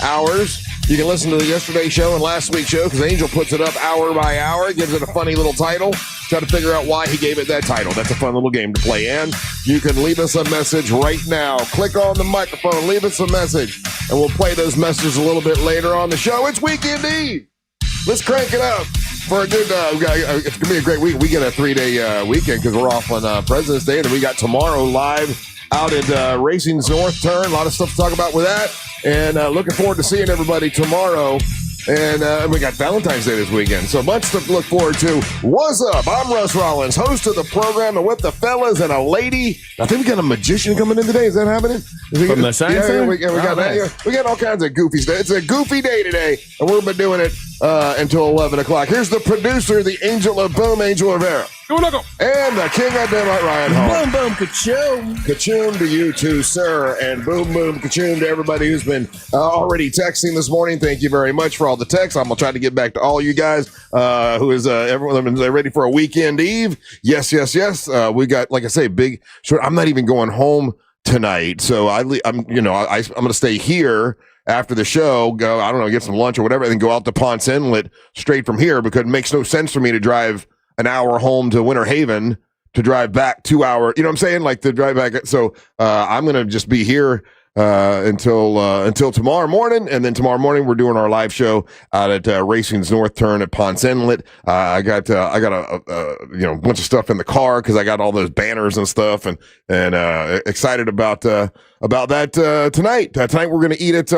hours. You can listen to yesterday's show and last week's show because Angel puts it up hour by hour, gives it a funny little title. Try to figure out why he gave it that title. That's a fun little game to play. And you can leave us a message right now. Click on the microphone, leave us a message, and we'll play those messages a little bit later on the show. It's Weekend Eve. Let's crank it up for a good, it's going to be a great week. We get a 3-day weekend because we're off on President's Day. And then we got tomorrow live out at Racing's North Turn. A lot of stuff to talk about with that. And looking forward to seeing everybody tomorrow. And we got Valentine's Day this weekend. So much to look forward to. What's up? I'm Russ Rollins, host of the program, and with the fellas and a lady. I think we got a magician coming in today. Is that happening? From the science center? We got that. Yeah, we got all kinds of goofy stuff. It's a goofy day today, and we've been doing it until 11 o'clock. Here's the producer, the angel of boom, Angel Rivera. And the king of daylight, Ryan Hall. Boom, boom, ka-choom. Ka-choom to you too, sir. And boom, boom, ka-choom to everybody who's been already texting this morning. Thank you very much for all the texts. I'm going to try to get back to all you guys who is everyone ready for a weekend eve. Yes. We got, like I say, big short. I'm not even going home tonight. So I'm going to stay here after the show, go, I don't know, get some lunch or whatever, and then go out to Ponce Inlet straight from here because it makes no sense for me to drive an hour home to Winter Haven to drive back 2 hours. You know what I'm saying? Like to drive back. So I'm going to just be here until tomorrow morning. And then tomorrow morning, we're doing our live show out at Racing's North Turn at Ponce Inlet. I got a bunch of stuff in the car because I got all those banners and stuff and excited about that tonight. Tonight we're going to eat at,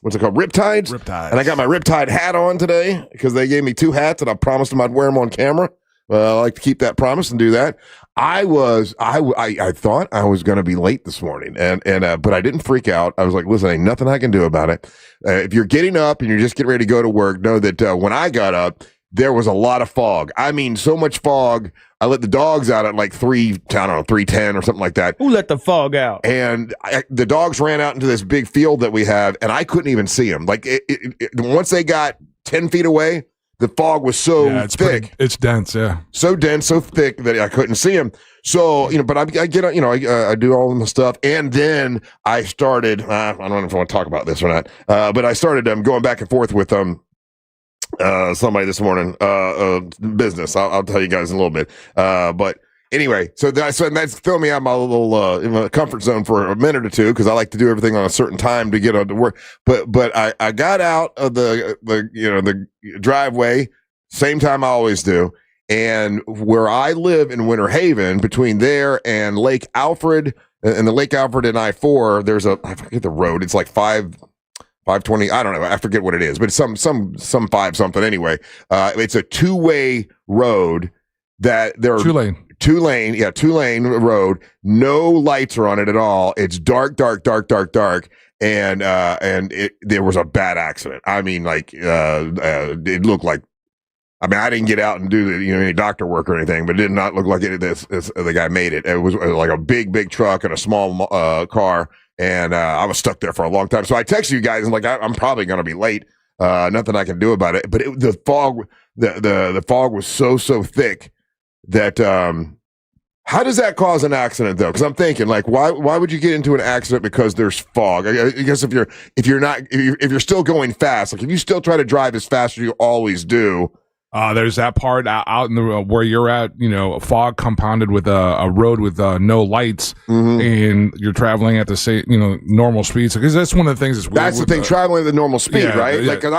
what's it called? Riptides. And I got my Riptide hat on today because they gave me 2 hats and I promised them I'd wear them on camera. I like to keep that promise and do that. I thought I was going to be late this morning but I didn't freak out. I was like, listen, ain't nothing I can do about it. If you're getting up and you're just getting ready to go to work, know that when I got up, there was a lot of fog. I mean, so much fog. I let the dogs out at like 3:10 or something like that. Who let the fog out? And the dogs ran out into this big field that we have, and I couldn't even see them. Like once they got 10 feet away, the fog was so thick. It's dense, yeah. So dense, so thick that I couldn't see him. So, but I get, I do all the stuff. And then I started, I don't know if I want to talk about this or not, but I started going back and forth with somebody this morning, business. I'll tell you guys in a little bit. But anyway, so that's thrown me out my little in my comfort zone for a minute or two because I like to do everything on a certain time to get on to work. But I got out of the driveway same time I always do, and where I live in Winter Haven, between there and Lake Alfred and the Lake Alfred and I-4, there's I forget the road. It's like 520. I don't know. I forget what it is, but it's some 5 something anyway. It's a 2-way road that there are 2-lane road. No lights are on it at all. It's dark. And there was a bad accident. I mean, like, it looked like, I didn't get out and do any doctor work or anything, but it did not look like the guy made it. It was like a big truck and a small car. And I was stuck there for a long time. So I texted you guys and like, I'm probably going to be late. Nothing I can do about it. But the fog, the fog was so thick that how does that cause an accident though? Because I'm thinking like, why would you get into an accident because there's fog? I guess if you're still going fast, like if you still try to drive as fast as you always do. There's that part out in the where you're at, fog compounded with a road with no lights, and you're traveling at the same, normal speeds. Because that's one of the things that's the thing, traveling at the normal speed, right? Yeah. Like, because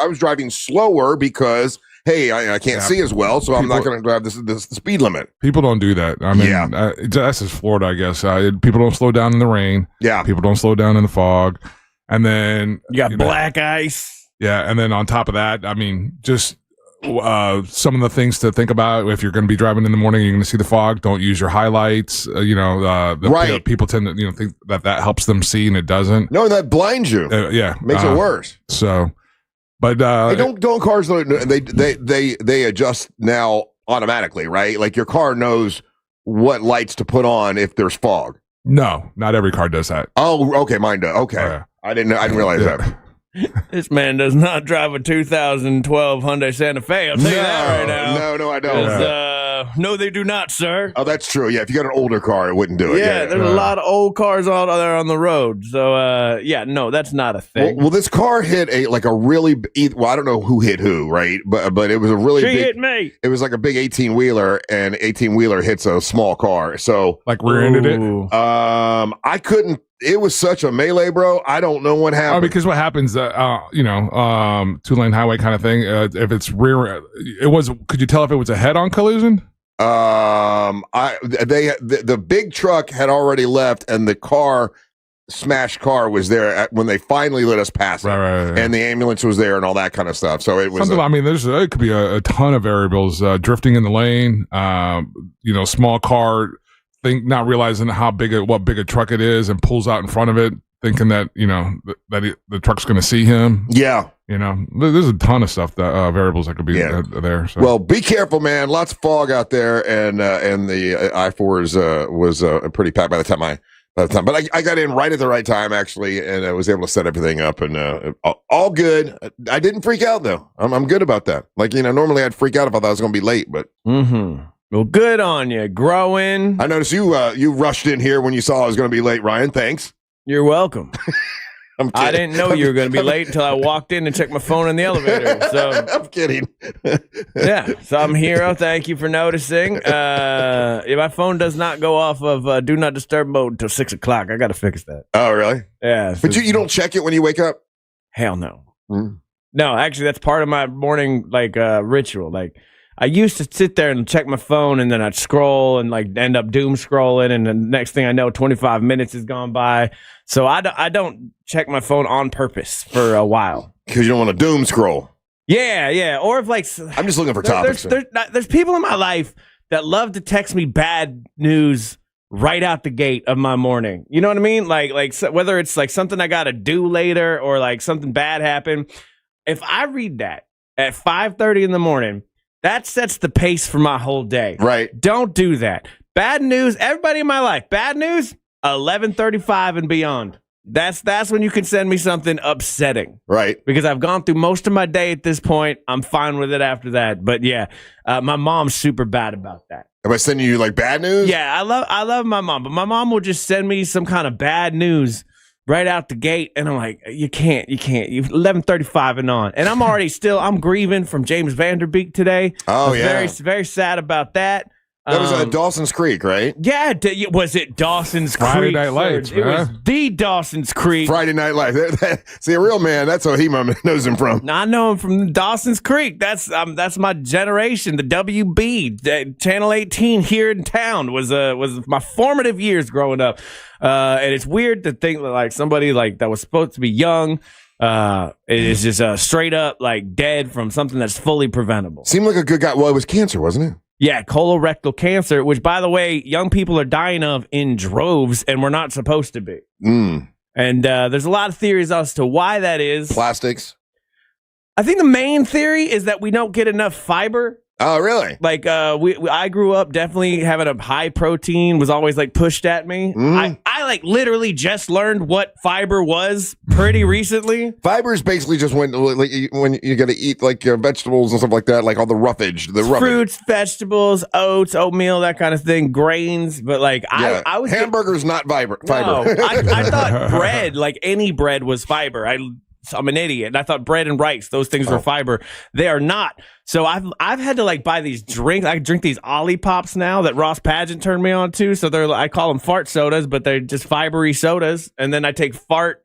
I was driving slower because hey, I can't see as well, so I'm not going to drive the speed limit. People don't do that. I mean, that's just Florida, I guess. People don't slow down in the rain. Yeah, people don't slow down in the fog, and then you got black ice. Yeah, and then on top of that, I mean, just. Some of the things to think about if you're going to be driving in the morning, you're going to see the fog. Don't use your highlights. Right. People tend to think that helps them see, and it doesn't. No, that blinds you. Makes it worse. So, but don't cars they adjust now automatically, right? Like your car knows what lights to put on if there's fog. No, not every car does that. Oh, okay, mine does. Okay, I didn't realize that. This man does not drive a 2012 Hyundai Santa Fe. I'll tell you that right now. No, I don't. No, they do not, sir. Oh, that's true. Yeah, if you got an older car, it wouldn't do it. Yeah, there's a lot of old cars out there on the road. So, no, that's not a thing. Well, this car hit a really. Well, I don't know who hit who, right? But it was a really big. Hit me. It was like a big 18-wheeler, and 18-wheeler hits a small car. So like rear-ended it. I couldn't. It was such a melee, bro. I don't know what happened. Oh, because what happens, two-lane highway kind of thing. If it's rear, it was. Could you tell if it was a head-on collision? The big truck had already left, and the smashed car was there when they finally let us pass it, right. And the ambulance was there and all that kind of stuff. So it was. It could be a ton of variables. Drifting in the lane. Small car. Not realizing what big a truck it is, and pulls out in front of it, thinking that the truck's going to see him. Yeah, there's a ton of stuff that variables that could be there. So. Well, be careful, man. Lots of fog out there, and the I-4 was pretty packed by the time. But I got in right at the right time, actually, and I was able to set everything up, and all good. I didn't freak out though. I'm good about that. Normally I'd freak out if I thought I was going to be late, but. Mm-hmm. Well, good on you, growing. I noticed you rushed in here when you saw I was going to be late, Ryan. Thanks. You're welcome. I didn't know you were going to be late until I walked in and checked my phone in the elevator. So I'm kidding. Yeah, so I'm here. Oh, thank you for noticing. My phone does not go off of do not disturb mode until 6 o'clock. I got to fix that. Oh, really? Yeah. But you don't check it when you wake up? Hell no. No, actually, that's part of my morning ritual. I used to sit there and check my phone, and then I'd scroll and end up doom scrolling, and the next thing I know, 25 minutes has gone by. So I don't check my phone on purpose for a while because you don't want to doom scroll. Yeah. Or if I'm just looking for topics. There's people in my life that love to text me bad news right out the gate of my morning. You know what I mean? Whether it's something I got to do later or something bad happened. If I read that at 5:30 in the morning. That sets the pace for my whole day. Right. Don't do that. Bad news, everybody in my life, bad news, 11:35 and beyond. That's when you can send me something upsetting. Right. Because I've gone through most of my day at this point. I'm fine with it after that. But yeah, my mom's super bad about that. Am I sending you bad news? Yeah, I love my mom, but my mom will just send me some kind of bad news right out the gate, and I'm like, you can't. You 11:35 and on, and I'm grieving from James Van Der Beek today. Oh yeah, very very sad about that. That was Dawson's Creek, right? Yeah, was it Dawson's Creek? Friday Night Lights. It was the Dawson's Creek. Friday Night Lights. See, a real man. That's how he knows him from. I know him from Dawson's Creek. That's my generation. The WB, Channel 18 here in town was my formative years growing up. And it's weird to think that somebody that was supposed to be young is just straight up dead from something that's fully preventable. Seemed like a good guy. Well, it was cancer, wasn't it? Yeah, colorectal cancer, which, by the way, young people are dying of in droves, and we're not supposed to be. And there's a lot of theories as to why that is. Plastics. I think the main theory is that we don't get enough fiber. Oh, really? I grew up definitely having a high protein, was always pushed at me. I literally just learned what fiber was pretty recently. Fiber is basically just when you got to eat vegetables and stuff like that, all the roughage, fruits, vegetables, oats, oatmeal, that kind of thing, grains. But I was hamburgers, not fiber. No, I thought bread, any bread, was fiber. I'm an idiot. And I thought bread and rice, those things were fiber. They are not. So I've had to buy these drinks. I drink these Ollipops now that Ross Pageant turned me on to. So I call them fart sodas, but they're just fibery sodas. And then I take fiber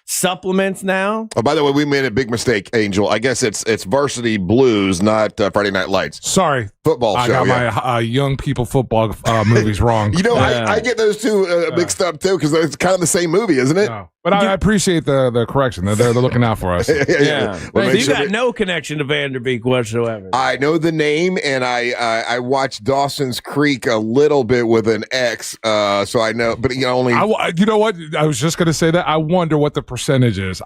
supplements now. Oh, by the way, we made a big mistake, Angel. I guess it's Varsity Blues, not Friday Night Lights. Sorry. Football show. I got my young people football movies wrong. I get those two mixed up too because it's kind of the same movie, isn't it? No. But I appreciate the correction. They're looking out for us. Yeah. So you got no connection to Van Der Beek whatsoever. I know the name, and I watched Dawson's Creek a little bit with an X, so I know. But only. You know what? I was just going to say that. I wonder what the percentage is.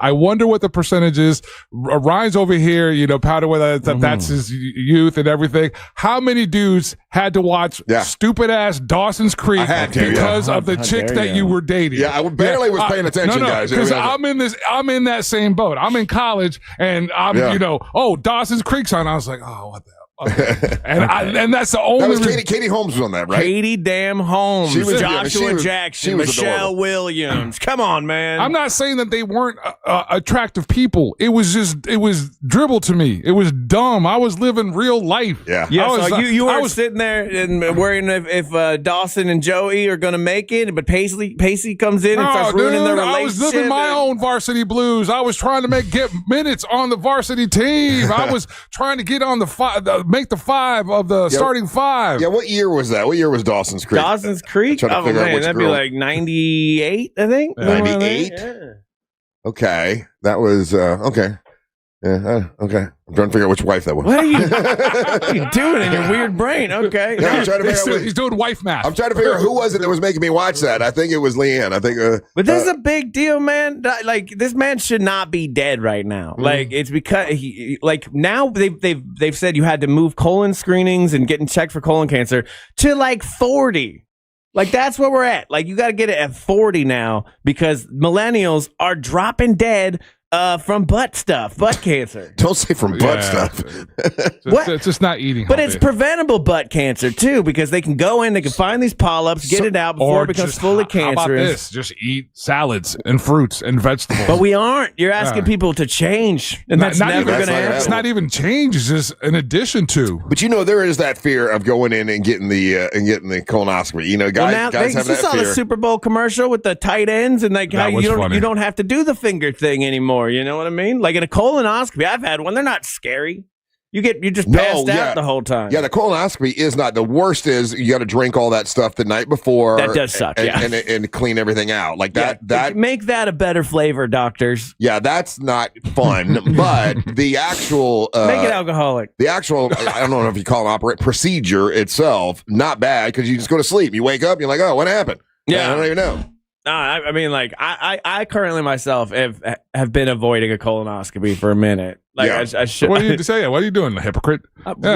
Ryan's over here, powder away that's his youth and everything. How many dudes had to watch stupid ass Dawson's Creek because of the chick that you were dating? Yeah, I barely was paying attention, guys. Because I'm in that same boat. I'm in college, and I'm Dawson's Creek's on. I was like, oh, what the hell? And that's the only that was Katie Holmes was on that, right? Katie damn Holmes, Joshua Jackson, Michelle adorable. Williams. Come on, man. I'm not saying that they weren't attractive people. It was dribble to me. It was dumb. I was living real life. Yeah. So you were sitting there and worrying if Dawson and Joey are going to make it, but Pacey comes in and starts ruining their relationship. I was living my own varsity blues. I was trying to get minutes on the varsity team. I was trying to get on make the five of the starting five. Yeah, what year was that? What year was Dawson's Creek? Dawson's Creek? Oh, man, that'd be like 98, I think. 98? Yeah. Okay. That was, okay. Yeah, okay. I'm trying to figure out which wife that was. What are you doing in your weird brain? Okay. Yeah, I'm trying to figure out he's doing wife math. I'm trying to figure out who was it that was making me watch that. I think it was Leanne. I think. But this is a big deal, man. Like, this man should not be dead right now. Like, it's because now they've said you had to move colon screenings and getting checked for colon cancer to like 40. Like, that's where we're at. Like, you got to get it at 40 now because millennials are dropping dead from butt cancer. Don't say from butt stuff. It's just not eating But healthy. it's preventable butt cancer, too, because they can go in, they can find these polyps, get it out before it becomes fully cancerous. How about this? Just eat salads and fruits and vegetables. But we aren't. You're asking people to change, and that's never going to happen. It's not even change. It's just an addition to. But there is that fear of going in and getting the colonoscopy. Guys have that fear. You saw the Super Bowl commercial with the tight ends and like how you don't have to do the finger thing anymore. You know what I mean? Like in a colonoscopy, I've had one. They're not scary. You just passed out the whole time. Yeah, the colonoscopy is not. The worst is you got to drink all that stuff the night before. That does suck, and clean everything out. Like that. Make that a better flavor, doctors. Yeah, that's not fun. But the actual make it alcoholic. The actual I don't know if you call it procedure itself, not bad because you just go to sleep. You wake up, you're like, oh, what happened? Yeah, I don't even know. I mean, like, I currently myself have been avoiding a colonoscopy for a minute. Like, I should. What are you say? What are you doing, a hypocrite?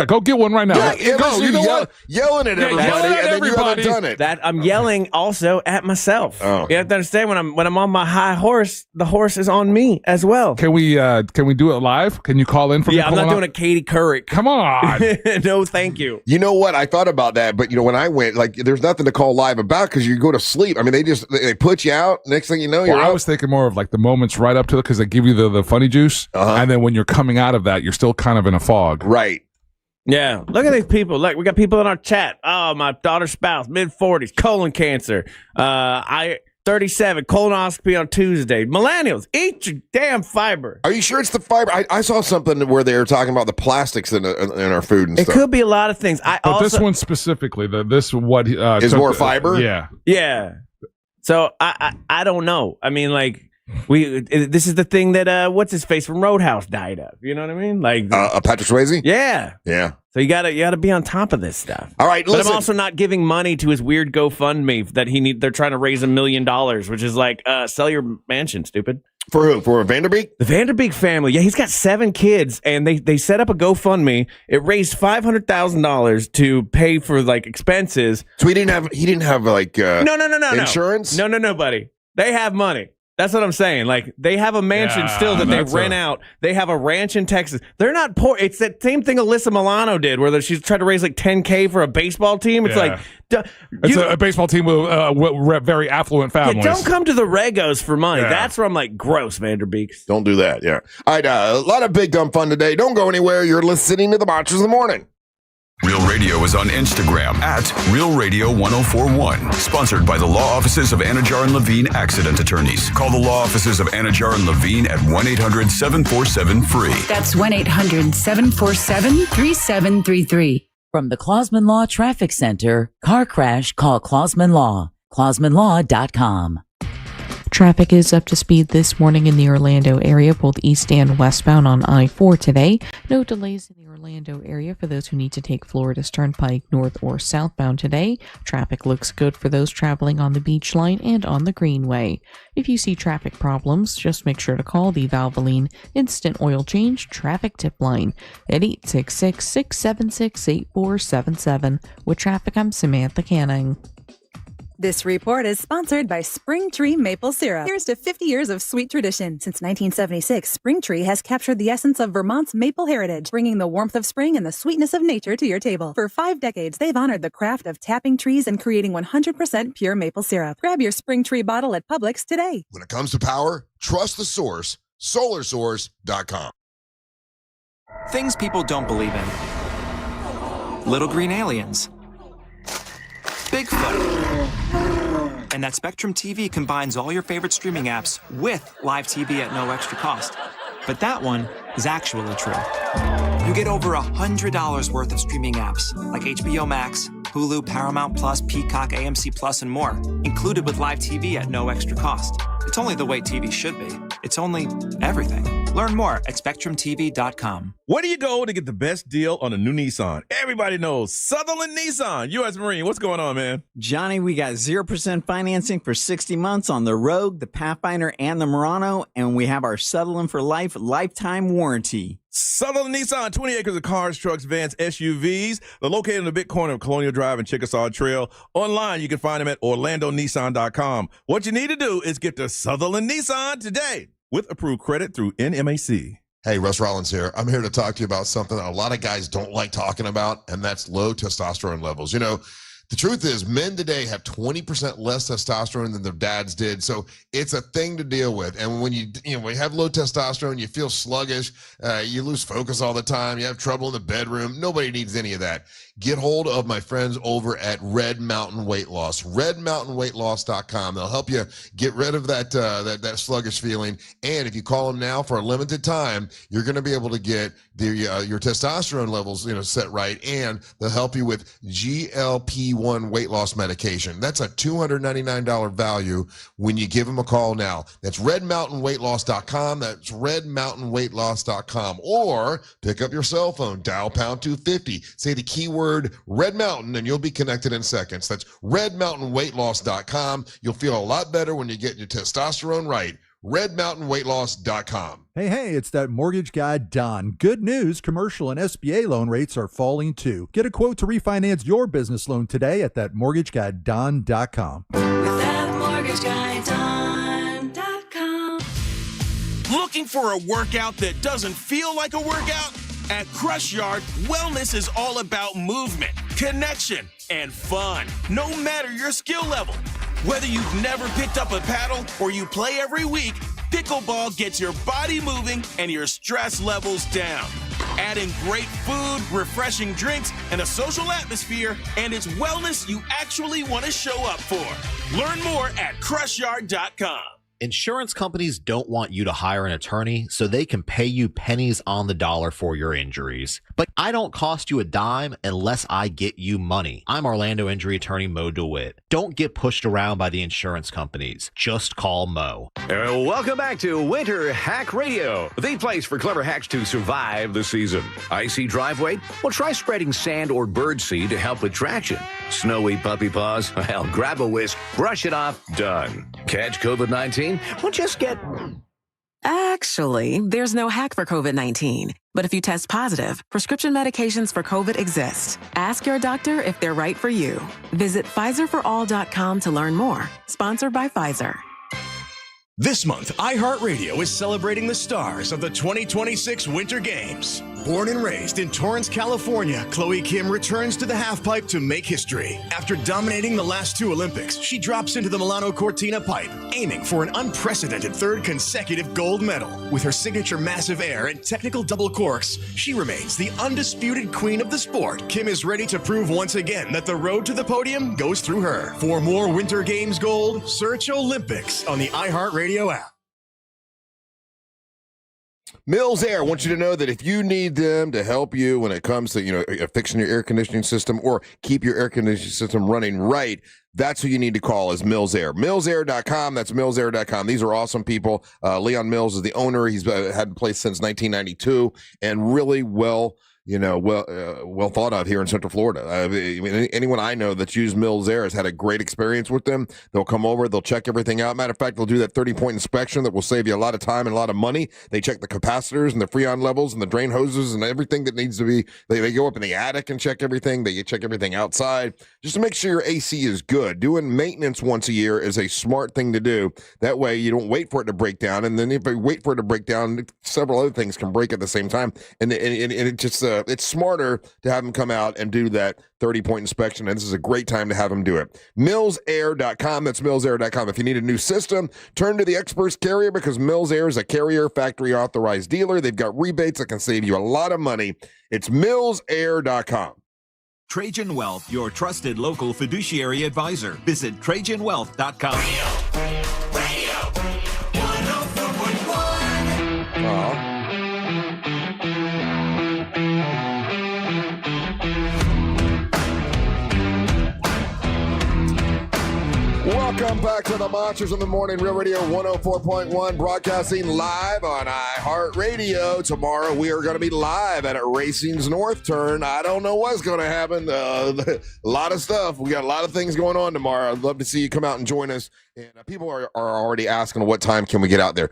Go get one right now. Go. You know what? Yelling at everybody, and then you haven't done it. That I'm yelling also at myself. Oh. You have to understand when I'm on my high horse, the horse is on me as well. Can we do it live? Can you call in from? Yeah, I'm not doing a Katie Couric. Come on. No, thank you. You know what? I thought about that, but when I went, like, there's nothing to call live about because you go to sleep. I mean, they put you out. Next thing you know, you're out. I was thinking more of like the moments right up to it because they give you the funny juice, and then when you're coming out of that, you're still kind of in a fog. Right. Yeah. Look at these people. Look, we got people in our chat. Oh, my daughter's spouse, mid-40s, colon cancer. 37, colonoscopy on Tuesday. Millennials, eat your damn fiber. Are you sure it's the fiber? I saw something where they were talking about the plastics in our food and stuff. It could be a lot of things. But this one specifically, is more fiber? Yeah. Yeah. So I don't know. I mean, like, this is the thing that what's his face from Roadhouse died of. You know what I mean? Like Patrick Swayze. Yeah. So you gotta be on top of this stuff. All right, but I'm also not giving money to his weird GoFundMe that they're trying to raise $1 million, which is like sell your mansion, stupid. For who? For Van Der Beek? The Van Der Beek family. Yeah, he's got 7 kids, and they set up a GoFundMe. It raised $500,000 to pay for like expenses. So he didn't have like no insurance? No, buddy. They have money. That's what I'm saying. Like, they have a mansion still that they rent out. They have a ranch in Texas. They're not poor. It's that same thing Alyssa Milano did, where she's trying to raise like $10K for a baseball team. It's like, it's a baseball team with very affluent families. Don't come to the Regos for money. That's where I'm like, gross, Van Der Beeks. Don't do that. Yeah. All right. A lot of big dumb fun today. Don't go anywhere. You're listening to the Monsters of the Morning. Real Radio is on Instagram at Real Radio 1041. Sponsored by the law offices of Anajar and Levine Accident Attorneys. Call the law offices of Anajar and Levine at 1-800-747-FREE. That's 1-800-747-3733. From the Clausman Law Traffic Center, car crash, call Clausman Law. ClausmanLaw.com. Traffic is up to speed this morning in the Orlando area, both east and westbound on I-4 today. No delays in the Orlando area for those who need to take Florida's Turnpike north or southbound today. Traffic looks good for those traveling on the Beach Line and on the Greenway. If you see traffic problems, just make sure to call the Valvoline Instant Oil Change Traffic Tip Line at 866-676-8477. With traffic, I'm Samantha Canning. This report is sponsored by Spring Tree Maple Syrup. Here's to 50 years of sweet tradition. Since 1976, Spring Tree has captured the essence of Vermont's maple heritage, bringing the warmth of spring and the sweetness of nature to your table. For 5 decades, they've honored the craft of tapping trees and creating 100% pure maple syrup. Grab your Spring Tree bottle at Publix today. When it comes to power, trust the source, solarsource.com. Things people don't believe in. Little green aliens. Bigfoot. And that Spectrum TV combines all your favorite streaming apps with live TV at no extra cost. But that one is actually true. You get over $100 worth of streaming apps like HBO Max, Hulu, Paramount Plus, Peacock, AMC Plus, and more, included with live TV at no extra cost. It's only the way TV should be. It's only everything. Learn more at SpectrumTV.com. Where do you go to get the best deal on a new Nissan? Everybody knows Sutherland Nissan. U.S. Marine, what's going on, man? Johnny, we got 0% financing for 60 months on the Rogue, the Pathfinder, and the Murano, and we have our Sutherland for Life lifetime warranty. Sutherland Nissan, 20 acres of cars, trucks, vans, SUVs. They're located in the big corner of Colonial Drive and Chickasaw Trail. Online, you can find them at OrlandoNissan.com. What you need to do is get to Sutherland Nissan today with approved credit through NMAC. Hey, Russ Rollins here. I'm here to talk to you about something that a lot of guys don't like talking about, and that's low testosterone levels. You know, the truth is men today have 20% less testosterone than their dads did. So it's a thing to deal with. And when you have low testosterone, you feel sluggish, you lose focus all the time, you have trouble in the bedroom. Nobody needs any of that. Get hold of my friends over at Red Mountain Weight Loss, redmountainweightloss.com. They'll help you get rid of that sluggish feeling. And if you call them now for a limited time, you're going to be able to get your testosterone levels, set right. And they'll help you with GLP-1 weight loss medication. That's a $299 value when you give them a call now. That's redmountainweightloss.com. That's redmountainweightloss.com. Or pick up your cell phone, dial pound 250, say the keyword Red Mountain, and you'll be connected in seconds. That's redmountainweightloss.com. You'll feel a lot better when you get your testosterone right. redmountainweightloss.com. Hey, it's that mortgage guy, Don. Good news, commercial and SBA loan rates are falling too. Get a quote to refinance your business loan today at thatmortgageguyDon.com. ThatmortgageguyDon.com. Looking for a workout that doesn't feel like a workout? At Crush Yard, wellness is all about movement, connection, and fun, no matter your skill level. Whether you've never picked up a paddle or you play every week, pickleball gets your body moving and your stress levels down. Adding great food, refreshing drinks, and a social atmosphere, and it's wellness you actually want to show up for. Learn more at CrushYard.com. Insurance companies don't want you to hire an attorney so they can pay you pennies on the dollar for your injuries. But I don't cost you a dime unless I get you money. I'm Orlando injury attorney Mo DeWitt. Don't get pushed around by the insurance companies. Just call Mo. Welcome back to Winter Hack Radio, the place for clever hacks to survive the season. Icy driveway? Well, try spreading sand or birdseed to help with traction. Snowy puppy paws? Well, grab a whisk, brush it off, done. Catch COVID-19? Well, just get... Actually, there's no hack for COVID-19. But if you test positive, prescription medications for COVID exist. Ask your doctor if they're right for you. Visit PfizerForAll.com to learn more. Sponsored by Pfizer. This month, iHeartRadio is celebrating the stars of the 2026 Winter Games. Born and raised in Torrance, California, Chloe Kim returns to the halfpipe to make history. After dominating the last 2 Olympics, she drops into the Milano Cortina pipe, aiming for an unprecedented 3rd consecutive gold medal. With her signature massive air and technical double corks, she remains the undisputed queen of the sport. Kim is ready to prove once again that the road to the podium goes through her. For more Winter Games gold, search Olympics on the iHeartRadio app. Mills Air wants you to know that if you need them to help you when it comes to, fixing your air conditioning system or keep your air conditioning system running right, that's who you need to call is Mills Air. MillsAir.com. That's MillsAir.com. These are awesome people. Leon Mills is the owner. He's had the place since 1992 and really well well thought of here in Central Florida. Anyone I know that's used Mills Air has had a great experience with them. They'll come over, they'll check everything out. Matter of fact, they'll do that 30-point inspection that will save you a lot of time and a lot of money. They check the capacitors and the freon levels and the drain hoses and everything that needs to be. They go up in the attic and check everything. They check everything outside just to make sure your AC is good. Doing maintenance once a year is a smart thing to do. That way you don't wait for it to break down. And then if you wait for it to break down, several other things can break at the same time. And it just it's smarter to have them come out and do that 30-point inspection, and this is a great time to have them do it. MillsAir.com. That's MillsAir.com. If you need a new system, turn to the experts carrier because Mills Air is a carrier factory authorized dealer. They've got rebates that can save you a lot of money. It's MillsAir.com. Trajan Wealth, your trusted local fiduciary advisor. Visit TrajanWealth.com. Radio 104.1. Welcome back to the Monsters in the Morning, Real Radio 104.1, broadcasting live on iHeartRadio. Tomorrow we are going to be live at Racing's North Turn. I don't know what's going to happen. A lot of stuff. We got a lot of things going on tomorrow. I'd love to see you come out and join us. And people are already asking what time can we get out there.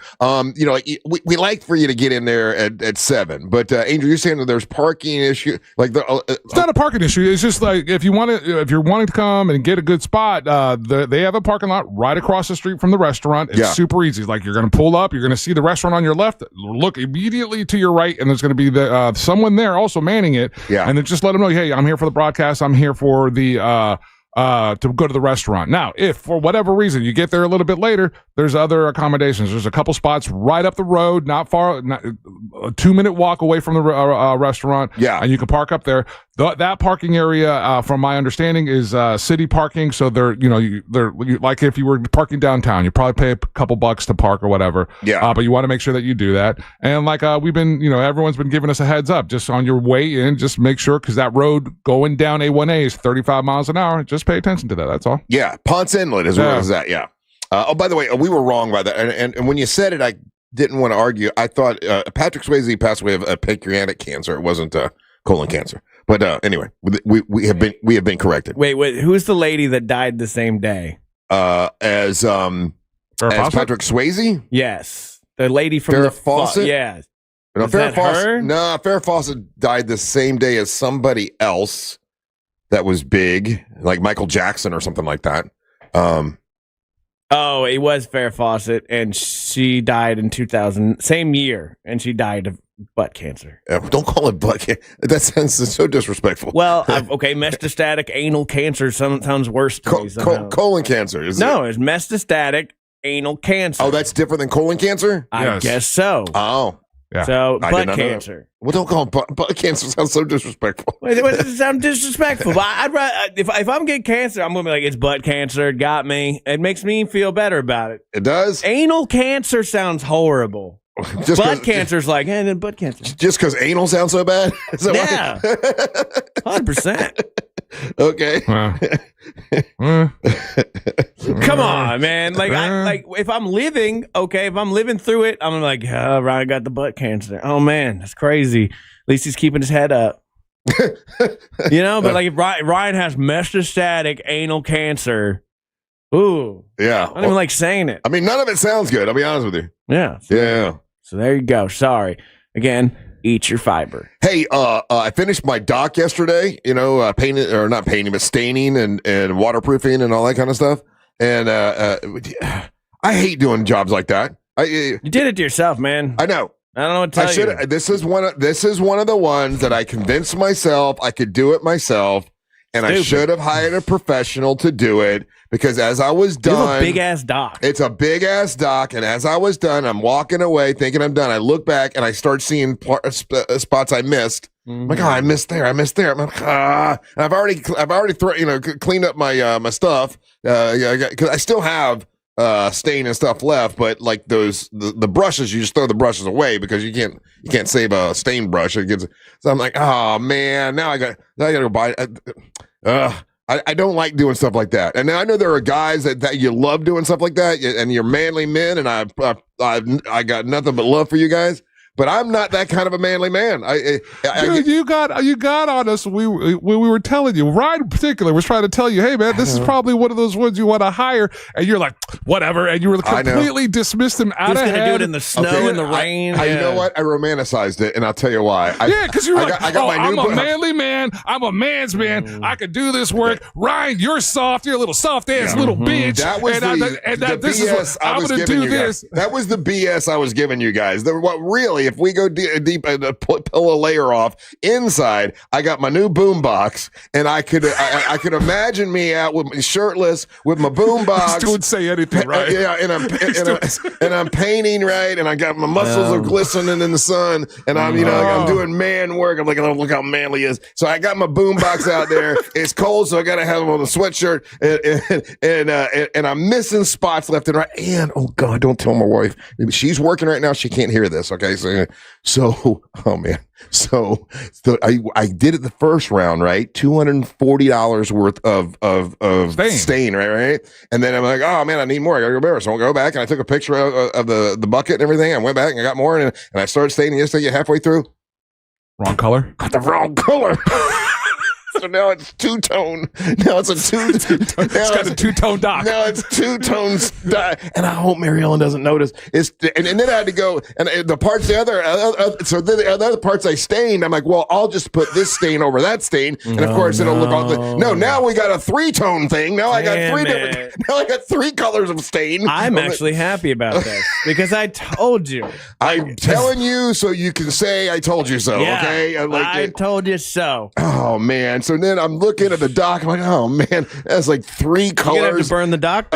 We like for you to get in there at 7. But Angel, you're saying that there's parking issue. It's not a parking issue. It's just like if you're wanting to come and get a good spot, they have a parking lot right across the street from the restaurant. It's super easy. Like you're going to pull up, you're going to see the restaurant on your left. Look immediately to your right, and there's going to be someone there also manning it. Yeah, and then just let them know, hey, I'm here for the broadcast. I'm here for the. To go to the restaurant. Now, if for whatever reason you get there a little bit later, there's other accommodations. There's a couple spots right up the road, not far, a 2-minute walk away from the restaurant. Yeah, and you can park up there. That parking area, from my understanding, is city parking. So they're like if you were parking downtown, you probably pay a couple bucks to park or whatever. Yeah, but you want to make sure that you do that. And like we've been, everyone's been giving us a heads up just on your way in. Just make sure because that road going down A1A is 35 miles an hour. Just pay attention to that. That's all. Yeah, Ponce Inlet is where is that? Yeah. By the way, we were wrong by that. And when you said it, I didn't want to argue. I thought Patrick Swayze passed away of pancreatic cancer. It wasn't colon cancer. But anyway, we have been corrected. Wait, who's the lady that died the same day? As Patrick Swayze? Yes, the lady from Farrah Fawcett. Yeah, no, Farrah Fawcett. No, Farrah Fawcett died the same day as somebody else that was big, like Michael Jackson or something like that. Oh, it was Farrah Fawcett, and she died in 2000, same year, and she died of butt cancer. Don't call it butt cancer. That sounds so disrespectful. Well, okay, metastatic anal cancer sounds worse to me. Colon cancer. It's metastatic anal cancer. Oh, that's different than colon cancer? I guess so. Oh. Yeah. So, butt cancer. Well, don't call it butt cancer. Sounds so disrespectful. It doesn't sound disrespectful. But I'd rather, if I'm getting cancer, I'm going to be like, it's butt cancer. It got me. It makes me feel better about it. It does? Anal cancer sounds horrible. Butt cancer's like, then butt cancer. Just because anal sounds so bad? Yeah. 100%. Okay. Come on, man. Like, if I'm living through it, I'm like, oh, Ryan got the butt cancer. Oh man, that's crazy. At least he's keeping his head up. But like if Ryan has metastatic anal cancer, ooh. Yeah. I don't even like saying it. I mean, none of it sounds good. I'll be honest with you. Yeah. Yeah. So there you go. Sorry. Again, eat your fiber. Hey, I finished my dock yesterday, painting or not painting, but staining and waterproofing and all that kind of stuff. And I hate doing jobs like that. You did it to yourself, man. I know. I don't know what to tell you. This is one of the ones that I convinced myself I could do it myself. And I should have hired a professional to do it because as I was done, you have a big ass dock. It's a big ass dock, and as I was done, I'm walking away thinking I'm done. I look back and I start seeing spots I missed. I'm like, I missed there. I'm like, And I've already cleaned up my stuff. Because I still have stain and stuff left, but like the brushes, you just throw the brushes away because you can't save a stain brush. So I'm like, oh man, now I gotta go buy. I don't like doing stuff like that. And I know there are guys that you love doing stuff like that, and you're manly men, and I got nothing but love for you guys. but I'm not that kind of a manly man. Dude, you got on us. We were telling you, Ryan in particular was trying to tell you, hey man, this is probably one of those ones you want to hire, and you're like, whatever, and you were completely dismissed him out of hand. He's gonna do it in the snow and the rain. You know what? I romanticized it, and I'll tell you why. Because you're like, I'm a manly man. I'm a man's man. I could do this work. Ryan, you're soft. You're a little soft ass little bitch. That was the BS I was giving you guys. That was the BS I was giving you guys. Really, if we go deep and pull a layer off inside, I got my new boom box, and I could imagine me out with shirtless with my boom box. Still would say anything, right? Yeah, and I'm painting, right, and I got my muscles are glistening in the sun, and I'm I'm doing man work. I'm like, oh, look how manly he is. So I got my boom box out there. It's cold, so I got to have him on a sweatshirt, and I'm missing spots left and right. And oh god, don't tell my wife. She's working right now. She can't hear this. Okay, so oh man. So I did it the first round, right? $240 worth of stain, right? And then I'm like, oh man, I need more. I gotta go better. So I'll go back and I took a picture of the bucket and everything. I went back and I got more, and I started staining yesterday. Halfway through, wrong color. Got the wrong color. So now it's two-tone. Now it's a two-tone. It's got a two-tone dock. Now it's two-tones. And I hope Mary Ellen doesn't notice. And then I had to go, and the parts, the other parts I stained, I'm like, well, I'll just put this stain over that stain. And of course, it'll look all the. No, now we got a three-tone thing. Now I got now I got three colors of stain. I'm actually happy about this because I told you. I'm telling you so you can say I told you so, yeah, okay? I told you so. Oh, man. So then I'm looking at the dock. I'm like, oh man, that's like three colors. You're gonna have to burn the dock.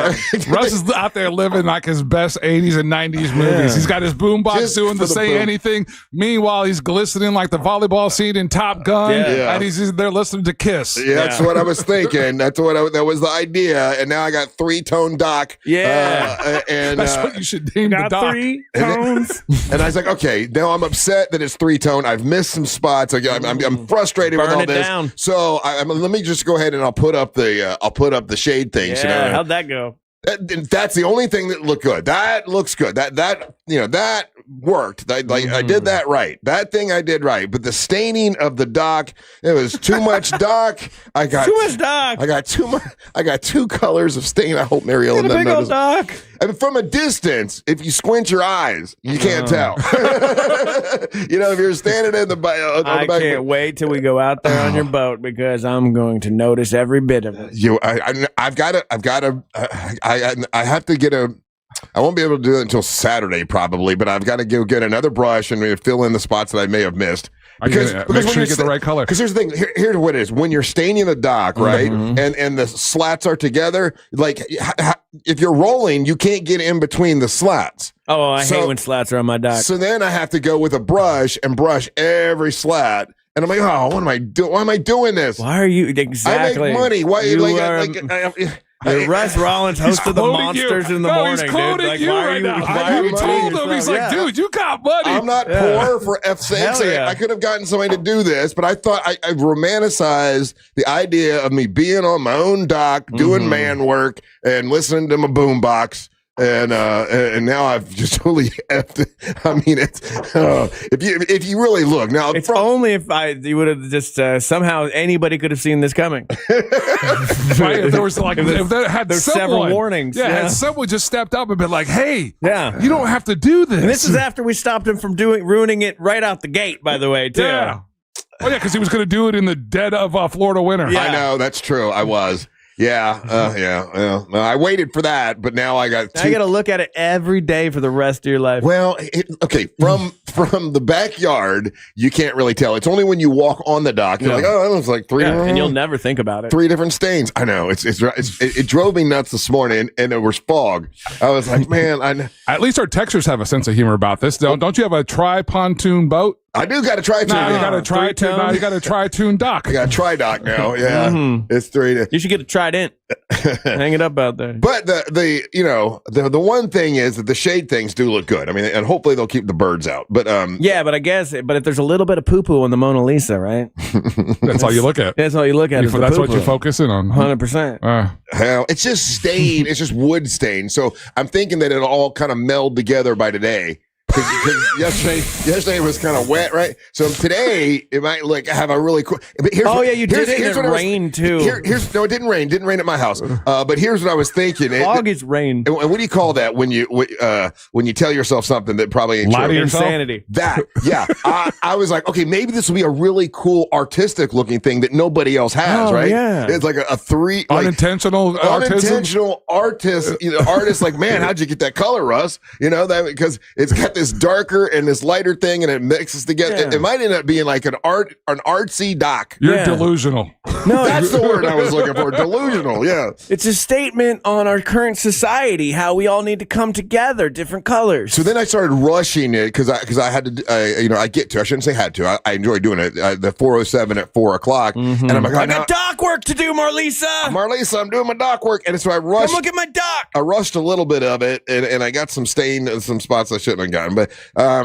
Russ is out there living like his best 80s and 90s movies. He's got his boombox doing the Say Anything. Meanwhile, he's glistening like the volleyball scene in Top Gun. And he's there listening to Kiss. Yeah, that's what I was thinking. That was the idea. And now I got three-tone dock. Yeah. And that's what you should name the dock. Three tones. And I was like, okay, now I'm upset that it's three-tone. I've missed some spots. I'm frustrated with all this. Down. So let me just go ahead and I'll put up the shade things. Yeah, how'd that go? That's the only thing that looked good. That looks good. That worked. I did that right. That thing I did right. But the staining of the dock, it was too much dock. I got too much dock. I got too much. I got two colors of stain. I hope Mary Ellen doesn't notice. Dock. I mean, from a distance, if you squint your eyes, you can't tell. If you're standing in the back. I can't wait till we go out there on your boat because I'm going to notice every bit of it. I have to get I won't be able to do it until Saturday probably, but I've got to go get another brush and fill in the spots that I may have missed. Because make sure you get the right color. Because here's the thing. Here's what it is. When you're staining the dock, right, and the slats are together, like if you're rolling, you can't get in between the slats. Oh, I hate when slats are on my dock. So then I have to go with a brush and brush every slat. And I'm like, oh, what am I doing? Why am I doing this? Why are you exactly? I make money. Why you're Russ Rollins, host of the Monsters in the Morning. He's quoting you right now. You told him. He's like, dude, you got money. I'm not poor for F's sake. I could have gotten somebody to do this, but I thought I romanticized the idea of me being on my own dock, doing man work, and listening to my boombox. And now I've just totally effed it. I mean, it's if you really look now, it's only if you would have just somehow anybody could have seen this coming. Right? If there was if there had several warnings. Had someone just stepped up and been like, "Hey, you don't have to do this." And this is after we stopped him from ruining it right out the gate. By the way, too. Yeah. Oh yeah, because he was going to do it in the dead of Florida winter. Yeah. I know that's true. I was. Yeah. I waited for that, but now I got. Now you got to look at it every day for the rest of your life. Well, from the backyard, you can't really tell. It's only when you walk on the dock, you're like, oh, that looks like three. Yeah, and you'll never think about it. 3 different stains. I know. It drove me nuts this morning, and there was fog. I was like, man, at least our texters have a sense of humor about this. Don't you have a tri-pontoon boat? I do got a tri-tune. Now you got a tri-tune. Now you got a tri-tune dock. I got a tri-dock now. Yeah, it's 3. You should get a trident. Hang it up out there. But the one thing is that the shade things do look good. I mean, and hopefully they'll keep the birds out. But but I guess if there's a little bit of poo-poo on the Mona Lisa, right? That's all you look at. That's all you look at. That's what you're focusing on. 100%. Hell, it's just stain. It's just wood stain. So I'm thinking that it'll all kind of meld together by today. because yesterday was kind of wet, right? So today it might have a really cool. But here's you did it. It rained too. No, it didn't rain. Didn't rain at my house. But here's what I was thinking. Fog is rain. And what do you call that when you tell yourself something that probably ain't Lie true? to yourself? Insanity. That, yeah. I was like, okay, maybe this will be a really cool artistic looking thing that nobody else has, right? Yeah. It's like a three unintentional artist. Artist like, man, how'd you get that color, Russ? That because it's got this darker and this lighter thing, and it mixes together. Yeah. It might end up being like an artsy doc. You're delusional. No, that's the word I was looking for. Delusional. Yeah. It's a statement on our current society, how we all need to come together, different colors. So then I started rushing it because I had to, I shouldn't say had to. I enjoy doing it. The 407 at 4 o'clock. And I'm like, I got doc work to do, Marlisa, I'm doing my doc work. And so I rushed. Come look at my doc. I rushed a little bit of it, and I got some stain in some spots I shouldn't have gotten. But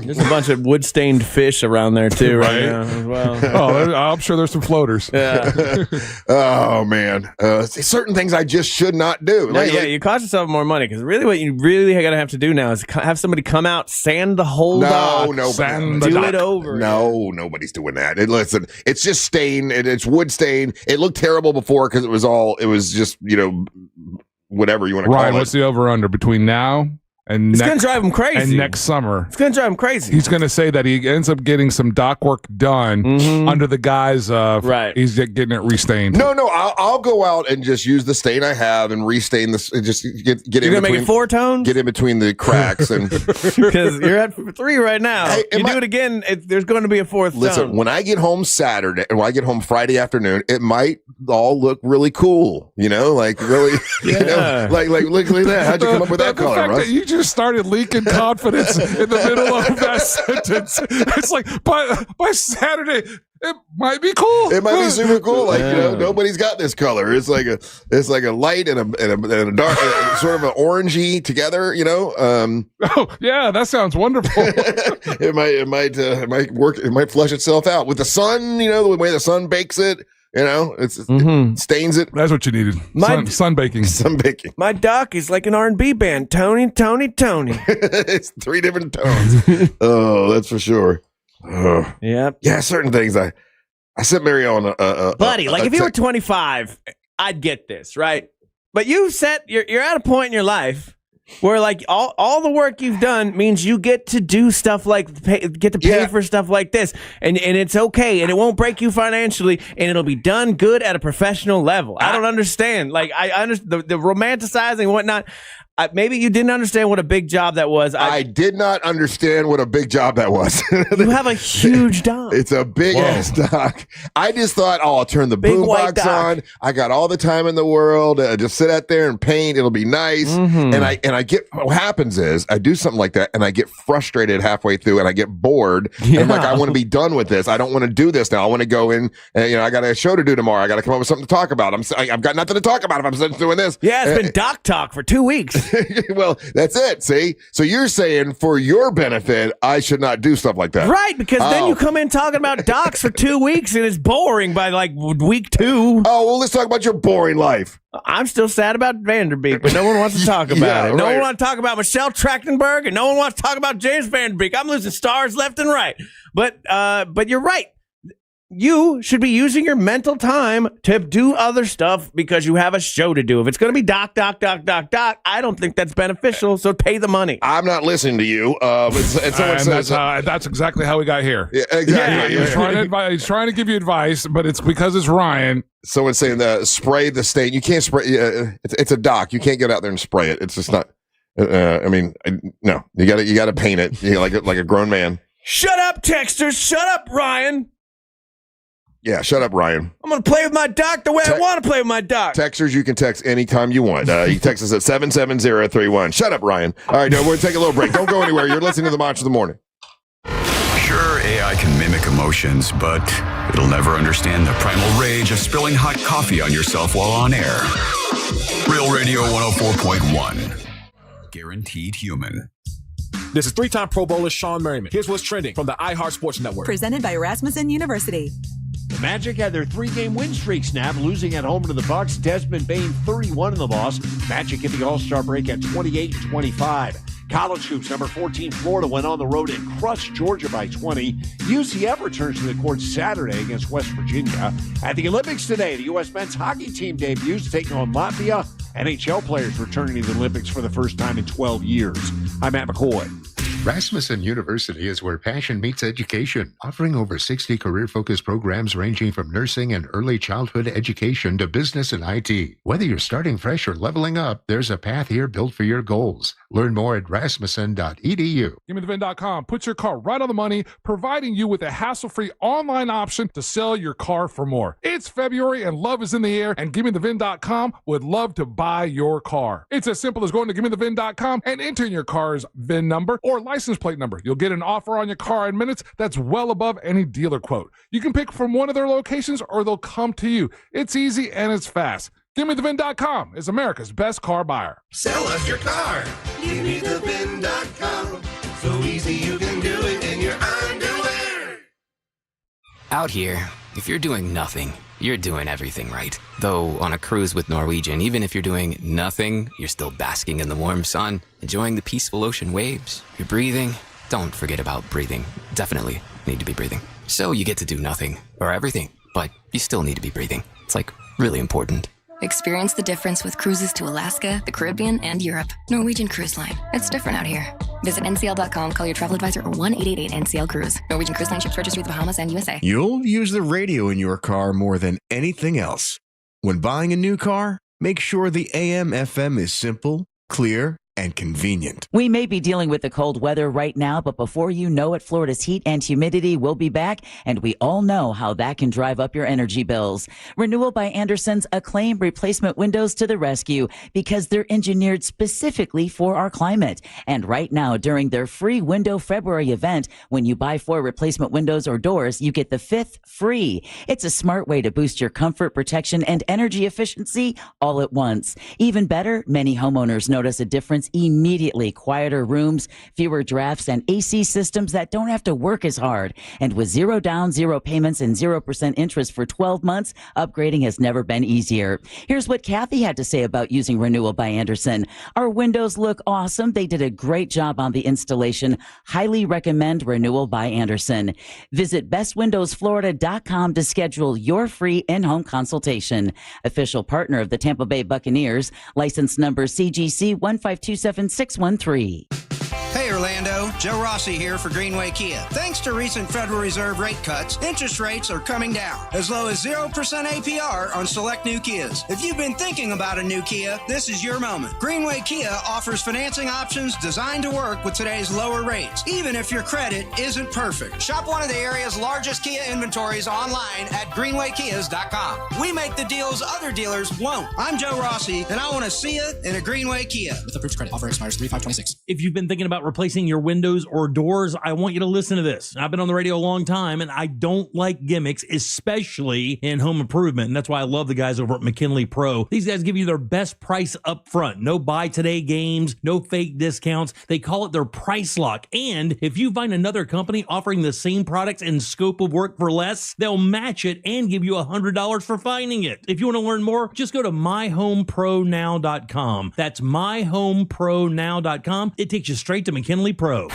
there's a bunch of wood-stained fish around there, too, right now as well. I'm sure there's some floaters. Yeah. Oh, man. Certain things I just should not do. You cost yourself more money, because really what you really got to have to do now is have somebody come out, sand the whole dock. Do it over. No, nobody's doing that. Listen, it's just stain. It's wood stain. It looked terrible before because it was just, whatever you want to call it. Ryan, what's the over-under between now and it's going to drive him crazy. And next summer. It's going to drive him crazy. He's going to say that he ends up getting some dock work done under the guise of he's getting it restained. No, I'll go out and just use the stain I have and restain this. And just get You're in going to between. make it 4 tones? Get in between the cracks and because you're at 3 right now. Hey, you do it again, there's going to be a 4th Listen, tone. when I get home Saturday, when I get home Friday afternoon, it might all look really cool. Like really, like look at that. How'd you come up with that the color, fact Russ? that you just started leaking confidence in the middle of that sentence. It's like by Saturday it might be cool. It might be super cool. Nobody's got this color. It's like a light and a dark, sort of an orangey together. Oh yeah, that sounds wonderful. It might work. It might flush itself out with the sun. The way the sun bakes it. It stains it. That's what you needed. Sun baking. Sun baking. My doc is like an R&B band. Tony. It's 3 different tones. Oh, that's for sure. Yep. Yeah, certain things I sent Mary on buddy. If you were 25, I'd get this, right? But you're at a point in your life where all the work you've done means you get to do stuff get to pay for stuff like this, and it's okay, and it won't break you financially, and it'll be done good at a professional level. I don't understand. I understand the romanticizing and whatnot. Maybe you didn't understand what a big job that was. I did not understand what a big job that was. You have a huge dock. It's a big ass dock. I just thought, I'll turn the boombox on. I got all the time in the world. Just sit out there and paint. It'll be nice. And I get, what happens is I do something like that and I get frustrated halfway through and I get bored. And I'm like, I want to be done with this. I don't want to do this now. I want to go in and, I got a show to do tomorrow. I got to come up with something to talk about. I've got nothing to talk about if I'm sitting doing this. Yeah, it's been dock talk for 2 weeks. Well, that's it. See? So you're saying for your benefit, I should not do stuff like that. Right, because then you come in talking about docks for 2 weeks and it's boring by week 2. Oh, well, let's talk about your boring life. I'm still sad about Van Der Beek, but no one wants to talk about it. No one wants to talk about Michelle Trachtenberg, and no one wants to talk about James Van Der Beek. I'm losing stars left and right. But you're right. You should be using your mental time to do other stuff because you have a show to do. If it's going to be doc, I don't think that's beneficial, so pay the money. I'm not listening to you. And someone says, that's exactly how we got here. Yeah, exactly. Yeah, he's trying to give you advice, but it's because it's Ryan. Someone's saying spray the stain. You can't spray. It's a dock. You can't get out there and spray it. It's just not. No. You got to paint it. Like a grown man. Shut up, texters. Shut up, Ryan. Yeah, shut up, Ryan. I'm going to play with my doc the way I want to play with my doc. Texters, you can text anytime you want. You can text us at 77031. Shut up, Ryan. All right, we're going to take a little break. Don't go anywhere. You're listening to the Monster of the Morning. Sure, AI can mimic emotions, but it'll never understand the primal rage of spilling hot coffee on yourself while on air. Real Radio 104.1. Guaranteed human. This is 3-time Pro Bowler Sean Merriman. Here's what's trending from the iHeart Sports Network. Presented by Rasmussen University. The Magic had their 3-game win streak snapped, losing at home to the Bucks. Desmond Bane 31 in the loss. Magic hit the All-Star break at 28-25. College hoops, number 14 Florida went on the road and crushed Georgia by 20. UCF returns to the court Saturday against West Virginia. At the Olympics today, the U.S. men's hockey team debuts taking on Latvia. NHL players returning to the Olympics for the first time in 12 years. I'm Matt McCoy. Rasmussen University is where passion meets education, offering over 60 career-focused programs ranging from nursing and early childhood education to business and IT. Whether you're starting fresh or leveling up, there's a path here built for your goals. Learn more at rasmussen.edu. GimmeTheVin.com puts your car right on the money, providing you with a hassle-free online option to sell your car for more. It's February and love is in the air, and GimmeTheVin.com would love to buy your car. It's as simple as going to GimmeTheVin.com and entering your car's VIN number or license plate number. You'll get an offer on your car in minutes that's well above any dealer quote. You can pick from one of their locations or they'll come to you. It's easy and it's fast. GimmeTheVin.com is America's best car buyer. Sell us your car. GimmeTheVin.com. So easy you can do it in your underwear. Out here, if you're doing nothing, you're doing everything right. Though on a cruise with Norwegian, even if you're doing nothing, you're still basking in the warm sun, enjoying the peaceful ocean waves. You're breathing. Don't forget about breathing. Definitely need to be breathing. So you get to do nothing or everything, but you still need to be breathing. It's like really important. Experience the difference with cruises to Alaska, the Caribbean, and Europe. Norwegian Cruise Line. It's different out here. Visit ncl.com, call your travel advisor, or 1-888-NCL-CRUISE. Norwegian Cruise Line ships registry the Bahamas and USA. You'll use the radio in your car more than anything else. When buying a new car, make sure the AM/FM is simple, clear, and convenient. We may be dealing with the cold weather right now, but before you know it, Florida's heat and humidity will be back, and we all know how that can drive up your energy bills. Renewal by Andersen's acclaimed replacement windows to the rescue because they're engineered specifically for our climate. And right now, during their free Window February event, when you buy 4 replacement windows or doors, you get the 5th free. It's a smart way to boost your comfort, protection, and energy efficiency all at once. Even better, many homeowners notice a difference immediately. Quieter rooms, fewer drafts, and AC systems that don't have to work as hard. And with 0 down, 0 payments, and 0% interest for 12 months, upgrading has never been easier. Here's what Kathy had to say about using Renewal by Andersen. Our windows look awesome. They did a great job on the installation. Highly recommend Renewal by Andersen. Visit bestwindowsflorida.com to schedule your free in-home consultation. Official partner of the Tampa Bay Buccaneers. License number CGC 1527613. Hey Orlando, Joe Rossi here for Greenway Kia. Thanks to recent Federal Reserve rate cuts, interest rates are coming down, as low as 0% APR on select new Kias. If you've been thinking about a new Kia, this is your moment. Greenway Kia offers financing options designed to work with today's lower rates, even if your credit isn't perfect. Shop one of the area's largest Kia inventories online at greenwaykias.com. We make the deals other dealers won't. I'm Joe Rossi, and I want to see you in a Greenway Kia. With approved credit. Offer expires 3/5/26. If you've been thinking about replacing your windows or doors, I want you to listen to this. I've been on the radio a long time, and I don't like gimmicks, especially in home improvement. And that's why I love the guys over at McKinley Pro. These guys give you their best price up front. No buy today games, no fake discounts. They call it their price lock. And if you find another company offering the same products and scope of work for less, they'll match it and give you $100 for finding it. If you want to learn more, just go to myhomepronow.com. That's myhomepronow.com. It takes you straight to McKinley Pro.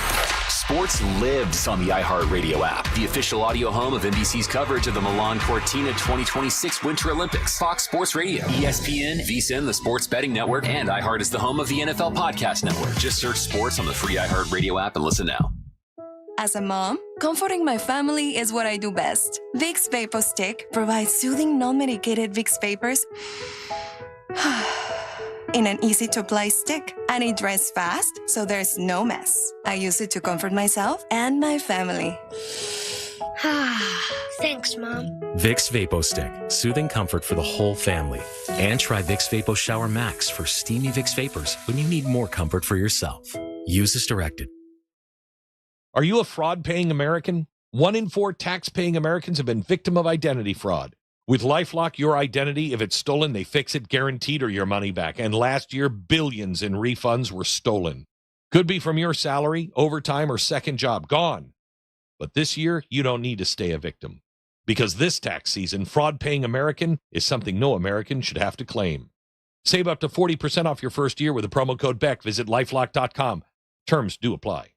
Sports lives on the iHeartRadio app, the official audio home of NBC's coverage of the Milan Cortina 2026 Winter Olympics. Fox Sports Radio, ESPN, VSiN, the Sports Betting Network, and iHeart is the home of the NFL Podcast Network. Just search sports on the free iHeartRadio app and listen now. As a mom, comforting my family is what I do best. Vicks Vapor Stick provides soothing, non-medicated Vicks Vapors in an easy-to-apply stick, and it dries fast, so there's no mess. I use it to comfort myself and my family. Thanks, Mom. Vicks Vapo Stick, soothing comfort for the whole family. And try Vicks Vapo Shower Max for steamy Vicks Vapors when you need more comfort for yourself. Use as directed. Are you a fraud-paying American? 1 in 4 tax-paying Americans have been victim of identity fraud. With LifeLock, your identity, if it's stolen, they fix it guaranteed or your money back. And last year, billions in refunds were stolen. Could be from your salary, overtime, or second job. Gone. But this year, you don't need to stay a victim. Because this tax season, fraud-paying American is something no American should have to claim. Save up to 40% off your first year with the promo code BECK. Visit LifeLock.com. Terms do apply.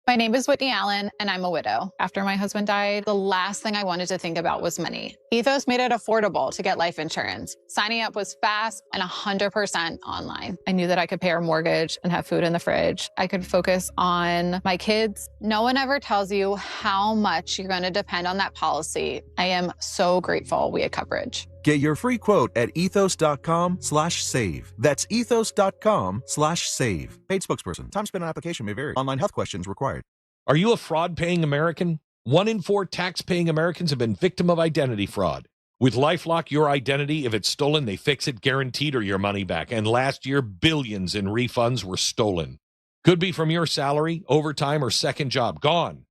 My name is Whitney Allen, and I'm a widow. After my husband died, the last thing I wanted to think about was money. Ethos made it affordable to get life insurance. Signing up was fast and 100% online. I knew that I could pay our mortgage and have food in the fridge. I could focus on my kids. No one ever tells you how much you're going to depend on that policy. I am so grateful we had coverage. Get your free quote at ethos.com/save. That's ethos.com/save. Paid spokesperson. Time spent on application may vary. Online health questions required. Are you a fraud-paying American? 1 in 4 tax-paying Americans have been victim of identity fraud. With LifeLock, your identity, if it's stolen, they fix it guaranteed or your money back. And last year, billions in refunds were stolen. Could be from your salary, overtime, or second job. Gone.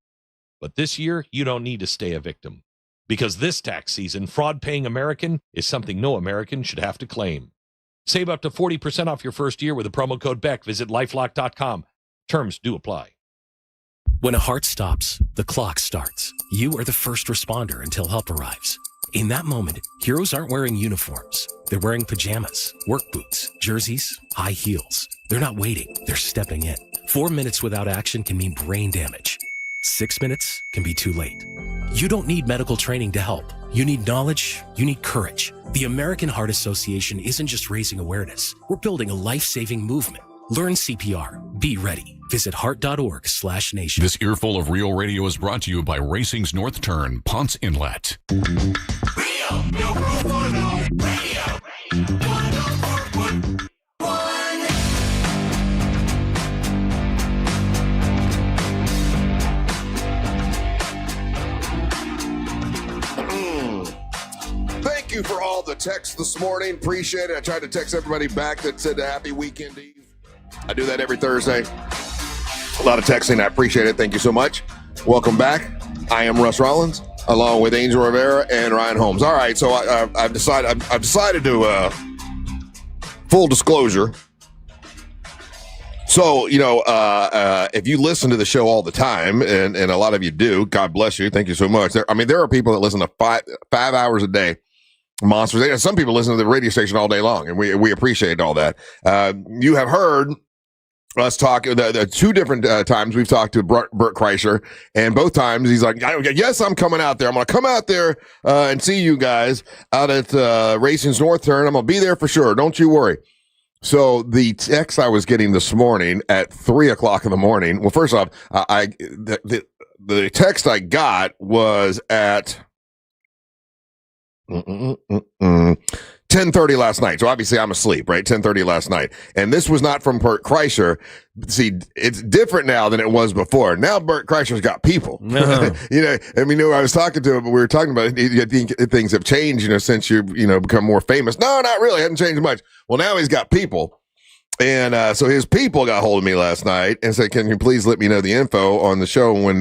But this year, you don't need to stay a victim. Because this tax season, fraud-paying American is something no American should have to claim. Save up to 40% off your first year with the promo code BECK. Visit LifeLock.com. Terms do apply. When a heart stops, the clock starts. You are the first responder until help arrives. In that moment, heroes aren't wearing uniforms. They're wearing pajamas, work boots, jerseys, high heels. They're not waiting. They're stepping in. 4 minutes without action can mean brain damage. 6 minutes can be too late. You don't need medical training to help. You need knowledge. You need courage. The American Heart Association isn't just raising awareness. We're building a life-saving movement. Learn CPR. Be ready. Visit heart.org/nation. This earful of Real Radio is brought to you by Racing's North Turn, Ponce Inlet. Real, no proof or no radio. 104.1. Thank you for all the texts this morning. Appreciate it. I tried to text everybody back that said happy weekend Eve. I do that every Thursday. A lot of texting. I appreciate it. Thank you so much. Welcome back. I am Russ Rollins, along with Angel Rivera and Ryan Holmes. All right, so I've decided to full disclosure. So, if you listen to the show all the time, and a lot of you do, God bless you. Thank you so much. There are people that listen to five hours a day. Monsters. Some people listen to the radio station all day long, and we appreciate all that. You have heard us talk the 2 different times we've talked to Bert Kreischer, and both times he's like, yes, I'm coming out there. I'm going to come out there and see you guys out at Racing's North Turn. I'm going to be there for sure. Don't you worry. So the text I was getting this morning at 3:00 in the morning. Well, first off, the text I got was at 10:30 last night. So obviously I'm asleep, right? 10:30 last night. And this was not from Bert Kreischer. See, it's different now than it was before. Now Bert Kreischer's got people. Uh-huh. I was talking to him, but we were talking about I think things have changed, since you become more famous. No, not really. It hasn't changed much. Well, now he's got people. And so his people got hold of me last night and said, can you please let me know the info on the show when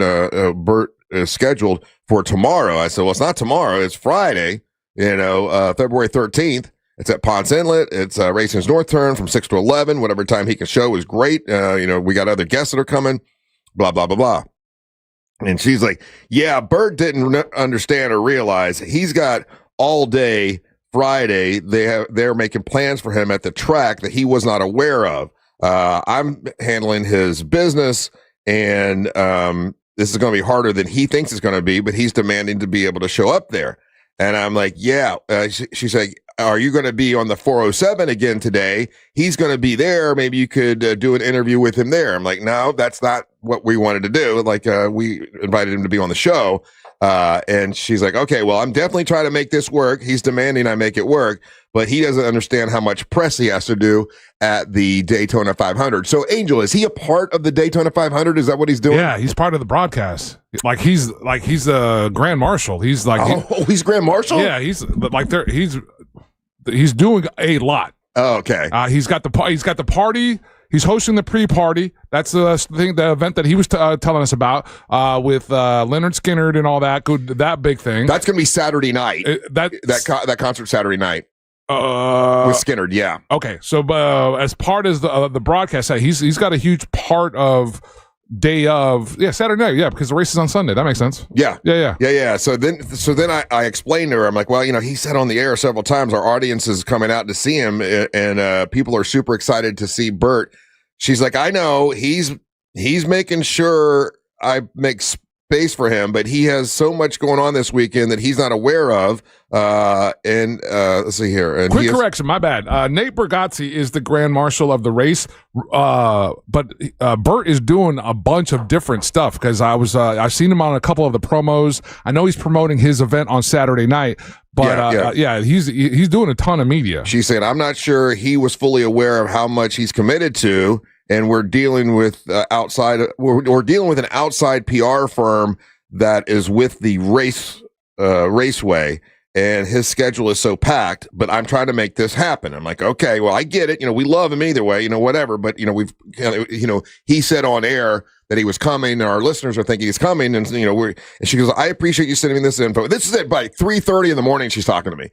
Bert is scheduled for tomorrow? I said, well, it's not tomorrow. It's Friday. February 13th. It's at Ponce Inlet. It's Racing's North Turn from 6 to 11. Whatever time he can show is great. We got other guests that are coming. Blah, blah, blah, blah. And she's like, yeah, Bert didn't understand or realize he's got all day Friday. They're making plans for him at the track that he was not aware of. I'm handling his business, and this is going to be harder than he thinks it's going to be, but he's demanding to be able to show up there. And I'm like, yeah. She's like, are you going to be on the 407 again today? He's going to be there. Maybe you could do an interview with him there. I'm like, no, that's not what we wanted to do. Like, we invited him to be on the show. And she's like, okay, well, I'm definitely trying to make this work. He's demanding I make it work, but he doesn't understand how much press he has to do at the Daytona 500. So, Angel, is he a part of the Daytona 500? Is that what he's doing? Yeah, he's part of the broadcast. He's a grand marshal. He's like, he's grand marshal. Yeah, he's doing a lot. Oh, okay. He's got the party. He's hosting the pre-party. That's the event that he was telling us about with Leonard Skinner and all that. That big thing. That's going to be Saturday night. That concert Saturday night. With Skinner, yeah. Okay, so as part of the broadcast, he's got a huge part of day of Saturday night, because the race is on Sunday. That makes sense. Yeah. So then I explained to her, I'm like, well, he said on the air several times our audience is coming out to see him, and people are super excited to see Bert she's like, I know he's making sure I make space for him, but he has so much going on this weekend that he's not aware of. Let's see here. And quick correction, my bad. Nate Bergazzi is the grand marshal of the race, but Bert is doing a bunch of different stuff because I've seen him on a couple of the promos. I know he's promoting his event on Saturday night, but he's doing a ton of media. She said, I'm not sure he was fully aware of how much he's committed to, and we're dealing with we're dealing with an outside PR firm that is with the raceway. And his schedule is so packed, but I'm trying to make this happen. I'm like, okay, well, I get it. We love him either way, whatever. But, he said on air that he was coming, and our listeners are thinking he's coming. And, and she goes, I appreciate you sending me this info. This is it by 3:30 in the morning. She's talking to me.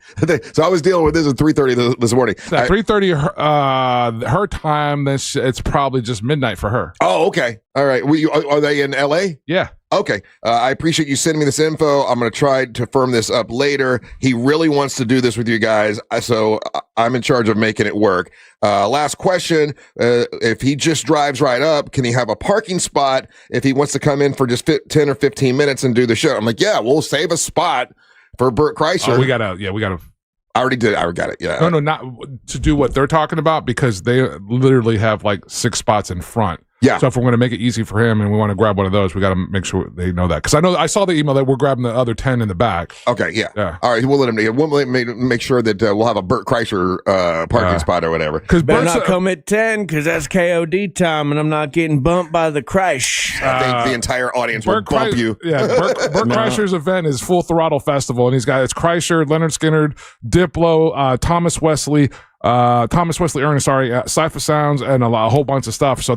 So I was dealing with this at 3:30 this morning. At 3:30 her time, it's probably just midnight for her. Oh, okay. All right. Are they in LA? Yeah. Okay. I appreciate you sending me this info. I'm going to try to firm this up later. He really wants to do this with you guys, so I'm in charge of making it work. Last question. If he just drives right up, can he have a parking spot if he wants to come in for just 10 or 15 minutes and do the show? I'm like, yeah, we'll save a spot for Bert Kreischer. We got to. I already did. I got it. Yeah. No, not to do what they're talking about, because they literally have like 6 spots in front. Yeah. So if we're going to make it easy for him and we want to grab one of those, we got to make sure they know that. Because I saw the email that we're grabbing the other 10 in the back. Okay. Yeah. All right. We'll let him. We'll make sure that we'll have a Bert Kreischer parking spot or whatever. Because better not come at 10 because that's KOD time and I'm not getting bumped by the Kreisch. I think the entire audience will bump you. Yeah. Bert Kreischer's event is Full Throttle Festival, and it's Kreischer, Leonard Skinner, Diplo, Thomas Wesley Ernest, Cypher Sounds, and a whole bunch of stuff. So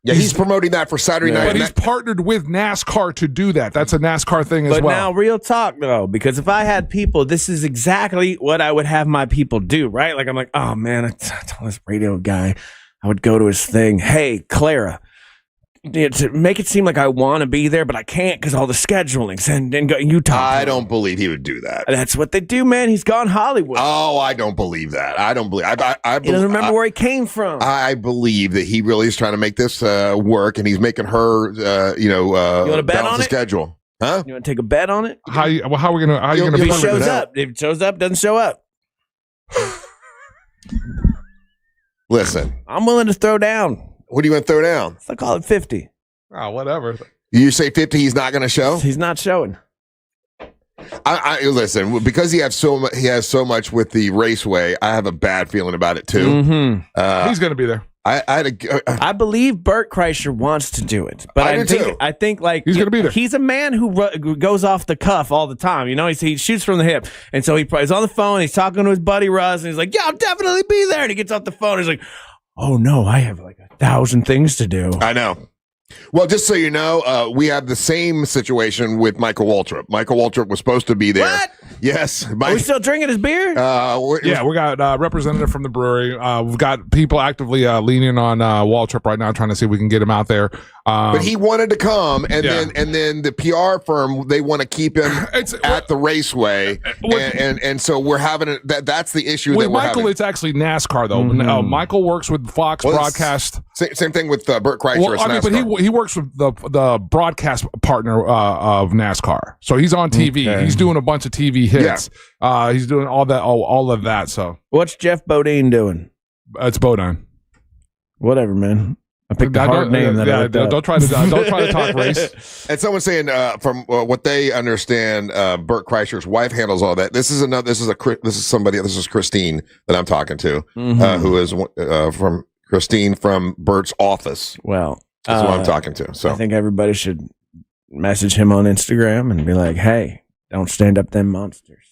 he's promoting that for Saturday night. But he's partnered with NASCAR to do that. That's a NASCAR thing as well. But now, real talk though, because if I had people, this is exactly what I would have my people do, right? Like I'm like, oh man, I told this radio guy, I would go to his thing. Hey, Clara. To make it seem like I want to be there, but I can't because all the schedulings and go Utah. I don't believe he would do that. That's what they do, man. He's gone Hollywood. Oh, I don't believe that. I don't believe. I he doesn't remember where he came from. I believe that he really is trying to make this work, and he's making her, you want to bet on the schedule, huh? You want to take a bet on it? How are we gonna? How are you gonna? If he shows up, if he shows up, doesn't show up. Listen, I'm willing to throw down. What do you want to throw down? I call it 50. Oh, whatever. You say 50, he's not going to show? He's not showing. I listen, because he has so much with the raceway, I have a bad feeling about it too. Mm-hmm. He's going to be there. I believe Bert Kreischer wants to do it, but I think like he's going to be there. He's a man who goes off the cuff all the time. He shoots from the hip, and so he's on the phone. He's talking to his buddy Russ, and he's like, "Yeah, I'll definitely be there." And he gets off the phone. He's like, "Oh no, I have like 1,000 things to do." I know. Well, just so you know, we have the same situation with Michael Waltrip. Michael Waltrip was supposed to be there. What? Yes. Are we still drinking his beer? We got a representative from the brewery. We've got people actively leaning on Waltrip right now, trying to see if we can get him out there. But he wanted to come, and then the PR firm, they want to keep him at the raceway, and so we're having that's the issue with that we're Michael. having. It's actually NASCAR though. No, Michael works with Fox Broadcast. Same thing with Bert Kreischer. But he works with the broadcast partner of NASCAR, so he's on TV. Okay. He's doing a bunch of TV hits. Yeah. He's doing all of that. So what's Jeff Bodine doing? It's Bodine. Whatever, man. I picked a hard name. Don't try to talk race. And someone's saying from what they understand, Bert Kreischer's wife handles all that. This is Christine that I'm talking to, who is from Christine from Bert's office. Well, that's who I'm talking to. So I think everybody should message him on Instagram and be like, "Hey, don't stand up them monsters."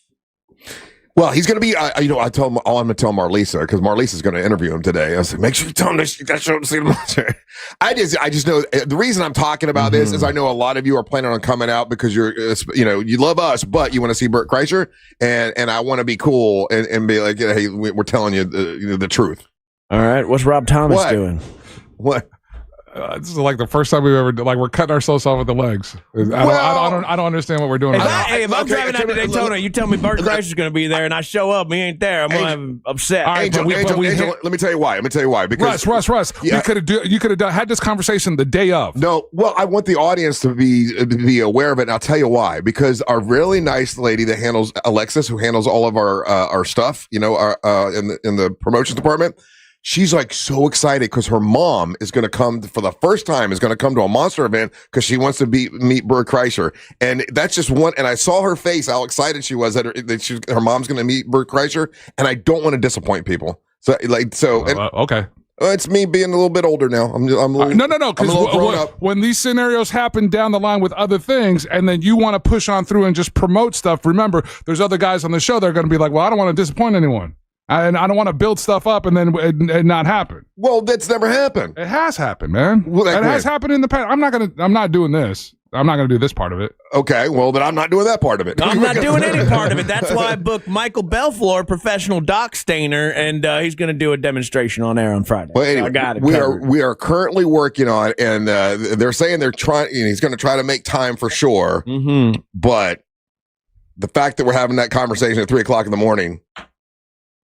Well, he's going to be, I told him, I'm going to tell Marlisa, because Marlisa's going to interview him today. I was like, make sure you tell him that you got to show him to see the monster. I just know, the reason I'm talking about this is I know a lot of you are planning on coming out because you love us, but you want to see Bert Kreischer, and I want to be cool and be like, hey, we're telling you the truth. All right. What's Rob Thomas doing? What? This is like the first time we've ever we're cutting ourselves off with the legs. I don't understand what we're doing. If I'm driving out to Daytona, you tell me Bert Kreischer's going to be there, and I show up, and he ain't there. I'm going to upset. All right, Angel, let me tell you why. Because Russ, yeah. you could have had this conversation the day of. No, well, I want the audience to be aware of it, and I'll tell you why. Because our really nice lady that handles Alexis, who handles all of our stuff, in the promotions department. She's like so excited because her mom is going to come for the first time, is going to come to a Monster event because she wants to meet Bert Kreischer. And that's just one. And I saw her face, how excited she was that her mom's going to meet Bert Kreischer. And I don't want to disappoint people. Okay. It's me being a little bit older now. I'm a little, no. Because when these scenarios happen down the line with other things, and then you want to push on through and just promote stuff, remember, there's other guys on the show that are going to be like, well, I don't want to disappoint anyone. And I don't want to build stuff up and then it not happen. Well, that's never happened. It has happened, man. Well, it has happened in the past. I'm not doing this. I'm not going to do this part of it. Okay, well, then I'm not doing that part of it. I'm not doing any part of it. That's why I booked Michael Belfleur, professional dock stainer, and he's going to do a demonstration on air on Friday. Well, anyway, I got it. We are currently working on it, and they're saying they're trying. He's going to try to make time for sure. Mm-hmm. But the fact that we're having that conversation at 3:00 in the morning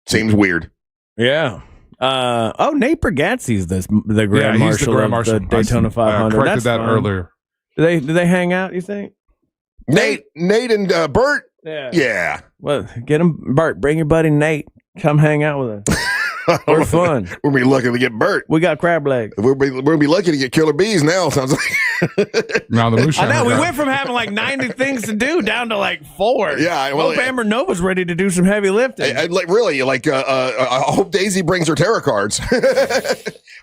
seems weird. Yeah. Nate Bargatze's the Grand Marshal of the Daytona 500. I corrected that earlier. Do they hang out, you think? Nate and Bert? Yeah. Well, get him, Bert. Bring your buddy Nate. Come hang out with us. We're fun. We'll be lucky to get Bert. We got crab legs. We'll be lucky to get killer bees now, sounds like. Now the moose. I know. We went from having like 90 things to do down to like 4. Yeah. Well, Hope Amber Nova's ready to do some heavy lifting. I hope Daisy brings her tarot cards.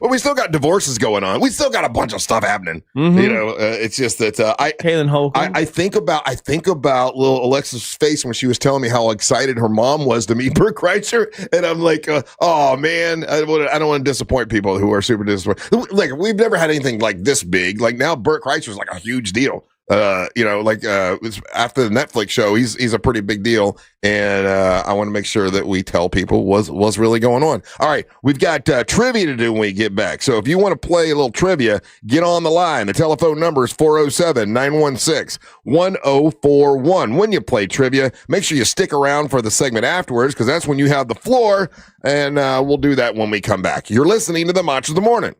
Well, we still got divorces going on. We still got a bunch of stuff happening. Mm-hmm. It's just that Kaylin Holcomb. I think about little Alexa's face when she was telling me how excited her mom was to meet Bert Kreischer, and I'm like, oh man, I don't want to disappoint people who are super disappointed. Like, we've never had anything like this big. Like, now Bert Kreischer is like a huge deal. After the Netflix show, he's a pretty big deal, and I want to make sure that we tell people what's really going on. All right, we've got trivia to do when we get back. So if you want to play a little trivia, get on the line. The telephone number is 407-916-1041. When you play trivia, make sure you stick around for the segment afterwards, because that's when you have the floor, and we'll do that when we come back. You're listening to the Match of the Morning.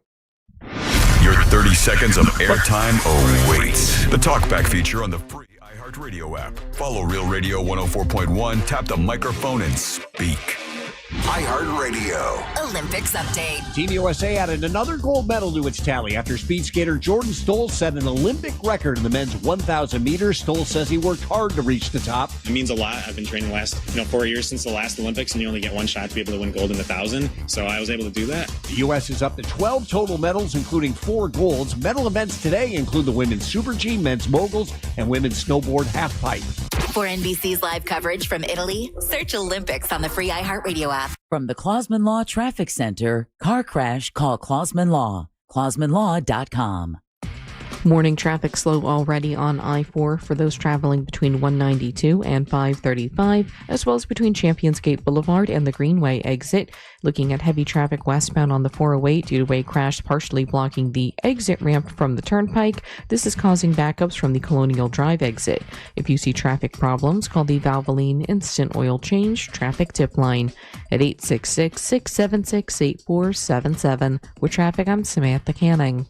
Your 30 seconds of airtime awaits. The TalkBack feature on the free iHeartRadio app. Follow Real Radio 104.1, tap the microphone, and speak. iHeartRadio. Olympics update. Team USA added another gold medal to its tally after speed skater Jordan Stoll set an Olympic record in the men's 1,000 meters. Stoll says he worked hard to reach the top. It means a lot. I've been training the last 4 years since the last Olympics, and you only get one shot to be able to win gold in the 1,000. So I was able to do that. The U.S. is up to 12 total medals, including 4 golds. Medal events today include the women's Super G, men's moguls, and women's snowboard halfpipe. For NBC's live coverage from Italy, search Olympics on the free iHeartRadio app. From the Clausman Law Traffic Center, car crash, call Clausman Law. ClausmanLaw.com. Morning traffic slow already on I-4 for those traveling between 192 and 535, as well as between Champions Gate Boulevard and the Greenway exit. Looking at heavy traffic westbound on the 408 due to a crash partially blocking the exit ramp from the turnpike. This is causing backups from the Colonial Drive exit. If you see traffic problems, call the Valvoline Instant Oil Change Traffic Tip Line at 866-676-8477. With traffic, I'm Samantha Canning.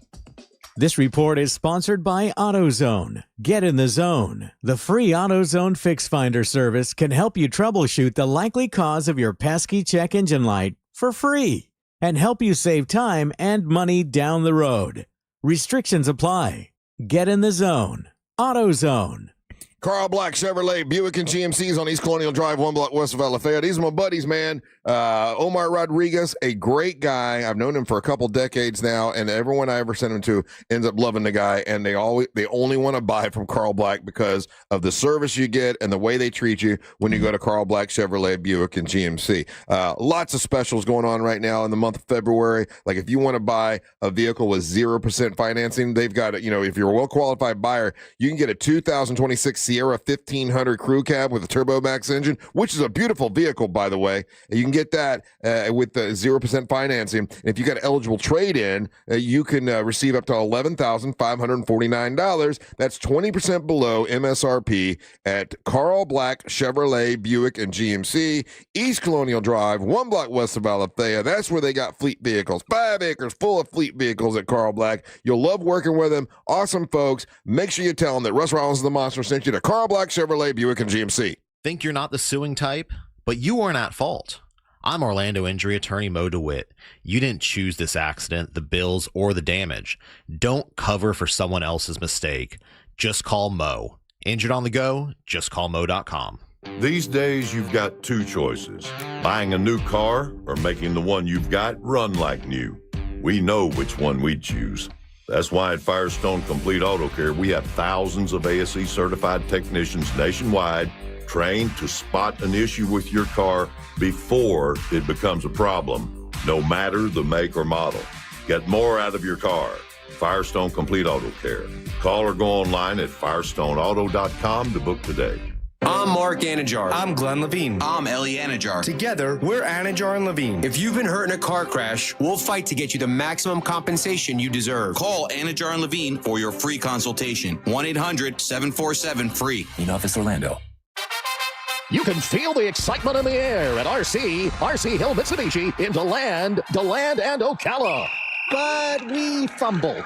This report is sponsored by AutoZone. Get in the zone. The free AutoZone Fix Finder service can help you troubleshoot the likely cause of your pesky check engine light for free and help you save time and money down the road. Restrictions apply. Get in the zone. AutoZone. Carl Black Chevrolet Buick and GMC's on East Colonial Drive, 1 block west of Lafayette. These are my buddies, man. Omar Rodriguez, a great guy. I've known him for a couple decades now, and everyone I ever sent him to ends up loving the guy. And they only want to buy from Carl Black because of the service you get and the way they treat you when you go to Carl Black Chevrolet Buick and GMC. Lots of specials going on right now in the month of February. Like, if you want to buy a vehicle with 0% financing, they've got, if you're a well-qualified buyer, you can get a 2026 Sierra 1500 crew cab with a Turbo Max engine, which is a beautiful vehicle, by the way. And you can get that with the 0% financing. And if you got an eligible trade-in, you can receive up to $11,549. That's 20% below MSRP at Carl Black Chevrolet, Buick, and GMC, East Colonial Drive, 1 block west of Alethea. That's where they got fleet vehicles. 5 acres full of fleet vehicles at Carl Black. You'll love working with them. Awesome folks. Make sure you tell them that Russ Rollins the Monster sent you to Carl Black Chevrolet, Buick, and GMC. Think you're not the suing type? But you weren't at fault. I'm Orlando injury attorney Mo DeWitt. You didn't choose this accident, the bills, or the damage. Don't cover for someone else's mistake. Just call Mo. Injured on the go? Just call Mo.com. These days, you've got 2 choices. Buying a new car or making the one you've got run like new. We know which one we'd choose. That's why at Firestone Complete Auto Care, we have thousands of ASE certified technicians nationwide trained to spot an issue with your car before it becomes a problem, no matter the make or model. Get more out of your car. Firestone Complete Auto Care. Call or go online at firestoneauto.com to book today. I'm Mark Anajar. I'm Glenn Levine. I'm Ellie Anajar. Together, we're Anajar and Levine. If you've been hurt in a car crash, we'll fight to get you the maximum compensation you deserve. Call Anajar and Levine for your free consultation. 1-800-747-FREE. In Office Orlando. You can feel the excitement in the air at RC Hill Mitsubishi in DeLand and Ocala. But we fumbled.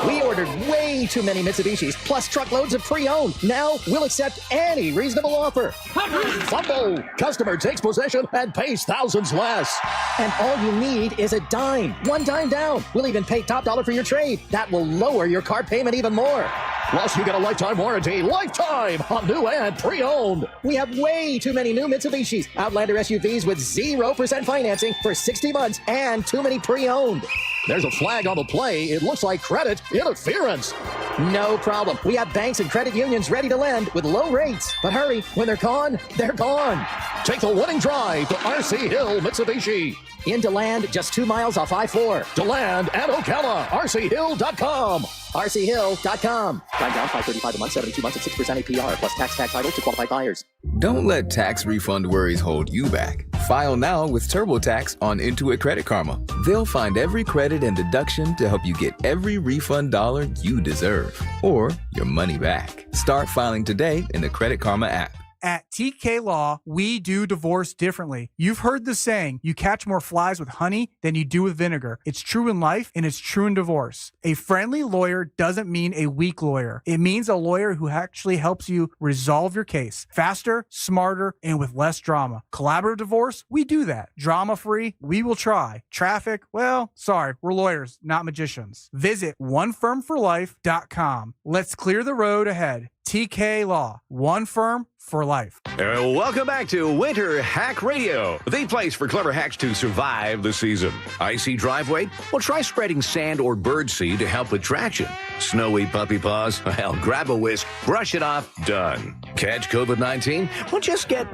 We ordered way too many Mitsubishis, plus truckloads of pre-owned. Now we'll accept any reasonable offer. Fumble! Customer takes possession and pays thousands less. And all you need is a dime. 1 dime down. We'll even pay top dollar for your trade. That will lower your car payment even more. Plus, you get a lifetime warranty. Lifetime on new and pre-owned. We have way too many new Mitsubishis. Outlander SUVs with 0% financing for 60 months and too many pre-owned. There's a flag on the play. It looks like credit interference. No problem. We have banks and credit unions ready to lend with low rates. But hurry, when they're gone, they're gone. Take the winning drive to RC Hill Mitsubishi. In DeLand, just 2 miles off I-4. DeLand and Ocala. RCHill.com. RCHill.com. Drive down $535 a month, 72 months at 6% APR, plus tax title to qualified buyers. Don't let tax refund worries hold you back. File now with TurboTax on Intuit Credit Karma. They'll find every credit and deduction to help you get every refund dollar you deserve, or your money back. Start filing today in the Credit Karma app. At TK Law, we do divorce differently. You've heard the saying, you catch more flies with honey than you do with vinegar. It's true in life and it's true in divorce. A friendly lawyer doesn't mean a weak lawyer. It means a lawyer who actually helps you resolve your case faster, smarter, and with less drama. Collaborative divorce, we do that. Drama-free, we will try. Traffic, well, sorry, we're lawyers, not magicians. Visit onefirmforlife.com. Let's clear the road ahead. TK Law, one firm for life. Welcome back to Winter Hack Radio, the place for clever hacks to survive the season. Icy driveway? Well, try spreading sand or birdseed to help with traction. Snowy puppy paws? Well, grab a whisk, brush it off, done. Catch COVID-19? Well, just get...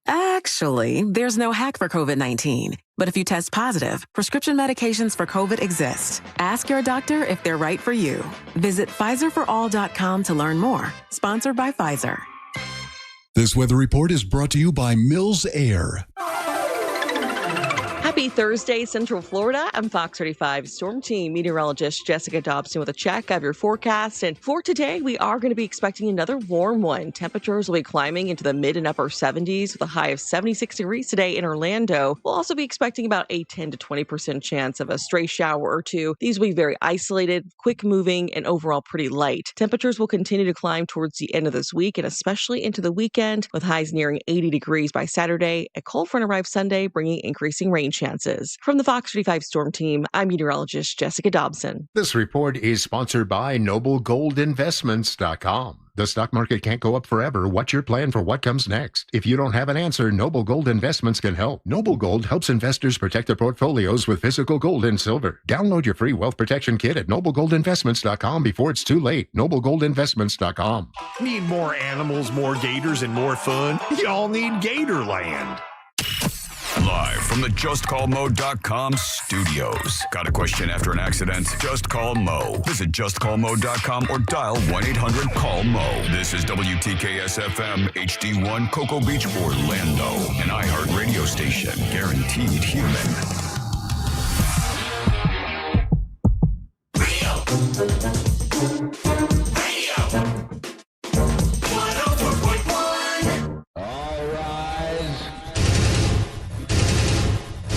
Actually, there's no hack for COVID-19. But if you test positive, prescription medications for COVID exist. Ask your doctor if they're right for you. Visit PfizerForAll.com to learn more. Sponsored by Pfizer. This weather report is brought to you by Mills Air. Happy Thursday, Central Florida. I'm Fox 35 Storm Team meteorologist Jessica Dobson with a check of your forecast. And for today, we are going to be expecting another warm one. Temperatures will be climbing into the mid and upper 70s with a high of 76 degrees today in Orlando. We'll also be expecting about a 10 to 20% chance of a stray shower or two. These will be very isolated, quick moving, and overall pretty light. Temperatures will continue to climb towards the end of this week and especially into the weekend with highs nearing 80 degrees by Saturday. A cold front arrives Sunday, bringing increasing rain chances. From the Fox 35 Storm Team, I'm meteorologist Jessica Dobson. This report is sponsored by NobleGoldInvestments.com. The stock market can't go up forever. What's your plan for what comes next? If you don't have an answer, Noble Gold Investments can help. Noble Gold helps investors protect their portfolios with physical gold and silver. Download your free wealth protection kit at NobleGoldInvestments.com before it's too late. NobleGoldInvestments.com. Need more animals, more gators, and more fun? Y'all need Gatorland. Live from the JustCallMo.com studios. Got a question after an accident? Just call Mo. Visit JustCallMo.com or dial 1-800-CALL-MO. This is WTKS-FM HD1 Cocoa Beach, Orlando. An iHeart radio station. Guaranteed human.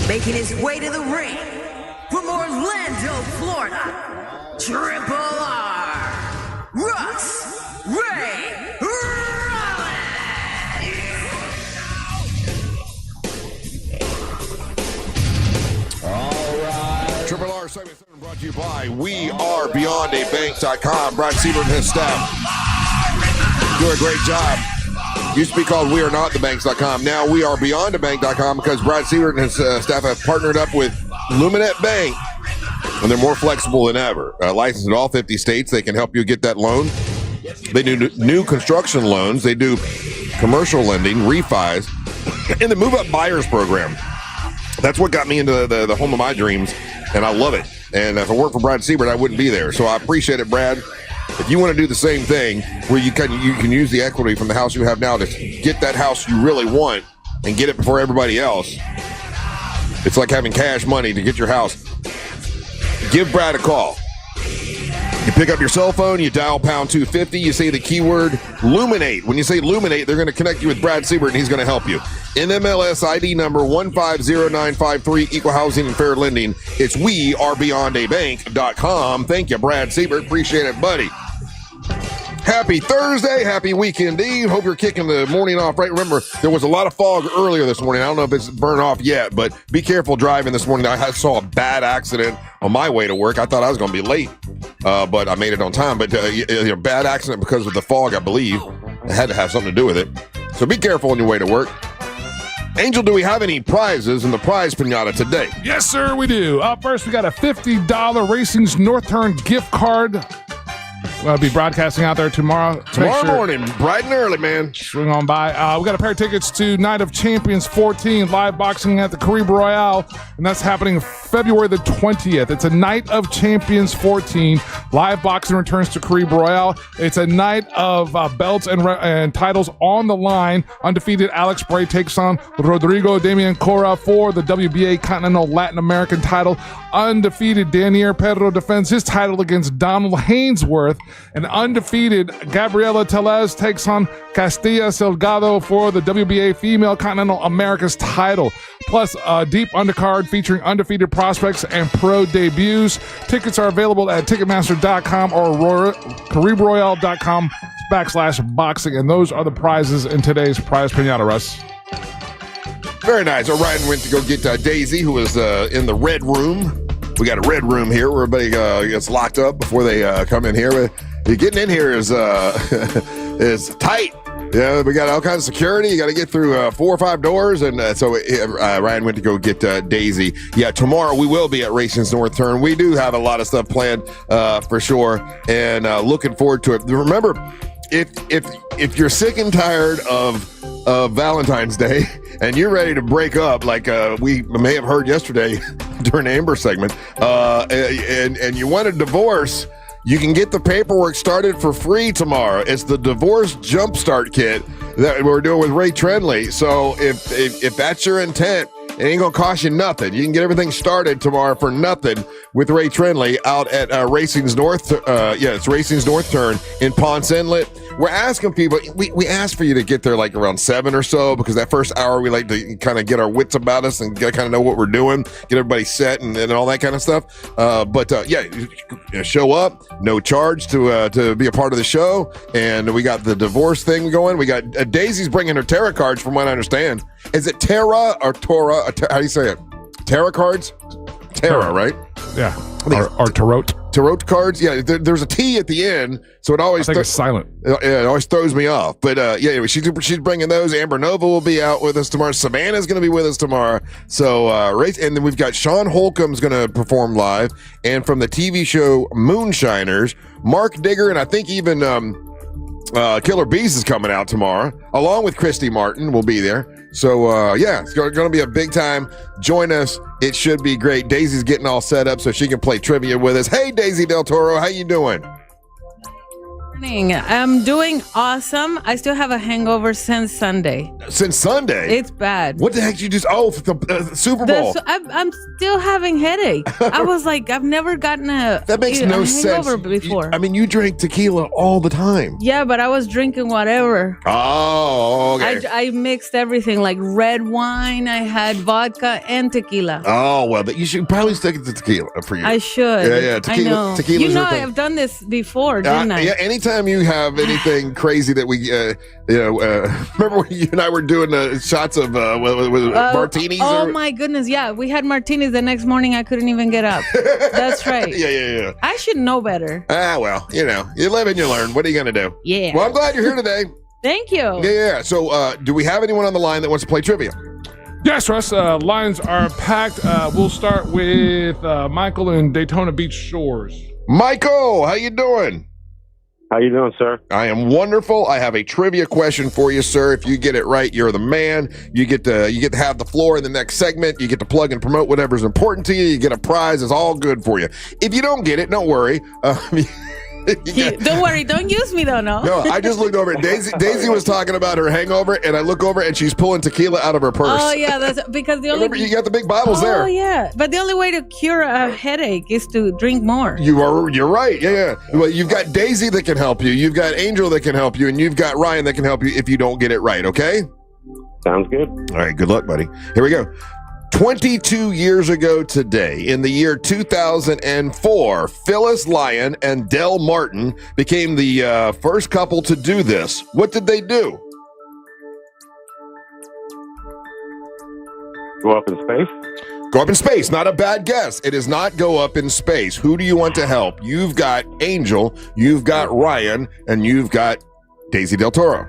Making his way to the ring from Orlando, Florida, Triple R, Russ Ray Triple R segment 7 brought to you by WeAreBeyondABank.com. Brad Siebert and his staff do a great job. Used to be called WeAreNotTheBanks.com. Now WeAreBeyondABank.com because Brad Siebert and his staff have partnered up with Luminette Bank, and they're more flexible than ever. Licensed in all 50 states, they can help you get that loan. They do new construction loans. They do commercial lending, refis, and the Move Up Buyers program. That's what got me into the home of my dreams, and I love it. And if it weren't for Brad Siebert, I wouldn't be there. So I appreciate it, Brad. If you want to do the same thing, where you can use the equity from the house you have now to get that house you really want and get it before everybody else. It's like having cash money to get your house. Give Brad a call. You pick up your cell phone, you dial pound 250, you say the keyword Luminate. When you say Luminate, they're going to connect you with Brad Siebert, and he's going to help you. NMLS ID number 150953, Equal Housing and Fair Lending. It's WeAreBeyondABank.com. Thank you, Brad Siebert. Appreciate it, buddy. Happy Thursday. Happy weekend Eve. Hope you're kicking the morning off right. Remember, there was a lot of fog earlier this morning. I don't know if it's burned off yet, but be careful driving this morning. I saw a bad accident on my way to work. I thought I was going to be late, but I made it on time. But bad accident because of the fog, I believe. It had to have something to do with it. So be careful on your way to work. Angel, do we have any prizes in the prize pinata today? Yes, sir, we do. Up first, we got a $50 Racing's North Turn gift card. We'll be broadcasting out there tomorrow. Tomorrow morning, bright and early, man. Swing on by. We got a pair of tickets to Night of Champions 14, live boxing at the Caribe Royale, and that's happening February the 20th. It's a Night of Champions 14, live boxing returns to Caribe Royale. It's a night of belts and titles on the line. Undefeated Alex Bray takes on Rodrigo Damian Cora for the WBA Continental Latin American title. Undefeated Daniel Pedro defends his title against Donald Hainsworth. And undefeated Gabriela Tellez takes on Castilla Salgado for the WBA Female Continental Americas title. Plus a deep undercard featuring undefeated prospects and pro debuts. Tickets are available at Ticketmaster.com or CaribeRoyale.com/boxing. And those are the prizes in today's prize pinata, Russ. Very nice. Ryan went to go get Daisy, who was in the red room. We got a red room here where everybody gets locked up before they come in here. But getting in here is is tight. Yeah, we got all kinds of security. You got to get through 4 or 5 doors, and so Ryan went to go get Daisy. Yeah, tomorrow we will be at Racing's North Turn. We do have a lot of stuff planned for sure, and looking forward to it. Remember, if you're sick and tired of Valentine's Day and you're ready to break up, like we may have heard yesterday during the Amber segment, and you want a divorce, you can get the paperwork started for free tomorrow. It's the Divorce Jumpstart Kit that we're doing with Ray Trenley. So if that's your intent, it ain't gonna cost you nothing. You can get everything started tomorrow for nothing with Ray Trenley out at Racing's North. It's Racing's North Turn in Ponce Inlet. We're asking people. We ask for you to get there like around 7 or so, because that first hour we like to kind of get our wits about us and kind of know what we're doing, get everybody set and all that kind of stuff. Show up, no charge to be a part of the show, and we got the divorce thing going. We got Daisy's bringing her tarot cards, from what I understand. Is it Terra or Torah? How do you say it? Tarot cards? Terra, right? Yeah. Or tarot. Tarot cards? Yeah, there's a T at the end, so it always... I think it's silent. It always throws me off. But anyway, she's bringing those. Amber Nova will be out with us tomorrow. Savannah's going to be with us tomorrow. So, and then we've got Sean Holcomb's going to perform live. And from the TV show Moonshiners, Mark Digger, and I think even Killer Bees is coming out tomorrow, along with Christy Martin will be there. So, it's going to be a big time. Join us. It should be great. Daisy's getting all set up so she can play trivia with us. Hey, Daisy Del Toro, how you doing? I'm doing awesome. I still have a hangover since Sunday. Since Sunday? It's bad. What the heck did you just? Oh, for the Super Bowl. I'm still having headache. I was like, I've never gotten that makes no sense. Hangover before. You drink tequila all the time. Yeah, but I was drinking whatever. Oh, okay. I mixed everything, like red wine. I had vodka and tequila. Oh, well, you should probably stick to tequila for you. I should. Yeah. I know. Tequila's I've done this before, didn't I? Yeah, anytime you have anything crazy that we, remember when you and I were doing shots of martinis? Oh, my goodness. Yeah, we had martinis the next morning. I couldn't even get up. That's right. Yeah. I should know better. Well, you live and you learn. What are you going to do? Yeah. Well, I'm glad you're here today. Thank you. Yeah. So, do we have anyone on the line that wants to play trivia? Yes, Russ. Lines are packed. We'll start with Michael in Daytona Beach Shores. Michael, how you doing? How you doing, sir? I am wonderful. I have a trivia question for you, sir. If you get it right, you're the man. You get to have the floor in the next segment. You get to plug and promote whatever's important to you. You get a prize. It's all good for you. If you don't get it, don't worry. Don't worry. Don't use me, though, no? No, I just looked over. Daisy was talking about her hangover, and I look over, and she's pulling tequila out of her purse. Oh, yeah. That's because the only... Remember, you got the big bottles there. Oh, yeah. But the only way to cure a headache is to drink more. You're right. Yeah. Well, you've got Daisy that can help you. You've got Angel that can help you, and you've got Ryan that can help you if you don't get it right, okay? Sounds good. All right, good luck, buddy. Here we go. 22 years ago today, in the year 2004, Phyllis Lyon and Del Martin became the first couple to do this. What did they do? Go up in space? Go up in space. Not a bad guess. It is not go up in space. Who do you want to help? You've got Angel, you've got Ryan, and you've got Daisy Del Toro.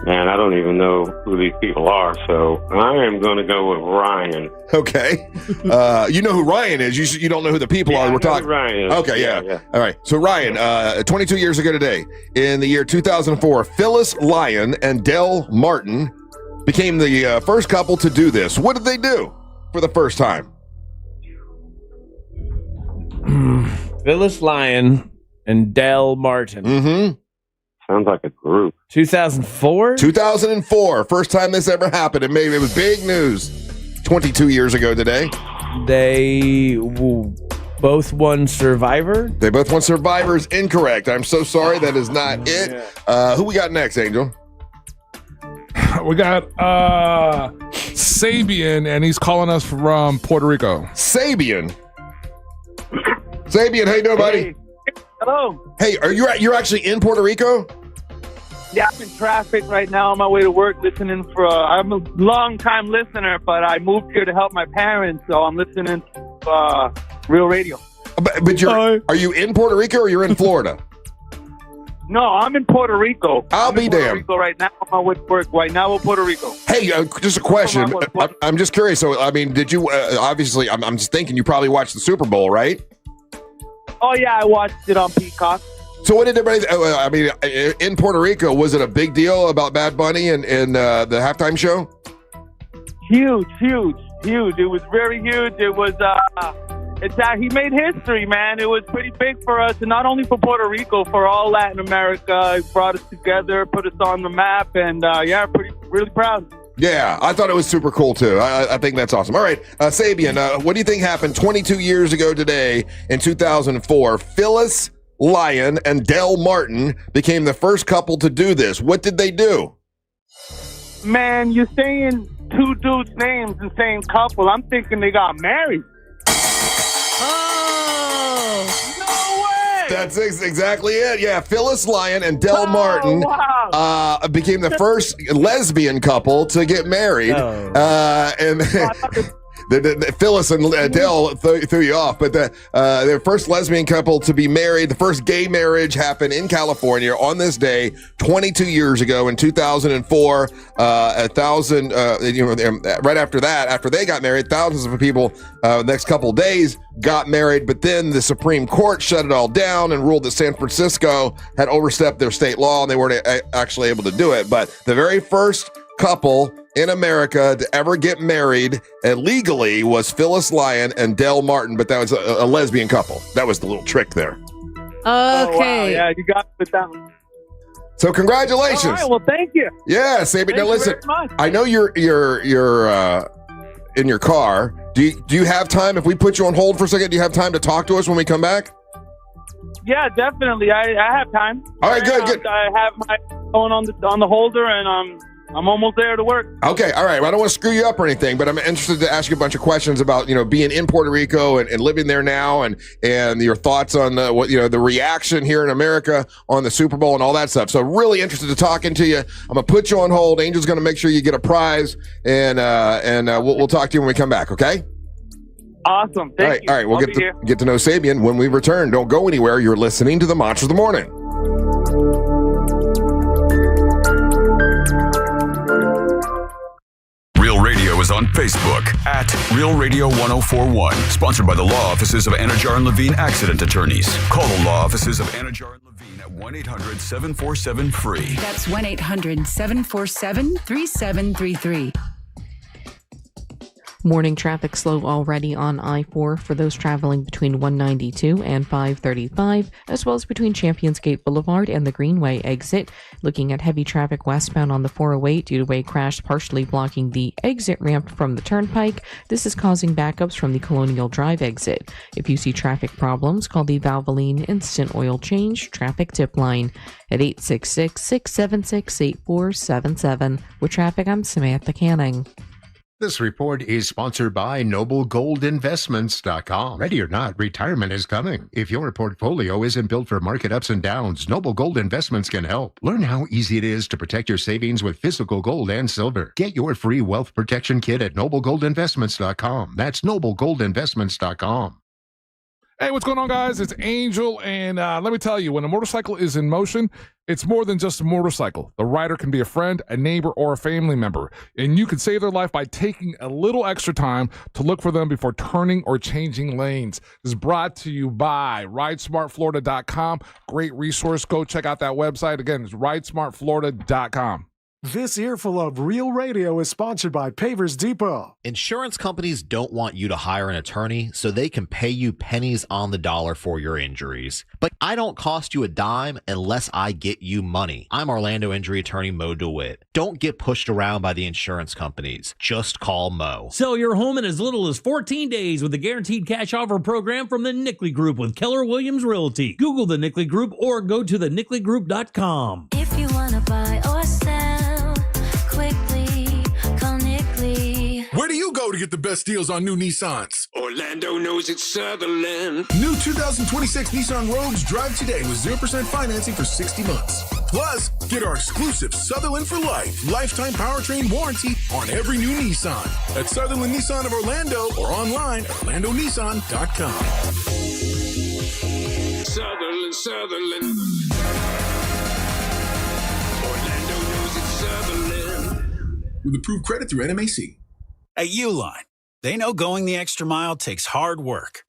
Man, I don't even know who these people are, so I am going to go with Ryan. Okay. You know who Ryan is. You don't know who the people are. We're talking. Ryan is. Okay, yeah. All right. So Ryan, 22 years ago today, in the year 2004, Phyllis Lyon and Del Martin became the first couple to do this. What did they do for the first time? Phyllis Lyon and Del Martin. Mm-hmm. Sounds like a group. 2004? 2004. First time this ever happened. It was big news 22 years ago today. They both won Survivor? They both won Survivor's incorrect. I'm so sorry. That is not it. Who we got next, Angel? We got Sabian, and he's calling us from Puerto Rico. Sabian, how you doing, buddy? Hey. Hello. Hey, you're actually in Puerto Rico? Yeah, I'm in traffic right now on my way to work listening I'm a long-time listener, but I moved here to help my parents, so I'm listening to Real Radio. But are you in Puerto Rico or you're in Florida? No, I'm in Puerto Rico. I'm in Puerto Rico right now on my way to work. Right now in Puerto Rico. Hey, just a question. I'm just curious. So, did you, obviously, I'm just thinking you probably watched the Super Bowl, right? Oh, yeah, I watched it on Peacock. So what did everybody, in Puerto Rico, was it a big deal about Bad Bunny and the halftime show? Huge. It was very huge. It was, he made history, man. It was pretty big for us, and not only for Puerto Rico, for all Latin America. It brought us together, put us on the map, and really proud. Yeah, I thought it was super cool, too. I think that's awesome. All right, Sabian, what do you think happened 22 years ago today in 2004? Phyllis Lyon and Del Martin became the first couple to do this. What did they do? Man, you're saying two dudes' names and saying couple. I'm thinking they got married. Oh! No way! That's exactly it. Yeah, Phyllis Lyon and Del Martin became the first lesbian couple to get married. Phyllis and Del threw you off, but their first lesbian couple to be married, the first gay marriage happened in California on this day 22 years ago in 2004. Right after that, after they got married, thousands of people the next couple of days got married, but then the Supreme Court shut it all down and ruled that San Francisco had overstepped their state law and they weren't actually able to do it. But the very first couple in America to ever get married legally was Phyllis Lyon and Del Martin, but that was a lesbian couple. That was the little trick there. Okay. Oh, wow. Yeah, you got it down. So congratulations. All right, well, thank you. Yeah, Sabi. Now Thank you listen, very much. I know you're in your car. Do you have time? If we put you on hold for a second, do you have time to talk to us when we come back? Yeah, definitely. I have time. All right, good. I have my phone on the holder, and I'm almost there to work. Okay, all right. Well, I don't want to screw you up or anything, but I'm interested to ask you a bunch of questions about, being in Puerto Rico and living there now, and your thoughts on the reaction here in America on the Super Bowl and all that stuff. So really interested to talking to you. I'm gonna put you on hold. Angel's gonna make sure you get a prize, and we'll talk to you when we come back. Okay. Awesome. Thank you. All right. We'll I'll get be here. to know Sabian when we return. Don't go anywhere. You're listening to the Monsters of the Morning. Real Radio is on Facebook at Real Radio 1041. Sponsored by the law offices of Anajar and Levine Accident Attorneys. Call the law offices of Anajar and Levine at 1-800-747-FREE. That's 1-800-747-3733. Morning traffic slow already on I-4 for those traveling between 192 and 535, as well as between Champions Gate Boulevard and the Greenway exit. Looking at heavy traffic westbound on the 408 due to a crash partially blocking the exit ramp from the turnpike. This is causing backups from the Colonial Drive exit. If you see traffic problems, call the Valvoline Instant Oil Change Traffic Tip Line at 866-676-8477. With traffic, I'm Samantha Canning. This report is sponsored by NobleGoldInvestments.com. Ready or not, retirement is coming. If your portfolio isn't built for market ups and downs, Noble Gold Investments can help. Learn how easy it is to protect your savings with physical gold and silver. Get your free wealth protection kit at NobleGoldInvestments.com. That's NobleGoldInvestments.com. Hey, what's going on, guys? It's Angel, and let me tell you, when a motorcycle is in motion, it's more than just a motorcycle. The rider can be a friend, a neighbor, or a family member, and you can save their life by taking a little extra time to look for them before turning or changing lanes. This is brought to you by RideSmartFlorida.com. Great resource. Go check out that website. Again, it's RideSmartFlorida.com. This earful of Real Radio is sponsored by Pavers Depot. Insurance companies don't want you to hire an attorney so they can pay you pennies on the dollar for your injuries. But I don't cost you a dime unless I get you money. I'm Orlando injury attorney Mo DeWitt. Don't get pushed around by the insurance companies. Just call Mo. Sell your home in as little as 14 days with the Guaranteed Cash Offer program from the Nickley Group with Keller Williams Realty. Google the Nickley Group or go to thenickley.com. If you want to buy or sell quickly, call Nickley. Where do you go to get the best deals on new Nissans? Orlando knows it's Sutherland. New 2026 Nissan Rogues drive today with 0% financing for 60 months. Plus, get our exclusive Sutherland for Life lifetime powertrain warranty on every new Nissan at Sutherland Nissan of Orlando or online at orlandonissan.com. Sutherland. Orlando knows it's Sutherland. With approved credit through NMAC. At Uline, they know going the extra mile takes hard work.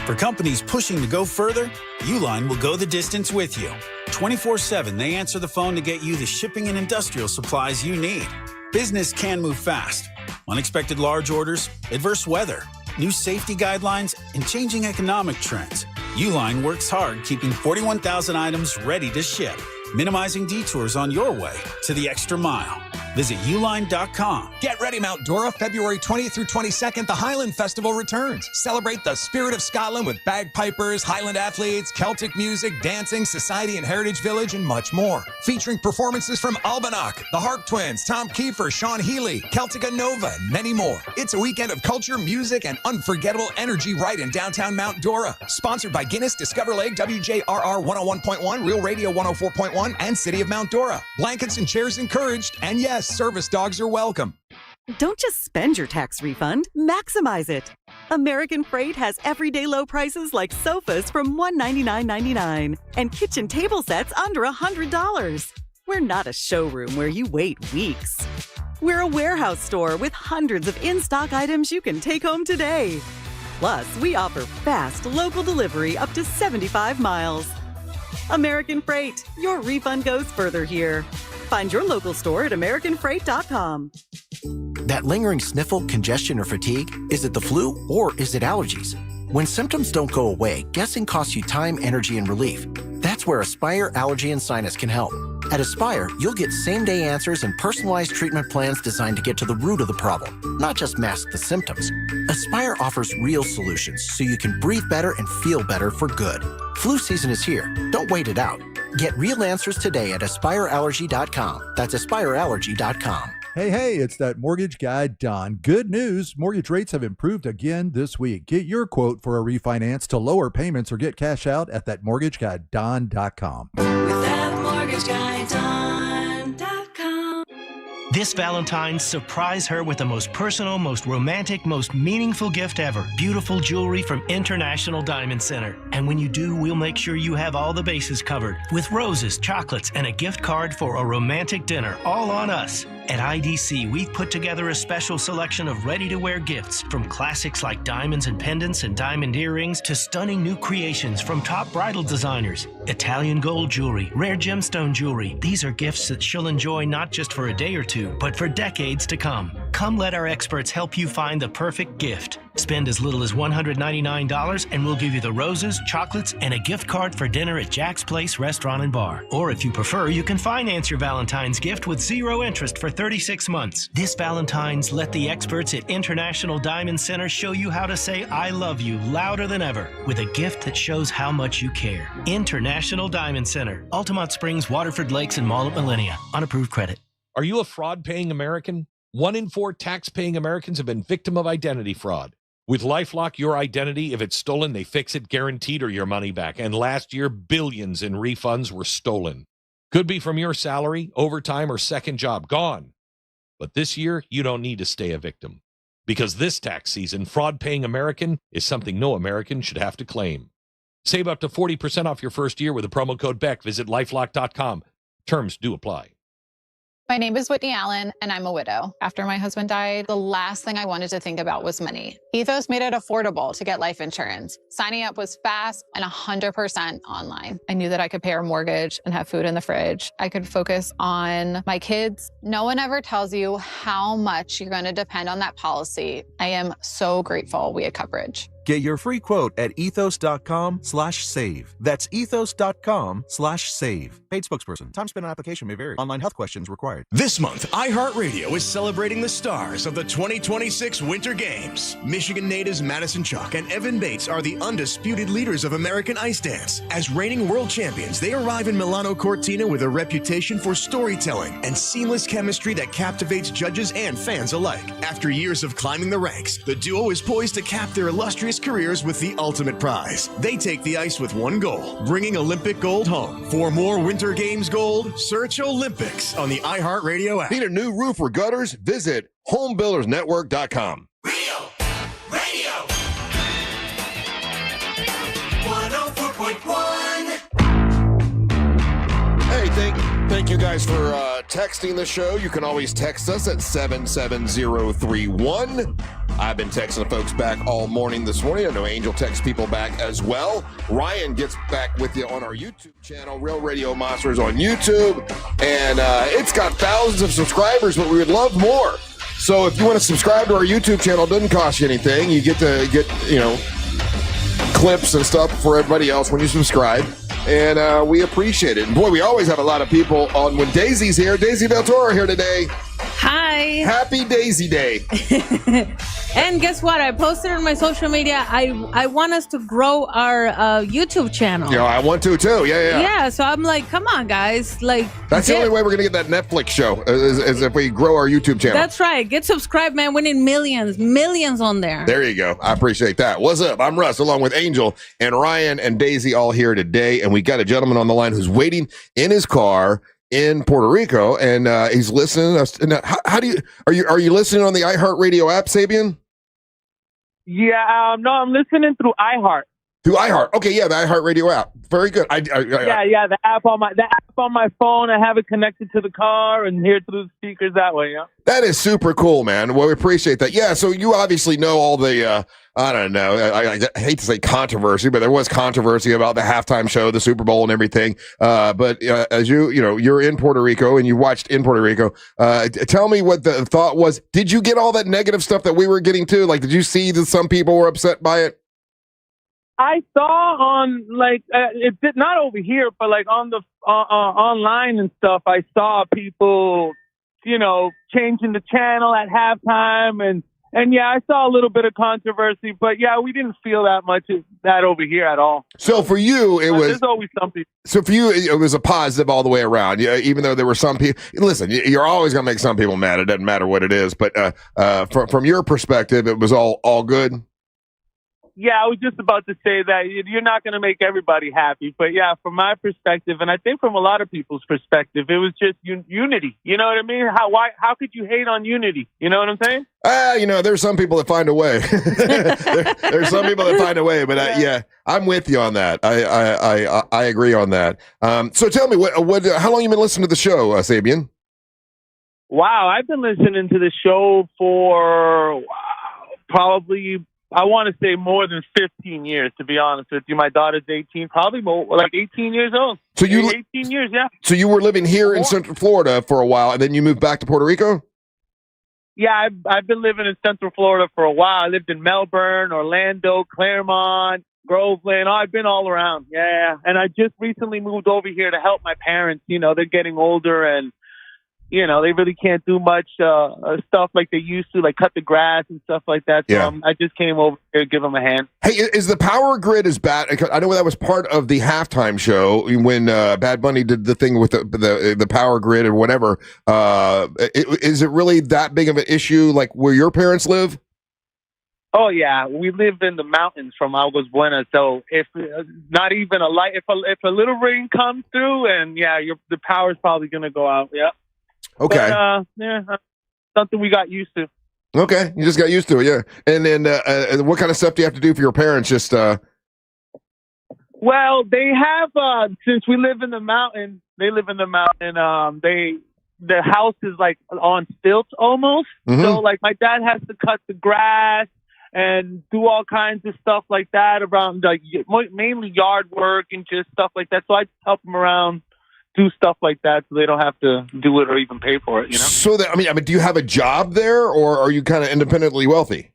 For companies pushing to go further, Uline will go the distance with you. 24/7, they answer the phone to get you the shipping and industrial supplies you need. Business can move fast. Unexpected large orders, adverse weather, new safety guidelines, and changing economic trends. Uline works hard keeping 41,000 items ready to ship, minimizing detours on your way to the extra mile. Visit uline.com. Get ready, Mount Dora. February 20th through 22nd, the Highland Festival returns. Celebrate the spirit of Scotland with bagpipers, Highland athletes, Celtic music, dancing, society and heritage village, and much more. Featuring performances from Albanach, the Harp Twins, Tom Kiefer, Sean Healy, Celtica Nova, and many more. It's a weekend of culture, music, and unforgettable energy right in downtown Mount Dora. Sponsored by Guinness, Discover Lake, WJRR 101.1, Real Radio 104.1, and City of Mount Dora. Blankets and chairs encouraged, and yes, service dogs are welcome. Don't just spend your tax refund, maximize it. American Freight has everyday low prices like sofas from $199.99 and kitchen table sets under $100. We're not a showroom where you wait weeks. We're a warehouse store with hundreds of in-stock items you can take home today. Plus, we offer fast local delivery up to 75 miles. American Freight, your refund goes further here. Find your local store at AmericanFreight.com. That lingering sniffle, congestion, or fatigue, is it the flu or is it allergies? When symptoms don't go away, guessing costs you time, energy, and relief. That's where Aspire Allergy and Sinus can help. At Aspire, you'll get same-day answers and personalized treatment plans designed to get to the root of the problem, not just mask the symptoms. Aspire offers real solutions so you can breathe better and feel better for good. Flu season is here. Don't wait it out. Get real answers today at aspireallergy.com. That's aspireallergy.com. Hey, it's that mortgage guy, Don. Good news. Mortgage rates have improved again this week. Get your quote for a refinance to lower payments or get cash out at thatmortgageguyDon.com. ThatmortgageguyDon.com. This Valentine's, surprise her with the most personal, most romantic, most meaningful gift ever. Beautiful jewelry from International Diamond Center. And when you do, we'll make sure you have all the bases covered with roses, chocolates, and a gift card for a romantic dinner, all on us. At IDC, we've put together a special selection of ready-to-wear gifts, from classics like diamonds and pendants and diamond earrings to stunning new creations from top bridal designers. Italian gold jewelry, rare gemstone jewelry. These are gifts that she'll enjoy not just for a day or two, but for decades to come. Come let our experts help you find the perfect gift. Spend as little as $199 and we'll give you the roses, chocolates, and a gift card for dinner at Jack's Place Restaurant and Bar. Or if you prefer, you can finance your Valentine's gift with 0 interest for 36 months. This Valentine's, let the experts at International Diamond Center show you how to say I love you louder than ever with a gift that shows how much you care. International Diamond Center, Altamont Springs, Waterford Lakes, and Mall at Millennia. On approved credit. Are you a fraud-paying American? 1 in 4 tax-paying Americans have been victim of identity fraud. With LifeLock, your identity, if it's stolen, they fix it guaranteed or your money back. And last year, billions in refunds were stolen. Could be from your salary, overtime, or second job. Gone. But this year, you don't need to stay a victim. Because this tax season, fraud-paying American is something no American should have to claim. Save up to 40% off your first year with the promo code BECK. Visit LifeLock.com. Terms do apply. My name is Whitney Allen, and I'm a widow. After my husband died, the last thing I wanted to think about was money. Ethos made it affordable to get life insurance. Signing up was fast and 100% online. I knew that I could pay our mortgage and have food in the fridge. I could focus on my kids. No one ever tells you how much you're going to depend on that policy. I am so grateful we had coverage. Get your free quote at ethos.com/save. That's ethos.com/save. Paid spokesperson. Time spent on application may vary. Online health questions required. This month, iHeartRadio is celebrating the stars of the 2026 Winter Games. Michigan natives Madison Chuck and Evan Bates are the undisputed leaders of American ice dance. As reigning world champions, they arrive in Milano Cortina with a reputation for storytelling and seamless chemistry that captivates judges and fans alike. After years of climbing the ranks, the duo is poised to cap their illustrious careers with the ultimate prize. They take the ice with one goal, bringing Olympic gold home. For more Winter Games gold, search Olympics on the iHeartRadio app. Need a new roof or gutters? Visit homebuildersnetwork.com. Radio 104.1. Hey, thank you guys for texting the show. You can always text us at 77031. I've been texting the folks back all morning this morning. I know Angel texts people back as well. Ryan gets back with you on our YouTube channel, Real Radio Monsters on YouTube. And it's got thousands of subscribers, but we would love more. So if you want to subscribe to our YouTube channel, it doesn't cost you anything. You get to get, clips and stuff for everybody else when you subscribe. And we appreciate it. And boy, we always have a lot of people on when Daisy's here. Daisy Del Toro here today. Hi. Happy Daisy Day. And guess what? I posted on my social media. I want us to grow our YouTube channel. Yeah, I want to too. Yeah. Yeah, so I'm like, come on, guys. That's the only way we're going to get that Netflix show is if we grow our YouTube channel. That's right. Get subscribed, man. We need millions on there. There you go. I appreciate that. What's up? I'm Russ, along with Angel and Ryan and Daisy, all here today. And we got a gentleman on the line who's waiting in his car in Puerto Rico, and he's listening. How do you are you listening on the iHeartRadio app, Sabian? Yeah, no, I'm listening through iHeart. Through iHeart. Okay, yeah, the iHeart Radio app. Very good. Yeah, the app on my phone. I have it connected to the car and hear it through the speakers that way. Yeah. That is super cool, man. Well, we appreciate that. Yeah, so you obviously know all the, I don't know, I hate to say controversy, but there was controversy about the halftime show, the Super Bowl and everything. But as you're in Puerto Rico and you watched in Puerto Rico, tell me what the thought was. Did you get all that negative stuff that we were getting too? Like, did you see that some people were upset by it? I saw on it did not over here, but like on the online and stuff. I saw people, changing the channel at halftime, and yeah, I saw a little bit of controversy, but yeah, we didn't feel that much of that over here at all. So for you, there's always something. So for you, it was a positive all the way around. Yeah, even though there were some people. Listen, you're always gonna make some people mad. It doesn't matter what it is, but from your perspective, it was all good. Yeah, I was just about to say that you're not going to make everybody happy. But yeah, from my perspective, and I think from a lot of people's perspective, it was just unity. You know what I mean? How could you hate on unity? You know what I'm saying? There's some people that find a way. There's some people that find a way, but yeah, I'm with you on that. I agree on that. So tell me, how long you been listening to the show, Sabian? Wow, I've been listening to the show for probably, I want to say more than 15 years, to be honest with you. My daughter's 18, probably more, like 18 years old. So 18 years, yeah. So you were living here in Central Florida for a while, and then you moved back to Puerto Rico? Yeah, I've been living in Central Florida for a while. I lived in Melbourne, Orlando, Claremont, Groveland. I've been all around, yeah. And I just recently moved over here to help my parents. They're getting older, and they really can't do much stuff like they used to, like cut the grass and stuff like that. So I just came over here to give them a hand. Hey, is the power grid as bad? I know that was part of the halftime show when Bad Bunny did the thing with the power grid or whatever. Is it really that big of an issue, like where your parents live? Oh yeah, we live in the mountains from Aguas Buenas. So if not even a light, if a little rain comes through, and the power's probably going to go out. Yeah. Okay. But, something we got used to. Okay, you just got used to it, yeah. And then, what kind of stuff do you have to do for your parents? Just Well, they have since we live in the mountain. They live in the mountain. The house is like on stilts almost. Mm-hmm. So like my dad has to cut the grass and do all kinds of stuff like that around, like mainly yard work and just stuff like that. So I just help them around. Do stuff like that so they don't have to do it or even pay for it, So I mean, do you have a job there, or are you kind of independently wealthy?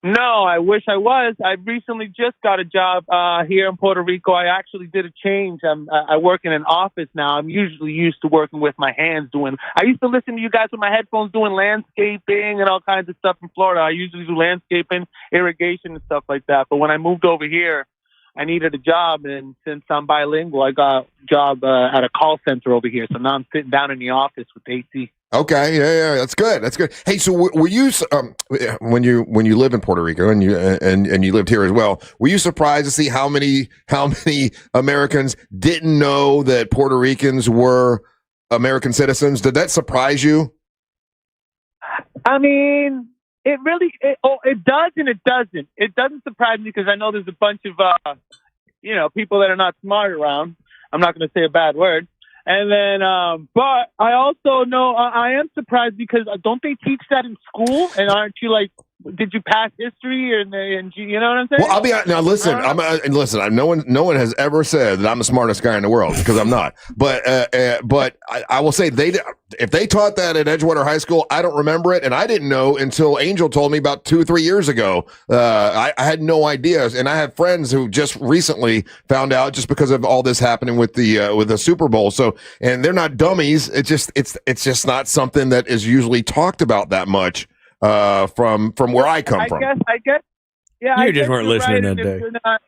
No, I wish I was. I recently just got a job here in Puerto Rico. I actually did a change. I work in an office now. I'm usually used to working with my hands I used to listen to you guys with my headphones doing landscaping and all kinds of stuff in Florida. I usually do landscaping, irrigation and stuff like that. But when I moved over here, I needed a job, and since I'm bilingual, I got a job at a call center over here. So now I'm sitting down in the office with AC. Okay, yeah, that's good. That's good. Hey, so were you when you live in Puerto Rico and you lived here as well? Were you surprised to see how many Americans didn't know that Puerto Ricans were American citizens? Did that surprise you? I mean, it really it does and it doesn't. It doesn't surprise me because I know there's a bunch of people that are not smart around. I'm not going to say a bad word. And then, but I also know I am surprised because don't they teach that in school? And aren't you like, did you pass history and you know what I'm saying? Well, I'll be now. Listen, No one has ever said that I'm the smartest guy in the world because I'm not. But I will say if they taught that at Edgewater High School, I don't remember it, and I didn't know until Angel told me about 2 or 3 years ago. I had no idea, and I have friends who just recently found out just because of all this happening with the Super Bowl. So, and they're not dummies. It's just not something that is usually talked about that much. From where I come from. I guess. Yeah, you just weren't listening that day. If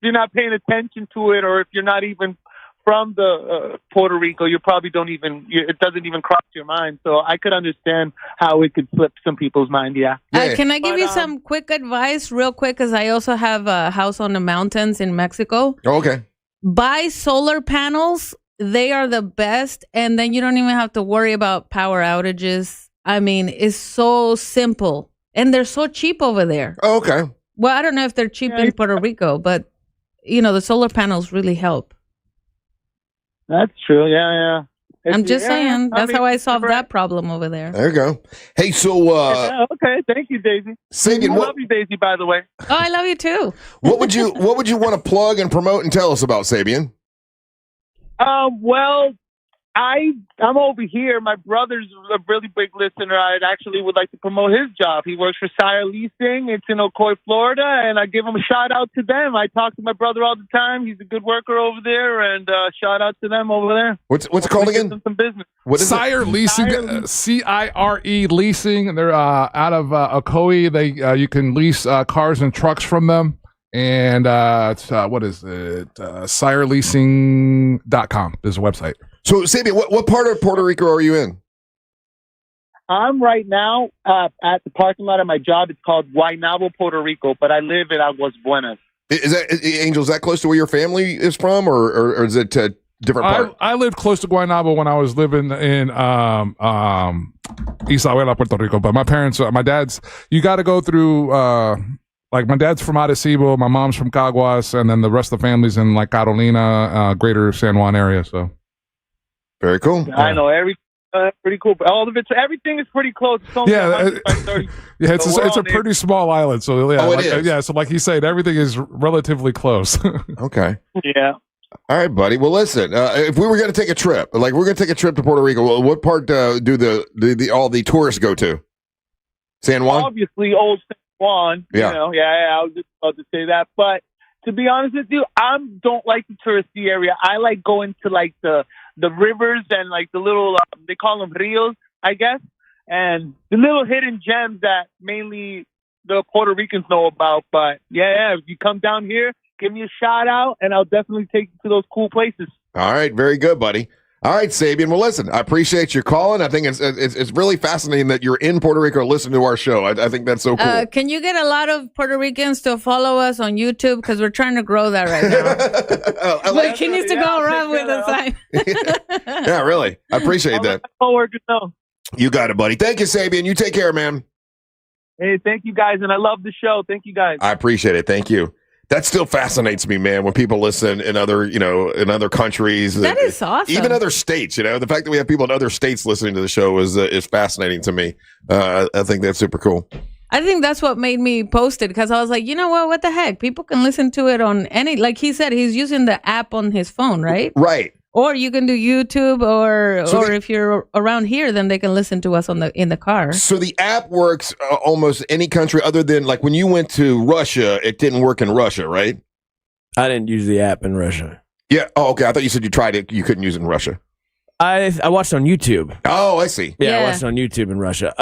you're not paying attention to it, or if you're not even from the Puerto Rico, you probably don't even. It doesn't even cross your mind. So I could understand how it could slip some people's mind. Yeah. Can I give you some quick advice, real quick? Because I also have a house on the mountains in Mexico. Oh, okay. Buy solar panels. They are the best, and then you don't even have to worry about power outages. I mean, it's so simple, and they're so cheap over there. Oh, okay. Well, I don't know if they're cheap in Puerto Rico, but the solar panels really help. That's true. Yeah. I'm just saying. That's how I solved that problem over there. There you go. Hey, so okay, thank you, Daisy. Sabian, I love you, Daisy. By the way. Oh, I love you too. what would you want to plug and promote and tell us about, Sabian? Well, I'm over here. My brother's a really big listener. I actually would like to promote his job. He works for Sire Leasing. It's in Ocoee, Florida, and I give him a shout out to them. I talk to my brother all the time. He's a good worker over there, and shout out to them over there. What's it called again? Some business. What is Sire Leasing, Cire Leasing. They're out of Ocoee. They you can lease cars and trucks from them. And what is it? SireLeasing.com is the website. So, Sabian, what part of Puerto Rico are you in? I'm right now at the parking lot of my job. It's called Guaynabo, Puerto Rico, but I live in Aguas Buenas. Is that close to where your family is from, or is it a different part? I lived close to Guaynabo when I was living in Isabela, Puerto Rico. But my parents, my dad's, you got to go through. Like my dad's from Arecibo, my mom's from Caguas, and then the rest of the family's in like Carolina, Greater San Juan area. So. Very cool. I know pretty cool. All of everything is pretty close. It's only 100 by 30. Yeah, it's a pretty small island. So yeah, it is. Yeah, so like he's saying, everything is relatively close. Okay. Yeah. All right, buddy. Well, listen. If we were going to take a trip, like we're going to take a trip to Puerto Rico, what part do all the tourists go to? San Juan. Obviously, old San Juan. Yeah. I was just about to say that, but to be honest with you, I don't like the touristy area. I like going to like the rivers and like the little they call them rios, I guess, and the little hidden gems that mainly the Puerto Ricans know about. But yeah, if you come down here, give me a shout out, and I'll definitely take you to those cool places. All right, very good, buddy. All right, Sabian. Well, listen, I appreciate your calling. I think it's really fascinating that you're in Puerto Rico listening to our show. I think that's so cool. Can you get a lot of Puerto Ricans to follow us on YouTube? Because we're trying to grow that right now. But he needs to go around with a sign. Yeah, really. I appreciate that. You got it, buddy. Thank you, Sabian. You take care, man. Hey, thank you guys, and I love the show. Thank you guys. I appreciate it. Thank you. That still fascinates me, man, when people listen in other countries. That is awesome. Even other states, the fact that we have people in other states listening to the show is fascinating to me. I think that's super cool. I think that's what made me post it, because I was like, you know what the heck? People can listen to it on any, like he said, he's using the app on his phone, right? Right. Or you can do YouTube, or if you're around here, then they can listen to us in the car. So the app works almost any country other than, like, when you went to Russia, it didn't work in Russia, right? I didn't use the app in Russia. Yeah. Oh, okay. I thought you said you tried it. You couldn't use it in Russia. I watched on YouTube. Oh, I see. Yeah, I watched on YouTube in Russia.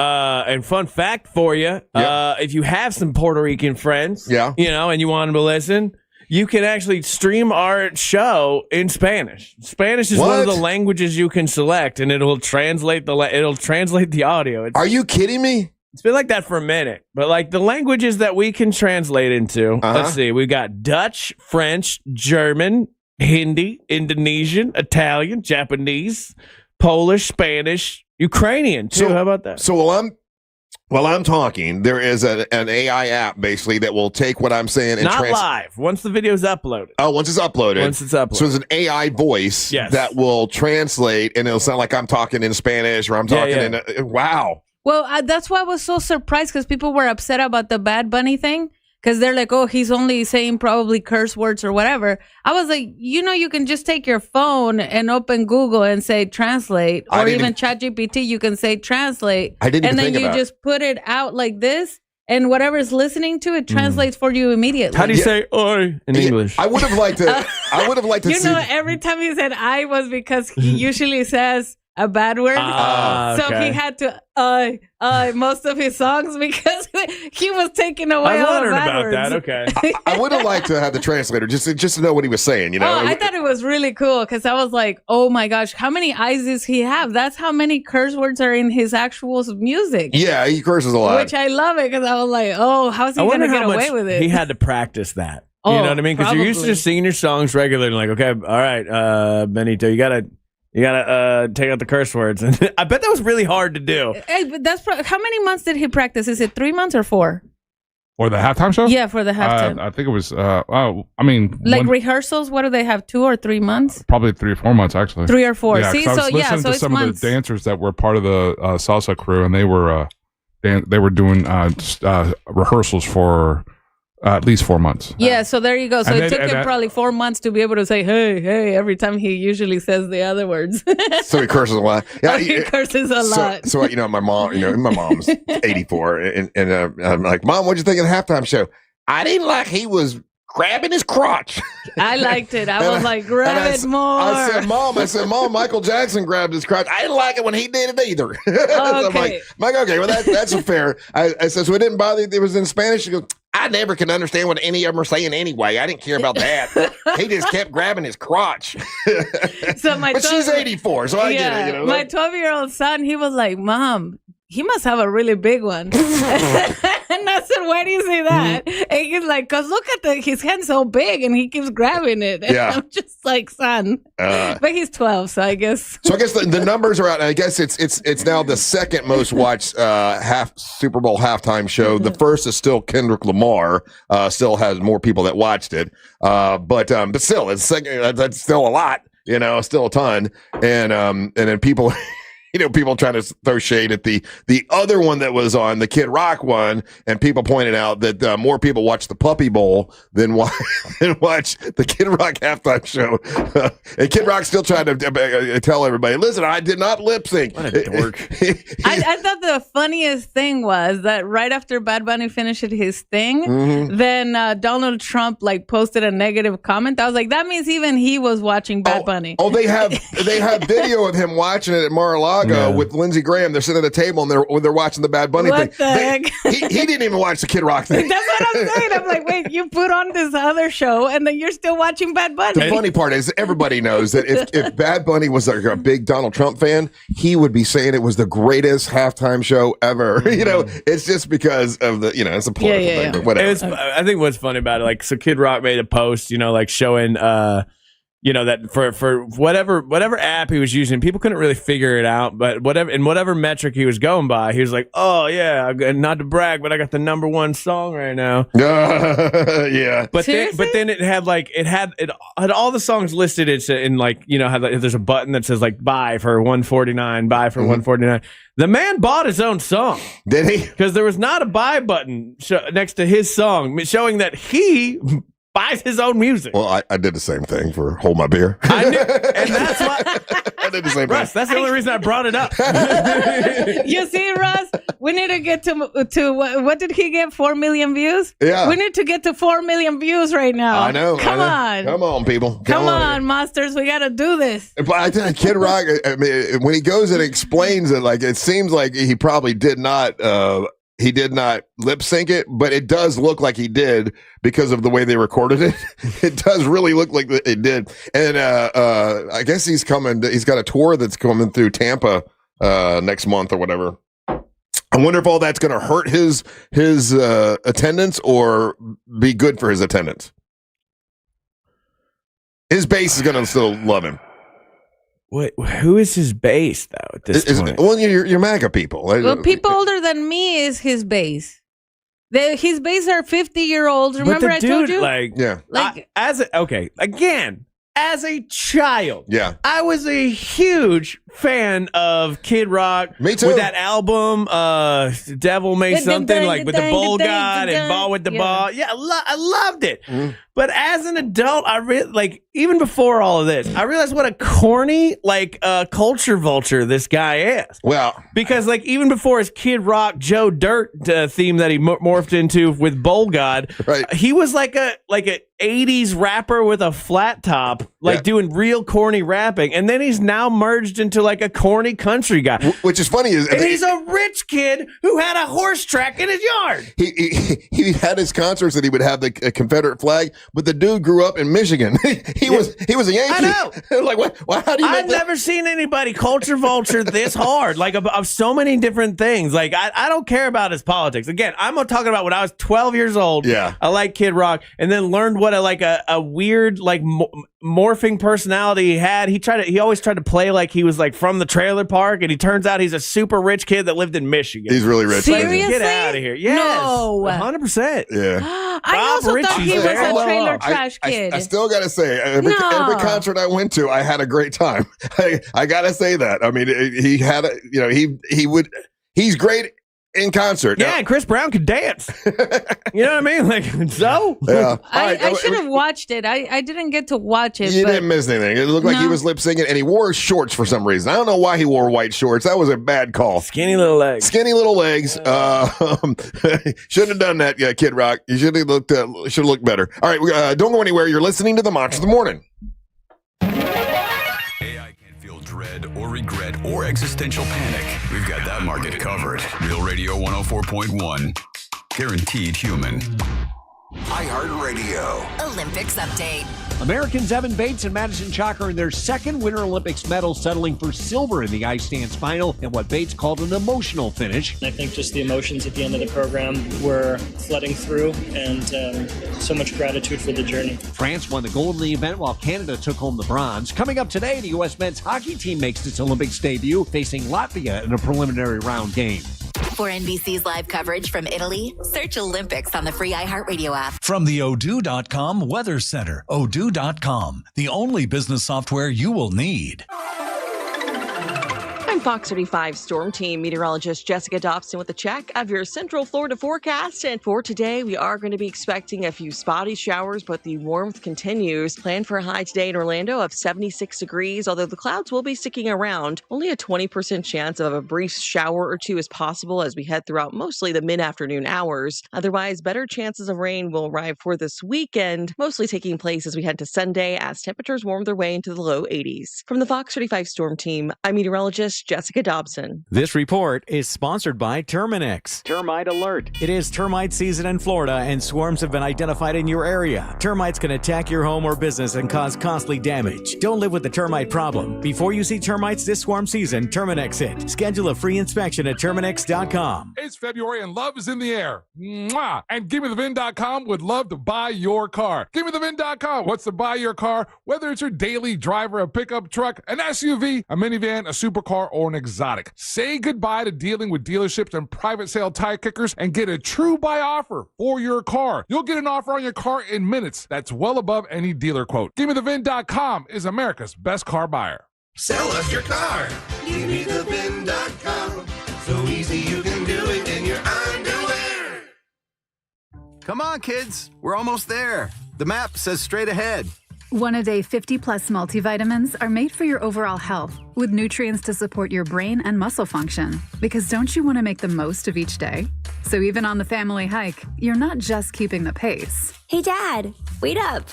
And fun fact for you, if you have some Puerto Rican friends, and you want them to listen, you can actually stream our show in Spanish. Spanish is one of the languages you can select, and it'll translate the audio. Are you kidding me? It's been like that for a minute, but like the languages that we can translate into, let's see, we got Dutch, French, German, Hindi, Indonesian, Italian, Japanese, Polish, Spanish, Ukrainian too. How about that? So while I'm talking, there is an AI app basically that will take what I'm saying and not live. Once the video's uploaded. Oh, once it's uploaded. So it's an AI voice that will translate, and it'll sound like I'm talking in Spanish or I'm talking in. Wow. Well, that's why I was so surprised, because people were upset about the Bad Bunny thing. Because they're like, oh, he's only saying probably curse words or whatever. I was like, you can just take your phone and open Google and say translate, or even ChatGPT, you can say translate. I didn't even think about it. And then you just put it out like this, and whatever's listening to it translates for you immediately. How do you say "oi" in English? I would have liked to. I would have liked to. Every time he said "I" was because he usually says a bad word, so he had to most of his songs because he was taking away all the bad words. I was wondering about that. Okay, I would have liked to have the translator just to know what he was saying. I thought it was really cool, because I was like, oh my gosh, how many eyes does he have? That's how many curse words are in his actual music. Yeah, he curses a lot, which I love it, because I was like, oh, how's he going to get away with it? He had to practice that. You know what I mean? Because you're used to just singing your songs regularly, like, okay, all right, Benito, you gotta take out the curse words. And I bet that was really hard to do. Hey, but how many months did he practice? Is it 3 months or 4? Or the halftime show? Yeah, for the halftime. I think it was. Rehearsals. What do they have? 2 or 3 months? Probably 3 or 4 months, actually. 3 or 4. Yeah, See, I was listening to it's some months. of the dancers that were part of the salsa crew, and they were doing rehearsals for at least 4 months. Yeah, so there you go. So it took him that- probably 4 months to be able to say, hey, every time he usually says the other words. So he curses a lot. Yeah, He curses a lot. So my mom's 84, and I'm like, Mom, what'd you think of the halftime show? I didn't like he was grabbing his crotch. I liked it. I was like, grab it more. I said, Mom, Michael Jackson grabbed his crotch. I didn't like it when he did it either. I'm like, okay, well, that's a fair. I said, so it didn't bother you? It was in Spanish. She goes, I never can understand what any of them are saying anyway. I didn't care about that. He just kept grabbing his crotch. But she's 84, so I get it. My 12-year-old son, he was like, Mom, he must have a really big one. And I said, why do you say that? And he's like, because look at his hand's so big and he keeps grabbing it. And Yeah. I'm just like, son. But he's 12, so I guess. So I guess the numbers are out. I guess it's now the second most watched Super Bowl halftime show. The first is still Kendrick Lamar. Still has more people that watched it. But still, it's second. That's still a lot. Still a ton. And then people. People trying to throw shade at the other one that was on, the Kid Rock one, and people pointed out that more people watch the Puppy Bowl than watch the Kid Rock halftime show. And Kid Rock still trying to tell everybody, listen, I did not lip sync. What a dork. I thought the funniest thing was that right after Bad Bunny finished his thing, then Donald Trump posted a negative comment. I was like, that means even he was watching Bad Bunny. Oh, they have video of him watching it at Mar-a-Lago with Lindsey Graham. They're sitting at a table and they're watching the Bad Bunny What thing. the heck? He didn't even watch the Kid Rock thing. That's what I'm saying. I'm like, wait, you put on this other show and then you're still watching Bad Bunny. The funny part is everybody knows that if Bad Bunny was a big Donald Trump fan, he would be saying it was the greatest halftime show ever. It's just because of the, it's a political thing, but whatever. I think what's funny about it, so Kid Rock made a post, showing, that for whatever app he was using, people couldn't really figure it out. But whatever metric he was going by, he was like, "Oh yeah, not to brag, but I got the #1 song right now." Yeah. But then it had all the songs listed. It's there's a button that says buy for $149, buy for $149. The man bought his own song. Did he? Because there was not a buy button next to his song, showing that he buys his own music. Well, I did the same thing for Hold My Beer. I knew, and that's why I did the same Russ, thing. that's the only reason I brought it up. You see, Russ, we need to get to what did he get? 4 million views? Yeah. We need to get to 4 million views right now. I know. Come on. Come on, people. Come on, monsters. We got to do this. But I tell you, Kid Rock, when he goes and explains it, it seems like he probably did not lip sync it, but it does look like he did because of the way they recorded it. It does really look like it did. And I guess he's got a tour that's coming through Tampa next month or whatever. I wonder if all that's going to hurt his attendance or be good for his attendance. His base is going to still love him. Wait, who is his base though at this point? Well, you're MAGA people. Well, people older than me is his base. His base are 50-year-olds. Remember I told you? As a child, I was a huge fan of Kid Rock. Me too. With that album, Devil May Something, with the Bull God and Ball with the Ball. Yeah, I loved it. Mm-hmm. But as an adult, I even before all of this, I realized what a corny culture vulture this guy is. Well, because even before his Kid Rock Joe Dirt theme that he morphed into with Bull God, he was like a 80s rapper with a flat top, doing real corny rapping, and then he's now merged into a corny country guy. Which is funny and he's a rich kid who had a horse track in his yard. He had his concerts that he would have the Confederate flag, but the dude grew up in Michigan. He was a Yankee. I know. How do you? I've never seen anybody culture vulture this hard, of so many different things. I don't care about his politics. Again, I'm talking about when I was 12 years old. Yeah, I liked Kid Rock, and then learned what what a weird morphing personality he had. He always tried to play like he was like from the trailer park, and he turns out he's a super rich kid that lived in Michigan. He's really rich. Seriously? Get out of here. Yes. No. 100%. Yeah. I also thought he was a trailer trash kid. I still got to say, every concert I went to, I had a great time. I got to say that. I mean, he had he's great in concert. Yeah, Chris Brown could dance. You know what I mean? Like, so? Yeah. I should have watched it. I didn't get to watch it. You didn't miss anything. It looked like he was lip singing, and he wore shorts for some reason. I don't know why he wore white shorts. That was a bad call. Skinny little legs. Shouldn't have done that, Kid Rock. You should have looked better. All right, don't go anywhere. You're listening to the Monch of the Morning. Dread or regret or existential panic. We've got that market covered. Real Radio 104.1. Guaranteed human. iHeartRadio. Olympics update. Americans Evan Bates and Madison Chalk are in their second Winter Olympics medal, settling for silver in the ice dance final in what Bates called an emotional finish. I think just the emotions at the end of the program were flooding through, and so much gratitude for the journey. France won the gold in the event while Canada took home the bronze. Coming up today, the U.S. men's hockey team makes its Olympics debut, facing Latvia in a preliminary round game. For NBC's live coverage from Italy, search Olympics on the free iHeartRadio app. From the Odoo.com Weather Center, Odoo.com, the only business software you will need. I'm Fox 35 Storm Team meteorologist Jessica Dobson with a check of your Central Florida forecast. And for today, we are going to be expecting a few spotty showers, but the warmth continues. Plan for a high today in Orlando of 76 degrees, although the clouds will be sticking around. Only a 20% chance of a brief shower or two is possible as we head throughout mostly the mid-afternoon hours. Otherwise, better chances of rain will arrive for this weekend, mostly taking place as we head to Sunday as temperatures warm their way into the low 80s. From the Fox 35 Storm Team, I'm meteorologist Jessica Dobson. This report is sponsored by Terminix. Termite alert. It is termite season in Florida, and swarms have been identified in your area. Termites can attack your home or business and cause costly damage. Don't live with the termite problem. Before you see termites this swarm season, Terminix it. Schedule a free inspection at Terminix.com. It's February and love is in the air. Mwah! And GiveMeTheVin.com would love to buy your car. GiveMeTheVin.com wants to buy your car, whether it's your daily driver, a pickup truck, an SUV, a minivan, a supercar, or an exotic. Say goodbye to dealing with dealerships and private sale tire kickers and get a true buy offer for your car. You'll get an offer on your car in minutes. That's well above any dealer quote. GiveMeTheVin.com is America's best car buyer. Sell us your car. GiveMeTheVin.com. So easy you can do it in your underwear. Come on, kids. We're almost there. The map says straight ahead. One-a-day 50-plus multivitamins are made for your overall health, with nutrients to support your brain and muscle function. Because don't you want to make the most of each day? So even on the family hike, you're not just keeping the pace. Hey, Dad, wait up.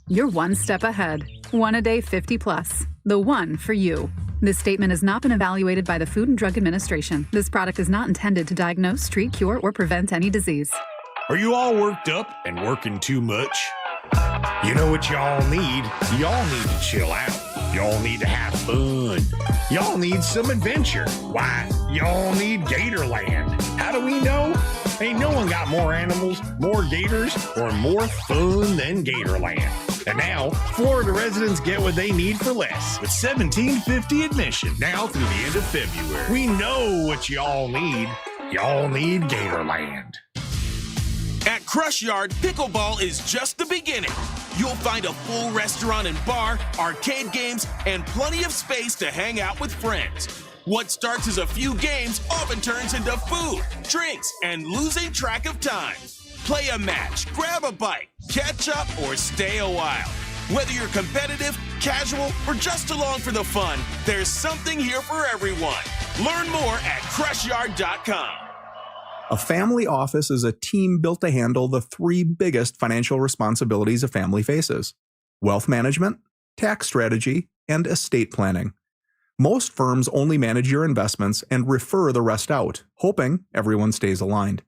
You're one step ahead. One-a-day 50-plus. The one for you. This statement has not been evaluated by the Food and Drug Administration. This product is not intended to diagnose, treat, cure, or prevent any disease. Are you all worked up and working too much? You know what y'all need? Y'all need to chill out. Y'all need to have fun. Y'all need some adventure. Why? Y'all need Gatorland. How do we know? Ain't no one got more animals, more gators, or more fun than Gatorland. And now, Florida residents get what they need for less with $17.50 admission now through the end of February. We know what y'all need. Y'all need Gatorland. At Crush Yard, pickleball is just the beginning. You'll find a full restaurant and bar, arcade games, and plenty of space to hang out with friends. What starts as a few games often turns into food, drinks, and losing track of time. Play a match, grab a bite, catch up, or stay a while. Whether you're competitive, casual, or just along for the fun, there's something here for everyone. Learn more at CrushYard.com. A family office is a team built to handle the three biggest financial responsibilities a family faces: wealth management, tax strategy, and estate planning. Most firms only manage your investments and refer the rest out, hoping everyone stays aligned.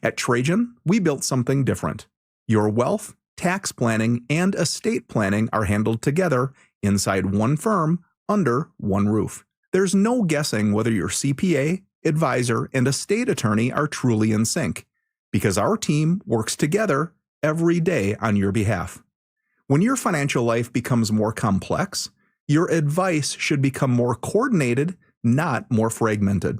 At Trajan, we built something different. Your wealth, tax planning, and estate planning are handled together inside one firm under one roof. There's no guessing whether your CPA, advisor, and estate attorney are truly in sync, because our team works together every day on your behalf. When your financial life becomes more complex, your advice should become more coordinated, not more fragmented.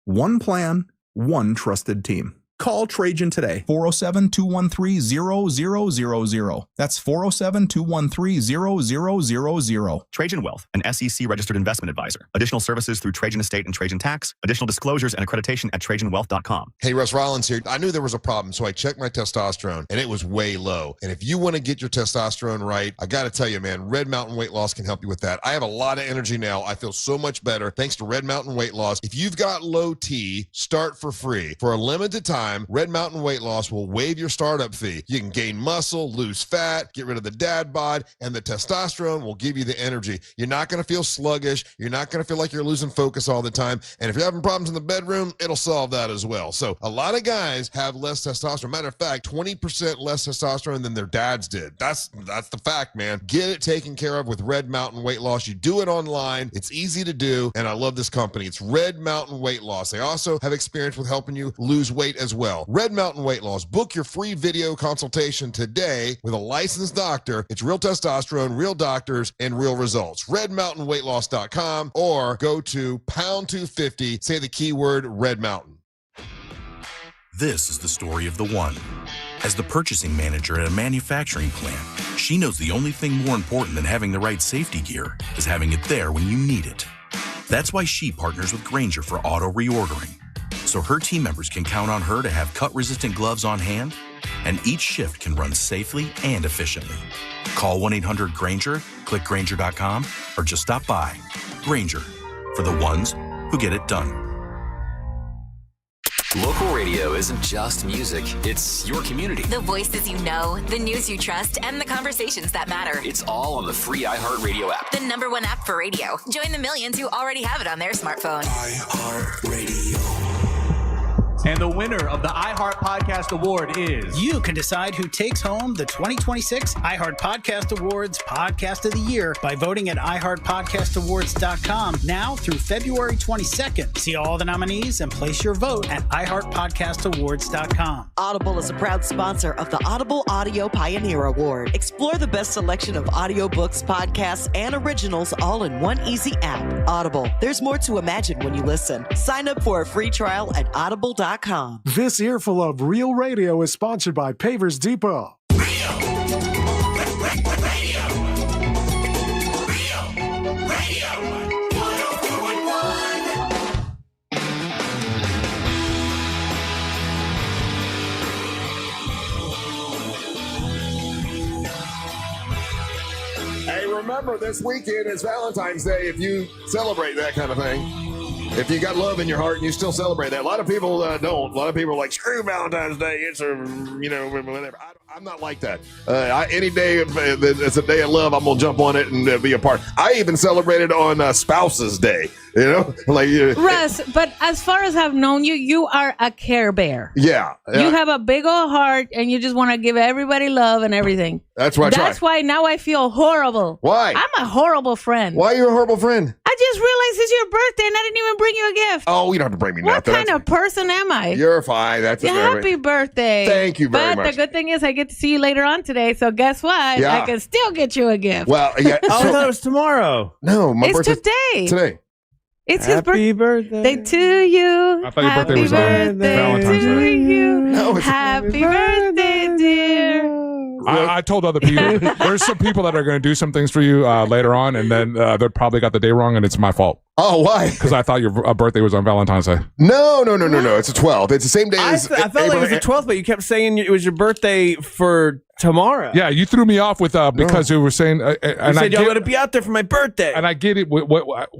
One plan, one trusted team. Call Trajan today. 407-213-0000. That's 407-213-0000. Trajan Wealth, an SEC registered investment advisor. Additional services through Trajan Estate and Trajan Tax. Additional disclosures and accreditation at TrajanWealth.com. Hey, Russ Rollins here. I knew there was a problem, so I checked my testosterone, and it was way low. And if you want to get your testosterone right, I got to tell you, man, Red Mountain Weight Loss can help you with that. I have a lot of energy now. I feel so much better thanks to Red Mountain Weight Loss. If you've got low T, start for free. For a limited time, Red Mountain Weight Loss will waive your startup fee. You can gain muscle, lose fat, get rid of the dad bod, and the testosterone will give you the energy. You're not going to feel sluggish. You're not going to feel like you're losing focus all the time. And if you're having problems in the bedroom, it'll solve that as well. So a lot of guys have less testosterone. Matter of fact, 20% less testosterone than their dads did. That's the fact, man. Get it taken care of with Red Mountain Weight Loss. You do it online. It's easy to do, and I love this company. It's Red Mountain Weight Loss. They also have experience with helping you lose weight as well. Red Mountain Weight Loss. Book your free video consultation today with a licensed doctor. It's real testosterone, real doctors, and real results. RedMountainWeightLoss.com or go to pound 250. Say the keyword Red Mountain. This is the story of the one. As the purchasing manager at a manufacturing plant, she knows the only thing more important than having the right safety gear is having it there when you need it. That's why she partners with Grainger for auto reordering, so her team members can count on her to have cut-resistant gloves on hand, and each shift can run safely and efficiently. Call 1-800-GRAINGER, click Grainger.com, or just stop by. Grainger, for the ones who get it done. Local radio isn't just music, it's your community. The voices you know, the news you trust, and the conversations that matter. It's all on the free iHeartRadio app. The #1 app for radio. Join the millions who already have it on their smartphone. iHeartRadio. And the winner of the iHeart Podcast Award is... You can decide who takes home the 2026 iHeart Podcast Awards Podcast of the Year by voting at iHeartPodcastAwards.com now through February 22nd. See all the nominees and place your vote at iHeartPodcastAwards.com. Audible is a proud sponsor of the Audible Audio Pioneer Award. Explore the best selection of audiobooks, podcasts, and originals all in one easy app. Audible. There's more to imagine when you listen. Sign up for a free trial at audible.com. This earful of Real Radio is sponsored by Pavers Depot. Hey, remember, this weekend is Valentine's Day if you celebrate that kind of thing. If you got love in your heart and you still celebrate that. A lot of people don't. A lot of people are like, screw Valentine's Day. It's whatever. I'm not like that. Any day it's a day of love, I'm going to jump on it and be a part. I even celebrated on Spouse's Day. Russ, but as far as I've known you, you are a Care Bear. Yeah. You have a big old heart and you just want to give everybody love and everything. That's why why now I feel horrible. Why? I'm a horrible friend. Why are you a horrible friend? I just realized it's your birthday and I didn't even bring you a gift. Oh, you don't have to bring me nothing. What kind of person am I? You're fine. Happy birthday. Thank you very much. But the good thing is I get to see you later on today, so guess what? Yeah. I can still get you a gift. Well, yeah. I thought it was tomorrow. No, my it's birthday's today. Today. It's Happy his birthday to you. I thought your birthday was on Valentine's to Day. you. No, Happy birthday, dear. I told other people, there's some people that are going to do some things for you later on, and then they probably got the day wrong, and it's my fault. Oh, why? Because I thought your birthday was on Valentine's Day. No. It's the 12th. It's the same day as I felt like it was the 12th, but you kept saying it was your birthday for tomorrow. Yeah, you threw me off with because you were saying, you said y'all going to be out there for my birthday. And I get it.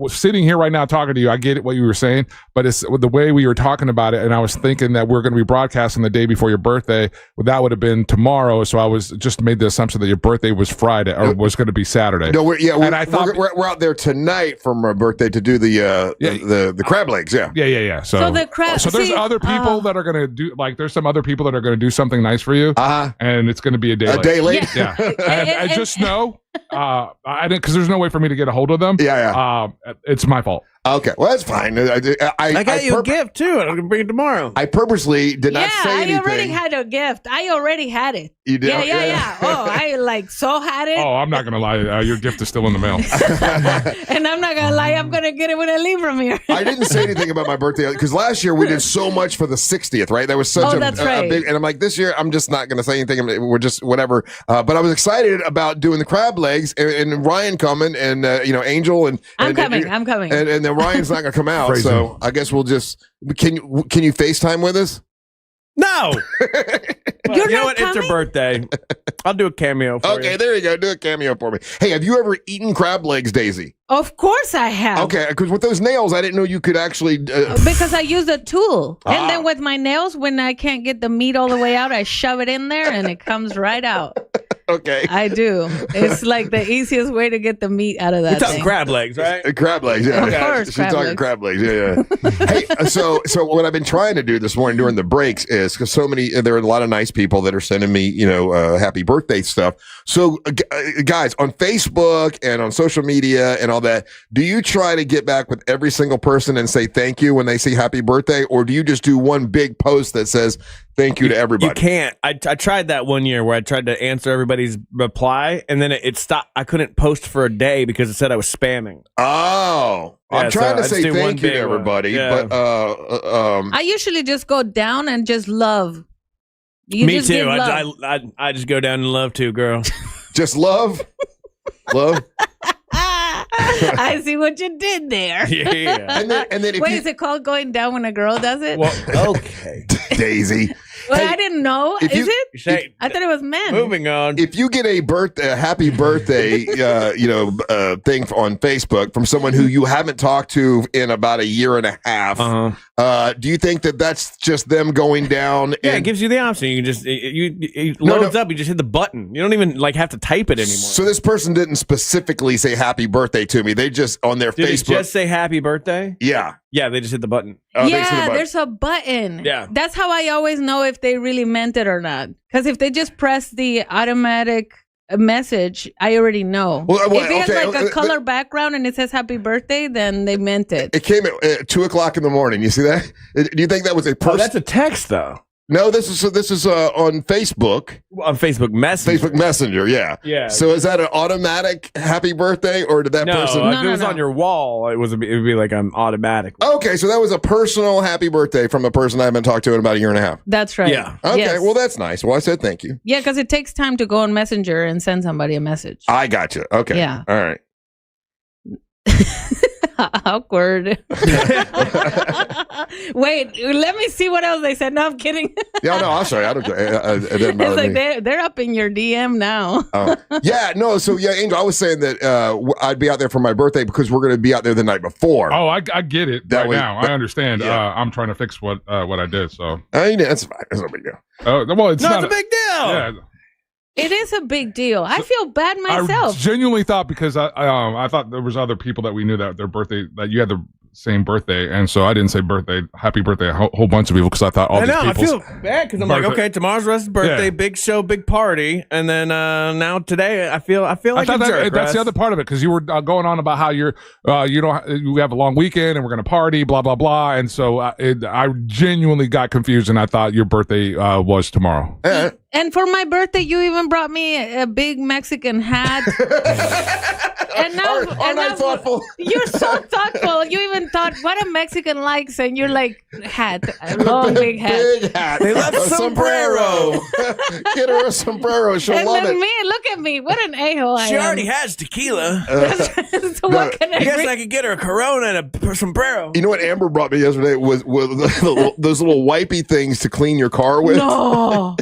Sitting here right now talking to you, I get it what you were saying, but it's the way we were talking about it, and I was thinking that we're going to be broadcasting the day before your birthday. Well, that would have been tomorrow, so I was just made the assumption that your birthday was Friday or was going to be Saturday. No, we're out there tonight for my birthday to do the crab legs. Yeah. So there's other people that are going to do there's some other people that are going to do something nice for you, and it's going to be a day late. Day late. Yeah. And just know I didn't, because there's no way for me to get a hold of them. Yeah. It's my fault. Okay, well that's fine. I got you a gift too. I'm gonna bring it tomorrow. I purposely did not say anything. I already had a gift. I already had it. You did? Yeah. Oh, I had it. Oh, I'm not gonna lie. Your gift is still in the mail. And I'm not gonna lie. I'm gonna get it when I leave from here. I didn't say anything about my birthday because last year we did so much for the 60th, right? That was such a big. And I'm like, this year I'm just not gonna say anything. We're just whatever. But I was excited about doing the crab legs and Ryan coming and Angel and I'm coming. And then Ryan's not gonna come out. Phrasing. So I guess we'll just can you FaceTime with us? No. Well, You're you know not what? It's her birthday. I'll do a cameo for you. Okay, there you go. Do a cameo for me. Hey, have you ever eaten crab legs, Daisy? Of course I have. Okay, because with those nails, I didn't know you could actually. Because I use a tool. And then with my nails, when I can't get the meat all the way out, I shove it in there and it comes right out. Okay. I do. It's like the easiest way to get the meat out of that You're talking thing. crab legs, right? Crab legs, yeah. Of course, She's talking crab legs, yeah. Hey, so what I've been trying to do this morning during the breaks is because there are a lot of nice people that are sending me, happy birthday stuff. So, guys, on Facebook and on social media and all that, do you try to get back with every single person and say thank you when they say happy birthday, or do you just do one big post that says thank you to everybody? You can't. I tried that one year where I tried to answer everybody's reply, and then it stopped. I couldn't post for a day because it said I was spamming. Oh, I'm trying to say thank you to everybody, but I usually just go down and just love. Me too. I just go down and love too, girl. Just love? Love? I see what you did there. Yeah. And then Wait, is it called going down when a girl does it? Well, okay. Daisy. Well, I didn't know. Is it? I thought it was men. Moving on. If you get a happy birthday, thing on Facebook from someone who you haven't talked to in about a year and a half, do you think that that's just them going down? Yeah, it gives you the option. You can just it loads up. You just hit the button. You don't even have to type it anymore. So this person didn't specifically say happy birthday to me. They just on their Did Facebook they just say happy birthday? Yeah. Yeah, they just hit the button. Oh, yeah, there's a button. Yeah. That's how I always know if they really meant it or not. Because if they just press the automatic message, I already know. Well, if it has like a color background and it says happy birthday, then they meant it. It came at 2:00 in the morning. You see that? Do you think that was a person? Oh, that's a text though. No, this is on Facebook. On Facebook Messenger. Facebook Messenger, yeah. Yeah. So is that an automatic happy birthday, or did that person? No, if it was on your wall, it would be like an automatic. Okay, so that was a personal happy birthday from a person I haven't talked to in about a year and a half. That's right. Yeah. Okay, Yes. well that's nice. Well, I said thank you. Yeah, because it takes time to go on Messenger and send somebody a message. I got you. Okay. Yeah. All right. Awkward. Wait, let me see what else they said. No, I'm kidding. Yeah, no, I'm sorry. I don't. It didn't bother It's like me. they're up in your DM now. Yeah, no. So yeah, Angel, I was saying that I'd be out there for my birthday because we're going to be out there the night before. Oh, I get it That right way- now. I understand. Yeah. I'm trying to fix what I did. So That's fine. That's no big deal. well, it's not a big deal. Yeah, It is a big deal. I feel bad I myself. genuinely thought because I thought there was other people that we knew that their birthday that you had the same birthday, and so I didn't say happy birthday a whole bunch of people because I thought all I these know. I people. feel bad because I'm like, okay, tomorr's Russ's birthday, Yeah. big show, big party, and then now today, I feel like I thought a jerk. that's the Russ. other part of it because you were going on about how you have a long weekend and we're going to party, blah blah blah, and so I genuinely got confused and I thought your birthday was tomorrow. And for my birthday, you even brought me a big Mexican hat. And now, Aren't I thoughtful? You're so thoughtful. You even thought what a Mexican likes, and you're like hat, a long big hat. Big hat. They love A sombrero. Get her a sombrero. She'll And love then it. me, look at me. What an a-hole I She am. already has tequila. So what can I I guess bring? I could get her a Corona and a sombrero. You know what Amber brought me yesterday was those little wipey things to clean your car with. No.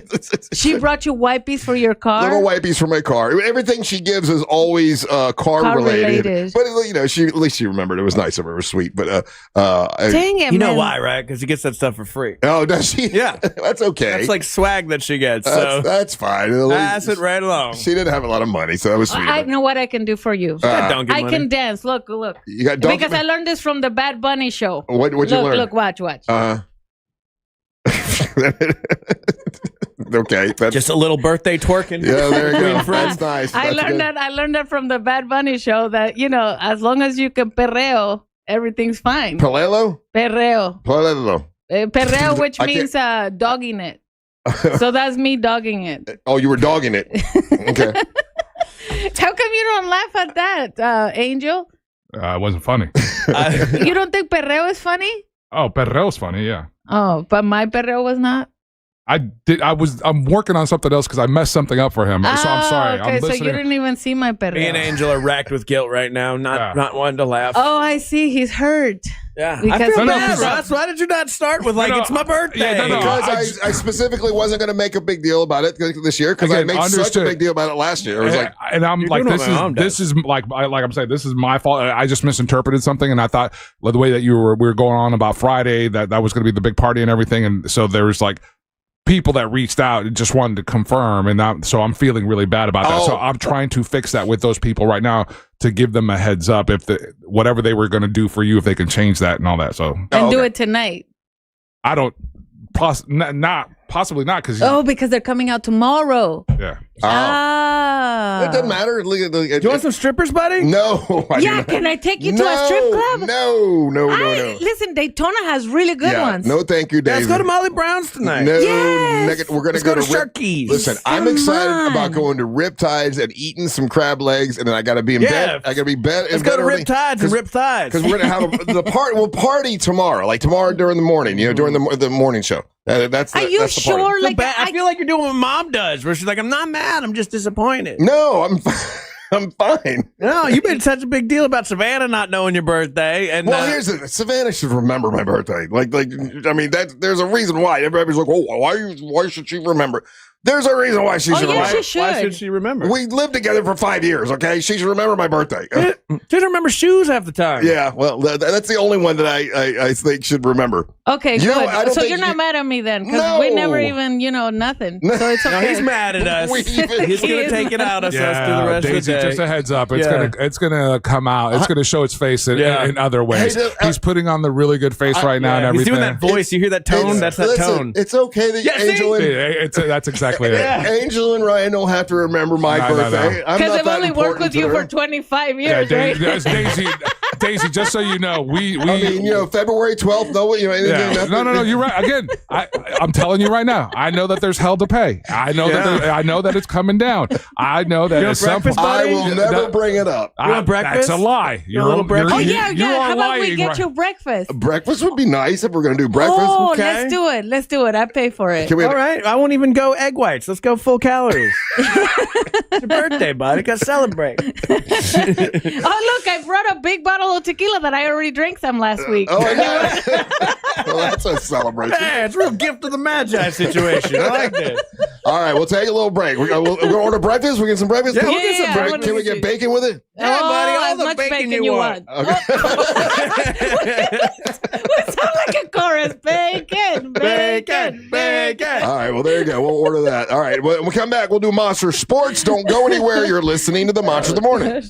She brought you wipes for your car? Little wipes for my car. Everything she gives is always car related. But at least she remembered. It was nice of her. It was sweet. But Dang it, You know man. why, right? Because she gets that stuff for free. Oh, does she? Yeah. That's okay. That's like swag that she gets. So That's fine. pass it right along. She didn't have a lot of money, so that was sweet. I know what I can do for you. donkey I money. can dance. Look. You got donkey Because I learned this from the Bad Bunny show. What'd you learn? Look, watch. Okay. Just a little birthday twerking. Yeah, there you go. Friends. That's nice. I learned that from the Bad Bunny show that, as long as you can perreo, everything's fine. Palelo? Perreo. Palelo. Perreo, which means dogging it. So that's me dogging it. Oh, you were dogging it. Okay. How come you don't laugh at that, Angel? It wasn't funny. You don't think perreo is funny? Oh, perreo's funny, yeah. Oh, but my perreo was not? I'm working on something else because I messed something up for him. So I'm sorry. Okay, I'm so listening. you didn't even see my perreo. Me and Angel are racked with guilt right now, not wanting to laugh. Oh, I see. He's hurt. Yeah. Because I feel bad, Russ. Why did you not start with, it's my birthday? Because I specifically wasn't going to make a big deal about it this year because I made such a big deal about it last year. I was like, and I'm like, this is like I'm saying, this is my fault. I just misinterpreted something, and I thought the way that we were going on about Friday that was going to be the big party and everything, and so there was like people that reached out and just wanted to confirm, and so I'm feeling really bad about that. So I'm trying to fix that with those people right now to give them a heads up if whatever they were going to do for you, if they can change that and all that. So do it tonight. I don't possibly not because because they're coming out tomorrow. Yeah. It doesn't matter. Do you want some strippers, buddy? No. Can I take you to a strip club? No. Listen, Daytona has really good ones. No, thank you, Daisy. Let's go to Molly Brown's tonight. No, yes. we're going to go to Sharky's. Listen, I'm excited about going to Riptides and eating some crab legs, and then I got to be in bed. I got to be bed. Let's go to Riptides and Rip Thighs. Because we're going to have the party. We'll party tomorrow, like tomorrow during the morning. During the morning show. That's the sure? party. I feel like you're doing what Mom does, where she's like, "I'm not mad. I'm just disappointed." No, I'm fine. No, you made such a big deal about Savannah not knowing your birthday, and here's the Savannah should remember my birthday. There's a reason why everybody's like, "Oh, why should she remember?" There's a reason why she should remember. She should. Why should she remember? We lived together for 5 years, okay? She should remember my birthday. She doesn't remember shoes half the time. Yeah, well, that's the only one that I think should remember. Okay, good. So you're not mad at me then? Because we never even, nothing. So it's okay. No, he's mad at us. He's going to take it out of us through the rest Daisy, of the day. just a heads up. It's gonna come out. It's gonna show its face in other ways. He's putting on the really good face right now and everything. He's doing that voice. You hear that tone? That's that tone. It's okay that Angel and that's exactly it. Angel and Ryan don't have to remember my birthday. Because I've only worked with you for 25 years, right? Daisy, just so you know, February 12th, no, No, you're right. Again, I'm telling you right now, I know that there's hell to pay. I know that it's coming down. I know that at some point, I will never bring it up. You want breakfast? That's a lie. You're a little breakfast? How about we get you breakfast? Breakfast would be nice if we're going to do breakfast. Oh, okay. Let's do it. I pay for it. All right. I won't even go egg whites. Let's go full calories. It's your birthday, buddy. Got to celebrate. Oh, look, I brought a big bottle of tequila that I already drank some last week. Oh, well, that's a celebration. Hey, it's a real gift of the Magi situation. I like this. All right, we'll take a little break. We're going to order breakfast. We get some breakfast. Yeah, we'll get some breakfast. Can we get bacon with it? Yeah, buddy. All as the much bacon you want. Okay. We sound like a chorus. Bacon. All right, well, there you go. We'll order that. All right, when we come back, we'll do Monster Sports. Don't go anywhere. You're listening to the Monster of the Morning.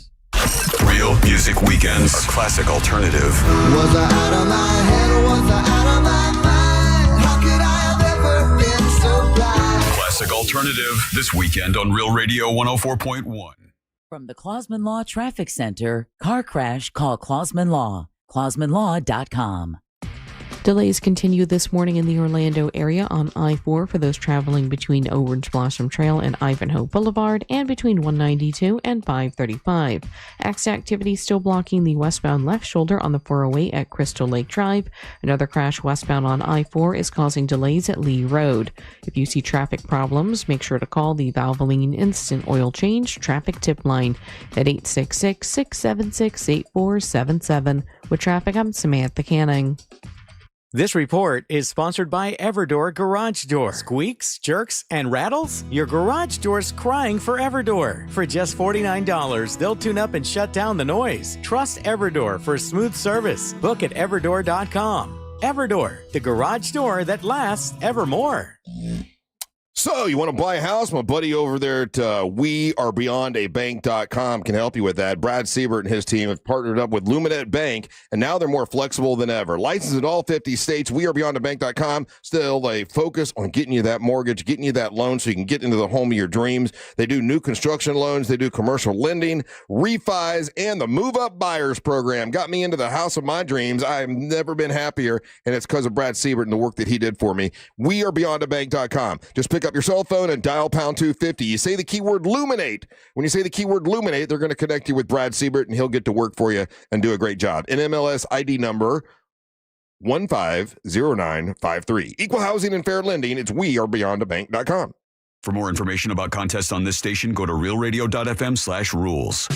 Real Music Weekends, a classic alternative. Was I out of my head? Was I out of my mind? How could I have ever been so blind? Classic alternative this weekend on Real Radio 104.1. From the Clausman Law Traffic Center, car crash, call Clausman Law. ClausmanLaw.com. Delays continue this morning in the Orlando area on I-4 for those traveling between Orange Blossom Trail and Ivanhoe Boulevard and between 192 and 535. Accident activity still blocking the westbound left shoulder on the 408 at Crystal Lake Drive. Another crash westbound on I-4 is causing delays at Lee Road. If you see traffic problems, make sure to call the Valvoline Instant Oil Change Traffic Tip Line at 866-676-8477. With traffic, I'm Samantha Canning. This report is sponsored by Everdore Garage Door. Squeaks, jerks, and rattles? Your garage door's crying for Everdore. For just $49, they'll tune up and shut down the noise. Trust Everdore for smooth service. Book at Everdore.com. Everdore, the garage door that lasts evermore. So you want to buy a house? My buddy over there at wearebeyondabank.com can help you with that. Brad Siebert and his team have partnered up with Luminette Bank, and now they're more flexible than ever. Licensed in all 50 states, wearebeyondabank.com still they focus on getting you that mortgage, getting you that loan so you can get into the home of your dreams. They do new construction loans. They do commercial lending, refis, and the move-up buyers program. Got me into the house of my dreams. I've never been happier, and it's because of Brad Siebert and the work that he did for me. Wearebeyondabank.com. Just pick up your cell phone and dial pound 250. You say the keyword Luminate. When you say the keyword Luminate, they're going to connect you with Brad Siebert, and he'll get to work for you and do a great job. NMLS ID number 150953. Equal housing and fair lending. It's wearebeyondabank.com. For more information about contests on this station, go to realradio.fm/rules.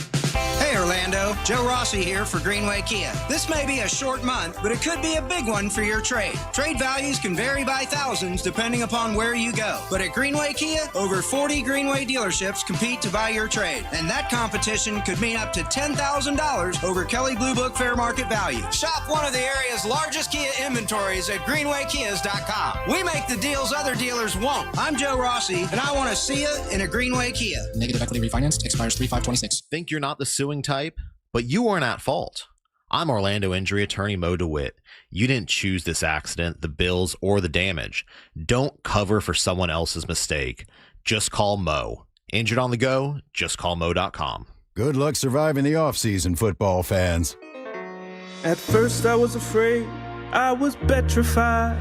Hey Orlando, Joe Rossi here for Greenway Kia. This may be a short month, but it could be a big one for your trade. Trade values can vary by thousands depending upon where you go. But at Greenway Kia, over 40 Greenway dealerships compete to buy your trade. And that competition could mean up to $10,000 over Kelley Blue Book fair market value. Shop one of the area's largest Kia inventories at greenwaykias.com. We make the deals other dealers won't. I'm Joe Rossi, and I want to see you in a Greenway Kia. Negative equity refinanced expires 3/5/26. Think you're not the suing type? But you aren't at fault. I'm Orlando injury attorney Mo DeWitt. You didn't choose this accident, the bills, or the damage. Don't cover for someone else's mistake. Just call Mo. Injured on the go? Just call Mo.com. Good luck surviving the offseason, football fans. At first I was afraid, I was petrified.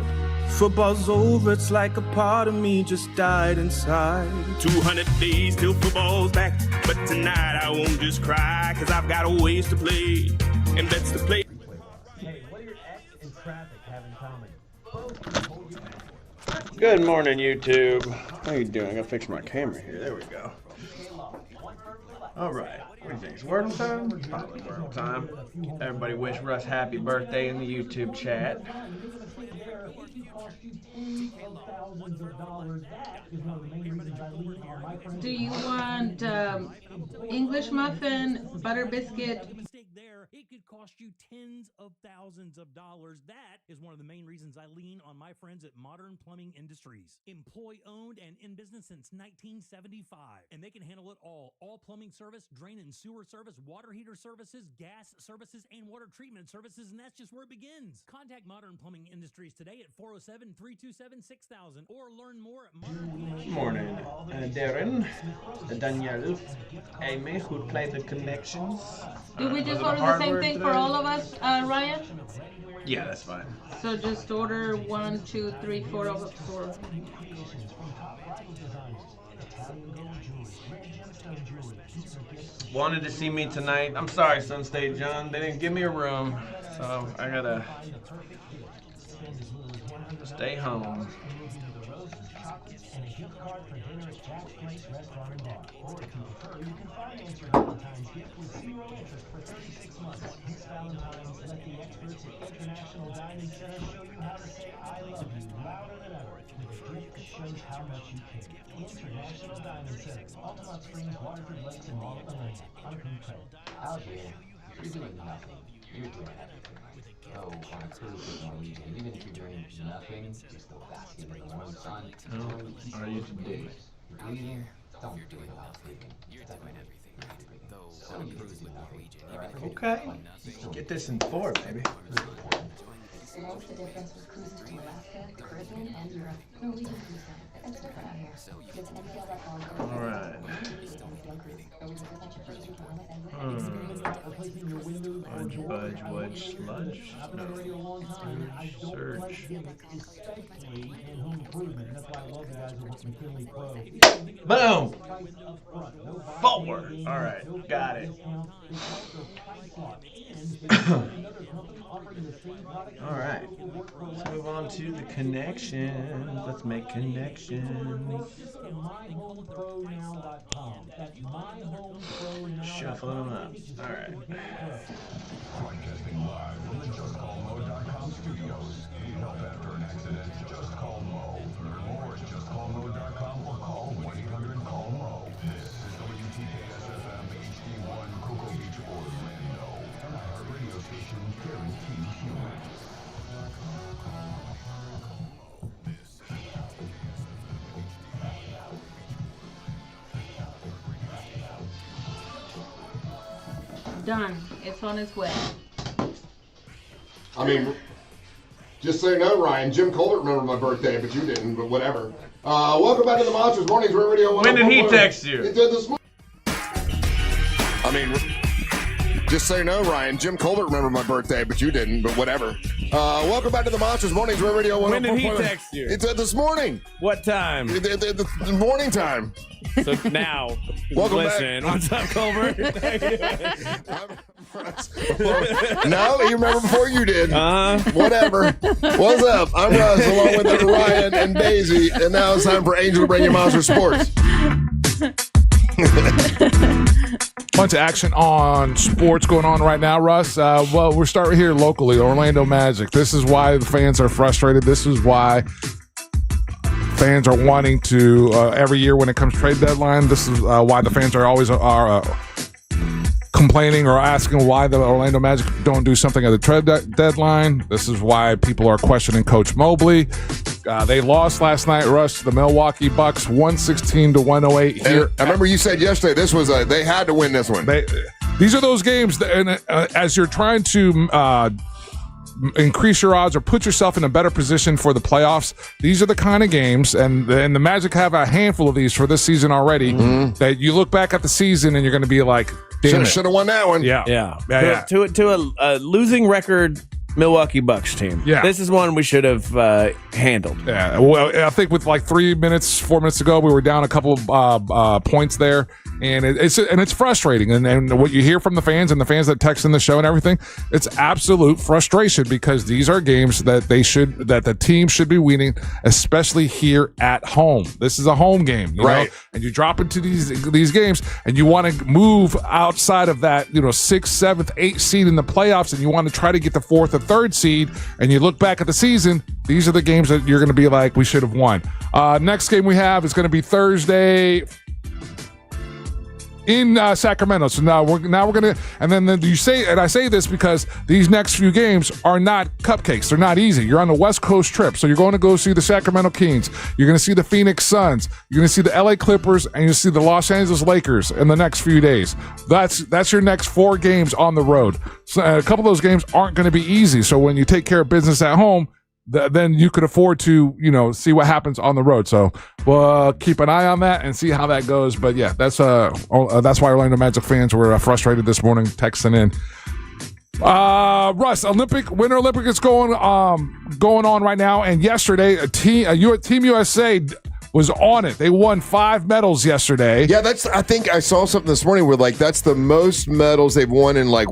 Football's over, it's like a part of me just died inside. 200 days till football's back, but tonight I won't just cry, cause I've got a ways to play, and that's the play. Hey, what are your ex and traffic have in common? Good morning, YouTube. How you doing? I gotta fix my camera here. There we go. All right. What do you think? It's Wordle time? Probably Wordle time. Everybody wish Russ happy birthday in the YouTube chat. Do you want English muffin, butter biscuit? It could cost you tens of thousands of dollars. That is one of the main reasons I lean on my friends at Modern Plumbing Industries. Employee-owned and in business since 1975. And they can handle it all. All plumbing service, drain and sewer service, water heater services, gas services, and water treatment services. And that's just where it begins. Contact Modern Plumbing Industries today at 407-327-6000 or learn more at Modern. Good morning, Darren, Danielle, Amy, who played the connections. Do we just order the same thing for all of us, Ryan? Yeah, that's fine. So just order 1, 2, 3, 4 of 4. Wanted to see me tonight. I'm sorry, Sun State John. They didn't give me a room, so I gotta stay home. International Diamond Center, Altamont Springs, Waterford Lakes, and Malta Lake. I'm Craig. Out here, you're doing nothing. You're doing everything. Go on a cruise with my weekend. Even if you're doing nothing, just go basking in the warm sun. How are you today? Out here, don't do nothing. You're doing everything. Though on a cruise with Norwegian. Okay. Get this in 4, baby. What's the difference with cruises to Alaska, Caribbean, and Europe? Norwegian cruise line. It's different out here. It's an NPL.com. All right. Budge, wedge, sludge. No. Search. Boom! 4. All right, got it. All right, let's move on to the connections. Let's make connections. Shuffle them up. All right. Broadcasting live from the JustCallMo.com studios. Need help after an accident? Just call Mo. Learn more at JustCallMo.com or call 1-800-CALL-MO. This is WTKS-FM HD1 Cocoa Beach, Orlando. An iHeart radio station guaranteed humor. done. It's on its way. I mean, just so you know, Ryan, Jim Colbert remembered my birthday, but you didn't, but whatever. Welcome back to the Monsters Mornings Radio. When did he text you? He did this morning. I mean, just so you know, Ryan, Jim Colbert remembered my birthday, but you didn't, but whatever. Welcome back to the Monsters Mornings Radio. When did he text you? He did this morning. What time? The morning time. So now, welcome listen. back. What's up, Colbert? No, you remember before you did. Whatever. What's up? I'm Russ, along with Ryan and Daisy, and now it's time for Angel to bring you Monster Sports. Bunch of action on sports going on right now, Russ. Well, we're starting here locally, Orlando Magic. This is why the fans are frustrated. This is why fans are wanting to every year when it comes trade deadline. This is why the fans are always complaining or asking why the Orlando Magic don't do something at the trade deadline. This is why people are questioning Coach Mobley. They lost last night, Russ, to the Milwaukee Bucks, 116-108 here. And I remember you said yesterday this was they had to win this one. These are those games that, and as you're trying to increase your odds or put yourself in a better position for the playoffs, these are the kind of games, and the Magic have a handful of these for this season already, that you look back at the season and you're going to be like, should have won that one. Yeah. To a losing record Milwaukee Bucks team. Yeah. This is one we should have handled. Yeah. Well, I think with like 4 minutes to go, we were down a couple of points there, and it's frustrating. And what you hear from the fans and the fans that text in the show and everything, it's absolute frustration because these are games that the team should be winning, especially here at home. This is a home game, you know? And you drop into these games, and you want to move outside of that, 6th, 7th, 8th seed in the playoffs, and you want to try to get the 4th or 3rd seed, and you look back at the season, these are the games that you're going to be like, we should have won. Next game we have is going to be Thursday in Sacramento. So now we're gonna, and then I say this because these next few games are not cupcakes. They're not easy. You're on the West Coast trip, so you're going to go see the Sacramento Kings. You're going to see the Phoenix Suns. You're going to see the LA Clippers, and you see the Los Angeles Lakers in the next few days. That's your next 4 games on the road. So a couple of those games aren't going to be easy. So when you take care of business at home, then you could afford to, see what happens on the road. So we'll keep an eye on that and see how that goes. But yeah, that's why Orlando Magic fans were frustrated this morning, texting in. Russ, Winter Olympic is going on right now. And yesterday, Team USA was on it. They won 5 medals yesterday. Yeah, I think I saw something this morning where that's the most medals they've won in like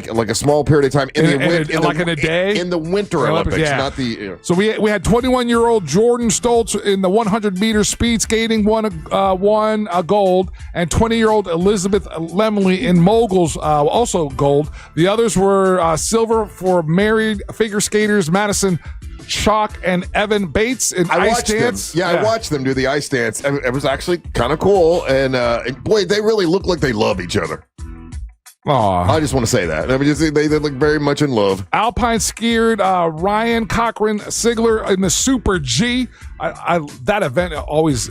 a small period of time in a day in the Winter Olympics, not the. So we had 21-year-old Jordan Stoltz in the 100-meter speed skating won a gold, and 20-year-old Elizabeth Lemley in moguls also gold. The others were silver for married figure skaters Madison Schock and Evan Bates in ice dance. I watched them do the ice dance. It was actually kind of cool, and boy, they really look like they love each other. Aww. I just want to say that. I mean, they look very much in love. Alpine skier Ryan Cochran Sigler in the Super G. That event always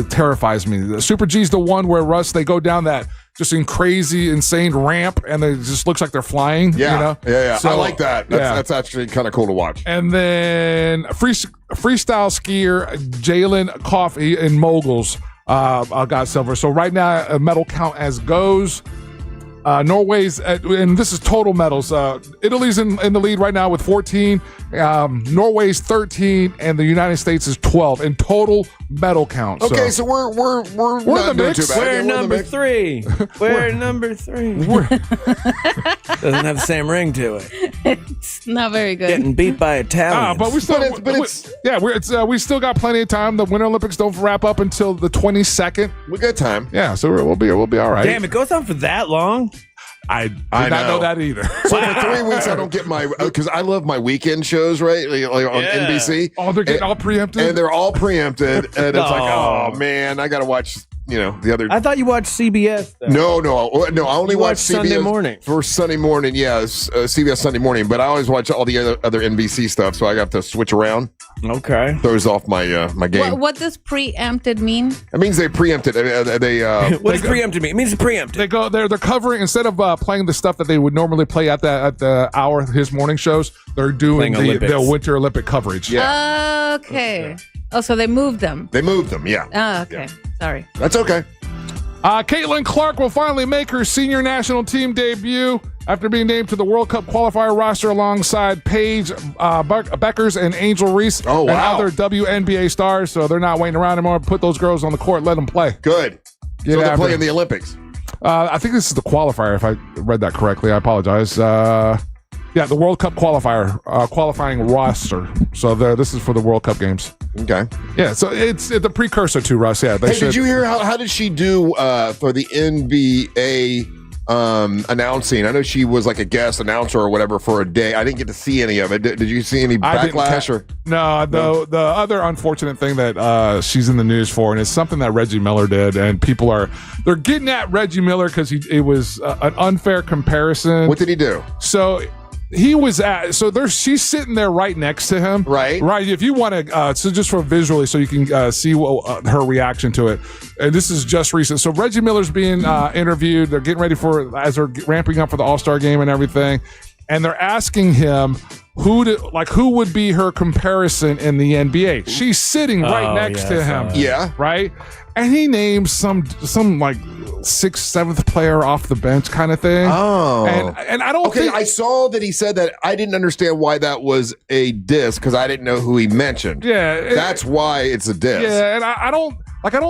terrifies me. The Super G is the one where they go down that just crazy, insane ramp, and it just looks like they're flying. Yeah, yeah. So, I like that. That's actually kind of cool to watch. And then freestyle skier Jalen Coffey in moguls got silver. So right now, a medal count as goes. Norway's, and this is total medals. Italy's in the lead right now with 14. Norway's 13, and the United States is 12 in total medal count. Okay, so we're not in the mix. We're number 3. We're number 3. Doesn't have the same ring to it. It's not very good. Getting beat by Italians. But we still, we still got plenty of time. The Winter Olympics don't wrap up until the 22nd. We got time. Yeah, so we'll be all right. Damn, it goes on for that long. I did not know that either. So for 3 weeks, I don't get because I love my weekend shows, right? Like on NBC. Oh, they're getting all preempted? And they're all preempted. And it's like, oh, man, I got to watch, the other. I thought you watched CBS, though. No. I only watch CBS. Sunday morning. For Sunday morning, CBS Sunday morning. But I always watch all the other NBC stuff, so I got to switch around. Okay. Throws off my my game. What does preempted mean? It means they preempted. What does preempted mean? It means preempted. They're covering, instead of playing the stuff that they would normally play at the hour of his morning shows, they're doing the Winter Olympic coverage. Yeah. Okay. Oh, so they moved them. They moved them, yeah. Oh, okay. Sorry. That's okay. Caitlin Clark will finally make her senior national team debut after being named to the World Cup qualifier roster alongside Paige Beckers and Angel Reese and other WNBA stars. So they're not waiting around anymore. Put those girls on the court. Let them play. Good. So they're playing the Olympics. I think this is the qualifier, if I read that correctly. I apologize. The World Cup qualifier, qualifying roster. So this is for the World Cup games. Okay. Yeah, so it's the precursor to Russ. Yeah. Did you hear how did she do for the NBA announcing? I know she was like a guest announcer or whatever for a day. I didn't get to see any of it. Did you see any backlash? No, the other unfortunate thing that she's in the news for, and it's something that Reggie Miller did, and people they're getting at Reggie Miller because it was an unfair comparison. What did he do? So he was she's sitting there right next to him. Right. If you want to, so just for visually, so you can see her reaction to it. And this is just recent. So Reggie Miller's being interviewed. They're getting ready as they're ramping up for the All-Star game and everything. And they're asking him who would be her comparison in the NBA. She's sitting right next to him. Yeah. Right. And he names some like 6th, 7th player off the bench kind of thing. Oh. And I don't think... I saw that he said that. I didn't understand why that was a diss because I didn't know who he mentioned. Yeah. That's why it's a diss. Yeah, and I don't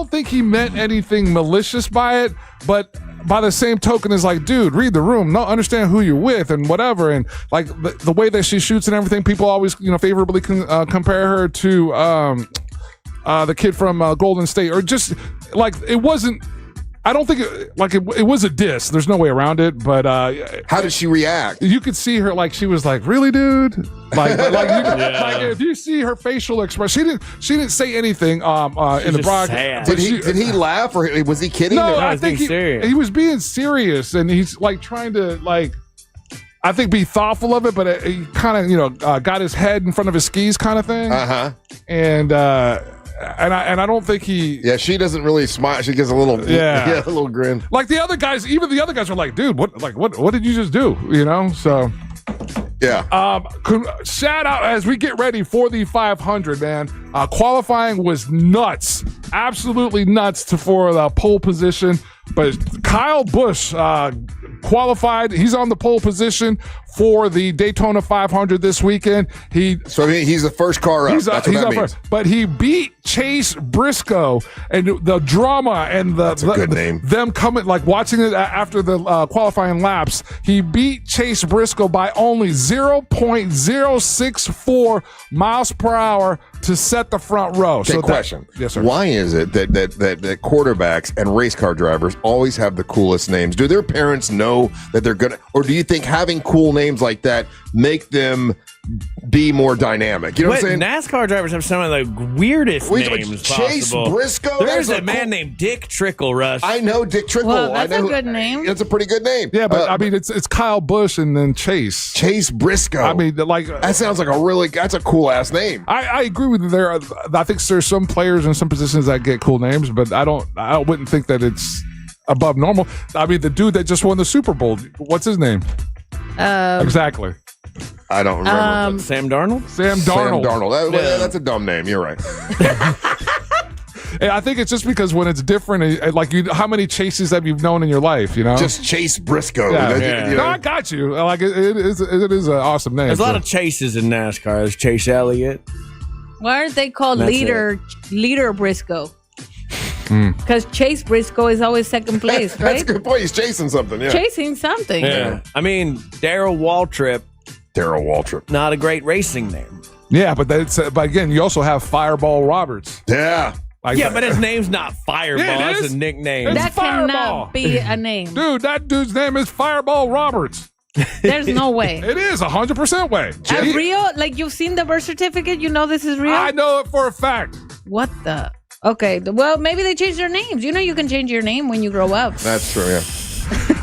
think he meant anything malicious by it, but by the same token is like, dude, read the room. No, understand who you're with and whatever. And like the way that she shoots and everything, people always, favorably compare her to the kid from Golden State, or just like it wasn't. I don't think it was a diss. There's no way around it. But how did she react? You could see her like she was like, "Really, dude?" Like if you see her facial expression, she didn't say anything in the broadcast. Did he laugh or was he kidding? No, I think he was being serious, and he's like trying to I think be thoughtful of it, but he kind of got his head in front of his skis kind of thing. And I don't think he. Yeah, she doesn't really smile. She gives a little, a little grin. Like the other guys, even the other guys were like, "Dude, what did you just do?" So, yeah. Shout out as we get ready for the 500, man. Qualifying was nuts, absolutely nuts for the pole position. But Kyle Busch qualified. He's on the pole position for the Daytona 500 this weekend. He's the first car up. That's what that means. But he beat Chase Briscoe, and the drama and That's a good name. Them coming watching it after the qualifying laps. He beat Chase Briscoe by only 0.064 miles per hour to set the front row. Okay, question. Yes, sir. Why is it that quarterbacks and race car drivers always have the coolest names? Do their parents know that they're gonna, or do you think having cool names like that make them be more dynamic? You know what I'm saying? NASCAR drivers have some of the weirdest names Chase possible. Briscoe? There's a man named Dick Trickle, Russ. I know Dick Trickle. Well, that's a good name. That's a pretty good name. Yeah, but I mean, it's Kyle Busch and then Chase Briscoe. I mean, that sounds like that's a cool ass name. I agree with you there. I think there's some players in some positions that get cool names, but I wouldn't think that it's above normal. I mean, the dude that just won the Super Bowl, what's his name? Exactly. I don't remember. Sam Darnold? Sam Darnold. That's a dumb name. You're right. And I think it's just because when it's different, how many Chases have you known in your life? Just Chase Briscoe. Yeah. No, I got you. It is an awesome name. There's a lot of Chases in NASCAR. There's Chase Elliott. Why aren't they called leader Briscoe? Because Chase Briscoe is always second place, right? That's a good point. He's chasing something. Yeah. Chasing something. Yeah. I mean, Darrell Waltrip. Not a great racing name. Yeah, but again, you also have Fireball Roberts. Yeah. But his name's not Fireball. Yeah, That's a nickname. That cannot be a name. Dude, that dude's name is Fireball Roberts. There's no way. It is 100% way. A real, you've seen the birth certificate, you know this is real? I know it for a fact. What the? Okay, well, maybe they changed their names. You can change your name when you grow up. That's true, yeah.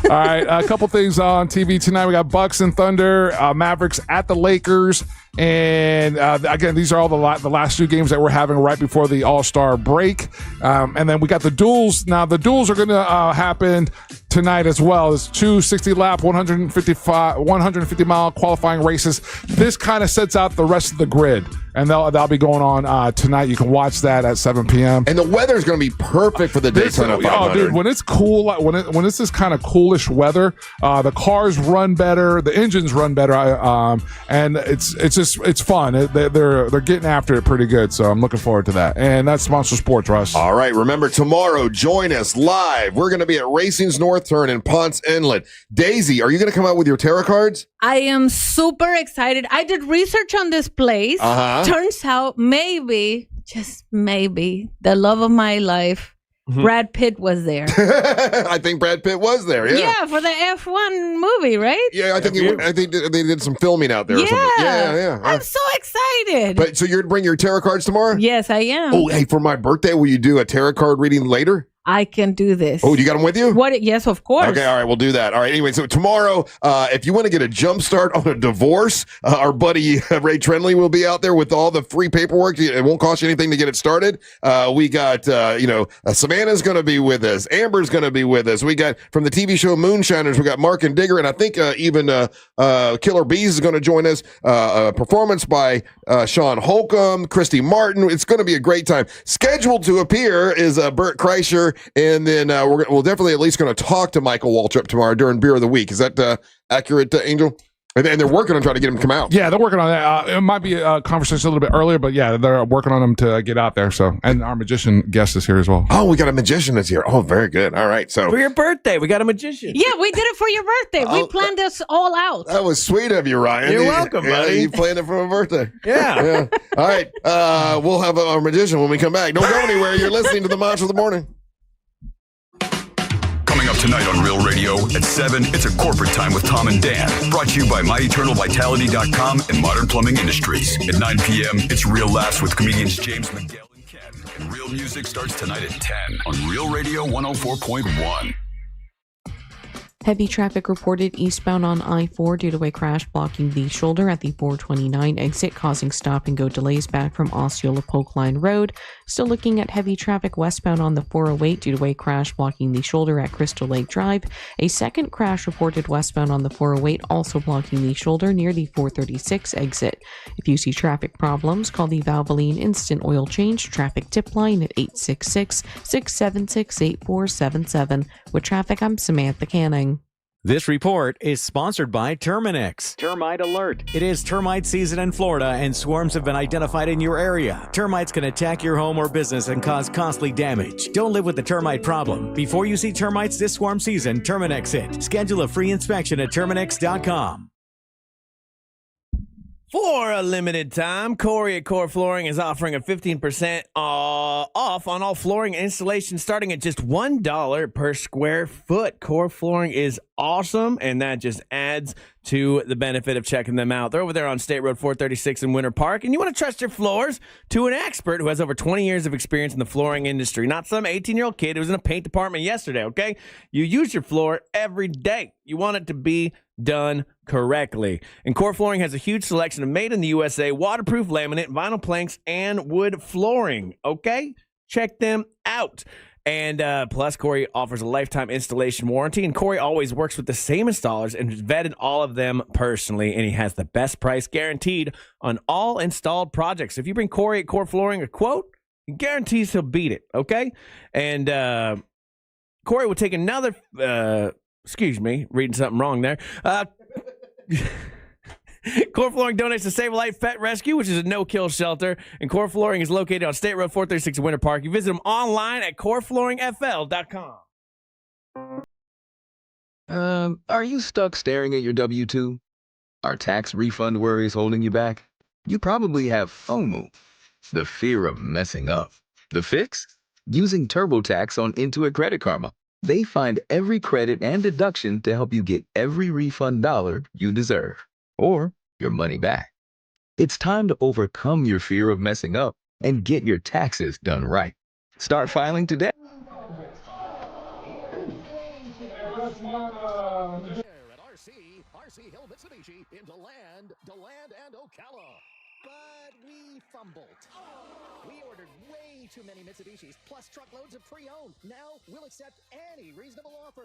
All right, a couple things on TV tonight. We got Bucks and Thunder, Mavericks at the Lakers, And again, these are all the last 2 games that we're having right before the All-Star break. And then we got the duels. Now, the duels are going to happen tonight as well. It's 2 60-lap, 150-mile qualifying races. This kind of sets out the rest of the grid. And they'll be going on tonight. You can watch that at 7 p.m. And the weather's going to be perfect for the Daytona 500. Oh, dude, when it's cool, when it's this kind of coolish weather, the cars run better, the engines run better, and it's fun. They're getting after it pretty good. So I'm looking forward to that. And that's Monster Sports, Russ. All right, remember tomorrow, join us live. We're going to be at Racing's North Turn in Ponce Inlet. Daisy, are you going to come out with your tarot cards? I am super excited. I did research on this place. Turns out maybe, just maybe, the love of my life, Brad Pitt was there. I think Brad Pitt was there, yeah. Yeah, for the F1 movie, right? Yeah, I think they did some filming out there or something. Yeah. I'm so excited. But so you're going to bring your tarot cards tomorrow? Yes, I am. Oh, hey, for my birthday, will you do a tarot card reading later? I can do this. Oh, you got them with you? What? Yes, of course. Okay, all right, we'll do that. All right, anyway, so tomorrow, if you want to get a jump start on a divorce, our buddy Ray Trenley will be out there with all the free paperwork. It won't cost you anything to get it started. We got, Savannah's going to be with us. Amber's going to be with us. We got, from the TV show Moonshiners, we got Mark and Digger, and I think even Killer Bees is going to join us. A performance by Sean Holcomb, Christy Martin. It's going to be a great time. Scheduled to appear is Bert Kreischer. And then we'll definitely at least going to talk to Michael Waltrip tomorrow during Beer of the Week. Is that accurate, Angel? And they're working on trying to get him to come out. Yeah, they're working on that. It might be a conversation a little bit earlier, but yeah, they're working on him to get out there. So, and our magician guest is here as well. Oh, we got a magician that's here. Oh, very good. All right. So for your birthday, we got a magician. Yeah, we did it for your birthday. We planned this all out. That was sweet of you, Ryan. You're welcome, buddy. You planned it for my birthday. Yeah. All right. We'll have our magician when we come back. Don't go anywhere. You're listening to the Monster of the Morning. Coming up tonight on Real Radio at 7, it's a corporate time with Tom and Dan. Brought to you by MyEternalVitality.com and Modern Plumbing Industries. At 9 p.m., it's Real Laughs with comedians James McGill and Ken. And Real Music starts tonight at 10 on Real Radio 104.1. Heavy traffic reported eastbound on I-4 due to a crash blocking the shoulder at the 429 exit, causing stop-and-go delays back from Osceola Polk Line Road. Still looking at heavy traffic westbound on the 408 due to a crash blocking the shoulder at Crystal Lake Drive. A second crash reported westbound on the 408, also blocking the shoulder near the 436 exit. If you see traffic problems, call the Valvoline Instant Oil Change traffic tip line at 866-676-8477. With traffic, I'm Samantha Canning. This report is sponsored by Terminix. Termite Alert. It is termite season in Florida, and swarms have been identified in your area. Termites can attack your home or business and cause costly damage. Don't live with the termite problem. Before you see termites this swarm season, Terminix it. Schedule a free inspection at Terminix.com. For a limited time, Corey at Core Flooring is offering a 15% off on all flooring installation starting at just $1 per square foot. Core Flooring is awesome, and that just adds to the benefit of checking them out. They're over there on State Road 436 in Winter Park, and you want to trust your floors to an expert who has over 20 years of experience in the flooring industry, not some 18-year-old kid who was in a paint department yesterday, okay? You use your floor every day. You want it to be done correctly. And Core Flooring has a huge selection of made in the USA, waterproof laminate, vinyl planks, and wood flooring, okay? Check them out. And plus, Corey offers a lifetime installation warranty, and Corey always works with the same installers and has vetted all of them personally, and he has the best price guaranteed on all installed projects. If you bring Corey at Core Flooring a quote, he guarantees he'll beat it, okay? And Corey will take another, reading something wrong there. Core Flooring donates to Save a Life Pet Rescue, which is a no-kill shelter, and Core Flooring is located on State Road 436 in Winter Park. You visit them online at coreflooringfl.com. Are you stuck staring at your W-2? Are tax refund worries holding you back? You probably have FOMO, the fear of messing up. The fix? Using TurboTax on Intuit Credit Karma. They find every credit and deduction to help you get every refund dollar you deserve, or your money back. It's time to overcome your fear of messing up and get your taxes done right. Start filing today. RC Hill Mitsubishi. Mitsubishi in DeLand and Ocala. But we fumbled. We ordered way too many Mitsubishis, plus truckloads of pre-owned. Now we'll accept any reasonable offer.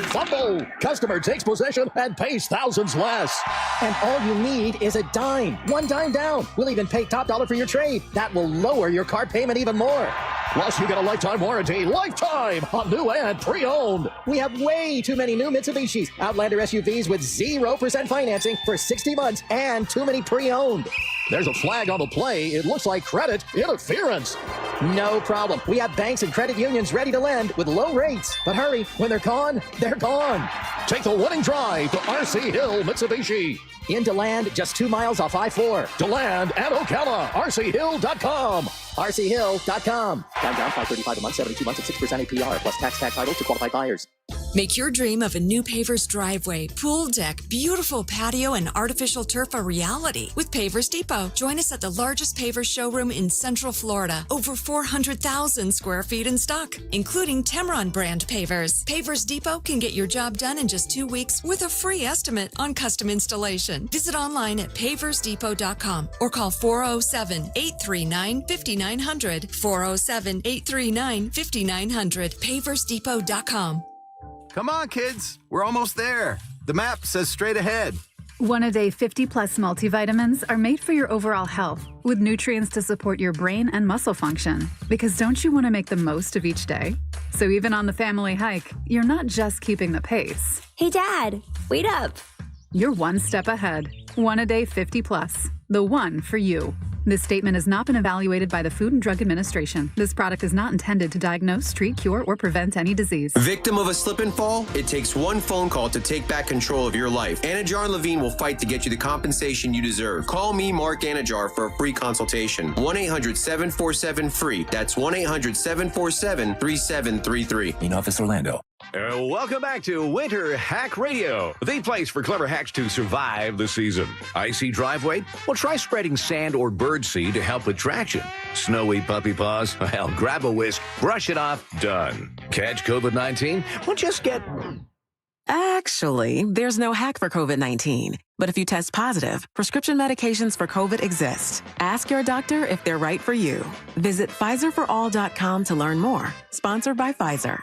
Fumble! Customer takes possession and pays thousands less. And all you need is a dime. One dime down. We'll even pay top dollar for your trade. That will lower your car payment even more. Plus, you get a lifetime warranty. Lifetime on new and pre-owned. We have way too many new Mitsubishis. Outlander SUVs with 0% financing for 60 months and too many pre-owned. There's a flag on the play. It looks like credit interference. No problem. We have banks and credit unions ready to lend with low rates. But hurry, when they're gone, they're gone. Take the winning drive to RC Hill Mitsubishi. In DeLand, just 2 miles off I-4. DeLand and Ocala. RCHill.com. RCHill.com. Down $535 a month, 72 months at 6% APR, plus tax title to qualified buyers. Make your dream of a new paver's driveway, pool deck, beautiful patio, and artificial turf a reality with Pavers Depot. Join us at the largest pavers showroom in Central Florida. Over 400,000 square feet in stock, including Tamron brand pavers. Pavers Depot can get your job done in just 2 weeks with a free estimate on custom installation. Visit online at paversdepot.com or call 407-839-5900. 407-839-5900. paversdepot.com. Come on, kids. We're almost there. The map says straight ahead. One-a-day 50-plus multivitamins are made for your overall health, with nutrients to support your brain and muscle function. Because don't you want to make the most of each day? So even on the family hike, you're not just keeping the pace. Hey, Dad, wait up. You're one step ahead. One-a-day 50-plus. The one for you. This statement has not been evaluated by the Food and Drug Administration. This product is not intended to diagnose, treat, cure, or prevent any disease. Victim of a slip and fall? It takes one phone call to take back control of your life. Anajar and Levine will fight to get you the compensation you deserve. Call me, Mark Anajar, for a free consultation. 1-800-747-FREE. That's 1-800-747-3733. In Office Orlando. Welcome back to Winter Hack Radio, the place for clever hacks to survive the season. Icy driveway? Well, try spreading sand or bird seed to help with traction. Snowy puppy paws? Well, grab a whisk, brush it off, done. Catch COVID-19? Well, just get... Actually, there's no hack for COVID-19. But if you test positive, prescription medications for COVID exist. Ask your doctor if they're right for you. Visit PfizerForAll.com to learn more. Sponsored by Pfizer.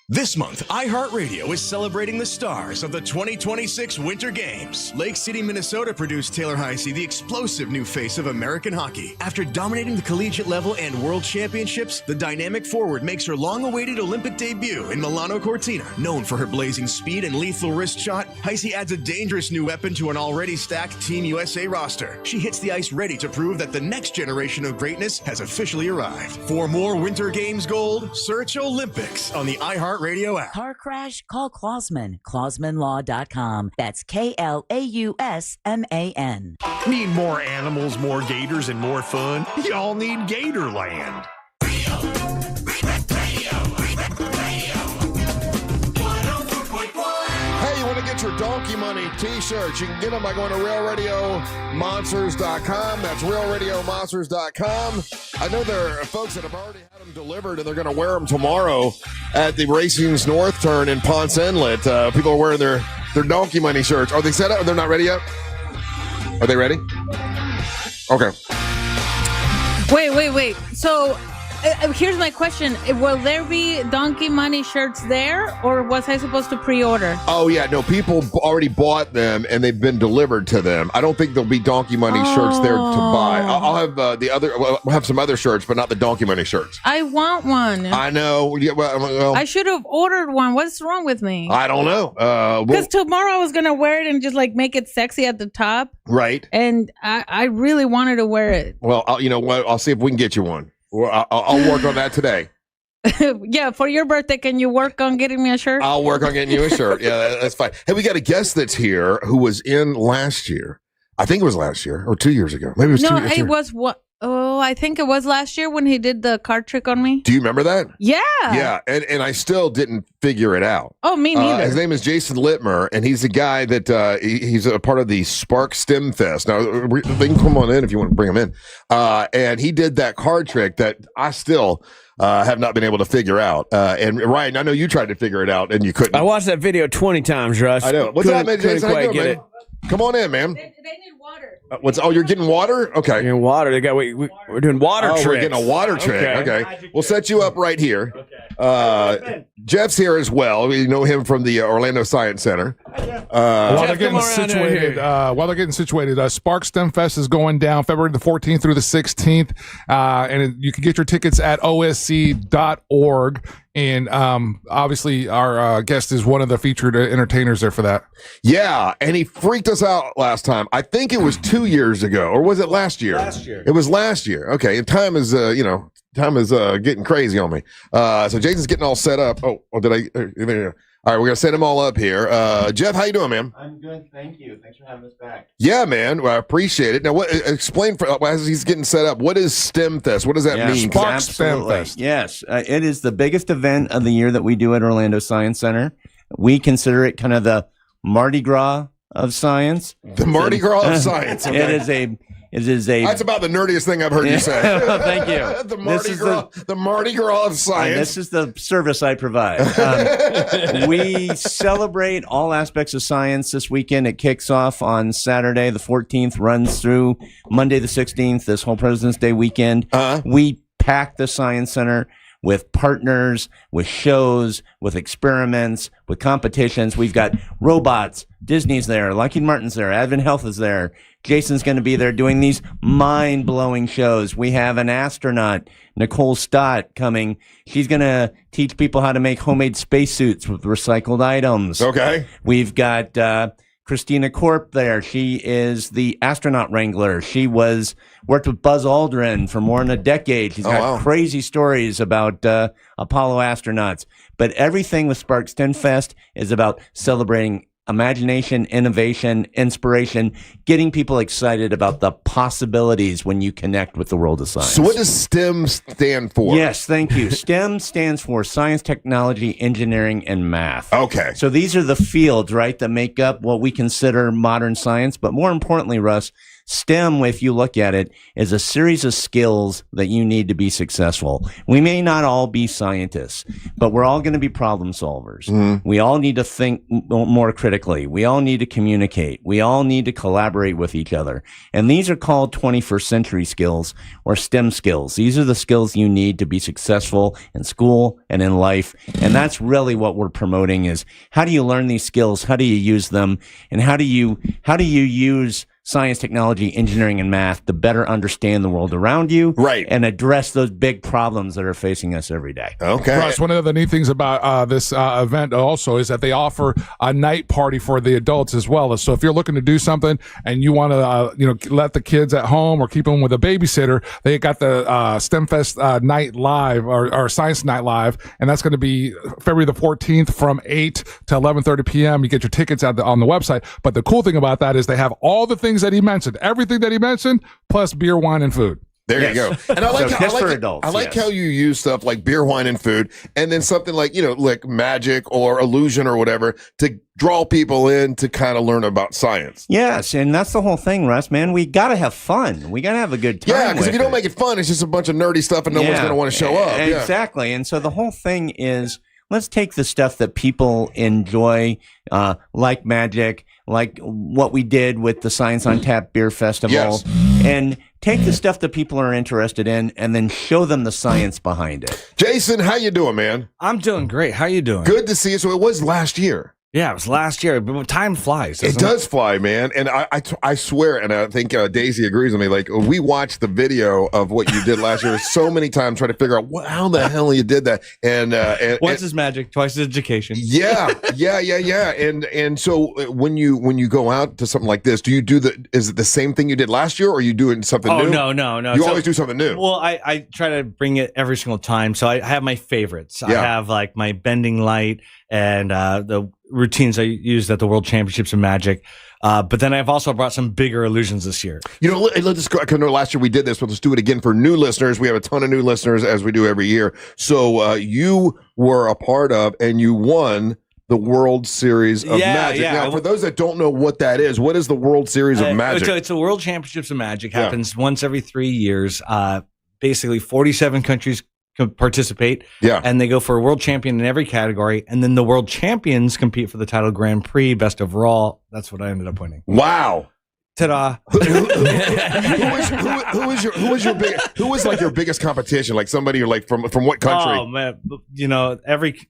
This month, iHeartRadio is celebrating the stars of the 2026 Winter Games. Lake City, Minnesota produced Taylor Heisey, the explosive new face of American hockey. After dominating the collegiate level and world championships, the dynamic forward makes her long-awaited Olympic debut in Milano Cortina. Known for her blazing speed and lethal wrist shot, Heisey adds a dangerous new weapon to an already stacked Team USA roster. She hits the ice ready to prove that the next generation of greatness has officially arrived. For more Winter Games gold, search Olympics on the iHeartRadio app. Car crash? Call Klausman. KlausmanLaw.com. That's KLAUSMAN. Need more animals, more gators, and more fun? Y'all need Gatorland. Hey, you want to get your Donkey Money t-shirts? You can get them by going to RealRadioMonsters.com. That's RealRadioMonsters.com. I know there are folks that have already had them delivered, and they're going to wear them tomorrow at the Racing's North Turn in Ponce Inlet. People are wearing their Donkey Money shirts. Are they set up? They're not ready yet? Are they ready? Okay. Wait. So here's my question. Will there be Donkey Money shirts there, or was I supposed to pre-order? Oh, yeah. No, people already bought them, and they've been delivered to them. I don't think there'll be Donkey Money shirts there to buy. I'll have we'll have some other shirts, but not the Donkey Money shirts. I want one. I know. Yeah, well, I should have ordered one. What's wrong with me? I don't know. Because tomorrow I was going to wear it and just like make it sexy at the top. Right. And I really wanted to wear it. Well, you know what? I'll see if we can get you one. I'll work on that today. Yeah, for your birthday, can you work on getting me a shirt? I'll work on getting you a shirt. Yeah, that's fine. Hey, we got a guest that's here who was in last year. I think it was last year or 2 years ago. Maybe it was 2 years ago. No, it was what? Oh, I think it was last year when he did the card trick on me. Do you remember that? Yeah. Yeah, and I still didn't figure it out. Oh, me neither. His name is Jason Latimer, and he's the guy that he's a part of the Spark STEM Fest. Now, they can come on in if you want to bring him in. And he did that card trick that I still have not been able to figure out. And Ryan, I know you tried to figure it out, and you couldn't. I watched that video 20 times, Russ. I know. What's up, man? Couldn't Jason? How quite you doing, get man? it. Come on in, man. They need water. You're getting water? Okay. You're in water. We're doing water tricks. We're getting a water trick. Okay. We'll set you up right here. Jeff's here as well. We know him from the Orlando Science Center. While they're getting situated, Spark STEM Fest is going down February the 14th through the 16th. And you can get your tickets at osc.org. And obviously, our guest is one of the featured entertainers there for that. Yeah, and he freaked us out last time. I think it was 2 years ago, or was it last year? Last year. It was last year. Okay, and time is getting crazy on me. So Jason's getting all set up. Oh, did I? There. All right, we're gonna set him all up here. Jeff, how you doing, man? I'm good, thank you. Thanks for having us back. Yeah, man. Well, I appreciate it. Now, explain as he's getting set up. What is STEM Fest? What does that mean? Spark STEM Fest. Yes, it is the biggest event of the year that we do at Orlando Science Center. We consider it kind of the Mardi Gras of science. The Mardi Gras of science. Okay. It is a. That's about the nerdiest thing I've heard you say. Thank you. The Mardi Gras of science. This is the service I provide. We celebrate all aspects of science this weekend. It kicks off on Saturday the 14th, runs through Monday the 16th. This whole President's Day weekend, we pack the Science Center with partners, with shows, with experiments, with competitions. We've got robots. Disney's there. Lockheed Martin's there. Advent Health is there. Jason's going to be there doing these mind-blowing shows. We have an astronaut, Nicole Stott, coming. She's going to teach people how to make homemade spacesuits with recycled items. Okay. We've got Christina Korp there. She is the astronaut wrangler. She worked with Buzz Aldrin for more than a decade. She's got crazy stories about Apollo astronauts. But everything with Spark STEM Fest is about celebrating imagination, innovation, inspiration, getting people excited about the possibilities when you connect with the world of science. So what does STEM stand for? Yes, thank you. STEM stands for science, technology, engineering, and math. Okay. So these are the fields, right, that make up what we consider modern science. But more importantly, Russ, STEM, if you look at it, is a series of skills that you need to be successful. We may not all be scientists, but we're all going to be problem solvers. Mm-hmm. We all need to think more critically. We all need to communicate. We all need to collaborate with each other. And these are called 21st century skills or STEM skills. These are the skills you need to be successful in school and in life. And that's really what we're promoting is how do you learn these skills? How do you use them? And how do you use science, technology, engineering, and math to better understand the world around you, right, and address those big problems that are facing us every day. Okay. Russ, one of the neat things about this event also is that they offer a night party for the adults as well. So if you're looking to do something and you want to, let the kids at home or keep them with a babysitter, they got the STEM Fest Night Live or Science Night Live, and that's going to be February the 14th from 8 to 11:30 p.m. You get your tickets on the website. But the cool thing about that is they have all the things that he mentioned, everything that he mentioned, plus beer, wine, and food. There you go. And I like how you use stuff like beer, wine, and food, and then something like, like magic or illusion or whatever to draw people in to kind of learn about science. Yes, and that's the whole thing, Russ, man. We got to have fun. We got to have a good time. Yeah, because if you don't make it fun, it's just a bunch of nerdy stuff and no one's going to want to show up. Exactly. And so the whole thing is, let's take the stuff that people enjoy, like magic, like what we did with the Science on Tap Beer Festival, and take the stuff that people are interested in and then show them the science behind it. Jason, how you doing, man? I'm doing great. How you doing? Good to see you. So it was last year. Yeah, it was last year, but time flies. It does fly, man. And I swear, and I think Daisy agrees with me, like, we watched the video of what you did last year so many times trying to figure out how the hell you did that. And once is magic, twice is education. Yeah. And so when you go out to something like this, is it the same thing you did last year, or are you doing something new? No. You always do something new. Well, I try to bring it every single time. So I have my favorites. I have like my bending light and the routines I used at the World Championships of Magic. But then I've also brought some bigger illusions this year. Let's just go. I know last year we did this, but let's do it again for new listeners. We have a ton of new listeners as we do every year. So you were a part of and you won the World Series of Magic. Yeah. Now, for those that don't know what that is, what is the World Series of Magic? It's the World Championships of Magic. Happens once every 3 years. Basically, 47 countries participate. Yeah. And they go for a world champion in every category. And then the world champions compete for the title Grand Prix, best overall. That's what I ended up winning. Wow. Ta-da. Who was like your biggest competition? Like somebody like from what country? Oh man,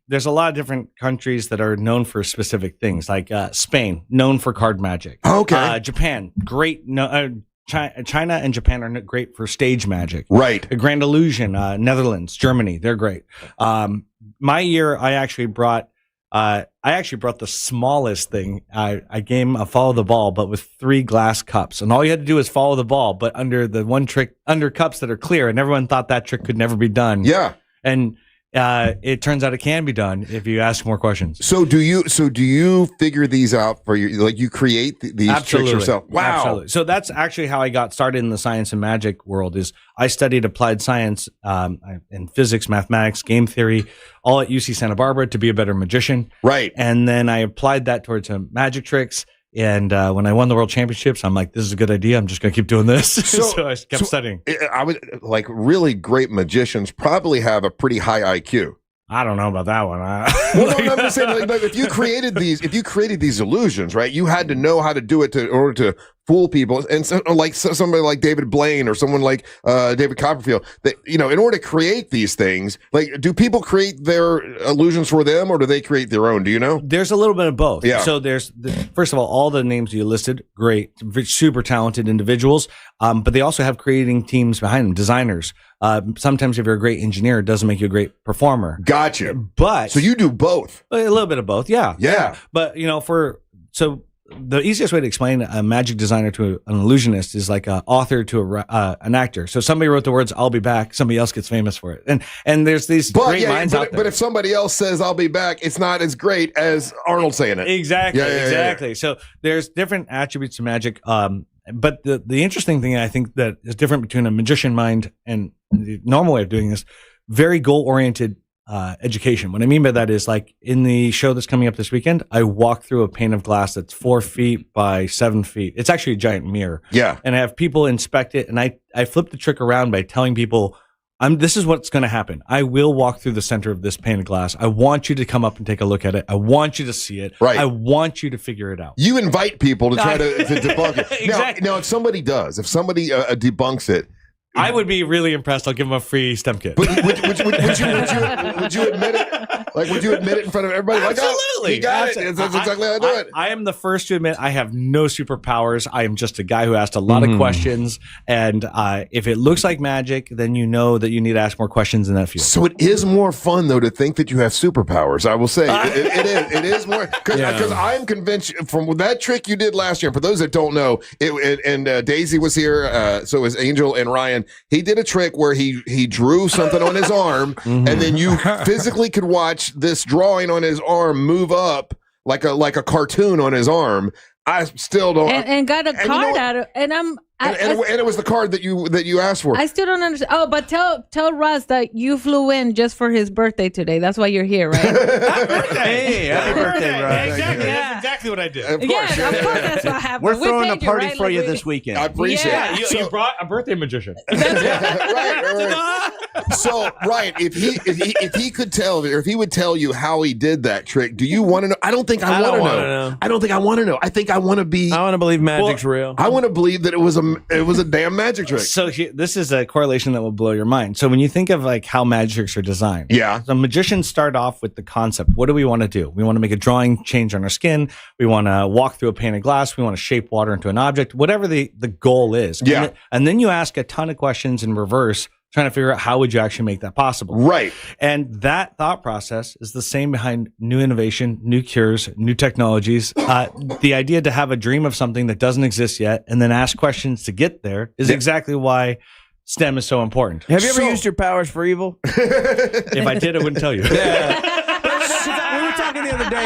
there's a lot of different countries that are known for specific things. Like Spain, known for card magic. Okay. Japan, great. China and Japan are great for stage magic. Right. Grand Illusion, Netherlands, Germany, they're great. My year, I actually brought the smallest thing. I game a follow the ball, but with 3 glass cups, and all you had to do is follow the ball, but under the one trick, under cups that are clear, and everyone thought that trick could never be done. Yeah, and it turns out it can be done if you ask more questions. So do you figure these out for you? Like you create these tricks yourself? Wow. Absolutely. So that's actually how I got started in the science and magic world. Is I studied applied science in physics, mathematics, game theory, all at UC Santa Barbara to be a better magician. Right. And then I applied that towards magic tricks. And when I won the world championships, I'm like, this is a good idea. I'm just going to keep doing this. So I kept studying. I would like really great magicians probably have a pretty high IQ. I don't know about that one. Well, no, I'm just saying, like, if you created these illusions, right? You had to know how to do it in order to fool people. And so, like somebody like David Blaine or someone like David Copperfield, that in order to create these things, like, do people create their illusions for them, or do they create their own? Do you know? There's a little bit of both. Yeah. So first of all the names you listed, great, super talented individuals, but they also have creating teams behind them, designers. Sometimes if you're a great engineer, it doesn't make you a great performer. Gotcha. But so you do both. A little bit of both. Yeah. Yeah. But the easiest way to explain a magic designer to an illusionist is like an author to an actor. So somebody wrote the words "I'll be back," somebody else gets famous for it, and there's these great minds out there. But if somebody else says "I'll be back," it's not as great as Arnold saying it. Exactly. Yeah. Exactly. So there's different attributes to magic. But the interesting thing I think that is different between a magician mind and the normal way of doing this, very goal oriented. Education. What I mean by that is, like in the show that's coming up this weekend, I walk through a pane of glass that's 4 feet by 7 feet. It's actually a giant mirror. Yeah. And I have people inspect it, and I flip the trick around by telling people, this is what's going to happen. I will walk through the center of this pane of glass. I want you to come up and take a look at it. I want you to see it. Right. I want you to figure it out. You invite people to try to debunk it. Exactly. Now, if somebody debunks it, I would be really impressed. I'll give them a free STEM kit. But would you admit it? Like, would you admit it in front of everybody? Absolutely. Like, oh, he got it. That's exactly how I do it. I am the first to admit I have no superpowers. I am just a guy who asked a lot of questions. And if it looks like magic, then you know that you need to ask more questions in that field. So it is more fun, though, to think that you have superpowers. I will say it is more because I'm convinced from that trick you did last year. For those that don't know, Daisy was here. So was Angel and Ryan. He did a trick where he drew something on his arm, and then you physically could watch this drawing on his arm move up like a cartoon on his arm. I still don't. And got a card out of, and it was the card that you asked for. I still don't understand. Oh, but tell Russ that you flew in just for his birthday today. That's why you're here, right? Hey, happy birthday, Russ. Exactly. Yeah. That's exactly what I did. Of course, of course that's what happened. We're throwing a paid you, party right? for you Like, this weekend. I appreciate it. You brought a birthday magician. Right. So, if he could tell, or if he would tell you how he did that trick, do you want to know? I don't think I want to know. I don't think I want to know. I think I want to be. I want to believe magic's real. I want to believe that it was a damn magic trick. So this is a correlation that will blow your mind. So when you think of like how magic tricks are designed, so magicians start off with the concept. What do we want to do? We want to make a drawing change on our skin. We want to walk through a pane of glass. We want to shape water into an object. Whatever the goal is. Yeah. And then you ask a ton of questions in reverse, trying to figure out how would you actually make that possible. Right. And that thought process is the same behind new innovation, new cures, new technologies. The idea to have a dream of something that doesn't exist yet and then ask questions to get there is exactly why STEM is so important. Have you ever used your powers for evil? If I did, I wouldn't tell you. Yeah. We were talking the other day,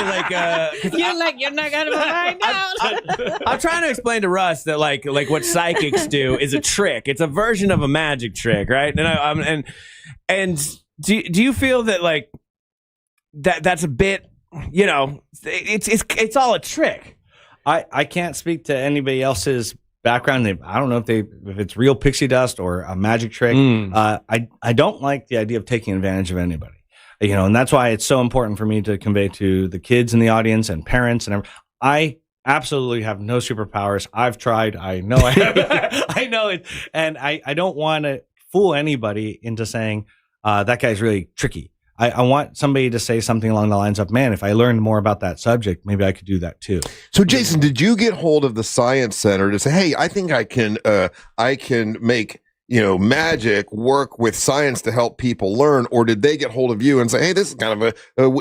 you're not gonna find out. I'm trying to explain to Russ that like what psychics do is a trick. It's a version of a magic trick, right? And do you feel that like that's a bit, it's all a trick? I can't speak to anybody else's background. I don't know if it's real pixie dust or a magic trick. I don't like the idea of taking advantage of anybody. And that's why it's so important for me to convey to the kids in the audience and parents and everything. I absolutely have no superpowers. I've tried. I know I have. I know it. And I don't want to fool anybody into saying that guy's really tricky. I want somebody to say something along the lines of, man, if I learned more about that subject, maybe I could do that too. So, Jason, did you get hold of the Science Center to say, hey, I think I can make magic work with science to help people learn, or did they get hold of you and say, hey, this is kind of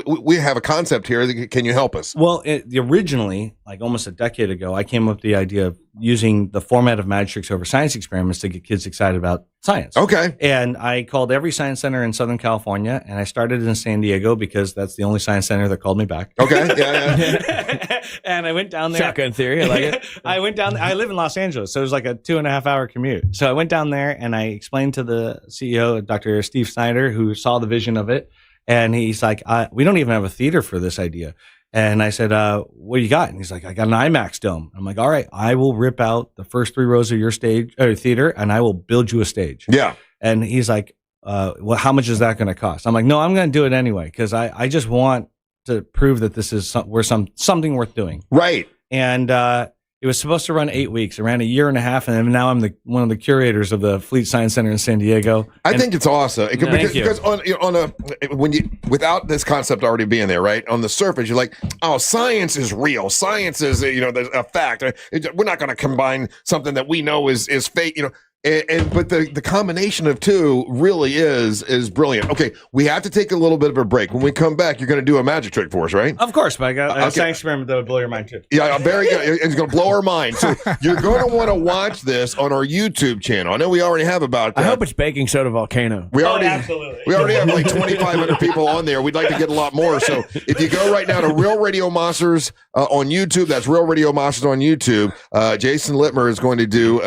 we have a concept here, can you help us? Well, originally, like almost a decade ago, I came up with the idea of using the format of magic tricks over science experiments to get kids excited about science. Okay. And I called every science center in Southern California, and I started in San Diego because that's the only science center that called me back. Okay. Yeah. And I went down there. Shotgun theory. I like it. I went down. I live in Los Angeles, so it was like a 2.5 hour commute. So I went down there and I explained to the CEO, Dr. Steve Snyder, who saw the vision of it. And he's like, we don't even have a theater for this idea. And I said, what do you got? And he's like, I got an IMAX dome. I'm like, all right, I will rip out the first 3 rows of your stage or theater and I will build you a stage. Yeah. And he's like, well, how much is that going to cost? I'm like, no, I'm going to do it anyway because I just want to prove that this is something worth doing. Right. And it was supposed to run 8 weeks. It ran 1.5 years, and now I'm one of the curators of the Fleet Science Center in San Diego. I think it's awesome because without this concept already being there, right on the surface, you're like, oh, science is real. Science is there's a fact. We're not going to combine something that we know is fake. But the combination of two really is brilliant. Okay, we have to take a little bit of a break. When we come back, you're going to do a magic trick for us, right? Of course, but I got a science experiment that would blow your mind too. Yeah, very good. It's going to blow our mind. So you're going to want to watch this on our YouTube channel. I know we already have about. I hope it's baking soda volcano. Absolutely. We already have like 2,500 people on there. We'd like to get a lot more. So if you go right now to Real Radio Monsters on YouTube, that's Real Radio Monsters on YouTube. Jason Latimer is going to do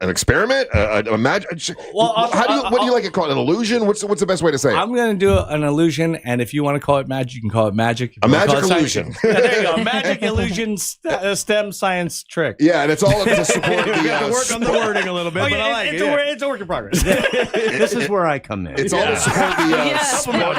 an experiment, a magic. Well, what do you like it called? An illusion? What's the best way to say it? I'm going to do an illusion, and if you want to call it magic, you can call it magic. A magic illusion. There you go. Magic illusion STEM science trick. Yeah, and it's all to support the. You got to work on the wording a little bit, but I like it. It's a work in progress. This is where I come in. It's all to support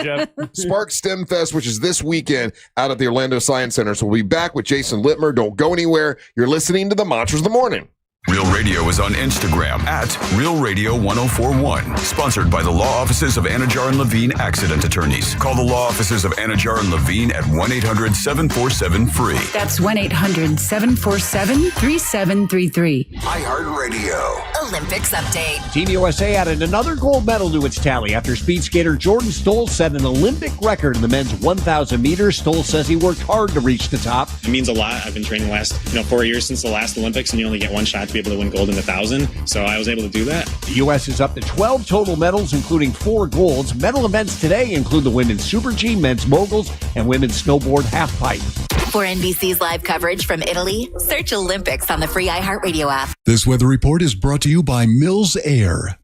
the Spark STEM Fest, which is this weekend out at the Orlando Science Center. So we'll be back with Jason Latimer. Don't go anywhere. You're listening to the Monsters of the Morning. Real Radio is on Instagram at Real Radio 1041. Sponsored by the law offices of Anajar and Levine Accident Attorneys. Call the law offices of Anajar and Levine at 1-800-747-FREE. That's 1-800-747-3733. iHeartRadio. Olympics update. Team USA added another gold medal to its tally after speed skater Jordan Stoll set an Olympic record in the men's 1,000 meters. Stoll says he worked hard to reach the top. It means a lot. I've been training the last 4 years since the last Olympics, and you only get one shot to be able to win gold in the 1,000. So I was able to do that. The U.S. is up to 12 total medals, including 4 golds. Medal events today include the women's Super G, men's moguls, and women's snowboard halfpipe. For NBC's live coverage from Italy, search Olympics on the free iHeartRadio app. This weather report is brought to you by Mills Air.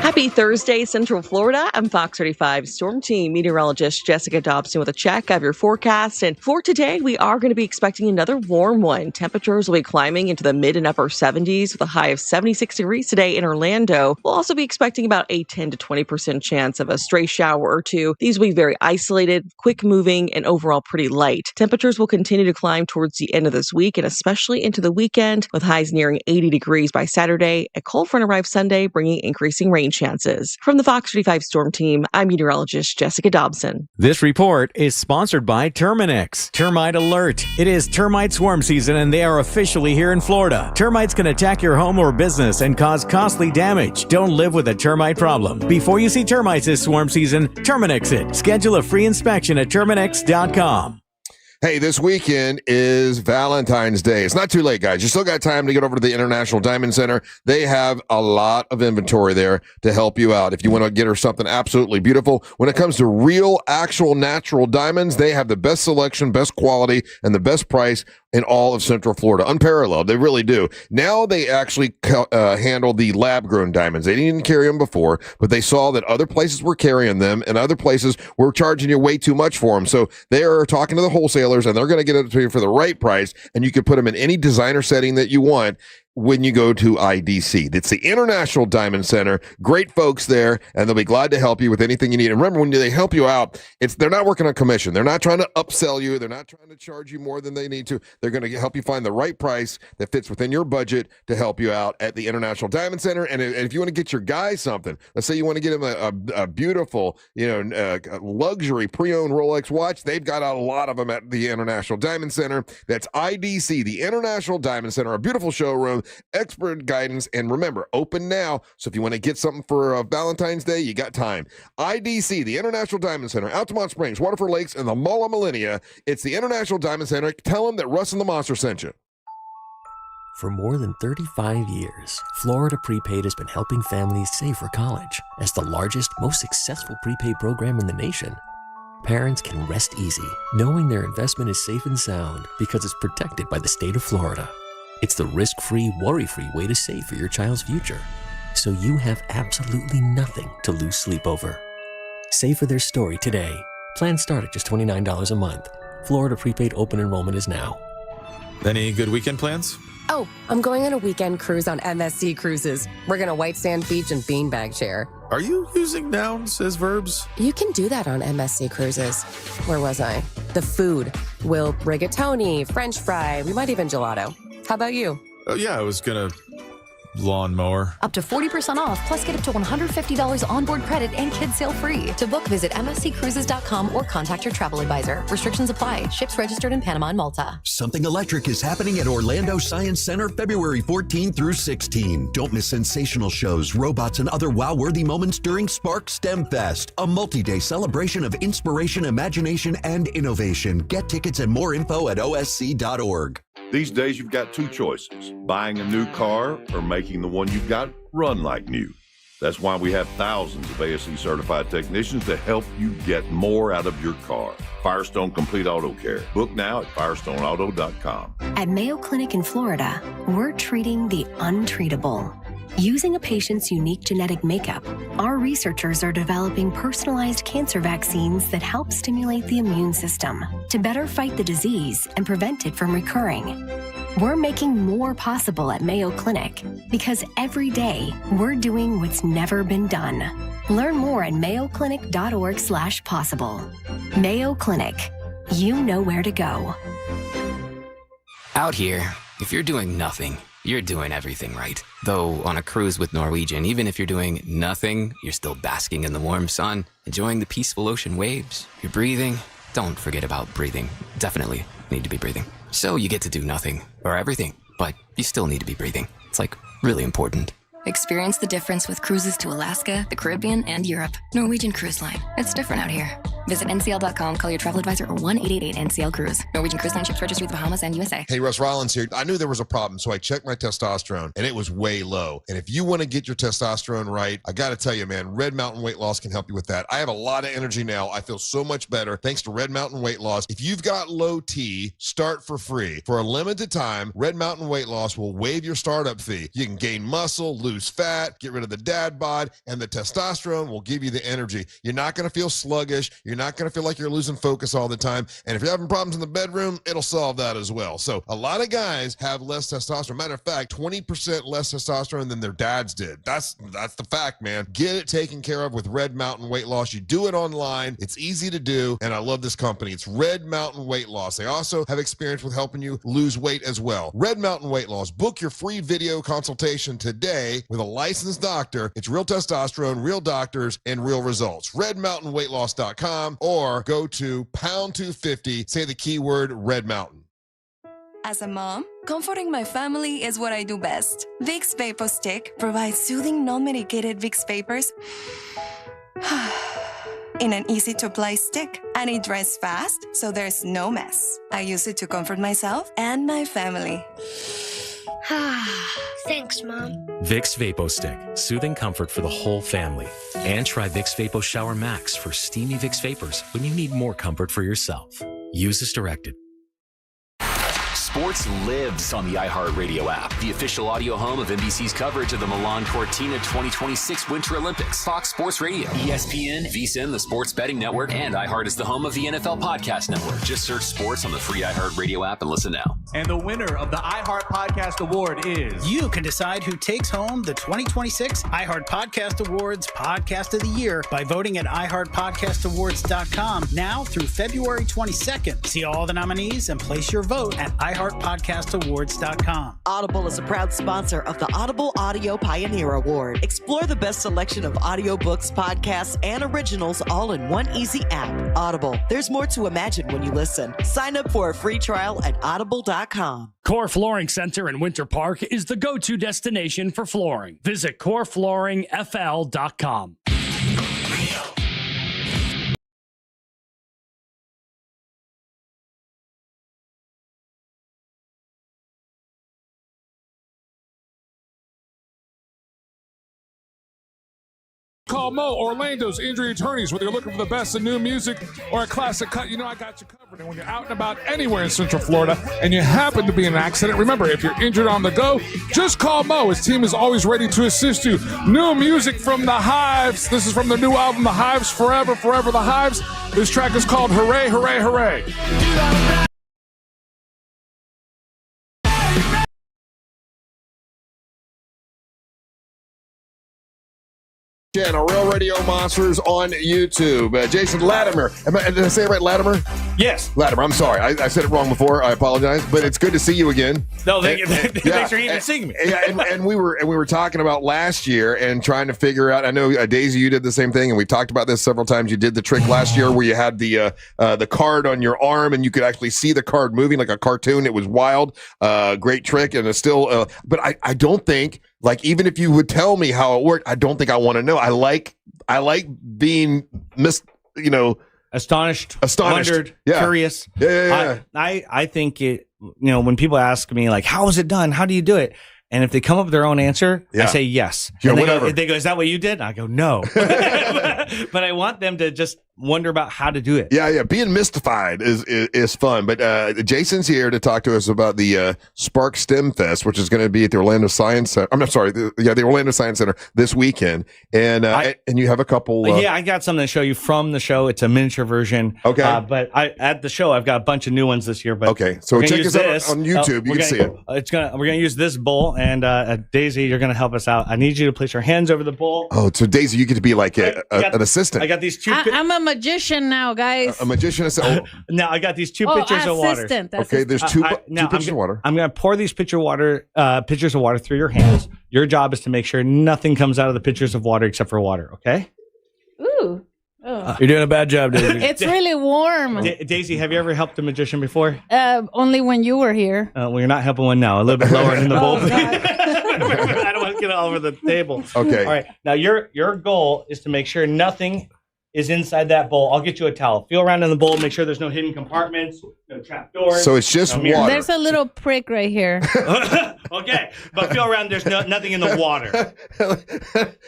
Happy Thursday, Central Florida. I'm Fox 35 Storm Team meteorologist Jessica Dobson with a check of your forecast. And for today, we are going to be expecting another warm one. Temperatures will be climbing into the mid and upper 70s with a high of 76 degrees today in Orlando. We'll also be expecting about a 10 to 20% chance of a stray shower or two. These will be very isolated, quick moving, and overall pretty light. Temperatures will continue to climb towards the end of this week and especially into the weekend with highs nearing 80 degrees by Saturday. A cold front arrives Sunday, bringing increasing rain chances. From the Fox 35 Storm Team, I'm meteorologist Jessica Dobson. This report is sponsored by Terminix. Termite Alert. It is termite swarm season and they are officially here in Florida. Termites can attack your home or business and cause costly damage. Don't live with a termite problem. Before you see termites this swarm season, Terminix it. Schedule a free inspection at Terminix.com. Hey, this weekend is Valentine's Day. It's not too late, guys. You still got time to get over to the International Diamond Center. They have a lot of inventory there to help you out. If you want to get her something absolutely beautiful, when it comes to real, actual, natural diamonds, they have the best selection, best quality, and the best price in all of Central Florida. Unparalleled. They really do. Now they actually handle the lab-grown diamonds. They didn't carry them before, but they saw that other places were carrying them and other places were charging you way too much for them. So they are talking to the wholesalers colors, and they're going to get it to you for the right price, and you can put them in any designer setting that you want when you go to IDC. It's the International Diamond Center. Great folks there, and they'll be glad to help you with anything you need. And remember, when they help you out, they're not working on commission. They're not trying to upsell you. They're not trying to charge you more than they need to. They're going to help you find the right price that fits within your budget to help you out at the International Diamond Center. And if you want to get your guy something, let's say you want to get him a beautiful, luxury pre-owned Rolex watch, they've got a lot of them at the International Diamond Center. That's IDC, the International Diamond Center, a beautiful showroom, expert guidance, and remember, open now. So if you want to get something for Valentine's Day, you got time. IDC, the International Diamond Center, Altamont Springs, Waterford Lakes, and the Mall of Millennia. It's the International Diamond Center. Tell them that Russ and the Monster sent you. For more than 35 years, Florida Prepaid has been helping families save for college. As the largest, most successful prepaid program in the nation, parents can rest easy knowing their investment is safe and sound because it's protected by the state of Florida. It's the risk-free, worry-free way to save for your child's future, so you have absolutely nothing to lose sleep over. Save for their story today. Plans start at just $29 a month. Florida Prepaid open enrollment is now. Any good weekend plans? Oh, I'm going on a weekend cruise on MSC Cruises. We're going to White Sand Beach and Beanbag Chair. Are you using nouns as verbs? You can do that on MSC Cruises. Where was I? The food. We'll rigatoni, French fry, we might even gelato. How about you? Yeah, I was gonna lawnmower. Up to 40% off, plus get up to $150 onboard credit and kids sale free. To book, visit msccruises.com or contact your travel advisor. Restrictions apply. Ships registered in Panama and Malta. Something Electric is happening at Orlando Science Center February 14 through 16. Don't miss sensational shows, robots, and other wow-worthy moments during Spark STEM Fest, a multi-day celebration of inspiration, imagination, and innovation. Get tickets and more info at osc.org. These days, you've got two choices, buying a new car or making the one you've got run like new. That's why we have thousands of ASE certified technicians to help you get more out of your car. Firestone Complete Auto Care. Book now at firestoneauto.com. At Mayo Clinic in Florida, we're treating the untreatable. Using a patient's unique genetic makeup, our researchers are developing personalized cancer vaccines that help stimulate the immune system to better fight the disease and prevent it from recurring. We're making more possible at Mayo Clinic because every day we're doing what's never been done. Learn more at mayoclinic.org/possible. Mayo Clinic. You know where to go. Out here, if you're doing nothing, you're doing everything right. Though on a cruise with Norwegian, even if you're doing nothing, you're still basking in the warm sun, enjoying the peaceful ocean waves. You're breathing. Don't forget about breathing. Definitely need to be breathing. So you get to do nothing or everything, but you still need to be breathing. It's like really important. Experience the difference with cruises to Alaska, the Caribbean, and Europe. Norwegian Cruise Line. It's different out here. Visit ncl.com, call your travel advisor, or 1-888-NCL-CRUISE. Norwegian Cruise Line ships registry to the Bahamas and USA. Hey, Russ Rollins here. I knew there was a problem, so I checked my testosterone, and it was way low. And if you want to get your testosterone right, I got to tell you, man, Red Mountain Weight Loss can help you with that. I have a lot of energy now. I feel so much better thanks to Red Mountain Weight Loss. If you've got low T, start for free. For a limited time, Red Mountain Weight Loss will waive your startup fee. You can gain muscle, lose fat, get rid of the dad bod, and the testosterone will give you the energy. You're not going to feel sluggish. You're not going to feel like you're losing focus all the time. And if you're having problems in the bedroom, it'll solve that as well. So a lot of guys have less testosterone. Matter of fact, 20% less testosterone than their dads did. That's the fact, man. Get it taken care of with Red Mountain Weight Loss. You do it online. It's easy to do. And I love this company. It's Red Mountain Weight Loss. They also have experience with helping you lose weight as well. Red Mountain Weight Loss. Book your free video consultation today with a licensed doctor. It's real testosterone, real doctors, and real results. RedMountainWeightLoss.com or go to pound 250. Say the keyword Red Mountain. As a mom, comforting my family is what I do best. Vicks Vapor Stick provides soothing, non-medicated Vicks vapors in an easy-to-apply stick, and it dries fast, so there's no mess. I use it to comfort myself and my family. Thanks, Mom. Vicks Vapo Stick, soothing comfort for the whole family. And try Vicks Vapo Shower Max for steamy Vicks Vapors when you need more comfort for yourself. Use as directed. Sports lives on the iHeartRadio app, the official audio home of NBC's coverage of the Milan Cortina 2026 Winter Olympics. Fox Sports Radio, ESPN, VSiN, the Sports Betting Network, and iHeart is the home of the NFL Podcast Network. Just search sports on the free iHeartRadio app and listen now. And the winner of the iHeart Podcast Award is... You can decide who takes home the 2026 iHeart Podcast Awards Podcast of the Year by voting at iHeartPodcastAwards.com now through February 22nd. See all the nominees and place your vote at iHeartPodcastAwards.com. Audible is a proud sponsor of the Audible Audio Pioneer Award. Explore the best selection of audiobooks, podcasts, and originals all in one easy app. Audible. There's more to imagine when you listen. Sign up for a free trial at audible.com. Core Flooring Center in Winter Park is the go-to destination for flooring. Visit coreflooringfl.com. Call Mo, Orlando's injury attorneys. Whether you're looking for the best in new music or a classic cut, you know I got you covered. And when you're out and about anywhere in Central Florida and you happen to be in an accident, remember, if you're injured on the go, just call Mo. His team is always ready to assist you. New music from The Hives. This is from their new album, The Hives, Forever, Forever The Hives. This track is called Hooray, Hooray, Hooray. Channel, Real Radio Monsters on YouTube. Jason Latimer. Did I say it right, Latimer? Yes. Latimer, I'm sorry. I said it wrong before. I apologize. But it's good to see you again. No, thanks for even seeing me. And we were talking about last year and trying to figure out. I know, Daisy, you did the same thing, and we talked about this several times. You did the trick last year where you had the card on your arm, and you could actually see the card moving like a cartoon. It was wild. Great trick, and it's still. But I don't think. Like, even if you would tell me how it worked, I don't think I want to know. I like being astonished, wondered, curious. Yeah. I think it. When people ask me like, "How is it done? How do you do it?" And if they come up with their own answer, I say yes. And they go, "Is that what you did?" And I go, "No." But I want them to just wonder about how to do it. Yeah. Being mystified is fun. But Jason's here to talk to us about the Spark STEM Fest, which is going to be at the Orlando Science Center. The Orlando Science Center this weekend. And you have a couple. I got something to show you from the show. It's a miniature version. Okay. But at the show, I've got a bunch of new ones this year. But okay, so check us out on YouTube. You can see it. We're going to use this bowl, and Daisy, you're going to help us out. I need you to place your hands over the bowl. Oh, so Daisy, you get to be like an assistant. I got these two. I'm a magician now, guys. A magician assistant. Now I got these two pitchers of water. Okay, there's two pitchers of water. I'm going to pour these pitchers of water through your hands. Your job is to make sure nothing comes out of the pitchers of water except for water. Okay. Ooh. Oh. You're doing a bad job, Daisy. It's really warm. Daisy, have you ever helped a magician before? Only when you were here. Well, you're not helping one now. A little bit lower in the bowl. I don't want to get all over the table. Okay. All right. Now your goal is to make sure nothing is inside that bowl. I'll get you a towel. Feel around in the bowl. Make sure there's no hidden compartments, no trap doors. So it's just water. There's a little prick right here. Okay, but feel around. There's nothing in the water.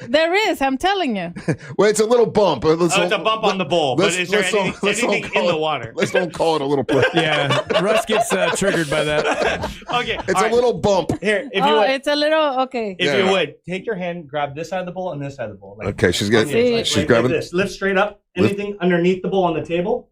There is. I'm telling you. Well, it's a little bump. It's a bump on the bowl. But is there anything in the water? Let's don't call it a little prick. Yeah, Russ gets triggered by that. Okay, it's a little bump. Here, if you would, it's a little okay. If you would take your hand, grab this side of the bowl and this side of the bowl. Okay, she's grabbing. Like this. Lift straight up. Anything underneath the bowl on the table?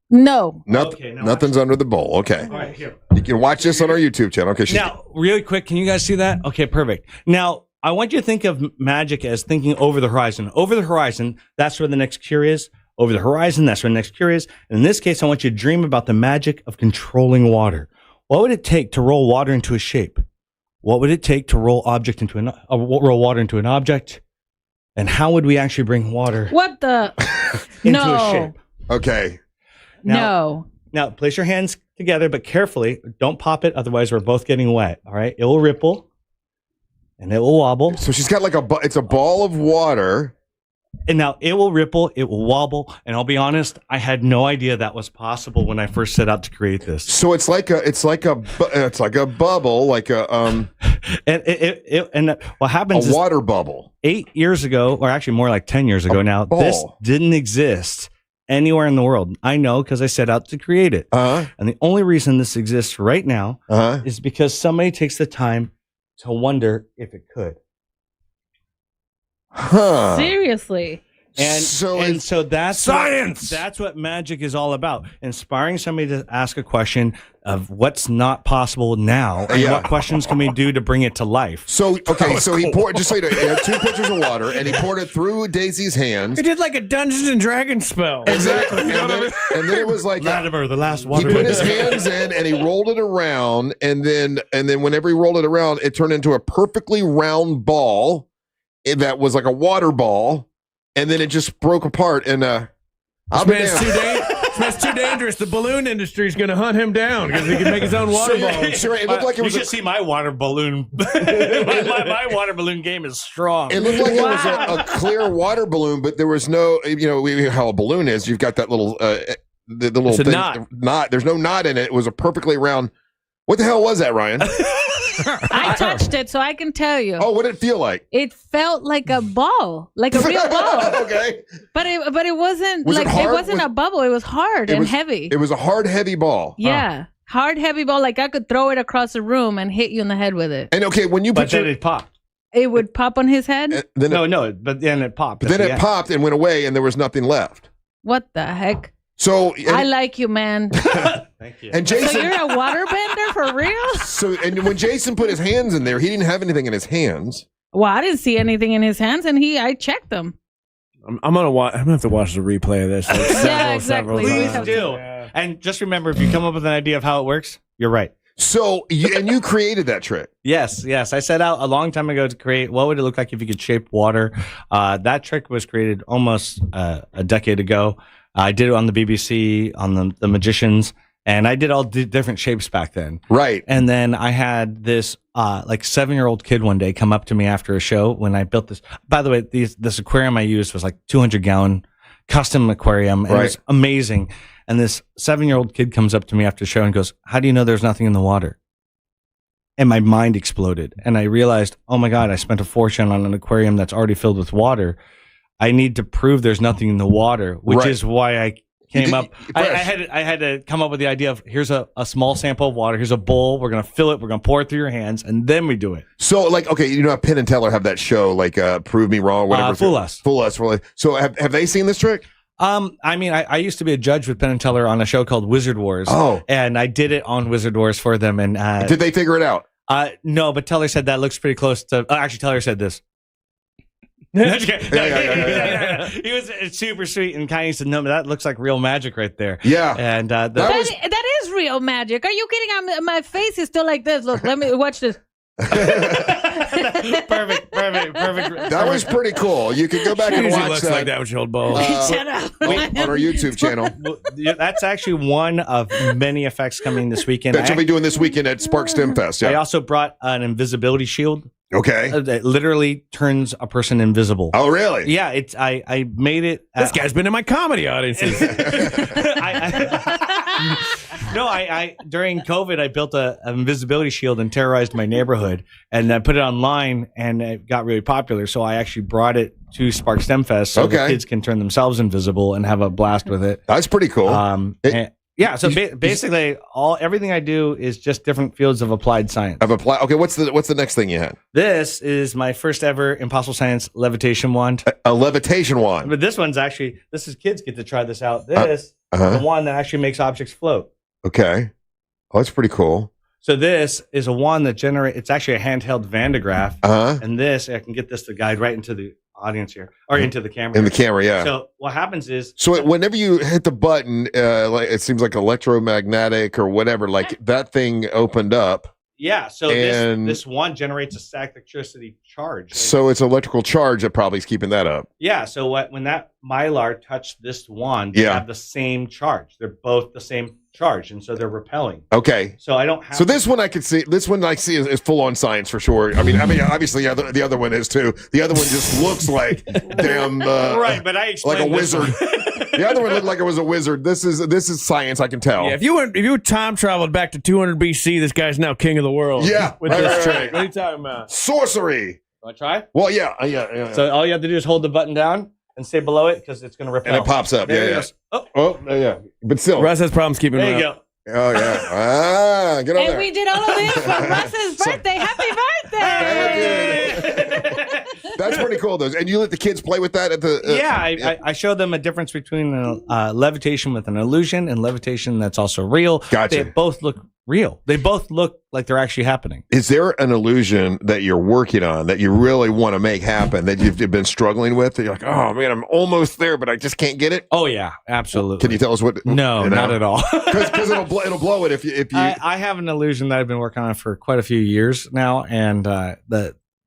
No. Nothing's under the bowl. Okay. All right, here. You can watch this on our YouTube channel. Okay. Now, really quick, can you guys see that? Okay, perfect. Now, I want you to think of magic as thinking over the horizon. Over the horizon, that's where the next cure is. Over the horizon, that's where the next cure is. And in this case, I want you to dream about the magic of controlling water. What would it take to roll water into a shape? What would it take to roll water into an object? And how would we actually bring water? What the? Into a shape. Okay. No. Now, place your hands together, but carefully. Don't pop it, otherwise we're both getting wet. All right? It will ripple, and it will wobble. So she's got like it's a ball of water. And now it will ripple, it will wobble, and I'll be honest, I had no idea that was possible when I first set out to create this. So it's like a bubble, like a And what happens? A water bubble. 8 years ago, or actually more like 10 years ago now, ball. this didn't exist anywhere in the world. I know because I set out to create it. And the only reason this exists right now is because somebody takes the time to wonder if it could. Seriously. And so that's science. That's what magic is all about. Inspiring somebody to ask a question of what's not possible now, and what questions can we do to bring it to life. So he poured. Just so you know, he had 2 pitchers of water, and he poured it through Daisy's hands. He did like a Dungeons and Dragons spell. Exactly. And then it was like Latimer, the last water. He put his hands in and he rolled it around, and then whenever he rolled it around, it turned into a perfectly round ball that was like a water ball. And then it just broke apart, and this man's too dangerous. The balloon industry is going to hunt him down because he can make his own water ball. Sure, it looked like it was. You should see my water balloon. my water balloon game is strong. It looked like it was a clear water balloon, but there was no. How a balloon is. You've got that little the little it's a thing, knot. There's no knot in it. It was a perfectly round. What the hell was that, Ryan? I touched it, so I can tell you. Oh, what did it feel like? It felt like a ball, like a real ball. Okay. But it wasn't Was it like hard? it wasn't a bubble. It was hard and heavy. It was a hard, heavy ball. Yeah. Hard, heavy ball. Like I could throw it across the room and hit you in the head with it. And okay, when you but then it popped. It would pop on his head? But then it popped. But then it popped and went away, and there was nothing left. What the heck? So I like you, man. Thank you. And Jason, so you're a waterbender for real? So and when Jason put his hands in there, he didn't have anything in his hands. Well, I didn't see anything in his hands, and I checked them. I'm gonna have to watch the replay of this. Like several Please times. do. Yeah. And just remember, if you come up with an idea of how it works, you're right. So you created that trick. Yes. I set out a long time ago to create what would it look like if you could shape water. That trick was created almost a decade ago. I did it on the BBC, on the Magicians, and I did all different shapes back then. Right. And then I had this 7-year-old kid one day come up to me after a show when I built this. By the way, this aquarium I used was like 200-gallon custom aquarium, and it was amazing. And this 7-year-old kid comes up to me after the show and goes, "How do you know there's nothing in the water?" And my mind exploded, and I realized, oh my God, I spent a fortune on an aquarium that's already filled with water. I need to prove there's nothing in the water, which is why I came up. I had to come up with the idea of here's a small sample of water. Here's a bowl. We're going to fill it. We're going to pour it through your hands, and then we do it. So, like, okay, you know, Penn and Teller have that show, like, Prove Me Wrong, whatever. Fool Us. Fool Us. Really. So, have they seen this trick? I mean, I used to be a judge with Penn and Teller on a show called Wizard Wars. Oh. And I did it on Wizard Wars for them. And did they figure it out? No, but Teller said that looks pretty close to. Actually, Teller said this. Yeah. He was super sweet and kind. He said, "No, but that looks like real magic right there." Yeah, and that is real magic. Are you kidding? My face is still like this. Look, let me watch this. Perfect. That was pretty cool. You can go back and watch looks that. like that with your old balls. Shut up. On our YouTube channel. That's actually one of many effects coming this weekend. That you'll be doing this weekend at Spark STEM Fest. Yeah. I also brought an invisibility shield. Okay. That literally turns a person invisible. Oh, really? Yeah. I made it. This guy's been in my comedy audiences. During COVID, I built an invisibility shield and terrorized my neighborhood, and I put it online, and it got really popular. So I actually brought it to Spark STEM Fest so the kids can turn themselves invisible and have a blast with it. That's pretty cool. Yeah, so basically, everything I do is just different fields of applied science. Okay, what's the next thing you had? This is my first ever Impossible Science levitation wand. A levitation wand. But this is kids get to try this out. This is the wand that actually makes objects float. Okay. Oh, that's pretty cool. So this is a wand that it's actually a handheld Van de Graaff. And this, I can get this to guide right into the audience here, or into the camera. In the camera, yeah. So what happens is... So whenever you hit the button, like it seems like electromagnetic or whatever, like that thing opened up. Yeah, so this wand generates a static electricity charge. So it's electrical charge that probably is keeping that up. Yeah, so when that Mylar touched this wand, they have the same charge. They're both the same charge, and so they're repelling. Okay. So I don't have. So this one I could see. This one I see is full on science for sure. I mean, obviously, yeah, the other one is too. The other one just looks like damn. Right, but I like a wizard. The other one looked like it was a wizard. This is science. I can tell. Yeah, if you time traveled back to 200 BC, this guy's now king of the world. Yeah, with this trick. What are you talking about? Sorcery. Want to try? Well, yeah. So all you have to do is hold the button down, and stay below it because it's going to repel. And it pops up. There Yeah. it goes. Oh, yeah. But still. Russ has problems keeping There it you up. go. Oh, yeah. Get over And there. we did all of this for Russ's birthday. Happy birthday! That's pretty cool, though. And you let the kids play with that at the... I showed them a difference between levitation with an illusion and levitation that's also real. Gotcha. They both look real. They both look like they're actually happening. Is there an illusion that you're working on that you really want to make happen that you've been struggling with? That you're like, oh, man, I'm almost there, but I just can't get it? Oh, yeah, absolutely. Can you tell us what? No, not at all. Because it'll blow it if you... I have an illusion that I've been working on for quite a few years now, and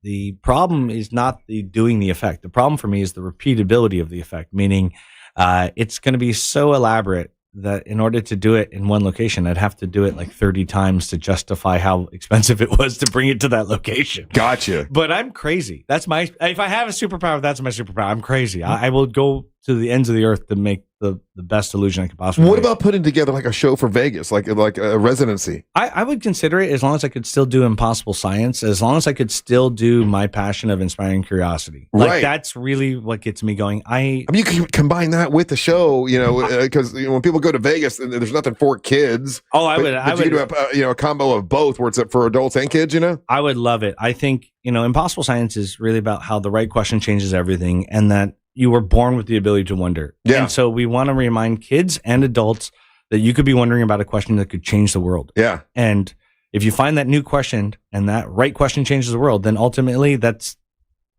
the problem is not the doing the effect. The problem for me is the repeatability of the effect, meaning it's going to be so elaborate that in order to do it in one location, I'd have to do it like 30 times to justify how expensive it was to bring it to that location. Gotcha. But I'm crazy. If I have a superpower, that's my superpower. I'm crazy. I will go to the ends of the earth to make the best illusion I could possibly What make. about putting together like a show for Vegas, like a residency? I would consider it as long as I could still do impossible science, as long as I could still do my passion of inspiring curiosity. Like Right. that's really what gets me going. I mean, you can combine that with the show, because when people go to Vegas, there's nothing for kids. Oh, I would you do a combo of both, where it's for adults and kids. I would love it. I think impossible science is really about how the right question changes everything, and that you were born with the ability to wonder. Yeah. And so we want to remind kids and adults that you could be wondering about a question that could change the world. Yeah. And if you find that new question and that right question changes the world, then ultimately that's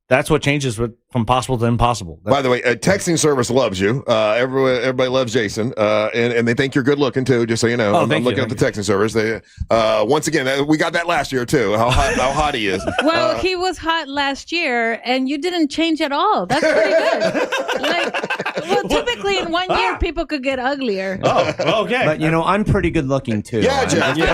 what changes from possible to impossible. By the way, a texting service loves you. Everybody loves Jason, and they think you're good looking too. Just so you know, I'm looking at the texting service. They once again, we got that last year too. How hot he is. Well, he was hot last year, and you didn't change at all. That's pretty good. Typically in 1 year, people could get uglier. Oh, okay. But I'm pretty good looking too. Yeah, Jeff. You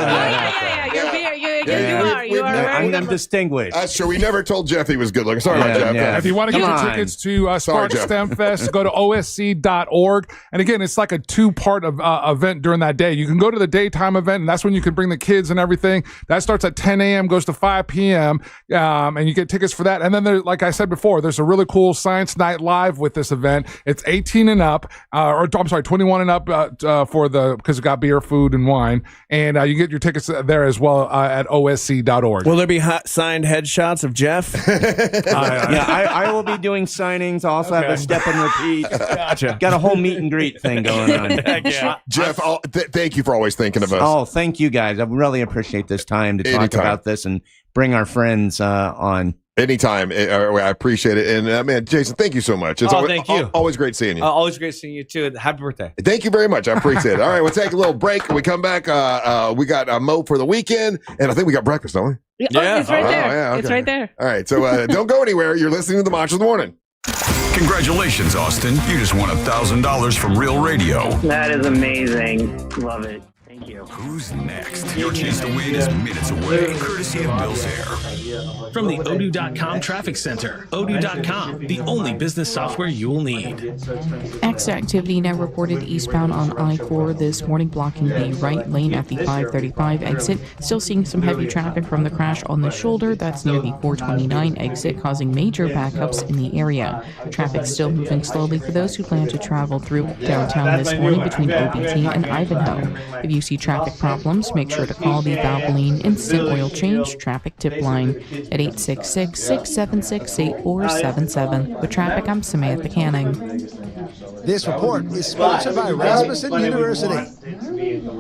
are. I'm distinguished. That's true. We never told Jeff he was good looking. Sorry about Jeff. If you want to get your tickets to Spark Jeff. STEM Fest, go to osc.org. And again, it's like a 2-part event during that day. You can go to the daytime event, and that's when you can bring the kids and everything. That starts at 10 a.m., goes to 5 p.m., and you get tickets for that. And then, like I said before, there's a really cool Science Night Live with this event. It's 18 and up, 21 and up because it got beer, food, and wine. And you get your tickets there as well at osc.org. Will there be signed headshots of Jeff? I will be doing signings. I'll also have a step and repeat. Gotcha. Got a whole meet and greet thing going on. Jeff, thank you for always thinking of us. Oh, thank you guys. I really appreciate this time to talk about this and bring our friends on. Anytime. I appreciate it. And man, Jason, thank you so much. It's thank you. Always great seeing you. Always great seeing you too. Happy birthday. Thank you very much. I appreciate it. All right, we'll take a little break. When we come back, we got Mo for the weekend, and I think we got breakfast, don't we? Yeah. It's right there. Yeah, okay. It's right there. All right, so don't go anywhere. You're listening to the Monster of the Morning. Congratulations, Austin. You just won $1,000 from Real Radio. That is amazing. Love it. Thank you. Who's next? Your chance to win is minutes away, courtesy of Bill's Hair. From the Odoo.com Traffic Center. Odoo.com, the only business software you will need. Extra activity now reported eastbound on I-4 this morning, blocking the right lane at the 535 exit. Still seeing some heavy traffic from the crash on the shoulder. That's near the 429 exit, causing major backups in the area. Traffic still moving slowly for those who plan to travel through downtown this morning between OBT and Ivanhoe. If you see traffic problems, make sure to call the Valvoline Instant Oil Change Traffic Tip Line at 866-676-8477. With traffic, I'm Samantha Canning. This report is sponsored by Rasmussen University.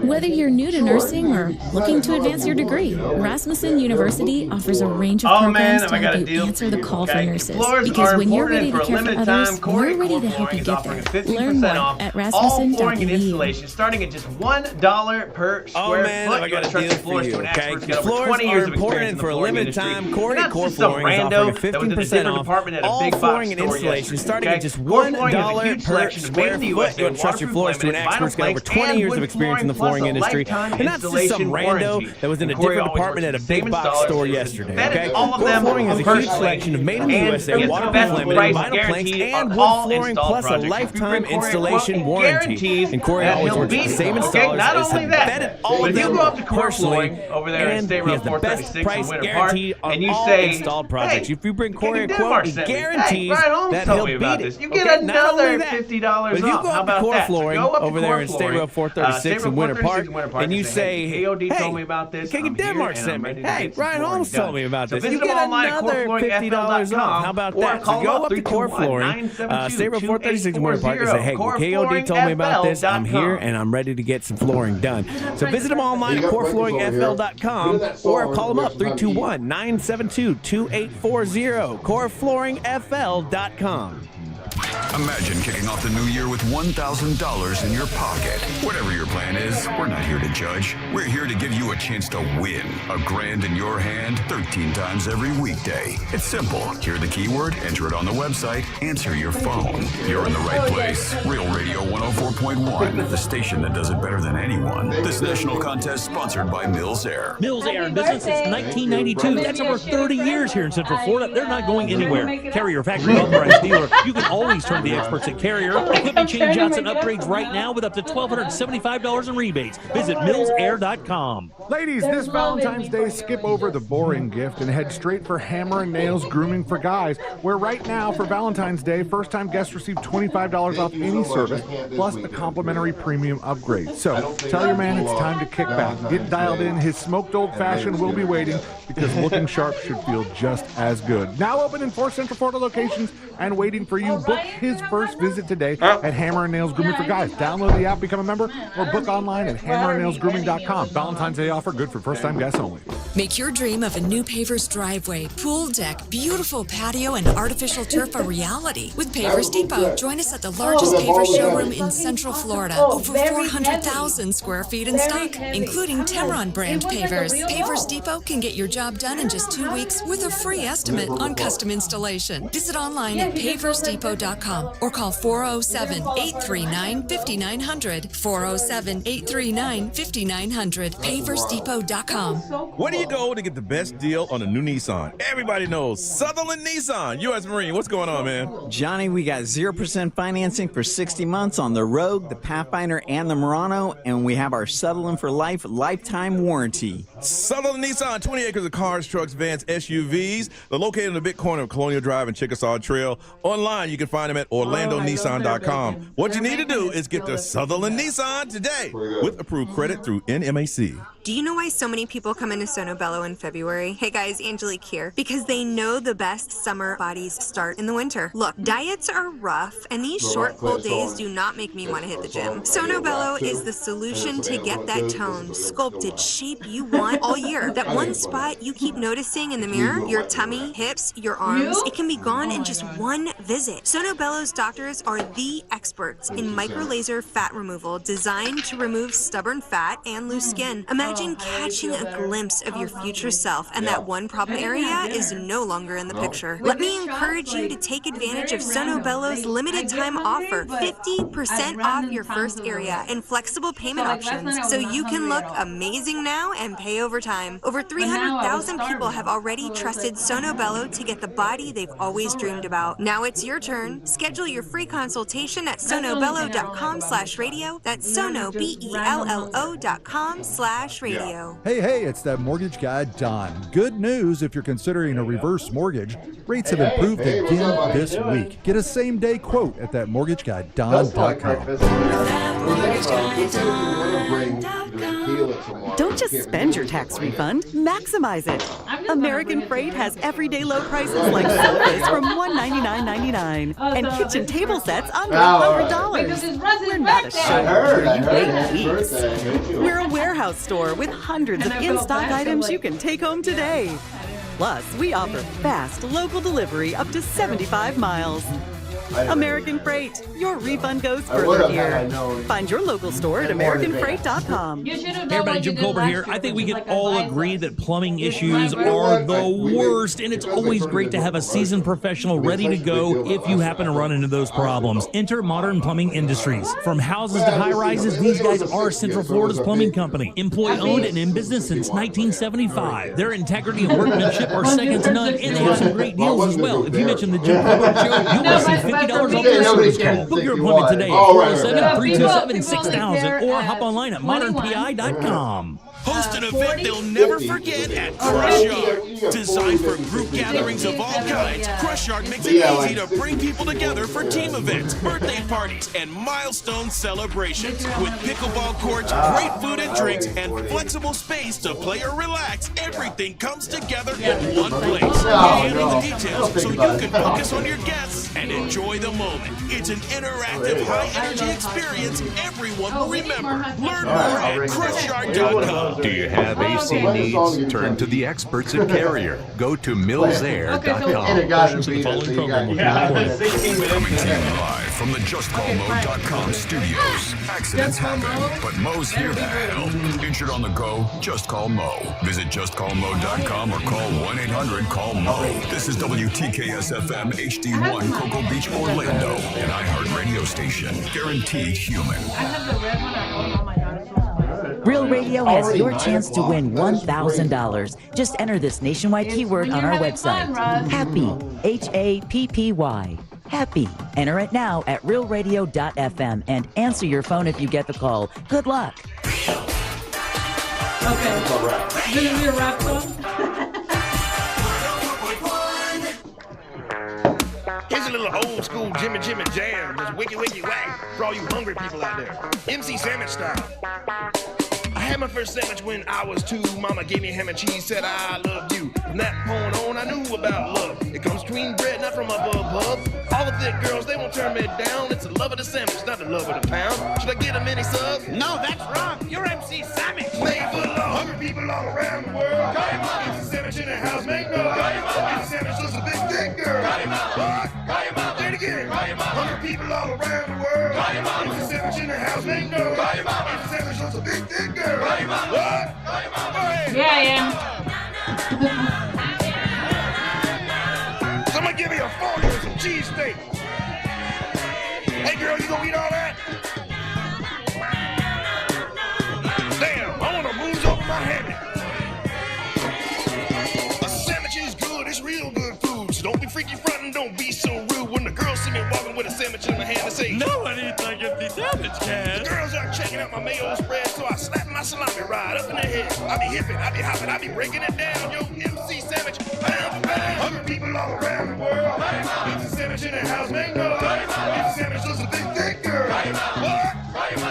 Whether you're new to nursing or looking to advance your degree, Rasmussen University offers a range of programs to help you answer the call for nurses. Because when you're ready to care for others, we're ready to help you get there. Learn more at rasmussen.edu. Starting at just $1 per square foot. I got a deal for you. Okay, floors are important for a limited time. Corey Core Flooring is offering 15% off all flooring and installation, starting at just $1 per square foot. You'll trust your floors to an expert who's got over 20 years of experience in the flooring flooring industry. And not just some rando that was in a different department at a big box store yesterday. Okay? Core Flooring has a huge selection of made in the USA, waterproof laminated, vinyl planks, and wood flooring, plus a lifetime installation warranty. And Corey always works with the same installers. Not only that, vetted all but of if you them go up to Core personally, Flooring over there in and State he Road has the best 436 price in Winter guarantee Park, on and you all say, installed projects. hey, If you bring Corey a Denmark quote, he sent me. guarantees Brian Holmes that told he'll me beat about it. this. You Okay? get Not only another that, $50 but if you off. go How up to about Core that? Flooring Go up to over there Core in State Flooring, Road 436 in Winter Park, and you say, KOD hey, told me about this. King of Denmark sent me. Hey, Ryan Holmes told me about this. You Visit get them online at another $50 off. How about that? So go up to Core Flooring, State Road 436 in Winter Park, and say, hey, KOD told me about this. I'm here, and I'm ready to get some flooring done. So visit them online at coreflooringfl.com or call them up 321-972-2840. coreflooringfl.com. Imagine kicking off the new year with $1,000 in your pocket. Whatever your plan is, we're not here to judge. We're here to give you a chance to win. $1,000 in your hand 13 times every weekday. It's simple. Hear the keyword, enter it on the website, answer your phone. You're in the right place. Real Radio 104.1, the station that does it better than anyone. This national contest sponsored by Mills Air. Mills Air in business since 1992. That's over 30 years here in Central Florida. They're not going anywhere. Carrier factory authorized dealer. You can always turn to the experts at Carrier. Equipment changeouts and upgrades right now with up to $1,275 in rebates. Visit millsair.com. Ladies, this Valentine's Day, skip over the boring gift and head straight for Hammer and Nails Grooming for Guys, where right now for Valentine's Day, first-time guests receive $25 off any service, plus a complimentary premium upgrade. So tell your man it's time to kick back. Get dialed in. His smoked old-fashioned will be waiting because looking sharp should feel just as good. Now open in 4 Central Florida locations and waiting for you. Book his first visit today at Hammer and Nails Grooming for Guys. Download the app, become a member, or book online at hammerandnailsgrooming.com. Valentine's Day offer good for first-time guests only. Make your dream of a new paver's driveway, pool deck, beautiful patio, and artificial turf a reality with Pavers Depot. Join us at the largest paver showroom in Central Florida. Over 400,000 square feet in stock, including Temron brand pavers. Pavers Depot can get your job done in just 2 weeks with a free estimate on custom installation. Visit online at paversdepot.com or call 407-839-5900. 407-839-5900. paversdepot.com. Where do you go to get the best deal on a new Nissan? Everybody knows Sutherland Nissan. U.S. Marine, what's going on, man? Johnny, we got 0% financing for 60 months on the Rogue, the Pathfinder, and the Murano, and we have our Sutherland for Life lifetime warranty. Sutherland Nissan, 20 acres of cars, trucks, vans, SUVs. They're located in the big corner of Colonial Drive and Chickasaw Trail. Online, you can find them at OrlandoNissan.com. What you need to do is get the Sutherland Nissan today with approved credit through NMAC. Do you know why so many people come into Sono Bello in February? Hey guys, Angelique here. Because they know the best summer bodies start in the winter. Look, diets are rough, and these short, cold days do not make me want to hit the gym. Sono Bello is the solution to get that toned, sculpted shape you want all year. That one spot you keep noticing in the mirror, your tummy, hips, your arms, it can be gone in just one visit. Sono Bello's doctors are the experts in micro-laser fat removal designed to remove stubborn fat and loose skin. Imagine catching a glimpse of your future self, and that one problem area is no longer in the picture. Let me encourage you to take advantage of Sono Bello's limited time offer, 50% off your first area and flexible payment options, so you can look amazing now and pay over time. Over 300,000 people have already trusted Sono Bello to get the body they've always dreamed about. Now it's your turn. Schedule your free consultation at sonobello.com/radio. That's sonobello.com/radio. Hey, it's that mortgage guy, Don. Good news if you're considering a reverse mortgage. Rates have improved again this week. Get a same-day quote at thatmortgageguyDon.com. Don't just spend your tax refund, maximize it. American Freight has everyday low prices like sofas from $199.99 and kitchen table sets under $100. We're not a show where you wait weeks. We're a warehouse store with hundreds of in-stock items you can take home today. Plus, we offer fast local delivery up to 75 miles. American Freight. Your refund goes further here. Find your local store at AmericanFreight.com. Hey everybody, Jim Colbert here. I think we can all agree that plumbing issues are the worst, and it's always great to have a seasoned professional ready to go if you happen to run into those problems. Enter Modern Plumbing Industries. From houses to high-rises, these guys are Central Florida's plumbing company. Employee-owned and in business since 1975. Their integrity and workmanship are second to none, and they have some great deals as well. If you mention the Jim Colbert Show, you'll receive $50 off your service call. Book your appointment today at 407-327-6000 or hop online at modernpi.com. Host an event they'll never forget at Crush Yard. Designed for group gatherings of all kinds, Crush Yard makes it easy to bring people together for team events, birthday parties, and milestone celebrations. With pickleball courts, great food and drinks, and flexible space to play or relax, everything comes together in one place. We handle the details so you can focus on your guests and enjoy the moment. It's an interactive, high-energy experience everyone will remember. Learn more at crushYard.com. Do you have AC needs? Turn to the experts at Carrier. Go to millsair.com. Portions of the following program will be recorded. Coming to you live from the JustCallMo.com studios. Accidents happen, but Mo's here to help. Injured on the go? Just call Mo. Visit JustCallMo.com or call 1-800-CALL-MO. This is WTKS-FM HD1 Cocoa Beach, Orlando, an iHeartRadio station. Guaranteed human. Real Radio has your chance to win $1,000. Just enter this nationwide keyword on our website. Happy. Happy. Happy. Enter it now at realradio.fm and answer your phone if you get the call. Good luck. Okay. This is your rap song? Here's a little old school Jimmy Jam. Just wicky whack for all you hungry people out there. MC Sandwich style. I had my first sandwich when I was 2. Mama gave me ham and cheese, said I loved you. From that point on, I knew about love. It comes clean bread, not from above. All the thick girls, they won't turn me down. It's the love of the sandwich, not the love of the pound. Should I get a mini sub? No, that's wrong. You're MC Sandwich. Made full of hungry people all around the world. It's a sandwich in the house, make noise. It's a sandwich, just a big thick girl. What? Say it again. Hungry people all around the world. It's a sandwich in the house, make noise. It's a sandwich, just a big thick girl. What? Yeah. Somebody give me a fork and some cheesesteak. Hey girl, you gonna eat all that? Damn, I wanna move over my hammock. A sandwich is good, it's real good food. So don't be freaky frontin', don't be so rude. When the girls see me walking with a sandwich in my hand, they say, "No one eats like empty sandwich can." The girls are checking out my mayo spread, so I slap my salami right up in their head. I be hippin', I be hoppin', I be breaking it down. Yo, MC Sandwich, bam, bam. Hungry people all around the world. It's a sandwich in the house, make noise. It's a sandwich, just a big thick girl. What?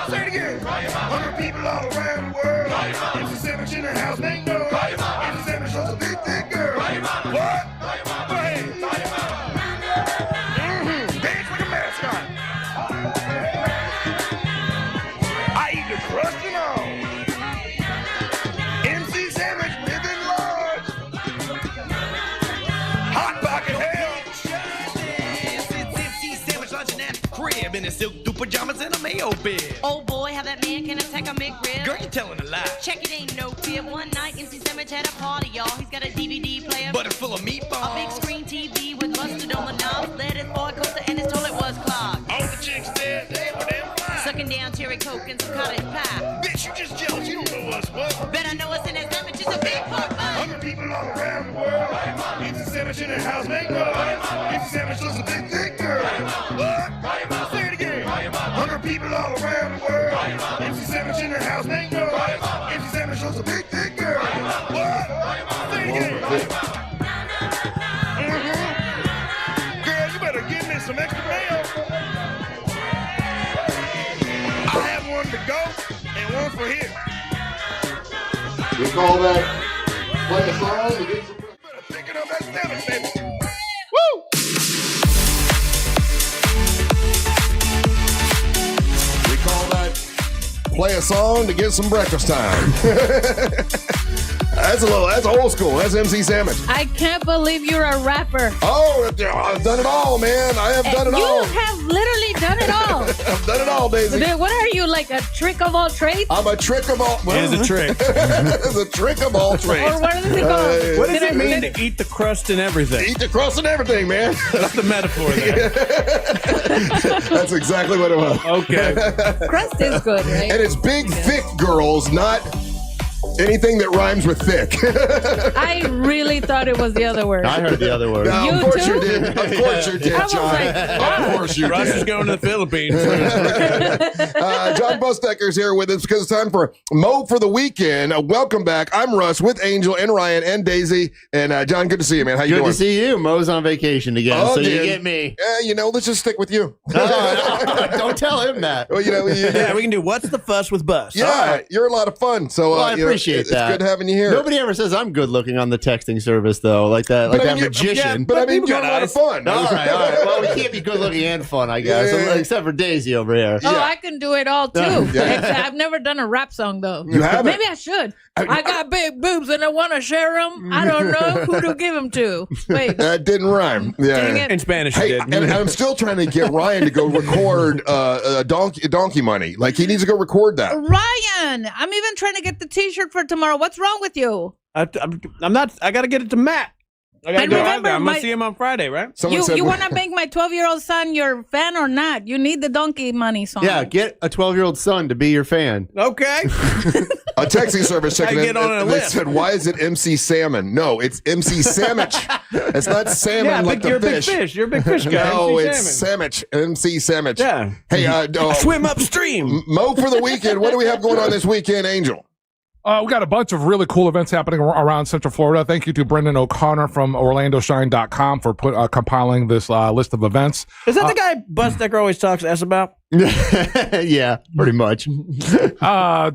Say it again. Hungry people all around the world. It's a sandwich in the house, make noise. It's a sandwich, just a big thick girl. What? Go ahead. Dance like a mascot. I eat the crust and all. MC Sandwich living large. Hot pocket hell. It's MC Sandwich lunching at the crib in his silk through pajamas and a mayo bed. Oh boy, how that man can attack a McRib. Girl, you telling a lie. Check it, ain't no fib. One night, MC Sandwich had a party, y'all. He's got a DVD player, but it's full of meatballs. A big screen TV with mustard on the knobs. Let his boy coaster and his toilet was clogged. All the chicks there, they were damn fine. Sucking down cherry coke and some cottage pie. Bitch, you just jealous, you don't know what's what. Bet I know what's in his sandwich is a big pork bun. Hungry people all around the world. It's a sandwich in the house, make noise. It's a sandwich, just a big thick girl. What? Say it again. Hungry people all around the world. It's a sandwich in the house, make noise. It's a sandwich, just a big thick girl. What? Say it again. Girl, you better give me some extra mayo. I have one to go and one for here. We call that play a song to get some. Better pick it up that sandwich, baby. Woo! We call that play a song to get some breakfast time. That's old school. That's MC Sandwich. I can't believe you're a rapper. Oh, I've done it all, man. I have done it all. You have literally done it all. I've done it all, Daisy. What are you, like a trick of all trades? I'm a trick of all. It is a trick. It's a trick of all trades. Or what does it called? What does it mean to eat the crust and everything? Eat the crust and everything, man. That's the metaphor there. That's exactly what it was. Okay. Crust is good, right? And it's big, thick girls, not anything that rhymes with thick. I really thought it was the other word. I heard the other word. No, You of course too? you did. Of course you did, I was John. like, Of course you Russ did. is going to the Philippines. John Busdecker's here with us because it's time for Mo for the Weekend. Welcome back. I'm Russ with Angel and Ryan and Daisy. And John, good to see you, man. How you Good doing? to see you. Mo's on vacation again, so you get me. Let's just stick with you. Don't tell him that. Well, Yeah, we can do What's the Fuss with Bus. Yeah, you're a lot of fun. So Well, I appreciate that. It's good having you here. Nobody ever says I'm good looking on the texting service, though, like that, magician. Yeah, but I mean, you're a lot of fun. All right. Well, we can't be good looking and fun, I guess, except for Daisy over here. Oh, I can do it all too. Except I've never done a rap song though. You haven't? Maybe I should. I got big boobs and I want to share them. I don't know who to give them to. Wait, that didn't rhyme. Yeah, Dang it. In Spanish, hey, it did. and I'm still trying to get Ryan to go record Donkey Money. Like he needs to go record that. Ryan, I'm even trying to get the T-shirt for tomorrow. What's wrong with you? I'm not. I got to get it to Matt. I gotta And go remember, I'm gonna my- see him on Friday, right? You want to make my 12-year-old son your fan or not? You need the Donkey Money song. Yeah, get a 12-year-old son to be your fan. Okay. A taxi service checking I in. get on a They list. said, "Why is it MC Salmon?" No, it's MC Sandwich. It's not salmon Yeah, like the you're fish. a big fish. You're a big fish guy. No, MC it's Sandwich. MC Sandwich. Yeah. Hey, Swim upstream. Mo for the weekend. What do we have going on this weekend, Angel? We got a bunch of really cool events happening around Central Florida. Thank you to Brendan O'Connor from OrlandoShine.com for compiling this list of events. Is that the guy Busdecker always talks to us about? Yeah, pretty much.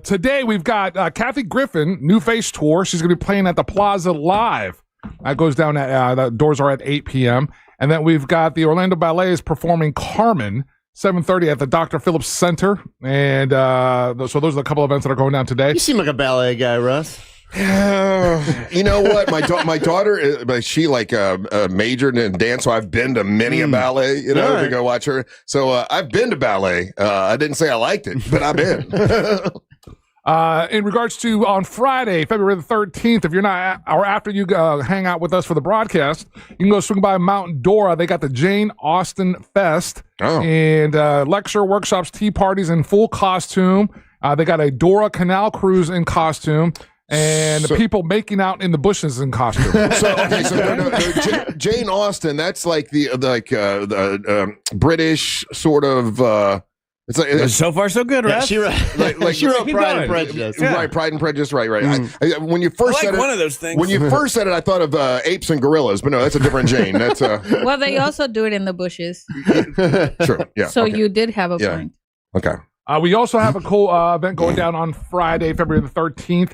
Today we've got Kathy Griffin, New Face Tour. She's going to be playing at the Plaza Live. That goes down at, the doors are at 8 p.m. And then we've got the Orlando Ballet is performing Carmen, 7:30 at the Dr. Phillips Center. And so those are a couple of events that are going down today. You seem like a ballet guy, Russ. You know what? My daughter, she majored in dance, so I've been to many a ballet, to go watch her. So I've been to ballet. I didn't say I liked it, but I've been. In regards to on Friday, February the 13th, if you're not, or after you hang out with us for the broadcast, you can go swing by Mount Dora. They got the Jane Austen Fest and lecture, workshops, tea parties in full costume. They got a Dora Canal Cruise in costume. And the people making out in the bushes in costume. Jane Austen, that's like the British sort of. It's like so far so good, right? She wrote Pride and Prejudice. Yeah. Right, Pride and Prejudice. Right. When you first said it, one of those things. When you first said it, I thought of apes and gorillas, but no, that's a different Jane. That's Well, they also do it in the bushes. true. Yeah. So okay. you did have a point. Okay. We also have a cool event going down on Friday, February the 13th.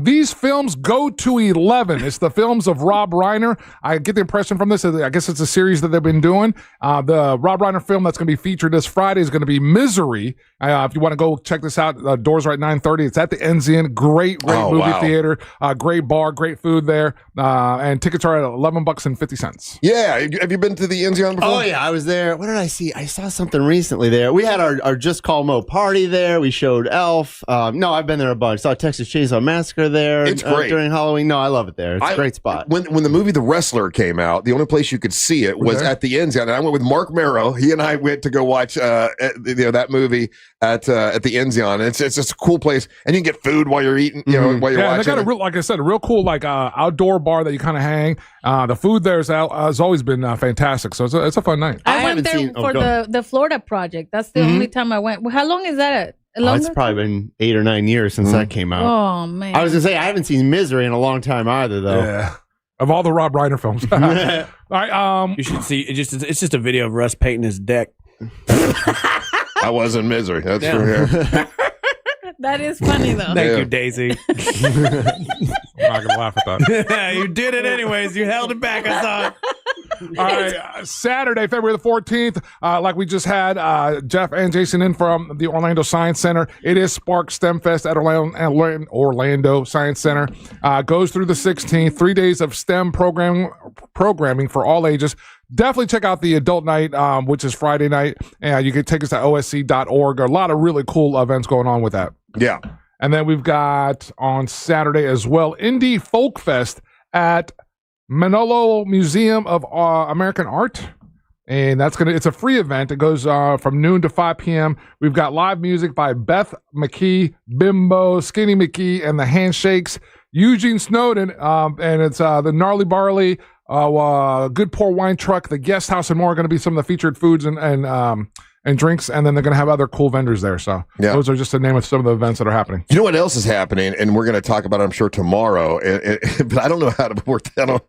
These films go to 11. It's the films of Rob Reiner. I get the impression from this, I guess it's a series that they've been doing. The Rob Reiner film that's going to be featured this Friday is going to be Misery. If you want to go check this out, doors are at 9:30. It's at the Enzian. Great movie theater. Great bar, great food there. And tickets are at $11.50. Yeah. Have you been to the Enzian before? Oh, yeah. I was there. What did I see? I saw something recently there. We had our Just Call Mo party there. We showed Elf. No, I've been there a bunch. Saw Texas Chainsaw Massacre there. It's great. During Halloween. No, I love it there. It's a great spot. When the movie The Wrestler came out, the only place you could see it was at the Enzian. And I went with Mark Merrow. He and I went to go watch that movie at the Enzian. And it's just a cool place. And you can get food while you're eating, while you're watching. They got a real, like I said, a real cool outdoor bar that you kind of hang. The food there has always been fantastic. So it's a fun night. I went there for the Florida project. That's the only time I went. Well, how long is that? It's probably been 8 or 9 years since that came out. Oh, man. I was going to say, I haven't seen Misery in a long time either, though. Yeah. Of all the Rob Reiner films. All right. You should see. It's just a video of Russ painting his deck. I was in Misery. That's true. Yeah. That is funny, though. Thank you, Daisy. not gonna laugh at that. You did it anyways. You held it back. I saw it. All right, Saturday, February the 14th, like we just had Jeff and Jason in from the Orlando Science Center. It is Spark STEM Fest at Orlando Science Center. Goes through the 16th, 3 days of STEM programming for all ages. Definitely check out the adult night, which is Friday night. And you can take us to osc.org. A lot of really cool events going on with that. Yeah. And then we've got on Saturday as well, Indie Folk Fest at Manolo Museum of American Art. And it's a free event. It goes from noon to 5 p.m. We've got live music by Beth McKee, Bimbo, Skinny McKee, and the Handshakes, Eugene Snowden, and it's the Gnarly Barley, Good Pour Wine Truck, the Guest House, and more are going to be some of the featured foods and drinks, and then they're going to have other cool vendors there. So those are just the name of some of the events that are happening. You know what else is happening, and we're going to talk about it, I'm sure, tomorrow, but I don't know how to work that on,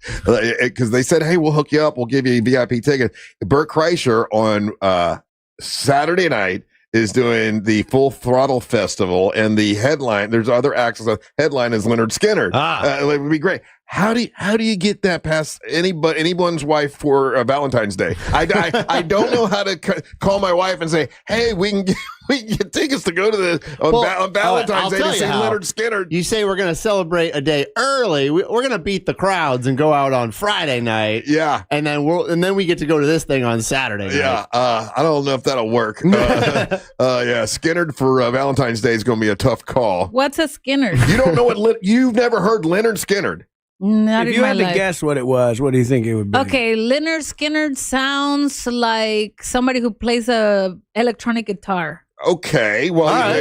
because they said, hey, we'll hook you up, we'll give you a VIP ticket. Bert Kreischer on Saturday night is doing the Full Throttle Festival, and the headline, there's other acts, the headline is Leonard Skinner. It would be great. How do you get that past anyone's wife for Valentine's Day? I don't know how to call my wife and say, hey, we can get tickets to go to on Valentine's Day to see Leonard Skinner. You say we're going to celebrate a day early. We're going to beat the crowds and go out on Friday night. Yeah, and then we get to go to this thing on Saturday night. Yeah, I don't know if that'll work. Yeah, Skinner for Valentine's Day is going to be a tough call. What's a Skinner? You don't know you've never heard Leonard Skinner. Not if in you my had life. to guess what it was, what do you think it would be? Okay, Leonard Skinner sounds like somebody who plays a electronic guitar. Okay, well,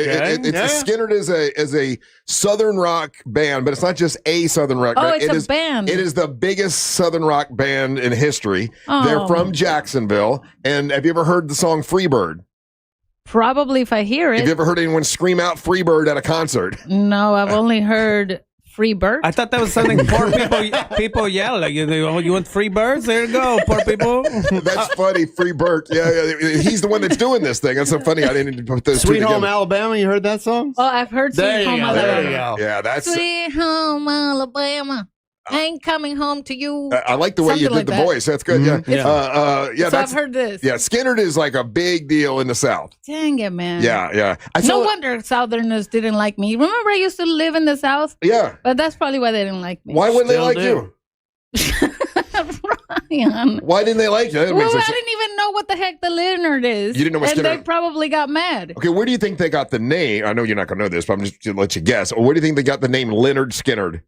Skinner is a Southern rock band, but it's not just a Southern rock band. It's a band. It is the biggest Southern rock band in history. Oh. They're from Jacksonville. And have you ever heard the song Freebird? Probably if I hear it. Have you ever heard anyone scream out Freebird at a concert? No, I've only heard Free Bert. I thought that was something poor people yell like, you want free birds? There you go, poor people. That's funny, Free Bert. Yeah, he's the one that's doing this thing. That's so funny. I didn't put those Sweet two Home together. Alabama. You heard that song? Oh, I've heard Sweet Home Alabama. There you go. Yeah, that's Sweet Home Alabama. I ain't coming home to you. I like the way you did the voice. That's good. Mm-hmm. Yeah. So I've heard this. Yeah, Skinner is like a big deal in the South. Dang it, man. Yeah. No wonder Southerners didn't like me. Remember, I used to live in the South? Yeah. But that's probably why they didn't like me. Why wouldn't they like you? Ryan. Why didn't they like you? Well, I didn't even know what the heck the Leonard is. You didn't know what and Skinner- they probably got mad. Okay, where do you think they got the name? I know you're not going to know this, but I'm just going to let you guess. Where do you think they got the name Leonard Skinner?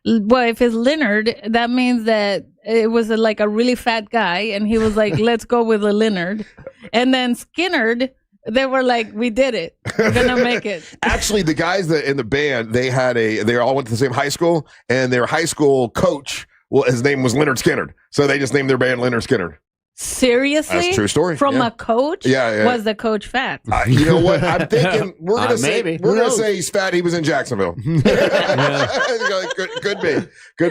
Well, if it's Leonard, that means that it was like a really fat guy, and he was like, let's go with a Leonard. And then Skinnerd, they were like, we did it. We're going to make it. Actually, the guys that in the band, they all went to the same high school, and their high school coach, well, his name was Leonard Skinner. So they just named their band Leonard Skinner. Seriously? That's a true story. From Yeah. a coach? Yeah. Was the coach fat? You know what? I'm thinking we're gonna maybe. say we're gonna say he's fat. He was in Jacksonville. Could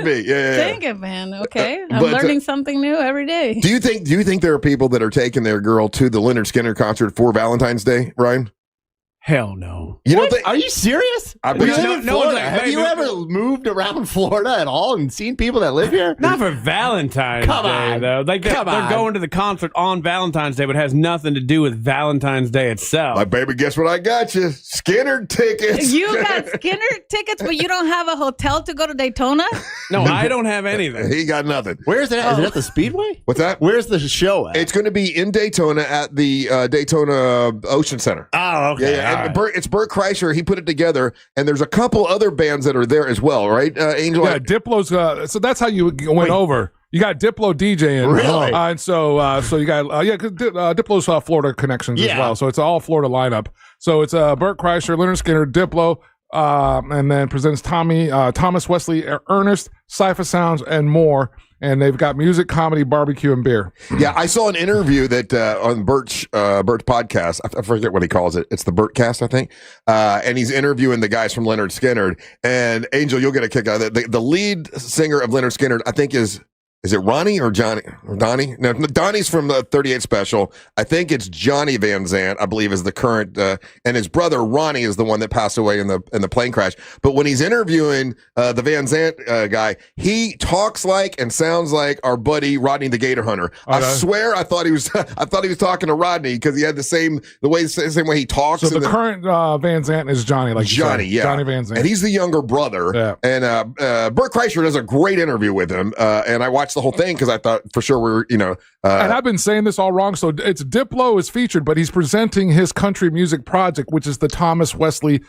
be. Yeah. Dang it, man. Okay. I'm But, learning something new every day. Do you think there are people that are taking their girl to the Leonard Skinner concert for Valentine's Day, Ryan? Hell no. You don't think? Are you serious? I We bet live you- in Florida. Have you ever moved around Florida at all and seen people that live here? Not for Valentine's Come Day, on. though. Like they're Come on. going to the concert on Valentine's Day, but it has nothing to do with Valentine's Day itself. My baby, guess what I got you? Skinner tickets. You got Skinner tickets, but you don't have a hotel to go to Daytona? No, I don't have anything. He got nothing. Where's it at? Is it at the Speedway? What's that? Where's the show at? It's going to be in Daytona at the Daytona Ocean Center. Oh, okay. Yeah. All And right. It's Bert Kreischer. He put it together, and there's a couple other bands that are there as well, right? Angel. Yeah, Diplo's. So that's how you went over. You got Diplo DJing, Really? And so you got because Diplo's Florida connections as Yeah. well. So it's all Florida lineup. So it's Bert Kreischer, Leonard Skinner, Diplo, and then presents Thomas Wesley Ernest, Cypher Sounds, and more. And they've got music, comedy, barbecue, and beer. Yeah, I saw an interview that on Bert's podcast. I forget what he calls it. It's the Bertcast, I think. And he's interviewing the guys from Leonard Skinner. And Angel, you'll get a kick out of it. The lead singer of Leonard Skinner, I think, is Is it Ronnie or Johnny? Or Donnie? No, Donnie's from the 38 Special. I think it's Johnny Van Zant, I believe, is the current, and his brother Ronnie is the one that passed away in the plane crash. But when he's interviewing the Van Zant guy, he talks like and sounds like our buddy Rodney the Gator Hunter. Okay. I swear, I thought he was talking to Rodney because he had the same way he talks. So the current Van Zant is Johnny, like Johnny, yeah, Johnny Van Zant, and he's the younger brother. Yeah. And Bert Kreischer does a great interview with him, and I watched the whole thing because I thought for sure we were, and I've been saying this all wrong. So it's Diplo is featured, but he's presenting his country music project, which is the Thomas Wesley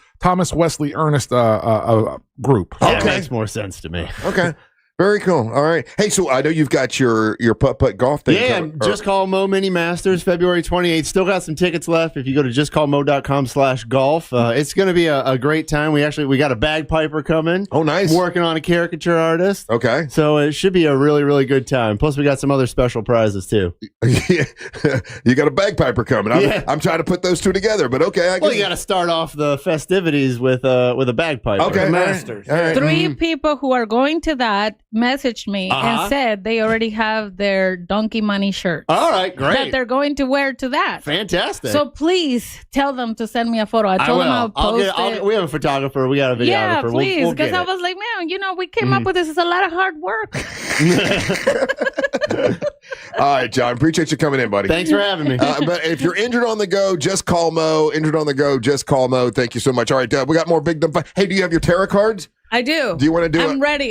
Ernest group. That makes more sense to me. Okay. Very cool. All right. Hey, so I know you've got your putt golf thing. Yeah, Just Call Mo Mini Masters, February 28th. Still got some tickets left. If you go to justcallmo.com/golf, it's going to be a great time. We got a bagpiper coming. Oh, nice. Working on a caricature artist. Okay. So it should be a really, really good time. Plus, we got some other special prizes too. Yeah. You got a bagpiper coming. I'm trying to put those two together, but okay. You got to start off the festivities with a bagpiper. Okay. Masters. All right. 3 people who are going to that messaged me and said they already have their Donkey Money shirts. All right, great. That they're going to wear to that. Fantastic. So please tell them to send me a photo. I told them I'll post it. We have a photographer. We got a videographer. Yeah, please. We'll Because I was like, man, we came up with this. It's a lot of hard work. All right, John. Appreciate you coming in, buddy. Thanks for having me. But if you're injured on the go, just call Mo. Injured on the go, just call Mo. Thank you so much. All right, we got more big dumb fun. Hey, do you have your tarot cards? I do. Do you want to do it?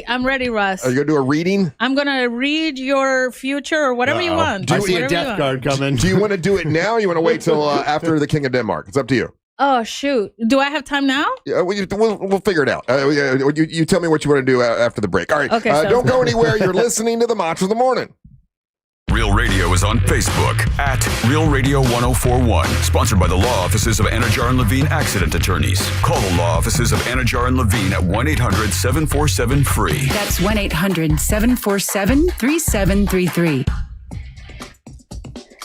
I'm ready, Russ. Are you going to do a reading? I'm going to read your future or whatever you want. I see a death card coming. Do you want to do it now or you want to wait till after the King of Denmark? It's up to you. Oh, shoot. Do I have time now? Yeah, we'll figure it out. You tell me what you want to do after the break. All right. Okay, don't go anywhere. You're listening to the Mantra of the Morning. Real Radio is on Facebook at Real Radio 1041. Sponsored by the law offices of Anajar and Levine Accident Attorneys. Call the law offices of Anajar and Levine at 1-800-747-FREE. That's 1-800-747-3733.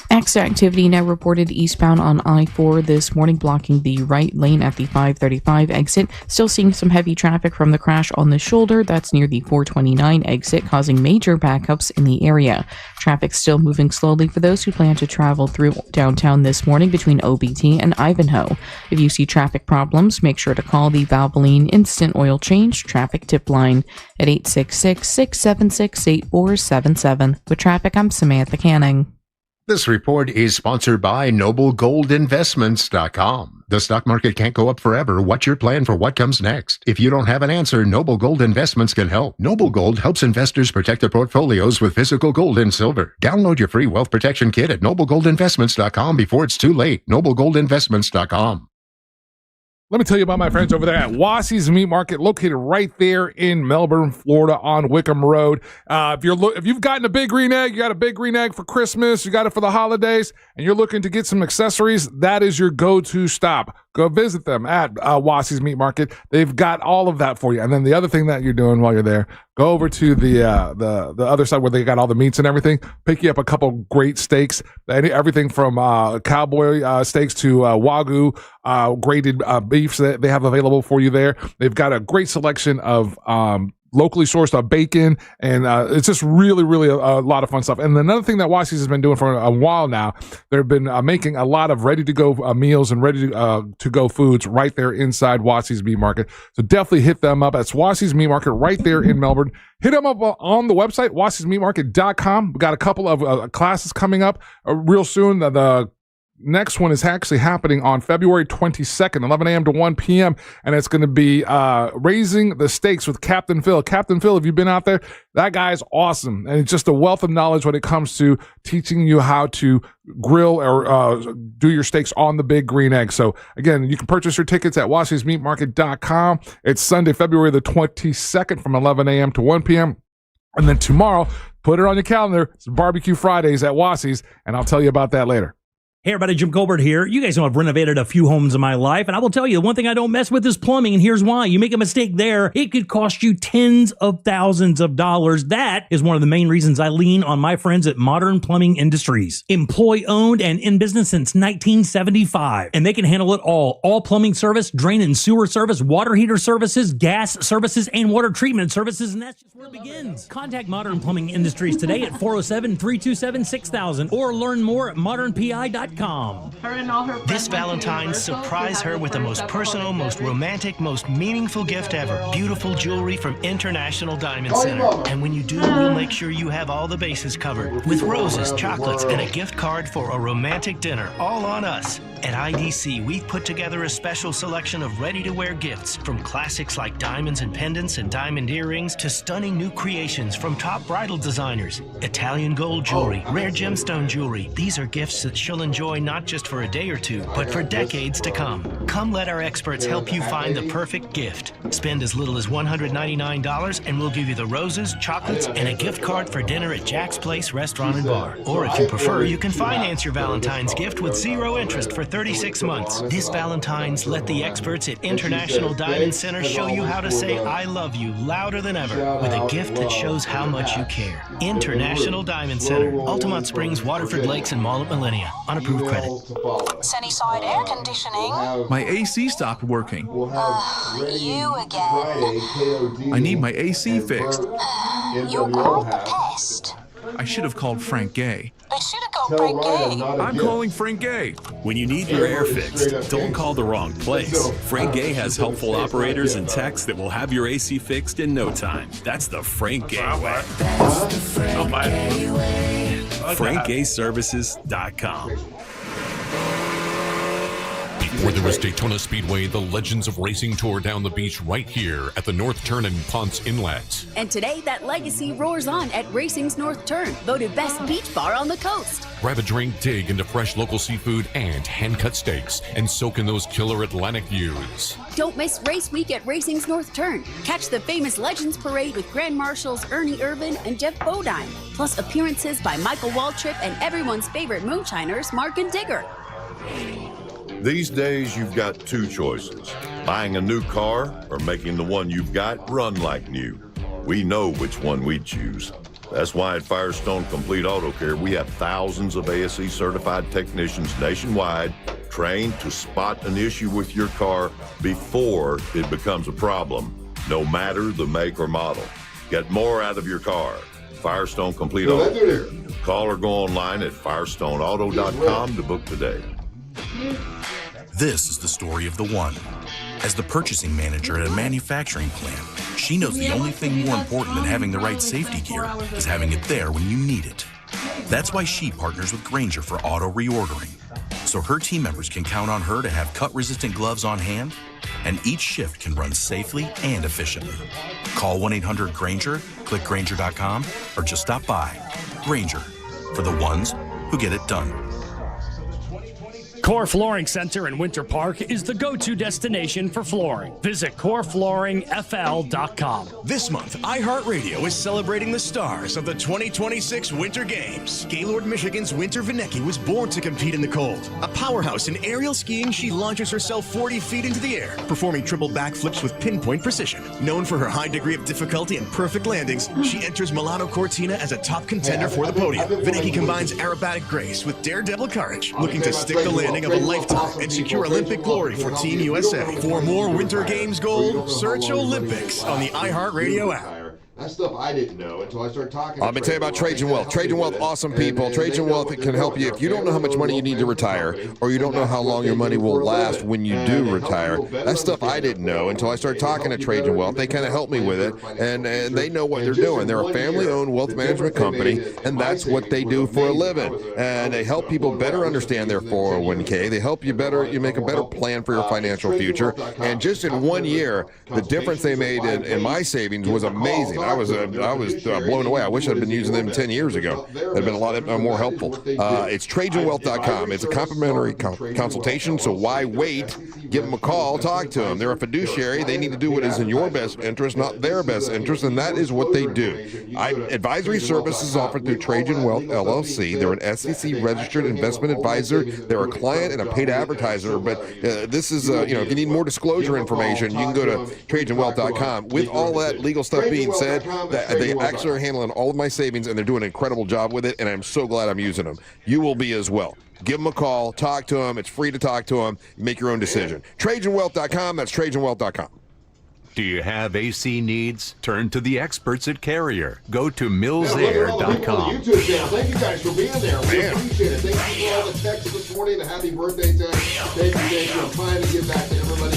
Extra activity now reported eastbound on I-4 this morning, blocking the right lane at the 535 exit. Still seeing some heavy traffic from the crash on the shoulder. That's near the 429 exit, causing major backups in the area. Traffic still moving slowly for those who plan to travel through downtown this morning between OBT and Ivanhoe. If you see traffic problems, make sure to call the Valvoline Instant Oil Change Traffic Tip Line at 866-676-8477. With traffic, I'm Samantha Canning. This report is sponsored by NobleGoldInvestments.com. The stock market can't go up forever. What's your plan for what comes next? If you don't have an answer, Noble Gold Investments can help. Noble Gold helps investors protect their portfolios with physical gold and silver. Download your free wealth protection kit at NobleGoldInvestments.com before it's too late. NobleGoldInvestments.com. Let me tell you about my friends over there at Wassie's Meat Market, located right there in Melbourne, Florida, on Wickham Road. If you've gotten a big green egg, you got a big green egg for Christmas, you got it for the holidays, and you're looking to get some accessories, that is your go-to stop. Go visit them at Wassie's Meat Market. They've got all of that for you. And then the other thing that you're doing while you're there, go over to the other side where they got all the meats and everything. Pick you up a couple great steaks, everything from cowboy steaks to Wagyu graded beefs that they have available for you there. They've got a great selection of locally sourced bacon, and it's just really, really a lot of fun stuff. And another thing that Wassie's has been doing for a while now, they've been making a lot of ready-to-go meals and ready-to-go foods right there inside Wassie's Meat Market. So definitely hit them up. That's Wassie's Meat Market right there in Melbourne. Hit them up on the website, wassiesmeatmarket.com. We got a couple of classes coming up real soon. The next one is actually happening on February 22nd, 11 a.m. to 1 p.m., and it's going to be Raising the Stakes with Captain Phil. Captain Phil, if you've been out there, that guy's awesome, and it's just a wealth of knowledge when it comes to teaching you how to grill or do your steaks on the big green egg. So, again, you can purchase your tickets at wassiesmeatmarket.com. It's Sunday, February the 22nd from 11 a.m. to 1 p.m., and then tomorrow, put it on your calendar, it's Barbecue Fridays at Wassie's, and I'll tell you about that later. Hey everybody, Jim Colbert here. You guys know I've renovated a few homes in my life, and I will tell you, the one thing I don't mess with is plumbing, and here's why. You make a mistake there, it could cost you tens of thousands of dollars. That is one of the main reasons I lean on my friends at Modern Plumbing Industries. Employee-owned and in business since 1975, and they can handle it all. All plumbing service, drain and sewer service, water heater services, gas services, and water treatment services, and that's just where it begins. Contact Modern Plumbing Industries today at 407-327-6000 or learn more at modernpi.com. This Valentine's, surprise her with the most personal, most romantic, most meaningful gift ever. Beautiful jewelry from International Diamond Center. And when you do, we'll make sure you have all the bases covered. With roses, chocolates, and a gift card for a romantic dinner. All on us. At IDC, we've put together a special selection of ready-to-wear gifts, from classics like diamonds and pendants and diamond earrings to stunning new creations from top bridal designers. Italian gold jewelry, rare gemstone jewelry. These are gifts that she'll enjoy not just for a day or two, but for decades to come. Come let our experts help you find the perfect gift. Spend as little as $199 and we'll give you the roses, chocolates, and a gift card for dinner at Jack's Place Restaurant and Bar. Or if you prefer, you can finance your Valentine's gift with 0 interest for 36 months. This Valentine's, let the experts at International Diamond Center show you how to say I love you louder than ever with a gift that shows how much you care. International Diamond Center, Altamont Springs, Waterford Lakes, and Mall at Millennia. On approved credit. Sunnyside air conditioning. My AC stopped working. You again. I need my AC fixed. You called the pest. I should have called Frank Gay. They should have called Frank Gay. I'm calling Frank Gay. When you need your air fixed, don't call the wrong place. Frank Gay has helpful operators and techs that will have your AC fixed in no time. That's the Frank Gay way. FrankGayServices.com. Where there was Daytona Speedway, the Legends of Racing tour down the beach right here at the North Turn and Ponce Inlet. And today, that legacy roars on at Racing's North Turn, voted best beach bar on the coast. Grab a drink, dig into fresh local seafood and hand-cut steaks, and soak in those killer Atlantic views. Don't miss race week at Racing's North Turn. Catch the famous Legends Parade with Grand Marshals Ernie Irvin and Jeff Bodine, plus appearances by Michael Waltrip and everyone's favorite moonshiners, Mark and Digger. These days, you've got two choices: buying a new car or making the one you've got run like new. We know which one we'd choose. That's why at Firestone Complete Auto Care, we have thousands of ASE certified technicians nationwide trained to spot an issue with your car before it becomes a problem, no matter the make or model. Get more out of your car. Firestone Complete Auto Care. Call or go online at firestoneauto.com to book today. This is the story of the one. As the purchasing manager at a manufacturing plant, she knows the only thing more important than having the right safety gear is having it there when you need it. That's why she partners with Grainger for auto reordering, so her team members can count on her to have cut-resistant gloves on hand, and each shift can run safely and efficiently. Call 1-800-GRAINGER, click Grainger.com, or just stop by. Grainger, for the ones who get it done. Core Flooring Center in Winter Park is the go-to destination for flooring. Visit coreflooringfl.com. This month, iHeartRadio is celebrating the stars of the 2026 Winter Games. Gaylord, Michigan's Winter Vinecki was born to compete in the cold. A powerhouse in aerial skiing, she launches herself 40 feet into the air, performing triple backflips with pinpoint precision. Known for her high degree of difficulty and perfect landings, she enters Milano Cortina as a top contender for the podium. Vinecki combines aerobatic grace with daredevil courage, looking to stick the landing of a lifetime and secure Olympic glory for Team USA. For more Winter Games gold, search Olympics on the iHeartRadio app. That's stuff I didn't know until I started talking. I'm going to tell you about Trajan Wealth. Trajan Wealth, awesome people. Trajan Wealth can help you if you don't know how much money you need to retire, or you don't know how long your money will last when you do retire. That's stuff I didn't know until I started talking to Trajan Wealth. They kind of helped me with it, and they know what they're doing. They're a family-owned wealth management company, and that's what they do for a living. And they help people better understand their 401k. They help you make a better plan for your financial future. And just in 1 year, the difference they made in my savings was amazing. I was blown away. I wish I'd been using them 10 years ago. They'd been a lot more helpful. It's TrajanWealth.com. It's a complimentary consultation, so why wait? Give them a call, talk to them. They're a fiduciary. They need to do what is in your best interest, not their best interest, and that is what they do. Advisory services offered through Trajan Wealth LLC. They're an SEC-registered investment advisor. They're a client and a paid advertiser, but this is, if you need more disclosure information, you can go to TrajanWealth.com. With all that legal stuff being said, they actually are handling all of my savings, and they're doing an incredible job with it, and I'm so glad I'm using them. You will be as well. Give them a call, talk to them. It's free to talk to them. Make your own decision. TrajanWealth.com. That's TrajanWealth.com. Do you have AC needs? Turn to the experts at Carrier. Go to millsair.com. YouTube channel. Thank you guys for being there. We appreciate it. Thank you for all the texts this morning. A happy birthday text. Thank you. I'm trying to get back to everybody.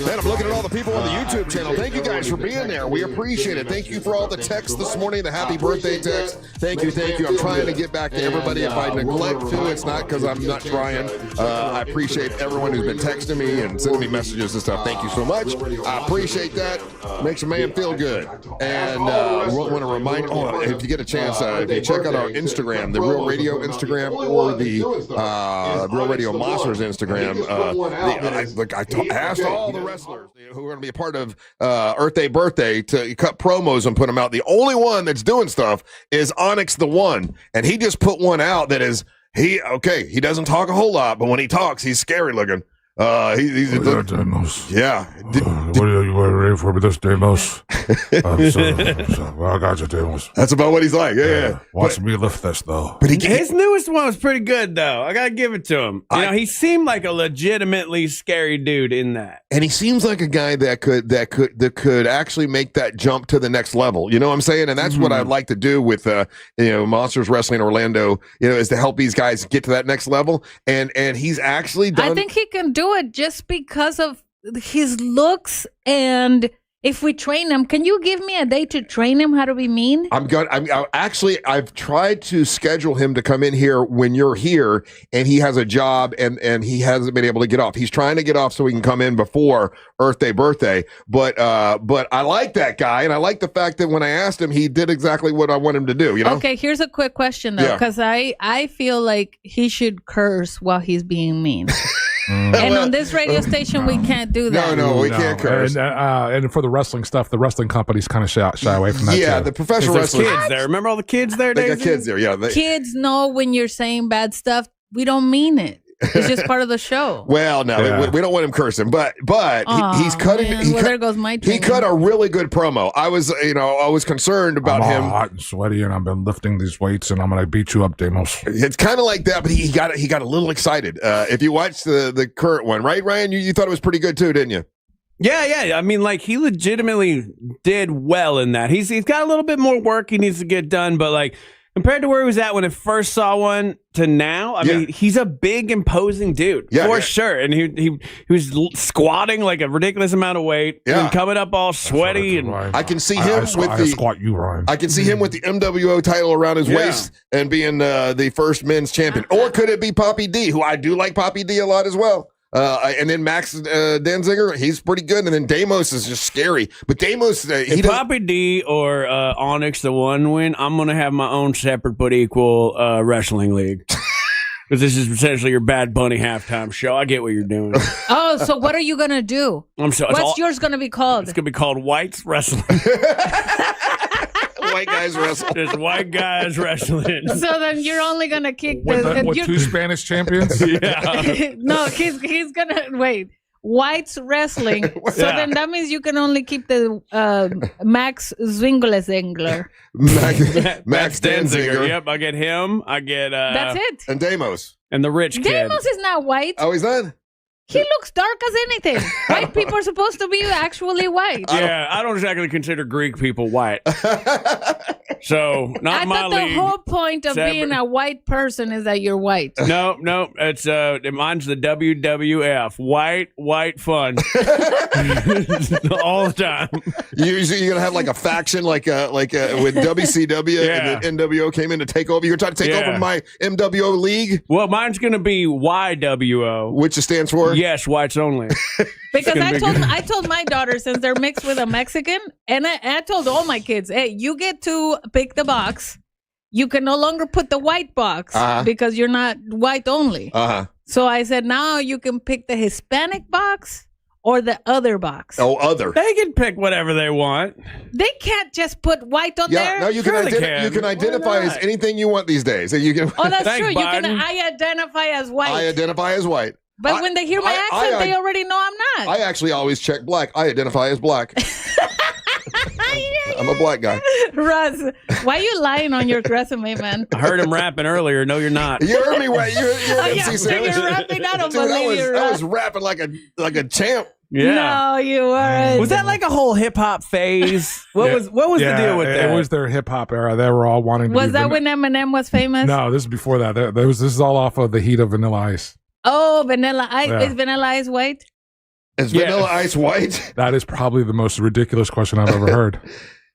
Man, I'm looking at all the people on the YouTube channel. Thank you guys for being there. We appreciate it. Thank you for all the texts this morning. The happy birthday text. Thank you. I'm trying to get back to everybody. If I neglect to, it's not because I'm not trying. I appreciate everyone who's been texting me and sending me messages and stuff. Thank you so much. I appreciate that. Makes a man feel good. And want to remind, if you get a chance, if you check out our Instagram, the Real Radio Instagram or the Real Radio Monsters Instagram, I asked all the wrestlers who are going to be a part of Earth Day Birthday to cut promos and put them out. The only one that's doing stuff is Onyx the One, and he just put one out that is he doesn't talk a whole lot, but when he talks, he's scary looking. He's Deimos. Yeah. What are you ready for with this, Deimos? I got you, Deimos. That's about what he's like. Yeah. Watch me lift this, though. But his newest one was pretty good, though. I gotta give it to him. He seemed like a legitimately scary dude in that. And he seems like a guy that could actually make that jump to the next level. You know what I'm saying? And that's what I'd like to do with Monsters Wrestling Orlando. Is to help these guys get to that next level. And he's actually done. I think he can do it just because of his looks, and if we train him, can you give me a day to train him how to be mean? I've tried to schedule him to come in here when you're here, and he has a job and he hasn't been able to get off. He's trying to get off so he can come in before Earth Day Birthday. But I like that guy, and I like the fact that when I asked him, he did exactly what I want him to do. Okay, here's a quick question though, because I feel like he should curse while he's being mean. And on this radio station, we can't do that. No, we can't curse. And for the wrestling stuff, the wrestling companies kind of shy away from that. Yeah, the professional wrestlers. Kids there. Remember all the kids there, They Daisy? got kids there, yeah. Kids know when you're saying bad stuff. We don't mean it. It's just part of the show. Well, no, we don't want him cursing, but he's cutting. There goes my he cut a really good promo. I was concerned about I'm him. all hot and sweaty, and I've been lifting these weights, and I'm gonna beat you up, Deimos. It's kind of like that, but he got a little excited. If you watch the current one, right, Ryan? You thought it was pretty good too, didn't you? Yeah. I mean, like, he legitimately did well in that. He's got a little bit more work he needs to get done, but like, compared to where he was at when I first saw one to now, I mean, he's a big, imposing dude, for sure. And he was squatting like a ridiculous amount of weight, and coming up all sweaty. And I can see him squat you, Ryan. I can see him with the MWO title around his waist and being the first men's champion. Or could it be Poppy D, who I do like Poppy D a lot as well. And then Max Danziger, he's pretty good. And then Deimos is just scary. But Deimos, if Poppy D or Onyx the One win, I'm going to have my own separate but equal wrestling league. Because this is essentially your Bad Bunny halftime show. I get what you're doing. Oh, so what are you going to do? What's yours going to be called? It's going to be called Whites Wrestling. White guys wrestle. Just white guys wrestling. So then you're only gonna kick with two Spanish champions. No, he's gonna wait. Whites wrestling. So then that means you can only keep the Max Zwingler. Max Danziger. Yep, I get him. I get that's it. And Deimos. And the rich kid. Deimos is not white. Oh, he's not? He looks dark as anything. White people are supposed to be actually white. Yeah, I don't exactly consider Greek people white. So, not my league. I thought the whole point of being a white person is that you're white. No, it's mine's the WWF. White fun. All the time. You're gonna have like a faction like with WCW and then NWO came in to take over. You're trying to take over my MWO league? Well, mine's gonna be YWO. Which stands for ever? Yes, whites only. Because I told my daughter, since they're mixed with a Mexican, and I told all my kids, hey, you get to pick the box. You can no longer put the white box because you're not white only. So I said, now you can pick the Hispanic box or the other box. Oh, other. They can pick whatever they want. They can't just put white on there. No, you Sure can identify as anything you want these days. You can. Oh, that's Thanks, true. Biden. I identify as white. I identify as white. But when they hear my accent, they already know I'm not. I actually always check black. I identify as black. I'm a black guy. Russ, why are you lying on your resume, man? I heard him rapping earlier. No, you're not. You heard me. You're MC so you're rapping. I don't Dude, believe you, I Russ. was rapping like a champ. Yeah. No, you weren't. Was that like a whole hip hop phase? What was the deal with that? It was their hip hop era. They were all wanting to Was that when Eminem was famous? No, this is before that. This is all off of the heat of Vanilla Ice. Oh, Vanilla Ice. Yeah. Is Vanilla Ice white? Is Vanilla Ice white? That is probably the most ridiculous question I've ever heard.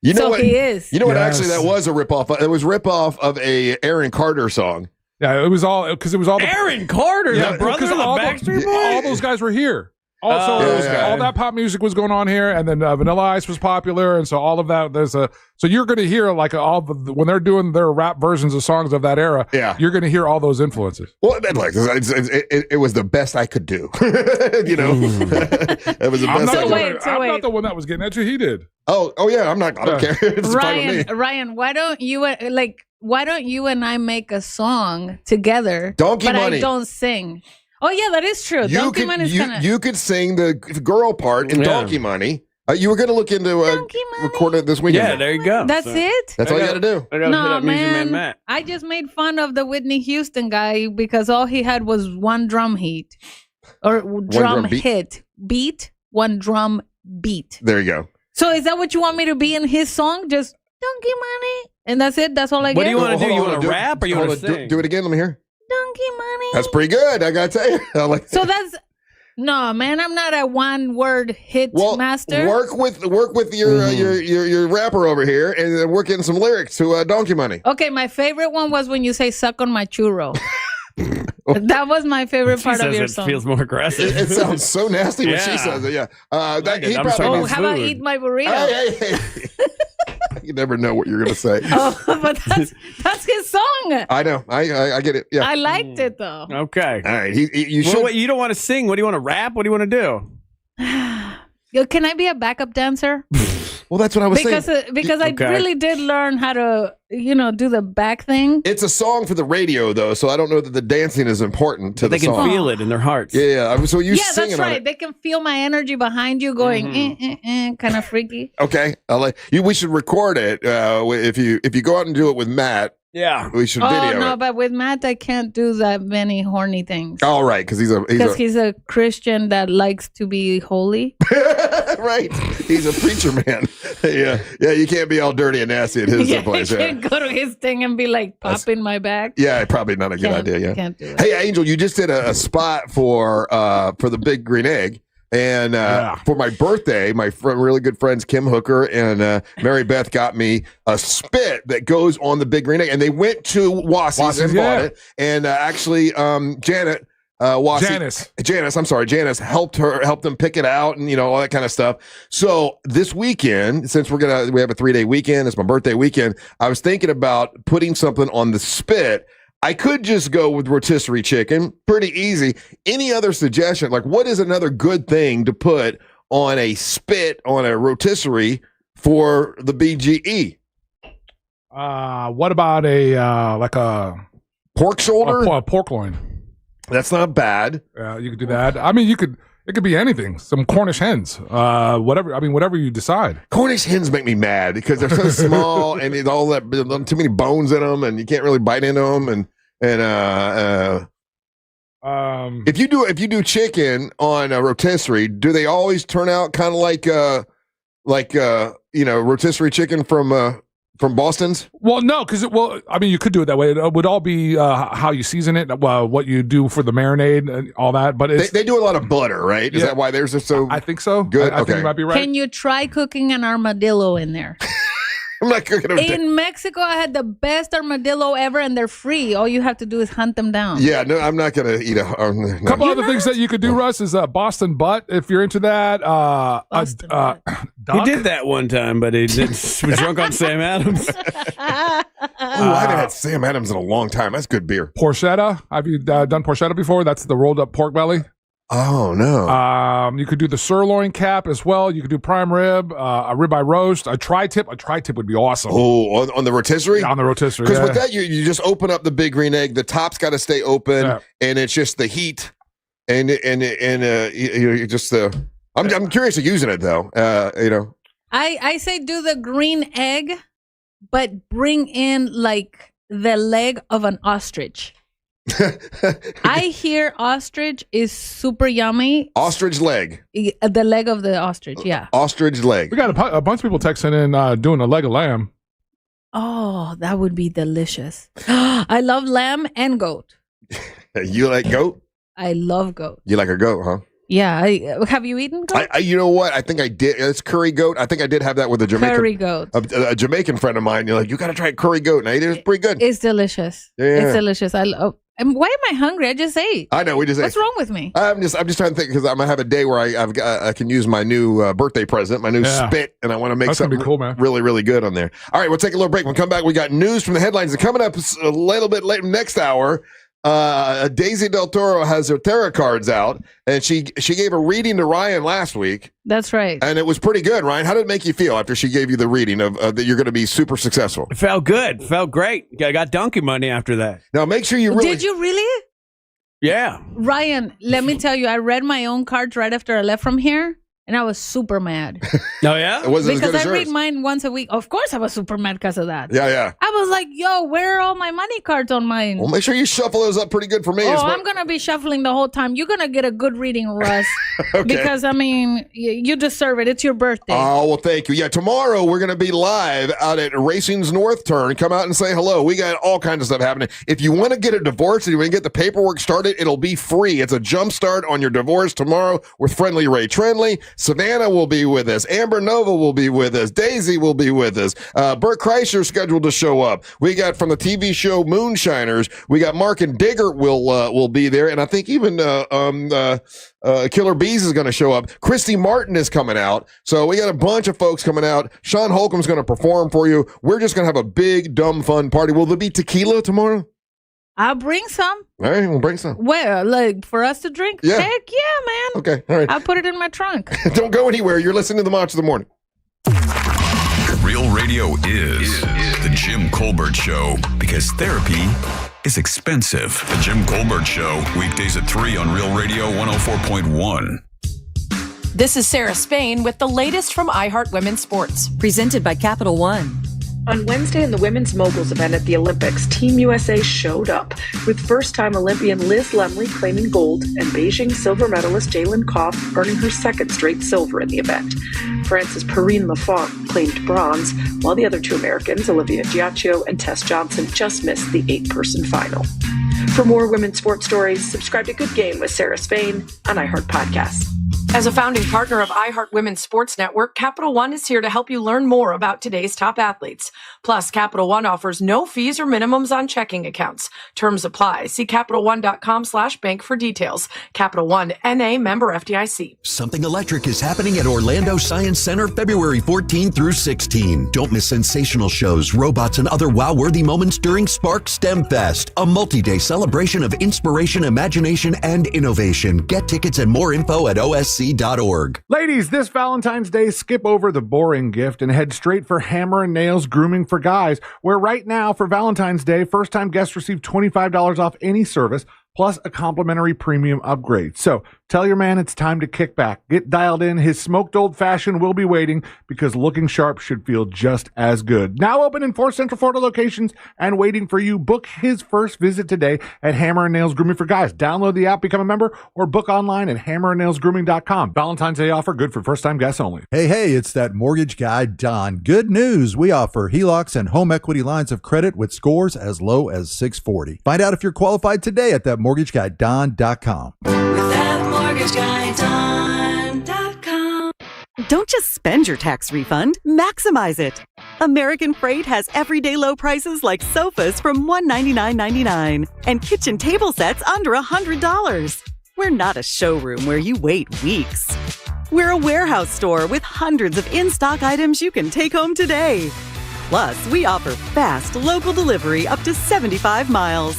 You know So what? he is. You know what? Yes. Actually, that was a ripoff. It was ripoff of a Aaron Carter song. Yeah, it was all because it was all the Aaron Carter, the brother of the Backstreet Boys. all those guys were here. Also, all that pop music was going on here, and then Vanilla Ice was popular, and so all of that. So you're going to hear like when they're doing their rap versions of songs of that era. Yeah, you're going to hear all those influences. Well, it was the best I could do. You know, it was the best. I'm not the one that was getting at you. He did. Oh yeah. I don't care. It's fine with me. Ryan, why don't you and I make a song together? Donkey but Money. I don't sing. Oh yeah, that is true. Donkey Money is kind of. You could sing the girl part in Donkey Money. You were going to look into record it this weekend. Yeah, there you go. That's it. That's all you got to do. No, man. I just made fun of the Whitney Houston guy because all he had was one drum hit or drum hit beat, one drum beat. There you go. So is that what you want me to be in his song? Just Donkey Money, and that's it. That's all I get. What do you want to do? You want to rap or you want to sing? Do it again. Let me hear. Donkey Money. That's pretty good. I gotta tell you. So that's no, man. I'm not a one-word hit master. Work with your rapper over here and work in some lyrics to Donkey Money. Okay, my favorite one was when you say "suck on my churro." That was my favorite part of your song. Feels more aggressive. It sounds so nasty when she says it. Yeah. How about eat my burrito? Hey. You never know what you're gonna say. But that's his song. I know. I get it. Yeah. I liked it though. Okay. All right. You should. You don't want to sing. What do you want to rap? What do you want to do? Can I be a backup dancer? Well, that's what I was saying. Because I really did learn how to, do the back thing. It's a song for the radio, though, so I don't know that the dancing is important to the song. They can feel it in their hearts. Yeah. So you singing that's right. They can feel my energy behind you going, kind of freaky. Okay. We should record it. If you go out and do it with Matt. Yeah, we should video it. Oh no, but with Matt, I can't do that many horny things. All right, because he's a Christian that likes to be holy. Right, he's a preacher man. Yeah. You can't be all dirty and nasty at his place. I can't go to his thing and be like popping my back. Yeah, probably not a good idea. Yeah, can't do it. Hey, Angel, you just did a spot for the Big Green Egg. And for my birthday, my really good friends Kim Hooker and Mary Beth got me a spit that goes on the Big Green Egg. And they went to Wassey's and bought it. And actually, Janice helped them pick it out and all that kind of stuff. So this weekend, since we have a 3-day weekend, it's my birthday weekend, I was thinking about putting something on the spit. I could just go with rotisserie chicken. Pretty easy. Any other suggestion? Like, what is another good thing to put on a spit on a rotisserie for the B.G.E.? What about a pork shoulder? A pork loin. That's not bad. You could do that. I mean, it could be anything. Some Cornish hens. Whatever. I mean, whatever you decide. Cornish hens make me mad because they're so small and all that, too many bones in them, and you can't really bite into them. If you do chicken on a rotisserie, do they always turn out kind of like rotisserie chicken from Boston's? Well, no, because you could do it that way. It would all be how you season it, what you do for the marinade, and all that. But they do a lot of butter, right? Is that why theirs are so? I think so. Good. I think you might be right. Can you try cooking an armadillo in there? I'm not cooking them. In Mexico, I had the best armadillo ever, and they're free. All you have to do is hunt them down. Yeah, no, I'm not going to eat a... A couple other things that you could do, Russ, is Boston butt, if you're into that. He did that one time, but he was drunk on Sam Adams. I haven't had Sam Adams in a long time. That's good beer. Porchetta. Have you done porchetta before? That's the rolled up pork belly. Oh, no. You could do the sirloin cap as well. You could do prime rib, a ribeye roast, a tri-tip. A tri-tip would be awesome. Oh, on the rotisserie? On the rotisserie, because with that, you just open up the big green egg. The top's got to stay open, and it's just the heat, and you just I'm curious of using it though. I say do the green egg, but bring in like the leg of an ostrich. I hear ostrich is super yummy. Ostrich leg. The leg of the ostrich, yeah. Ostrich leg. We got a bunch of people texting in doing a leg of lamb. Oh, that would be delicious. I love lamb and goat. You like goat? I love goat. You like a goat, huh? Yeah. Have you eaten goat? You know what? I think I did. It's curry goat. I think I did have that with a Jamaican. Curry goat. A Jamaican friend of mine. You're like, you got to try curry goat. And I ate it. It was pretty good. It's delicious. Yeah. It's delicious. I love. And why am I hungry? I just ate. I know. We just ate. What's wrong with me? I'm just trying to think because I'm gonna have a day where I can use my new birthday present, my new spit, and I want to make something cool, man. really, really good on there. All right, we'll take a little break. When we come back, we got news from the headlines. And coming up a little bit later next hour, Daisy Del Toro has her tarot cards out, and she gave a reading to Ryan last week. That's right. And it was pretty good, Ryan. How did it make you feel after she gave you the reading of that you're going to be super successful? It felt good. Felt great. I got donkey money after that. Now, make sure you really... Did you really? Yeah. Ryan, let me tell you, I read my own cards right after I left from here, and I was super mad. Oh, yeah? It wasn't because as good I as read yours. mine once a week. Of course, I was super mad because of that. Yeah. I was like, yo, where are all my money cards on mine? Well, make sure you shuffle those up pretty good for me. I'm going to be shuffling the whole time. You're going to get a good reading, Russ. Okay. Because, I mean, you deserve it. It's your birthday. Oh, well, thank you. Yeah, tomorrow we're going to be live out at Racing's North Turn. Come out and say hello. We got all kinds of stuff happening. If you want to get a divorce and you want to get the paperwork started, it'll be free. It's a jump start on your divorce tomorrow with friendly Ray Trenley. Savannah will be with us. Amber Nova will be with us. Daisy will be with us. Bert Kreischer's scheduled to show up. We got from the TV show Moonshiners. We got Mark and Digger will be there. And I think even Killer Bees is going to show up. Christy Martin is coming out. So we got a bunch of folks coming out. Sean Holcomb's going to perform for you. We're just going to have a big, dumb, fun party. Will there be tequila tomorrow? I'll bring some. All right, we'll bring some. Where? Like, for us to drink? Yeah. Heck yeah, man. Okay, all right. I'll put it in my trunk. Don't go anywhere. You're listening to the Monster of the Morning. Real radio is the Jim Colbert Show because therapy is expensive. The Jim Colbert Show, weekdays at 3 on Real Radio 104.1. This is Sarah Spain with the latest from iHeart Women's Sports. Presented by Capital One. On Wednesday in the women's moguls event at the Olympics, Team USA showed up, with first-time Olympian Liz Lemley claiming gold and Beijing silver medalist Jalen Koff earning her second straight silver in the event. France's Perrine Lafont claimed bronze, while the other two Americans, Olivia Giacchio and Tess Johnson, just missed the 8-person final. For more women's sports stories, subscribe to Good Game with Sarah Spain on iHeart Podcasts. As a founding partner of iHeart Women's Sports Network, Capital One is here to help you learn more about today's top athletes. Plus, Capital One offers no fees or minimums on checking accounts. Terms apply. See CapitalOne.com/bank for details. Capital One, N.A., member FDIC. Something electric is happening at Orlando Science Center February 14 through 16. Don't miss sensational shows, robots, and other wow-worthy moments during Spark STEM Fest, a multi-day celebration of inspiration, imagination, and innovation. Get tickets and more info at OSC.org. Ladies, this Valentine's Day, skip over the boring gift and head straight for Hammer and Nails Grooming for Guys, where right now for Valentine's Day, first-time guests receive $25 off any service, plus a complimentary premium upgrade. So tell your man it's time to kick back. Get dialed in. His smoked old fashioned will be waiting because looking sharp should feel just as good. Now open in 4 Central Florida locations and waiting for you. Book his first visit today at Hammer and Nails Grooming for Guys. Download the app, become a member, or book online at hammerandnailsgrooming.com. Valentine's Day offer good for first-time guests only. Hey, it's that mortgage guy, Don. Good news. We offer HELOCs and home equity lines of credit with scores as low as 640. Find out if you're qualified today at thatmortgageguyDon.com. With thatmortgageguyDon.com. Don't just spend your tax refund, maximize it. American Freight has everyday low prices like sofas from $199.99 and kitchen table sets under $100. We're not a showroom where you wait weeks. We're a warehouse store with hundreds of in-stock items you can take home today. Plus, we offer fast local delivery up to 75 miles.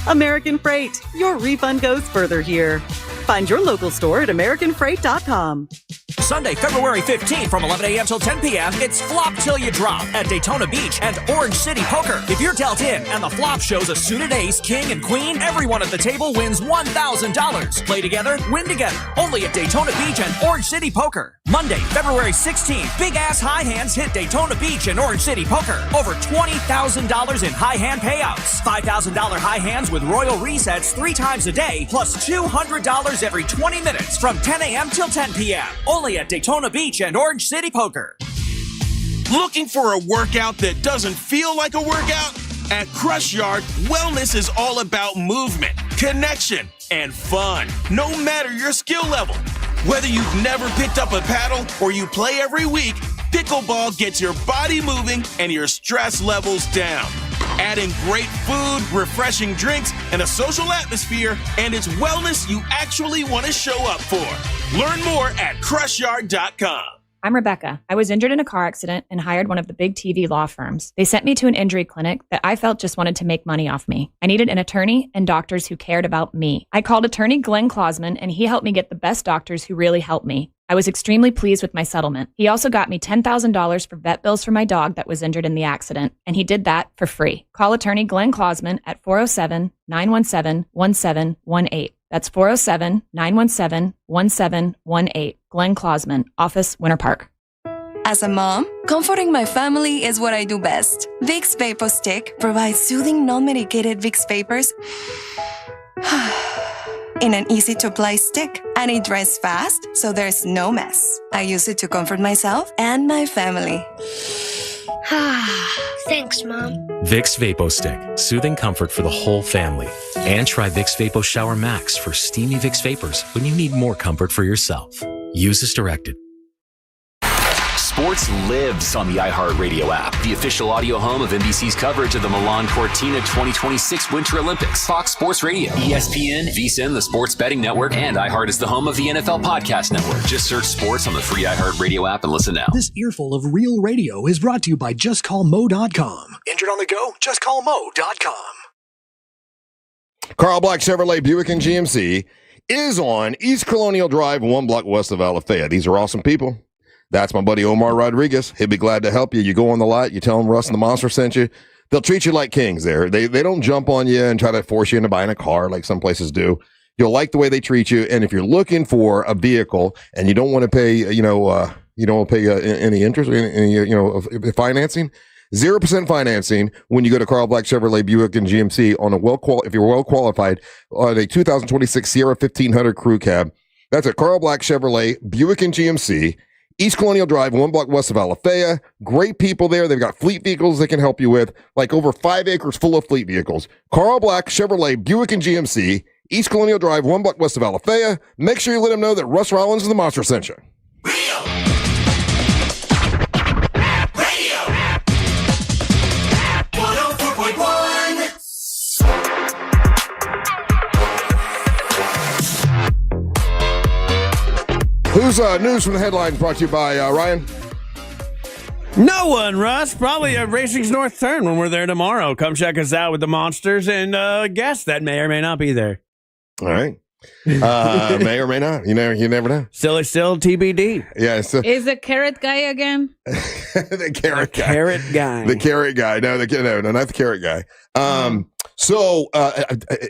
American Freight, your refund goes further here. Find your local store at AmericanFreight.com. Sunday, February 15th from 11 a.m. till 10 p.m., it's Flop Till You Drop at Daytona Beach and Orange City Poker. If you're dealt in and the flop shows a suited ace, king, and queen, everyone at the table wins $1,000. Play together, win together. Only at Daytona Beach and Orange City Poker. Monday, February 16th, Big Ass High Hands hit Daytona Beach and Orange City Poker. Over $20,000 in high hand payouts. $5,000 high hands with royal resets 3 times a day, plus $200 every 20 minutes from 10 a.m. till 10 p.m. Only at Daytona Beach and Orange City Poker. Looking for a workout that doesn't feel like a workout? At Crush Yard, wellness is all about movement, connection, and fun, no matter your skill level. Whether you've never picked up a paddle or you play every week, pickleball gets your body moving and your stress levels down. Adding great food, refreshing drinks, and a social atmosphere, and it's wellness you actually want to show up for. Learn more at CrushYard.com. I'm Rebecca. I was injured in a car accident and hired one of the big TV law firms. They sent me to an injury clinic that I felt just wanted to make money off me. I needed an attorney and doctors who cared about me. I called attorney Glenn Klausman, and he helped me get the best doctors who really helped me. I was extremely pleased with my settlement. He also got me $10,000 for vet bills for my dog that was injured in the accident, and he did that for free. Call attorney Glenn Klausman at 407-917-1718. That's 407-917-1718. Glenn Klausman, office, Winter Park. As a mom, comforting my family is what I do best. Vicks Vapor Stick provides soothing, non-medicated Vicks vapors in an easy-to-apply stick, and it dries fast, so there's no mess. I use it to comfort myself and my family. Thanks, Mom. Vicks Vapo Stick, soothing comfort for the whole family. And try Vicks Vapo Shower Max for steamy Vicks Vapors when you need more comfort for yourself. Use as directed. Sports lives on the iHeartRadio app, the official audio home of NBC's coverage of the Milan Cortina 2026 Winter Olympics. Fox Sports Radio, ESPN, VSiN, the Sports Betting Network, and iHeart is the home of the NFL Podcast Network. Just search sports on the free iHeartRadio app and listen now. This earful of real radio is brought to you by JustCallMo.com. Injured on the go? JustCallMo.com. Carl Black Chevrolet Buick and GMC is on East Colonial Drive, 1 block west of Alafaya. These are awesome people. That's my buddy Omar Rodriguez. He'll be glad to help you. You go on the lot, you tell him Russ and the Monster sent you. They'll treat you like kings there. They don't jump on you and try to force you into buying a car like some places do. You'll like the way they treat you. And if you're looking for a vehicle and you don't want to pay, you don't want to pay any interest, any financing, 0% financing when you go to Carl Black Chevrolet Buick and GMC on if you're well qualified on a 2026 Sierra 1500 crew cab. That's at Carl Black Chevrolet Buick and GMC. East Colonial Drive, 1 block west of Alafaya. Great people there. They've got fleet vehicles they can help you with, like over 5 acres full of fleet vehicles. Carl Black, Chevrolet, Buick, and GMC, East Colonial Drive, 1 block west of Alafaya. Make sure you let them know that Russ Rollins and the Monster sent you. Who's news from the headlines brought to you by Ryan? No one, Russ. Probably Racing's North Turn when we're there tomorrow. Come check us out with the monsters and guests that may or may not be there. All right. May or may not. You never know. Still TBD. Yeah. Is the carrot guy again? The carrot guy. Carrot guy. The carrot guy. No, not the carrot guy. So,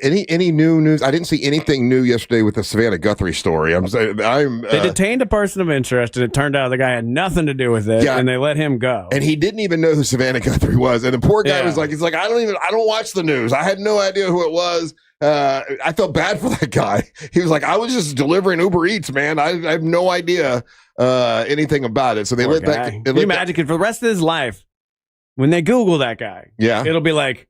any new news? I didn't see anything new yesterday with the Savannah Guthrie story. They detained a person of interest, and it turned out the guy had nothing to do with it, and they let him go. And he didn't even know who Savannah Guthrie was. And the poor guy was like, I don't watch the news. I had no idea who it was. I felt bad for that guy. He was like, I was just delivering Uber Eats, man. I have no idea anything about it. So they let that. Can you imagine for the rest of his life, when they Google that guy, it'll be like,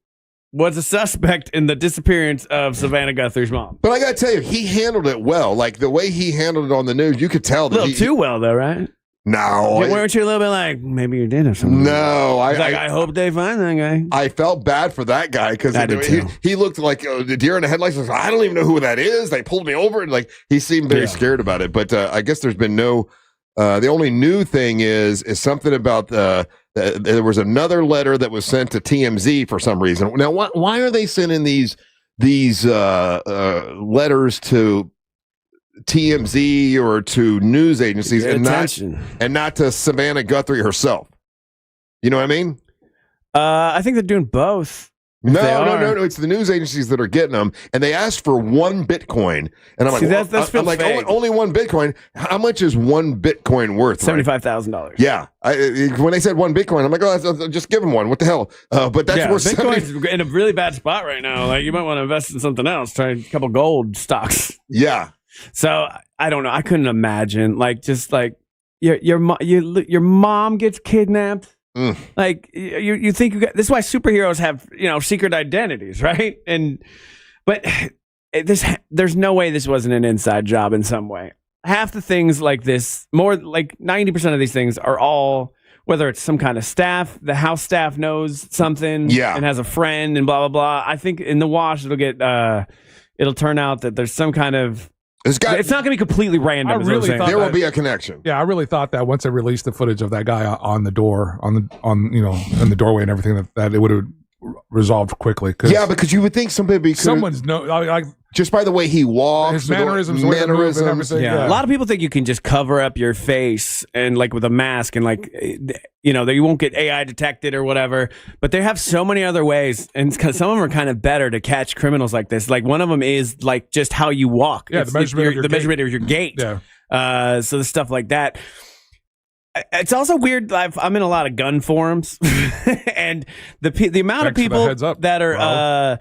was a suspect in the disappearance of Savannah Guthrie's mom. But I got to tell you, he handled it well. Like the way he handled it on the news, you could tell that a little too well, though, right? No. Weren't you a little bit like, maybe you did or something? No. I hope they find that guy. I felt bad for that guy because he looked like the deer in the headlights. I don't even know who that is. They pulled me over and like he seemed very scared about it. But I guess there's been no. The only new thing is something about there was another letter that was sent to TMZ for some reason. Now, why are they sending these letters to TMZ or to news agencies and not to Savannah Guthrie herself? You know what I mean? I think they're doing both. No. It's the news agencies that are getting them, and they asked for 1 Bitcoin, and I'm like, I'm like only 1 Bitcoin. How much is 1 Bitcoin worth? $75,000. Yeah, when they said 1 Bitcoin, I'm like, oh, just give them one. What the hell? But that's worth Bitcoin's in a really bad spot right now. Like you might want to invest in something else. Try a couple gold stocks. Yeah. So I don't know. I couldn't imagine just like your mom gets kidnapped. Like you think this is why superheroes have secret identities, right? But there's no way this wasn't an inside job in some way. Half the things like this, more like 90% of these things are all whether it's some kind of staff, the house staff knows something, and has a friend and blah blah blah. I think in the wash it'll turn out that there's some kind of. It's not going to be completely random. There will be a connection. Yeah, I really thought that once they released the footage of that guy on the door, in the doorway and everything, that it would have resolved quickly. Yeah, because you would think someone's just by the way he walks, his mannerisms, and everything. Yeah. A lot of people think you can just cover up your face and like with a mask and like that you won't get AI detected or whatever. But they have so many other ways, and some of them are kind of better to catch criminals like this. Like one of them is like just how you walk. Yeah, the measurement of your gait. Yeah. So the stuff like that. It's also weird. I'm in a lot of gun forums, and the amount of people that are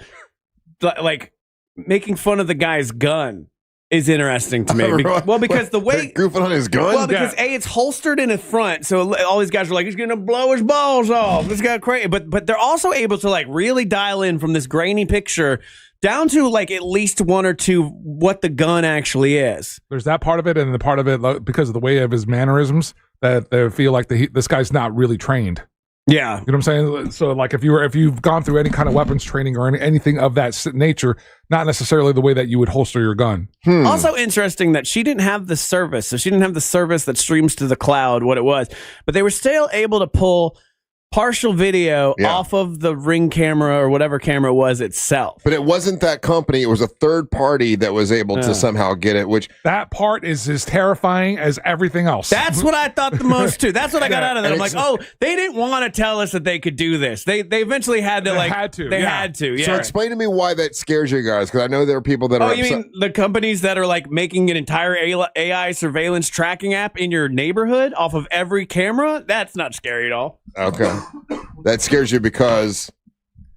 like making fun of the guy's gun is interesting to me. Because the way goofing on his gun. Well, because it's holstered in the front, so all these guys are like, he's gonna blow his balls off. This guy crazy, but they're also able to like really dial in from this grainy picture down to like at least 1 or 2 what the gun actually is. There's that part of it, and the part of it because of the way of his mannerisms that they feel like this guy's not really trained. Yeah, you know what I'm saying. So like if you've gone through any kind of weapons training or anything of that nature, not necessarily the way that you would holster your gun. Also interesting that she didn't have the service, so she didn't have the service that streams to the cloud. What it was, but they were still able to pull partial video off of the Ring camera or whatever camera it was itself. But it wasn't that company. It was a third party that was able to somehow get it, which... That part is as terrifying as everything else. That's what I thought the most, too. That's what I got out of that. I'm like, they didn't want to tell us that they could do this. They eventually had to, They had to. So explain to me why that scares you guys, because I know there are people that are you mean the companies that are, like, making an entire AI surveillance tracking app in your neighborhood off of every camera? That's not scary at all. Okay. That scares you because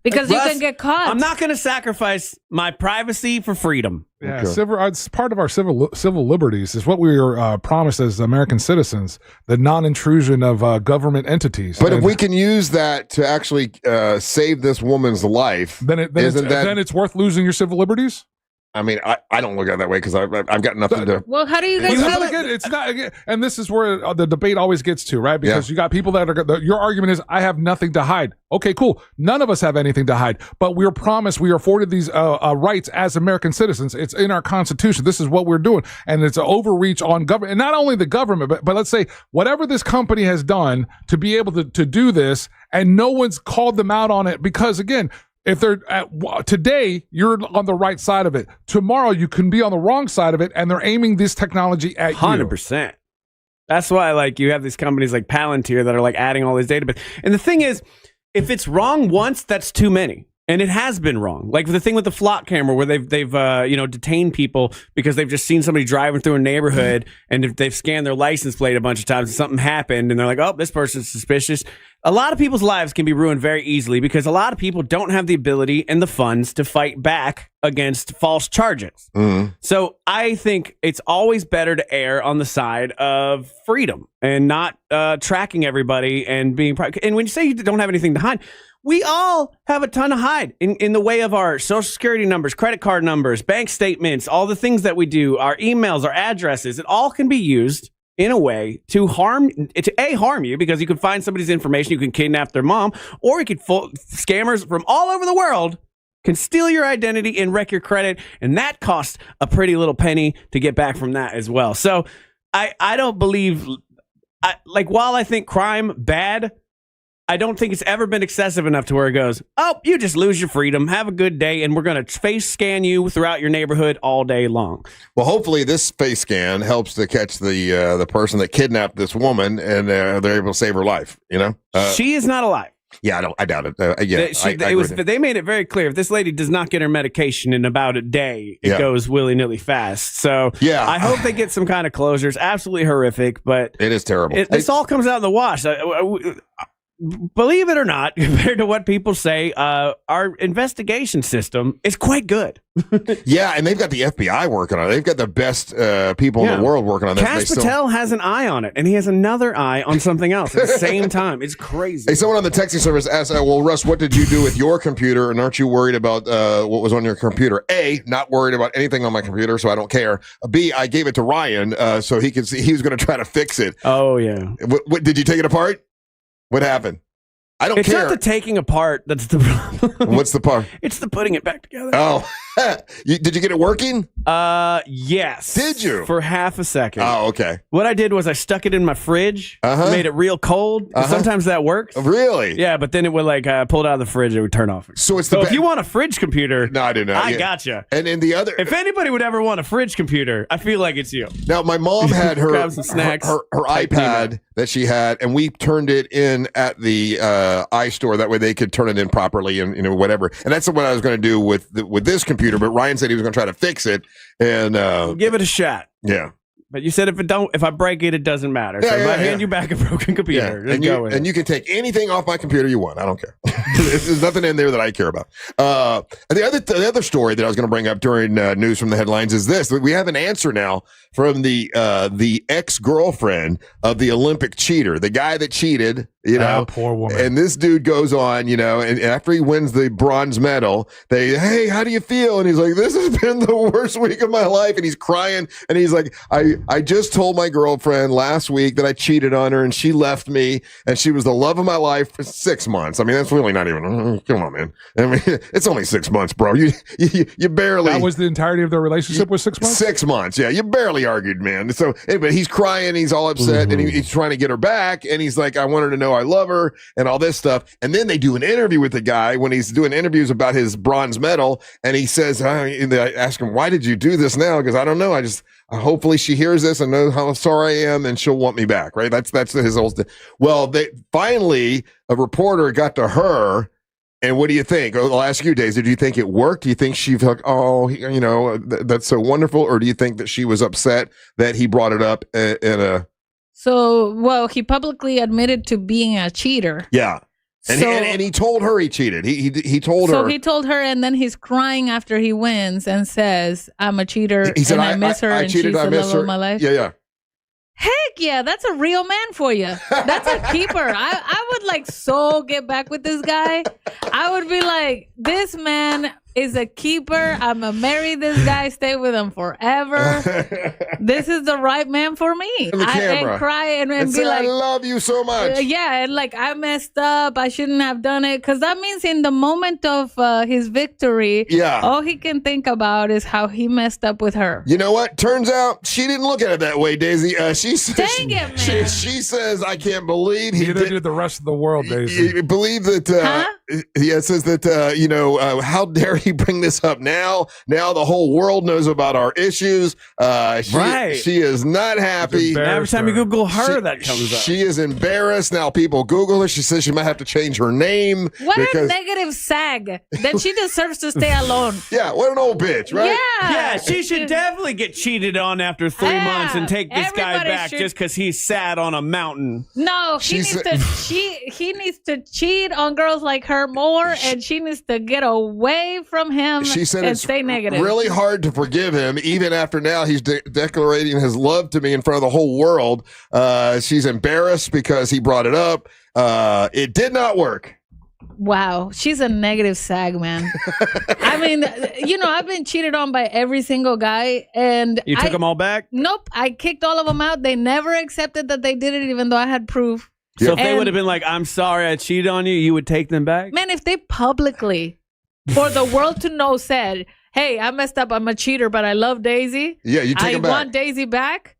you can get caught. I'm not going to sacrifice my privacy for freedom. Yeah, it's part of our civil liberties. Is what we were promised as American citizens: the non-intrusion of government entities. But if we can use that to actually save this woman's life, then it's worth losing your civil liberties. I mean, I don't look at it that way because I've got nothing to. Well, how do you guys? It's not, and this is where the debate always gets to, right? Because you got people that are. Your argument is, I have nothing to hide. Okay, cool. None of us have anything to hide, but we are promised, we are afforded these rights as American citizens. It's in our Constitution. This is what we're doing, and it's an overreach on government, and not only the government, but let's say whatever this company has done to be able to do this, and no one's called them out on it because again. If they're today, you're on the right side of it. Tomorrow, you can be on the wrong side of it, and they're aiming this technology at 100%. That's why, like, you have these companies like Palantir that are like adding all these database. And the thing is, if it's wrong once, that's too many. And it has been wrong. Like the thing with the flock camera where they've detained people because they've just seen somebody driving through a neighborhood and if they've scanned their license plate a bunch of times and something happened and they're like, oh, this person's suspicious. A lot of people's lives can be ruined very easily because a lot of people don't have the ability and the funds to fight back against false charges. Mm-hmm. So I think it's always better to err on the side of freedom and not tracking everybody and being. And when you say you don't have anything to hide, we all have a ton to hide in the way of our social security numbers, credit card numbers, bank statements, all the things that we do, our emails, our addresses. It all can be used in a way to harm you, because you can find somebody's information, you can kidnap their mom, or you could scammers from all over the world can steal your identity and wreck your credit, and that costs a pretty little penny to get back from that as well. So I don't believe, while I think crime bad, I don't think it's ever been excessive enough to where it goes, oh, you just lose your freedom, have a good day, and we're going to face scan you throughout your neighborhood all day long. Well, hopefully this face scan helps to catch the person that kidnapped this woman, and they're able to save her life, you know? She is not alive. Yeah, I doubt it. They made it very clear. If this lady does not get her medication in about a day, it goes willy-nilly fast. So I hope they get some kind of closure. It's absolutely horrific, but it is terrible. This all comes out in the wash. Believe it or not, compared to what people say, our investigation system is quite good. Yeah, and they've got the FBI working on it. They've got the best people in the world working on this. Cash Patel has an eye on it, and he has another eye on something else at the same time. It's crazy. Hey, someone on the texting service asked, well, Russ, what did you do with your computer, and aren't you worried about what was on your computer? A, not worried about anything on my computer, so I don't care. B, I gave it to Ryan so he could see he was going to try to fix it. Oh, yeah. What did you take it apart? What happened? I don't care. It's not the taking apart that's the problem. What's the part? It's the putting it back together. Oh. Did you get it working? Yes. Did you? For half a second. Oh, okay. What I did was I stuck it in my fridge, made it real cold. Sometimes that works. Really? Yeah, but then it would pull it out of the fridge, it would turn off. So if you want a fridge computer, no, I didn't know. I gotcha. And in the other, if anybody would ever want a fridge computer, I feel like it's you. Now, my mom had her grab some snacks, her iPad that she had, and we turned it in at the iStore. That way they could turn it in properly and whatever. And that's what I was going to do with this computer. But Ryan said he was going to try to fix it and give it a shot. Yeah. But you said if I break it, it doesn't matter. So if I hand you back a broken computer, and you can take anything off my computer you want. I don't care. There's nothing in there that I care about. The other story that I was going to bring up during news from the headlines is this: we have an answer now from the ex-girlfriend of the Olympic cheater, the guy that cheated. Poor woman. And this dude goes on, and after he wins the bronze medal, hey, how do you feel? And he's like, this has been the worst week of my life. And he's crying. And he's like, I just told my girlfriend last week that I cheated on her and she left me and she was the love of my life for 6 months. I mean, that's really not even, come on, man. I mean, it's only 6 months, bro. You barely. That was the entirety of their relationship was 6 months? 6 months. Yeah. You barely argued, man. So, but he's crying. He's all upset and he's trying to get her back. And he's like, I want her to know I love her and all this stuff. And then they do an interview with the guy when he's doing interviews about his bronze medal. And he says, they ask him, why did you do this now? Because I don't know. Hopefully she hears this and knows how sorry I am and she'll want me back. Right. That's his whole Well, finally a reporter got to her. And what do you think? I'll ask you, Daisy, do you think it worked? Do you think she felt, that's so wonderful? Or do you think that she was upset that he brought it up in a... So, he publicly admitted to being a cheater. Yeah. And he told her he cheated. He told her. So he told her, and then he's crying after he wins and says, I'm a cheater he said, and I miss her and cheated, she's the love of my life. Yeah. Heck yeah, that's a real man for you. That's a keeper. I would so get back with this guy. I would be like, this man is a keeper. I'm gonna marry this guy, stay with him forever. This is the right man for me. And cry and be say, like, I love you so much. And I messed up. I shouldn't have done it. Because that means in the moment of his victory, all he can think about is how he messed up with her. You know what? Turns out she didn't look at it that way, Daisy. She says, dang it, man. She says, I can't believe he did the rest of the world, Daisy. Believe that. It says that how dare he bring this up now? Now the whole world knows about our issues. She is not happy. Every time you Google her, that comes up. She is embarrassed. Now people Google her. She says she might have to change her name. What a negative sag. Then she deserves to stay alone. Yeah, what an old bitch, right? Yeah, she should definitely get cheated on after 3 months and take this guy back just because he's sad on a mountain. No, he needs to cheat on girls like her more, and she needs to get away from him. She said and it's stay negative. Really hard to forgive him, even after now he's declarating his love to me in front of the whole world. She's embarrassed because he brought it up. It did not work. Wow. She's a negative sag, man. I mean, I've been cheated on by every single guy. And you took them all back? Nope. I kicked all of them out. They never accepted that they did it, even though I had proof. So if they would have been like, I'm sorry I cheated on you, you would take them back? Man, if they publicly, for the world to know, said, hey, I messed up, I'm a cheater, but I love Daisy. Yeah, you take them back. I want Daisy back.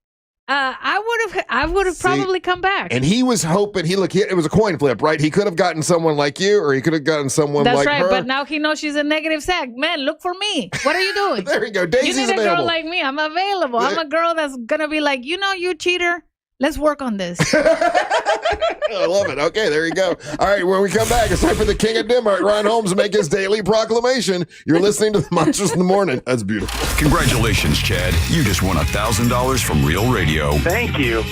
I would have probably come back. And he was hoping, it was a coin flip, right? He could have gotten someone like you, or he could have gotten someone like her. That's right, but now he knows she's a negative sag. Man, look for me. What are you doing? There you go. Daisy's available. You need a girl available. like me. I'm available. I'm a girl that's going to be like, you cheater. Let's work on this. I love it. Okay, there you go. All right, when we come back, it's time for the King of Denmark, Ryan Holmes, to make his daily proclamation. You're listening to the Monsters in the Morning. That's beautiful. Congratulations, Chad. You just won $1,000 from Real Radio. Thank you.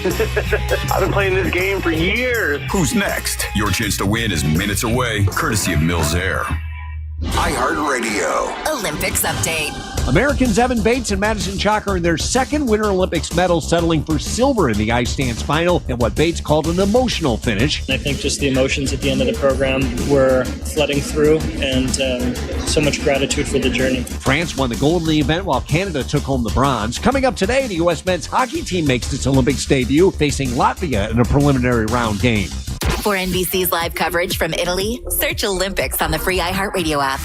I've been playing this game for years. Who's next? Your chance to win is minutes away, courtesy of Mills Air. iHeartRadio. Olympics update. Americans Evan Bates and Madison Chock earned their second Winter Olympics medal, settling for silver in the ice dance final in what Bates called an emotional finish. I think just the emotions at the end of the program were flooding through, and so much gratitude for the journey. France won the gold in the event while Canada took home the bronze. Coming up today, the U.S. men's hockey team makes its Olympics debut, facing Latvia in a preliminary round game. For NBC's live coverage from Italy, search Olympics on the free iHeartRadio app.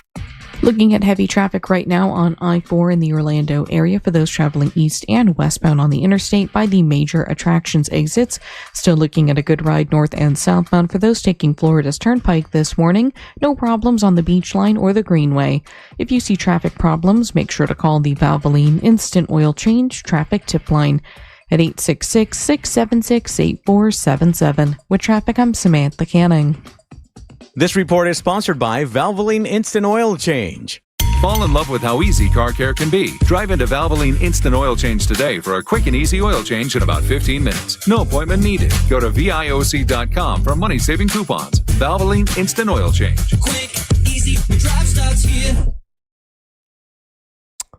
Looking at heavy traffic right now on I-4 in the Orlando area for those traveling east and westbound on the interstate by the major attractions exits. Still looking at a good ride north and southbound for those taking Florida's Turnpike this morning. No problems on the Beach Line or the Greenway. If you see traffic problems, make sure to call the Valvoline Instant Oil Change Traffic Tip Line at 866-676-8477. With traffic, I'm Samantha Canning. This report is sponsored by Valvoline Instant Oil Change. Fall in love with how easy car care can be. Drive into Valvoline Instant Oil Change today for a quick and easy oil change in about 15 minutes. No appointment needed. Go to VIOC.com for money-saving coupons. Valvoline Instant Oil Change. Quick, easy, drive starts here.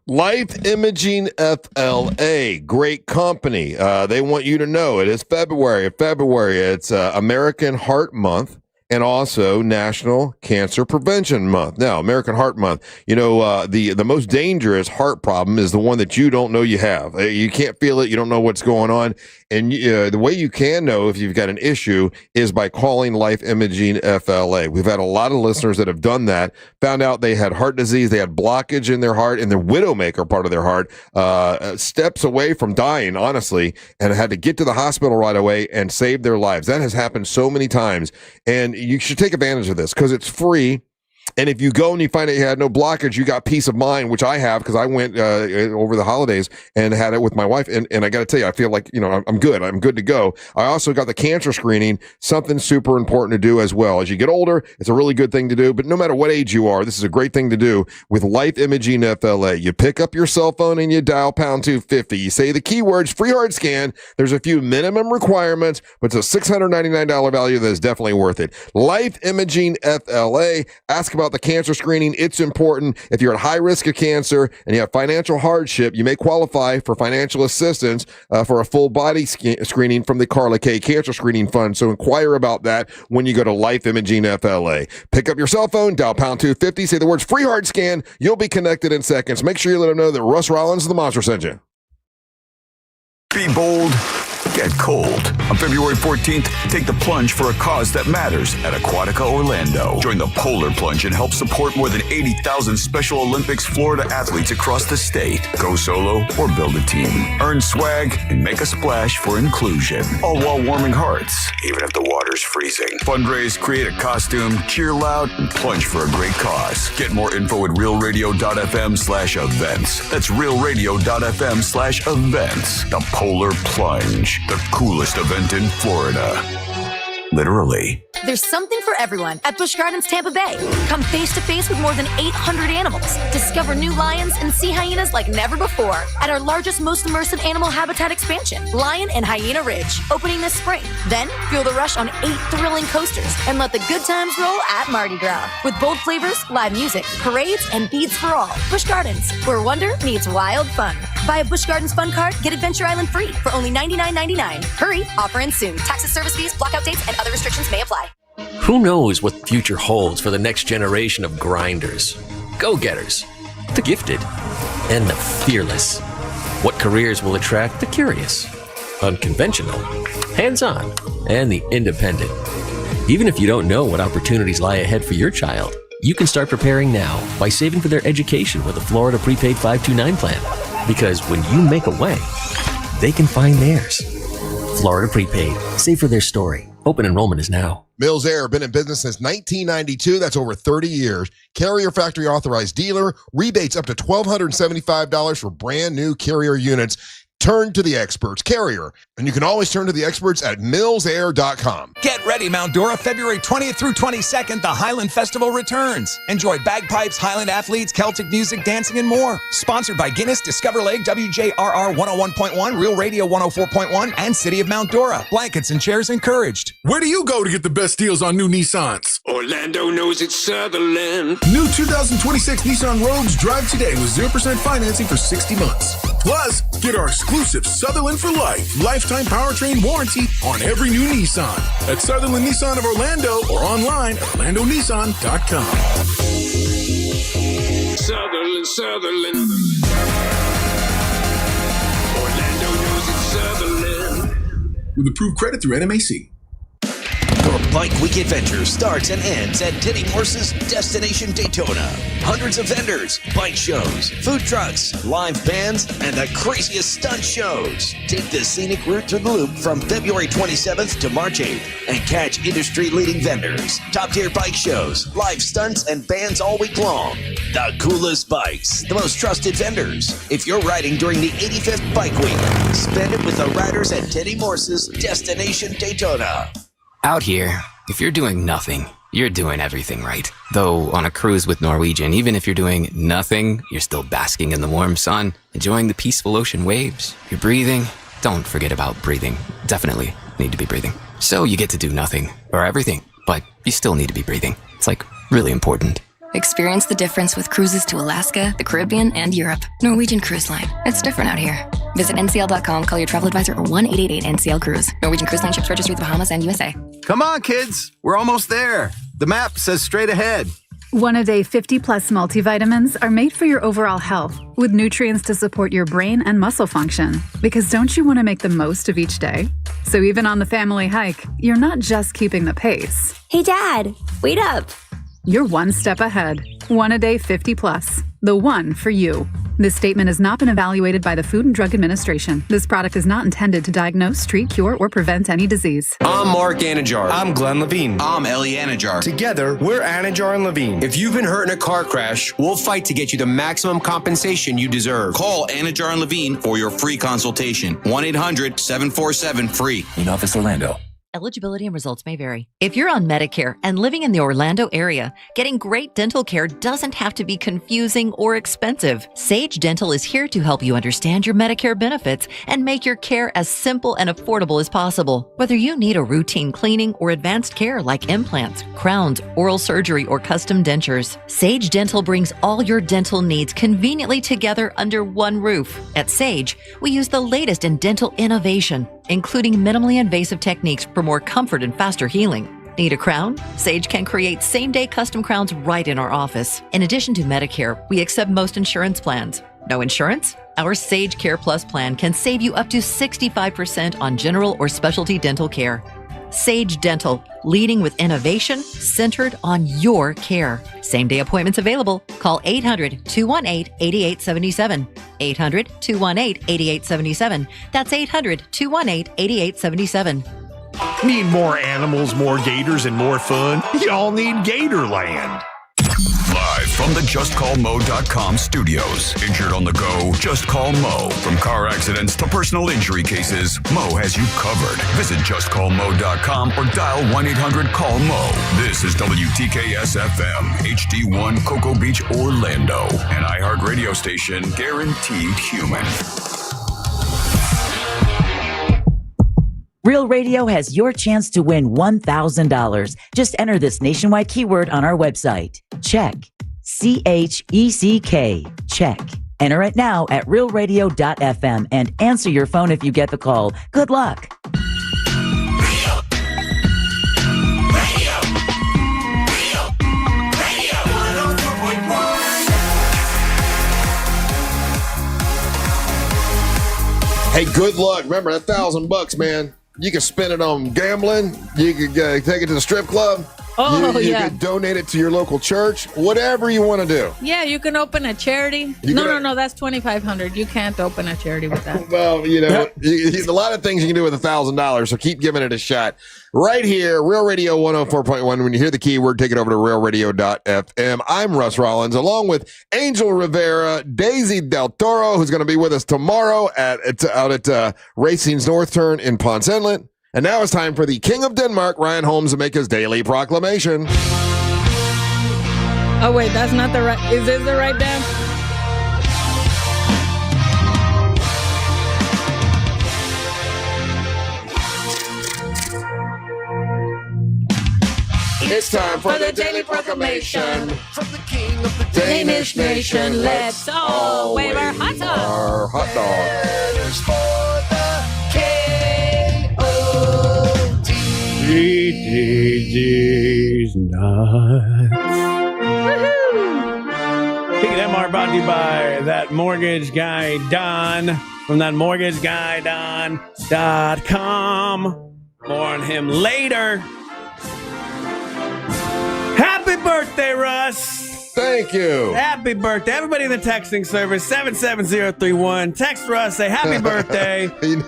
Life Imaging FLA, great company. They want you to know it is February. It's American Heart Month. And also National Cancer Prevention Month. Now, American Heart Month, the most dangerous heart problem is the one that you don't know you have. You can't feel it. You don't know what's going on. And the way you can know if you've got an issue is by calling Life Imaging FLA. We've had a lot of listeners that have done that, found out they had heart disease, they had blockage in their heart, in their widowmaker part of their heart, steps away from dying, honestly, and had to get to the hospital right away and save their lives. That has happened so many times. And you should take advantage of this because it's free. And if you go and you find out you had no blockage, you got peace of mind, which I have because I went over the holidays and had it with my wife. And I got to tell you, I feel like, I'm good. I'm good to go. I also got the cancer screening, something super important to do as well. As you get older, it's a really good thing to do. But no matter what age you are, this is a great thing to do with Life Imaging FLA. You pick up your cell phone and you dial pound 250. You say the keywords free heart scan. There's a few minimum requirements, but it's a $699 value that is definitely worth it. Life Imaging FLA. Ask about the cancer screening. It's important. If you're at high risk of cancer and you have financial hardship, you may qualify for financial assistance for a full body screening from the Carla K Cancer Screening Fund. So inquire about that when you go to Life Imaging FLA. Pick up your cell phone, dial pound 250, say the words free heart scan. You'll be connected in seconds. Make sure you let them know that Russ Rollins, the Monster, sent you. Be bold. Get cold. On February 14th, take the plunge for a cause that matters at Aquatica Orlando. Join the Polar Plunge and help support more than 80,000 Special Olympics Florida athletes across the state. Go solo or build a team. Earn swag and make a splash for inclusion. All while warming hearts, even if the water's freezing. Fundraise, create a costume, cheer loud, and plunge for a great cause. Get more info at realradio.fm/events. That's realradio.fm/events. The Polar Plunge. The coolest event in Florida. Literally. There's something for everyone at Busch Gardens Tampa Bay. Come face to face with more than 800 animals. Discover new lions and sea hyenas like never before at our largest, most immersive animal habitat expansion, Lion and Hyena Ridge, opening this spring. Then feel the rush on 8 thrilling coasters and let the good times roll at Mardi Gras with bold flavors, live music, parades, and beads for all. Busch Gardens, where wonder meets wild fun. Buy a Busch Gardens Fun Card, get Adventure Island free for only $99.99. Hurry, offer ends soon. Taxes, service fees, blockout dates, and other restrictions may apply. Who knows what the future holds for the next generation of grinders, go-getters, the gifted, and the fearless? What careers will attract the curious, unconventional, hands-on, and the independent? Even if you don't know what opportunities lie ahead for your child, you can start preparing now by saving for their education with a Florida Prepaid 529 plan. Because when you make a way, they can find theirs. Florida Prepaid. Save for their story. Open enrollment is now. Mills Air, been in business since 1992. That's over 30 years. Carrier factory authorized dealer. Rebates up to $1,275 for brand new Carrier units. Turn to the experts. Carrier. And you can always turn to the experts at millsair.com. Get ready, Mount Dora. February 20th through 22nd, the Highland Festival returns. Enjoy bagpipes, Highland athletes, Celtic music, dancing, and more. Sponsored by Guinness, Discover Lake, WJRR 101.1, Real Radio 104.1, and City of Mount Dora. Blankets and chairs encouraged. Where do you go to get the best deals on new Nissans? Orlando knows it's Sutherland. New 2026 Nissan Rogues drive today with 0% financing for 60 months. Plus, get our exclusive Sutherland for Life lifetime powertrain warranty on every new Nissan at Sutherland Nissan of Orlando or online at orlandonissan.com. Sutherland. Orlando knows it's Sutherland. With approved credit through NMAC. Your bike week adventure starts and ends at Teddy Morse's Destination Daytona. Hundreds of vendors, bike shows, food trucks, live bands, and the craziest stunt shows. Take the scenic route through the loop from February 27th to March 8th and catch industry-leading vendors, top-tier bike shows, live stunts, and bands all week long. The coolest bikes, the most trusted vendors. If you're riding during the 85th Bike Week, spend it with the riders at Teddy Morse's Destination Daytona. Out here, if you're doing nothing, you're doing everything right. Though on a cruise with Norwegian, even if you're doing nothing, you're still basking in the warm sun, enjoying the peaceful ocean waves. You're breathing. Don't forget about breathing. Definitely need to be breathing. So you get to do nothing or everything, but you still need to be breathing. It's like really important. Experience the difference with cruises to Alaska, the Caribbean, and Europe. Norwegian Cruise Line. It's different out here. Visit ncl.com, call your travel advisor, or 1-888-NCL-CRUISE. Norwegian Cruise Line ships registry to the Bahamas and USA. Come on, kids. We're almost there. The map says straight ahead. One-a-day 50-plus multivitamins are made for your overall health, with nutrients to support your brain and muscle function. Because don't you want to make the most of each day? So even on the family hike, you're not just keeping the pace. Hey, Dad, wait up. You're one step ahead. One-a-day 50-plus. The one for you. This statement has not been evaluated by the Food and Drug Administration. This product is not intended to diagnose, treat, cure, or prevent any disease. I'm Mark Anajar. I'm Glenn Levine. I'm Ellie Anajar. Together, we're Anajar and Levine. If you've been hurt in a car crash, we'll fight to get you the maximum compensation you deserve. Call Anajar and Levine for your free consultation. 1-800-747-FREE. In office, Orlando. Eligibility and results may vary. If you're on Medicare and living in the Orlando area, getting great dental care doesn't have to be confusing or expensive. Sage Dental is here to help you understand your Medicare benefits and make your care as simple and affordable as possible. Whether you need a routine cleaning or advanced care like implants, crowns, oral surgery, or custom dentures, Sage Dental brings all your dental needs conveniently together under one roof. At Sage, we use the latest in dental innovation, including minimally invasive techniques for more comfort and faster healing. Need a crown? Sage can create same-day custom crowns right in our office. In addition to Medicare, we accept most insurance plans. No insurance? Our Sage Care Plus plan can save you up to 65% on general or specialty dental care. Sage Dental, leading with innovation centered on your care. Same-day appointments available. Call 800-218-8877. 800-218-8877. That's 800-218-8877. Need more animals, more gators, and more fun? Y'all need Gatorland. Live from the JustCallMo.com studios. Injured on the go? Just call Mo. From car accidents to personal injury cases, Mo has you covered. Visit JustCallMo.com or dial 1-800-CALL-MO. This is WTKS-FM, HD1 Cocoa Beach, Orlando. An iHeart radio station guaranteed human. Real Radio has your chance to win $1,000. Just enter this nationwide keyword on our website. Check. CHECK. Check. Enter it now at realradio.fm and answer your phone if you get the call. Good luck. Radio. Hey, good luck. Remember that $1,000, man. You can spend it on gambling. You could take it to the strip club. Oh, you yeah. could donate it to your local church. Whatever you want to do. Yeah, you can open a charity. No, that's $2,500. You can't open a charity with that. Well, a lot of things you can do with $1,000, so keep giving it a shot. Right here, Real Radio 104.1. When you hear the keyword, take it over to realradio.fm. I'm Russ Rollins, along with Angel Rivera, Daisy Del Toro, who's going to be with us tomorrow out at Racing's North Turn in Ponce Inlet. And now it's time for the King of Denmark, Ryan Holmes, to make his daily proclamation. Oh, wait, that's not the right... Is this the right dance? It's time for the daily proclamation from the King of the Danish nation. Let's all wave our hot dog. Our hot dog. These nuts. King of Denmark brought to you by that mortgage guy, Don, from that mortgageguyDon.com. More on him later. Happy birthday, Russ. Thank you. Happy birthday. Everybody in the texting service, 77031. Text Russ, say happy birthday. You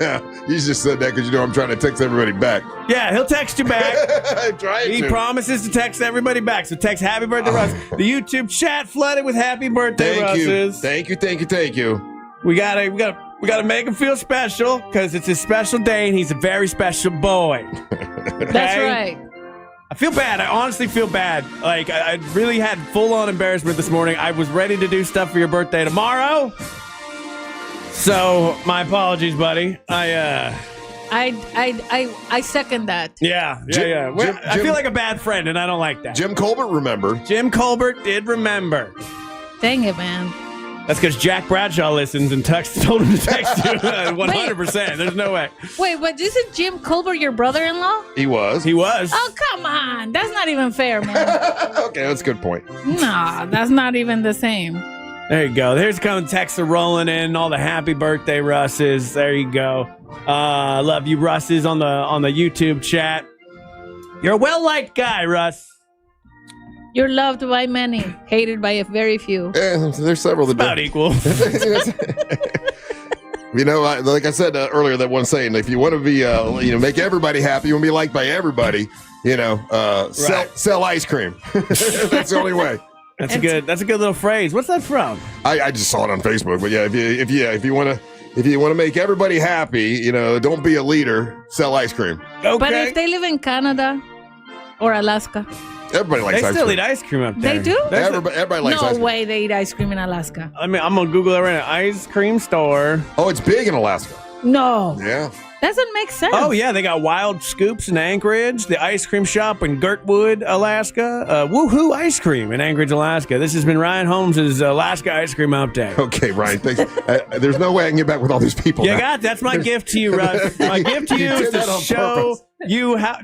just said that because I'm trying to text everybody back. Yeah, he'll text you back. I'm trying He promises to text everybody back. So text happy birthday, Russ. The YouTube chat flooded with happy birthday Russes. Thank you. We gotta make him feel special because it's his special day and he's a very special boy. Okay? That's right. I feel bad. I honestly feel bad. Like, I really had full-on embarrassment this morning. I was ready to do stuff for your birthday tomorrow. So, my apologies, buddy. I second that. Yeah. I feel like a bad friend, and I don't like that. Jim Colbert remembered. Jim Colbert did remember. Dang it, man. That's because Jack Bradshaw listens and told him to text you 100%. There's no way. Wait, but isn't Jim Colbert your brother-in-law? He was. Oh, come on. That's not even fair, man. Okay, that's a good point. No, that's not even the same. There you go. There's kind of texts are rolling in. All the happy birthday Russes. There you go. Love you, Russes, on the YouTube chat. You're a well-liked guy, Russ. You're loved by many, hated by a very few. There's several that about equal. Like I said earlier, that one saying, if you want to be, make everybody happy, you want to be liked by everybody, sell ice cream. That's the only way. That's a good little phrase. What's that from? I just saw it on Facebook, but yeah, if you want to make everybody happy, don't be a leader, sell ice cream. Okay. But if they live in Canada or Alaska. Everybody likes ice cream. They still eat ice cream up there. They do? Everybody likes ice cream. No way they eat ice cream in Alaska. I mean, I'm going to Google that right now. Ice cream store. Oh, it's big in Alaska. No. Yeah. Doesn't make sense. Oh, yeah. They got Wild Scoops in Anchorage, the ice cream shop in Girdwood, Alaska. Woohoo Ice Cream in Anchorage, Alaska. This has been Ryan Holmes' Alaska Ice Cream Update. Okay, Ryan. Thanks. There's no way I can get back with all these people. That's my gift to you, Russ. My gift to you is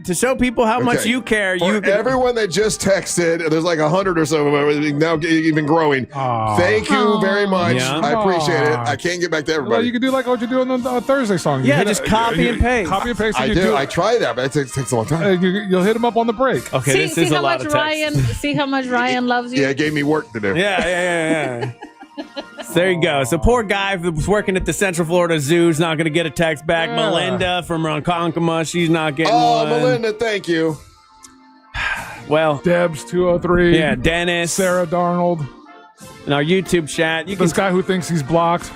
to show people how much you care. Everyone that just texted, there's like 100 or so of them now even growing. Thank you very much. Yeah. I appreciate it. I can't get back to everybody. Well, you can do like what you do on the Thursday song. You just copy and paste. Copy and paste. I do. I try that, but it takes a long time. You'll hit them up on the break. Okay, this is a lot of text. See how much Ryan loves you? Yeah, it gave me work to do. Yeah. So there you go. So poor guy who was working at the Central Florida Zoo is not going to get a text back. Melinda from Ronkonkoma, she's not getting one. Oh, Melinda, thank you. Well, Debs 203. Yeah, Dennis, Sarah Darnold. In our YouTube chat, this guy who thinks he's blocked.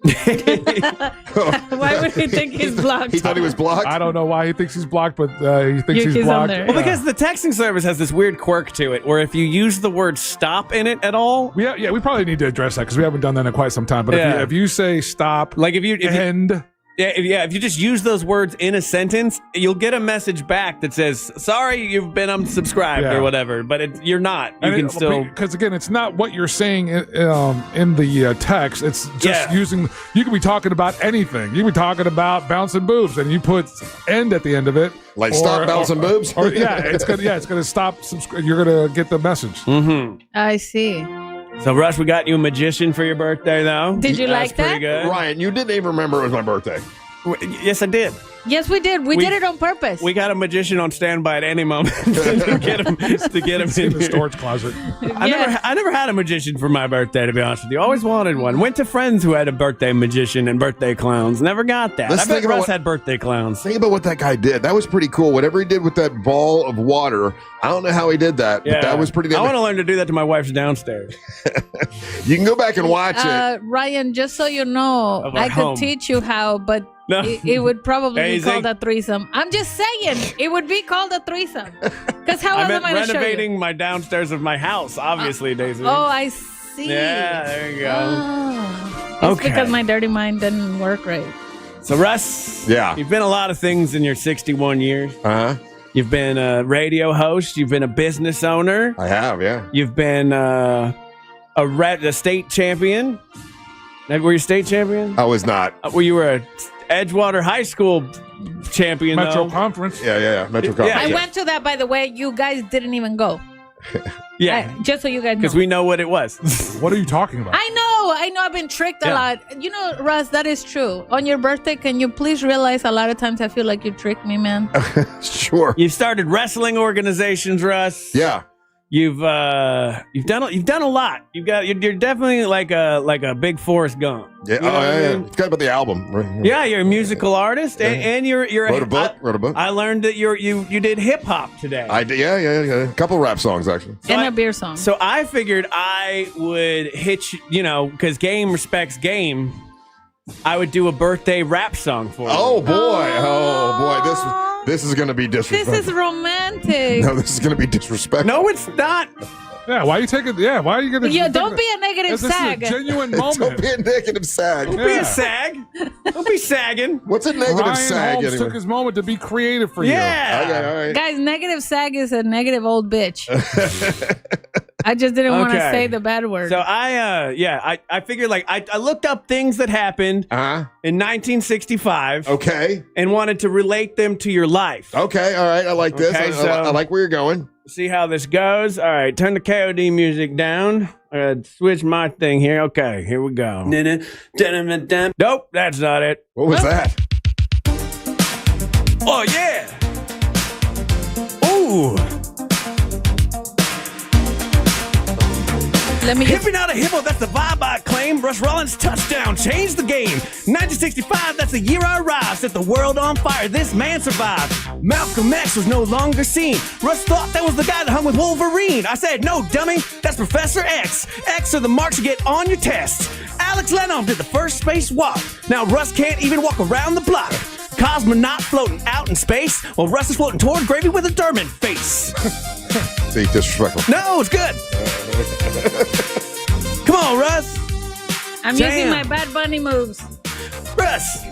Why would he think he's blocked? He thought he was blocked? I don't know why he thinks he's blocked, but he thinks he's blocked. Well, because the texting service has this weird quirk to it, where if you use the word stop in it at all... Yeah, we probably need to address that, because we haven't done that in quite some time. But if you say stop, like if you end... If you just use those words in a sentence, you'll get a message back that says, sorry, you've been unsubscribed or whatever, but you're not. You can still... Because, again, it's not what you're saying in the text. It's just using... You can be talking about anything. You can be talking about bouncing boobs, and you put end at the end of it. Like stop bouncing boobs? It's gonna stop. You're going to get the message. I see. So, Russ, we got you a magician for your birthday, though. Did you That's like that? pretty good. Ryan, you didn't even remember it was my birthday. Yes, I did. Yes, we did. We did it on purpose. We got a magician on standby at any moment to get him in the storage closet. I never had a magician for my birthday, to be honest with you. Always wanted one. Went to friends who had a birthday magician and birthday clowns. Never got that. I bet Russ had birthday clowns. Think about what that guy did. That was pretty cool. Whatever he did with that ball of water, I don't know how he did that, but that was pretty I want to learn to do that to my wife's downstairs. You can go back and watch it. Ryan, just so you know, I could teach you how, but No. it would probably be Amazing. called a threesome. I'm just saying, it would be called a threesome. Because how else I am meant I going to show you? renovating my downstairs of my house, obviously, Daisy. Oh, I see. Yeah, there you go. Oh. It's Okay. because my dirty mind didn't work right. So, Russ, you've been a lot of things in your 61 years. Uh-huh. You've been a radio host. You've been a business owner. I have, yeah. You've been a state champion. Were you state champion? I was not. Well, you were a Edgewater High School champion, Metro though. Conference. Yeah. Metro Conference. I went to that, by the way. You guys didn't even go. Yeah. Just so you guys know. Because we know what it was. What are you talking about? I know. I've been tricked a lot. You know, Russ, that is true. On your birthday, can you please realize a lot of times I feel like you tricked me, man? Sure. You've started wrestling organizations, Russ. Yeah. You've done a lot. You're definitely like a big Forrest Gump. Yeah. You know what I mean? It's got about the album. Right? Yeah, you're a musical artist, and you're Wrote a book. I learned that you did hip hop today. I did. Yeah. A couple rap songs actually. And a beer song. So I figured I would hit you, because game respects game. I would do a birthday rap song for you. Oh boy. This is going to be disrespectful. This is romantic. No, this is going to be disrespectful. No, it's not. Yeah, why are you taking? Yeah, why are you gonna? Yeah, don't be a negative sag. This is a genuine moment. Don't be a negative sag. Don't be a sag. Don't be sagging. What's a negative Ryan sag? Holmes Anyway? took his moment to be creative for Yeah. Okay, all right. Guys, negative sag is a negative old bitch. I just didn't want to Okay. say the bad word. So I figured I looked up things that happened in 1965. Okay. And wanted to relate them to your life. Okay. All right. I like this. Okay, I like where you're going. See how this goes. All right, turn the KOD music down. Switch my thing here. Okay, here we go. Nope, that's not it. What was that? Oh yeah. Ooh. Let me Hippie not a hippo, that's the vibe I claim. Russ Rollins touchdown, changed the game. 1965, that's the year I arrived. Set the world on fire, this man survived. Malcolm X was no longer seen. Russ thought that was the guy that hung with Wolverine. I said, no, dummy, that's Professor X. X are the marks you get on your test. Alex Lennon did the first spacewalk. Now Russ can't even walk around the block. Cosmonaut floating out in space, while Russ is floating toward gravy with a Dermot face. See, disrespectful. No, it's good. Come on, Russ. I'm using my Bad Bunny moves. Russ.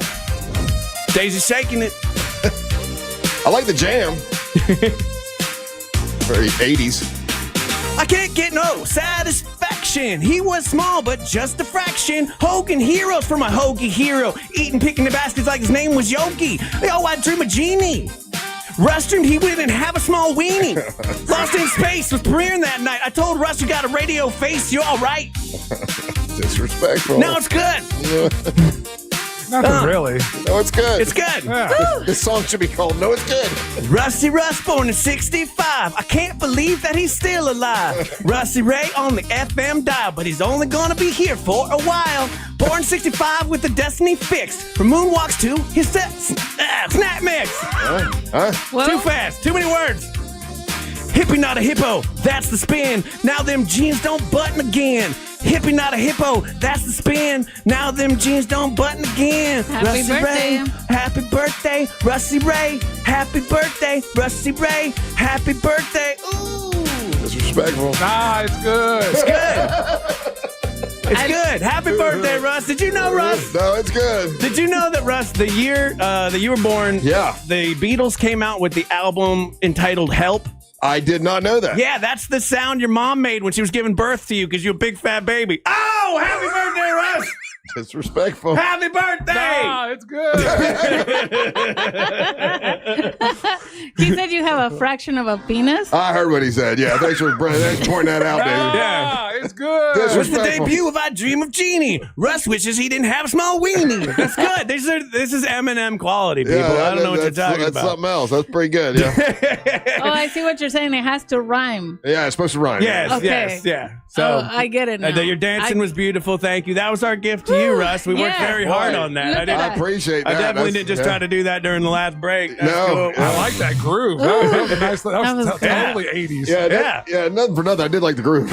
Daisy's shaking it. I like the jam. Very 80s. I can't get no satisfaction. He was small, but just a fraction. Hogan heroes for my Hoagie hero. Eating, picking the baskets like his name was Yogi. Oh, I dream of Genie. Russ dreamed he wouldn't have a small weenie. Lost in Space was premiering that night. I told Russ you got a radio face. You all right? Disrespectful. No, it's good. Nothing really. No, it's good. It's good. Yeah. This song should be called No, It's Good. Rusty Russ, born in 65. I can't believe that he's still alive. Rusty Ray on the FM dial, but he's only gonna be here for a while. Born 65 with the destiny fixed. From moonwalks to his snap mix. Too fast. Too many words. Hippie not a hippo, that's the spin. Now them jeans don't button again. Hippie not a hippo, that's the spin. Now them jeans don't button again. Happy Rusty birthday. Ray, happy birthday, Rusty Ray. Happy birthday, Rusty Ray. Happy birthday. Ooh. Disrespectful. Nah, it's good. It's good. It's good. Happy birthday, Russ. Did you know, Russ? No, it's good. Did you know that, Russ, the year that you were born, Yeah. the Beatles came out with the album entitled Help? I did not know that. Yeah, that's the sound your mom made when she was giving birth to you because you're a big fat baby. Oh! Oh, happy birthday, Russ! Disrespectful. Happy birthday! Ah, it's good. He said you have a fraction of a penis. I heard what he said. Yeah, thanks for pointing that out, David. Yeah. It's good. What's the debut of I Dream of Jeannie? Russ wishes he didn't have a small weenie. That's good. This is Eminem quality, people. Yeah, I don't know what you're talking that's about. That's something else. That's pretty good, yeah. Oh, I see what you're saying. It has to rhyme. Yeah, it's supposed to rhyme. Yes, Okay. yes, yeah. So I get it now. Your dancing was beautiful. Thank you. That was our gift to you, Russ. We worked very hard on that. I appreciate that. I definitely didn't just try to do that during the last break. That's No. cool. I like that groove. That was a nice. That was totally 80s. Yeah, nothing for nothing. I did like the groove.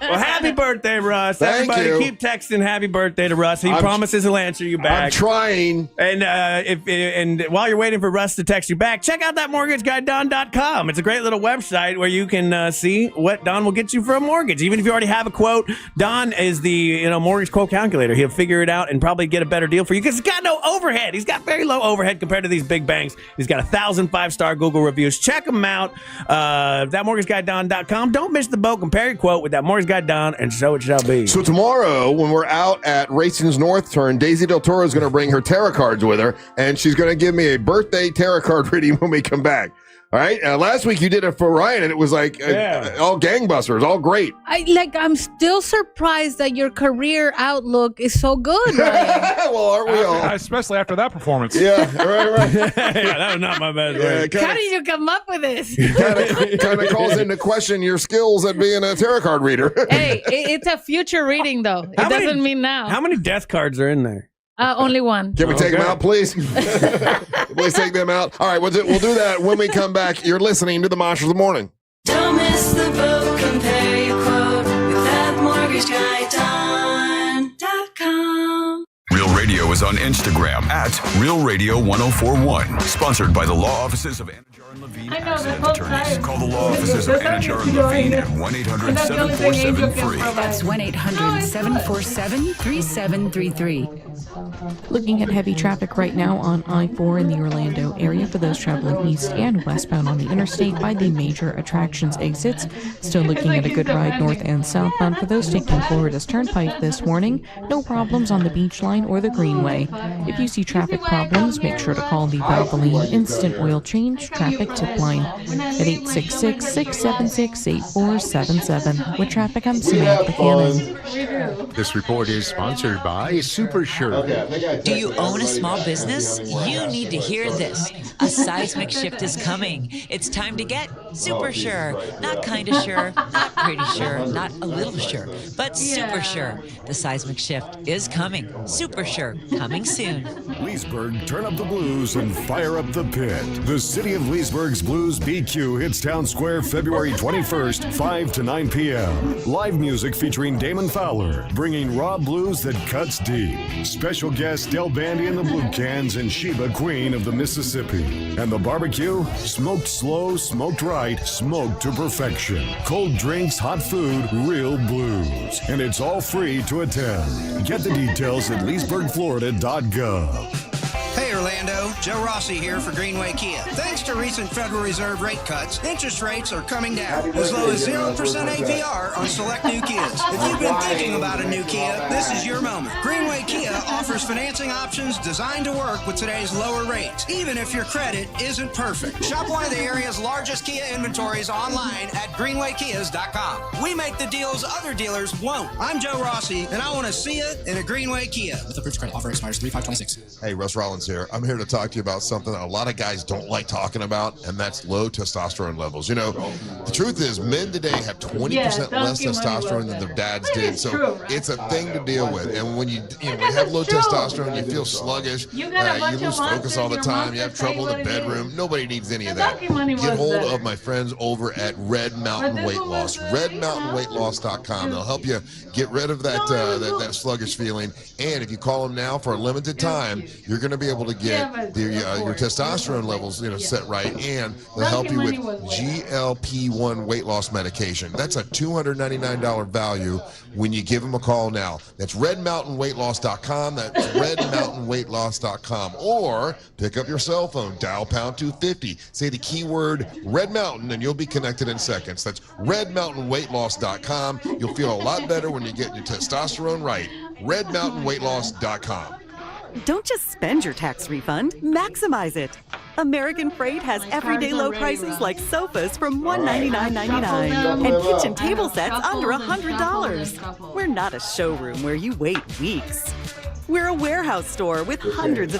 Well, happy birthday, Russ. Thank Everybody you. keep texting happy birthday to Russ. He promises he'll answer you back. I'm trying. And while you're waiting for Russ to text you back, check out that mortgageguyDon.com. It's a great little website where you can see what Don will get you for a mortgage. Even if you already have a quote, Don is the mortgage quote calculator. He'll figure it out and probably get a better deal for you because he's got no overhead. He's got very low overhead compared to these big banks. He's got 1,000 5-star Google reviews. Check him out. ThatmortgageguyDon.com. Don't miss the boat. Compare your quote with that mortgage guy Don, and so it shall be. So tomorrow, when we're out at Racing's North Turn, Daisy Del Toro is going to bring her tarot cards with her, and she's going to give me a birthday tarot card reading when we come back. All right. Last week you did it for Ryan, and it was like all gangbusters, all great. I'm still surprised that your career outlook is so good, Ryan. Well, aren't we all? Especially after that performance. Yeah, right. Yeah, that was not my best work. How did you come up with this? Kind of calls into question your skills at being a tarot card reader. Hey, it's a future reading, though. It doesn't mean now. How many death cards are in there? Only one. Can we take them out, please? Please take them out. All right, we'll do that when we come back. You're listening to the Mosh of the Morning. Don't miss the boat. Compare your quote with thatmortgageguyDon.com. Real Radio is on Instagram at Real Radio 1041. Sponsored by the law offices of Anajar and Levine Accident Attorneys. Call the law offices of Anajar and Levine at 1-800-747-FREE. That's 1-800-747-3733. Looking at heavy traffic right now on I-4 in the Orlando area for those traveling east and westbound on the interstate by the major attractions exits. Still looking at a good ride north and southbound for those taking Florida's Turnpike this morning. No problems on the Beach Line or the Greenway. If you see traffic problems, make sure to call the Valvoline Instant Oil Change Traffic Tip Line at 866-676-8477. With traffic, I'm Samantha Cannon. This report is sponsored by Super Sure. Do you own a small business? You need to hear this. A seismic shift is coming. It's time to get super sure. Not kind of sure, not pretty sure, not a little sure, but super sure. The seismic shift is coming. Super sure. Coming soon. Leesburg, turn up the blues and fire up the pit. The City of Leesburg's Blues BQ hits Town Square February 21st, 5 to 9 p.m. Live music featuring Damon Fowler, bringing raw blues that cuts deep. Special guests Del Bandy and the Blue Cans and Sheba Queen of the Mississippi. And the barbecue? Smoked slow, smoked right, smoked to perfection. Cold drinks, hot food, real blues. And it's all free to attend. Get the details at leesburgflorida.gov. Hey Orlando, Joe Rossi here for Greenway Kia. Thanks to recent Federal Reserve rate cuts, interest rates are coming down, as low as 0% APR on select new Kias. If you've been thinking about a new Kia, this is your moment. Greenway Kia offers financing options designed to work with today's lower rates, even if your credit isn't perfect. Shop one of the area's largest Kia inventories online at greenwaykias.com. We make the deals other dealers won't. I'm Joe Rossi, and I want to see it in a Greenway Kia. With approved credit offer expires 3/5/26. Hey, Russ Rollins here. I'm here to talk to you about something a lot of guys don't like talking about, and that's low testosterone levels. You know, the truth is men today have 20% less testosterone than their dads did, so it's a thing to deal with. And when you have low testosterone, you feel sluggish, you lose focus all the time, you have trouble in the bedroom. Nobody needs any of that. Get hold of my friends over at Red Mountain Weight Loss. RedMountainWeightLoss.com. They'll help you get rid of that sluggish feeling. And if you call them now for a limited time, you're going to be able to get get your testosterone levels set right, and they'll help you with GLP-1 weight loss medication. That's a $299 value when you give them a call now. That's redmountainweightloss.com. That's redmountainweightloss.com. Or pick up your cell phone, dial pound 250, say the keyword Red Mountain, and you'll be connected in seconds. That's redmountainweightloss.com. You'll feel a lot better when you get your testosterone right. redmountainweightloss.com. Don't just spend your tax refund, maximize it. American Freight has everyday low prices like sofas from $199.99 and kitchen table sets under $100. We're not a showroom where you wait weeks. We're a warehouse store with hundreds of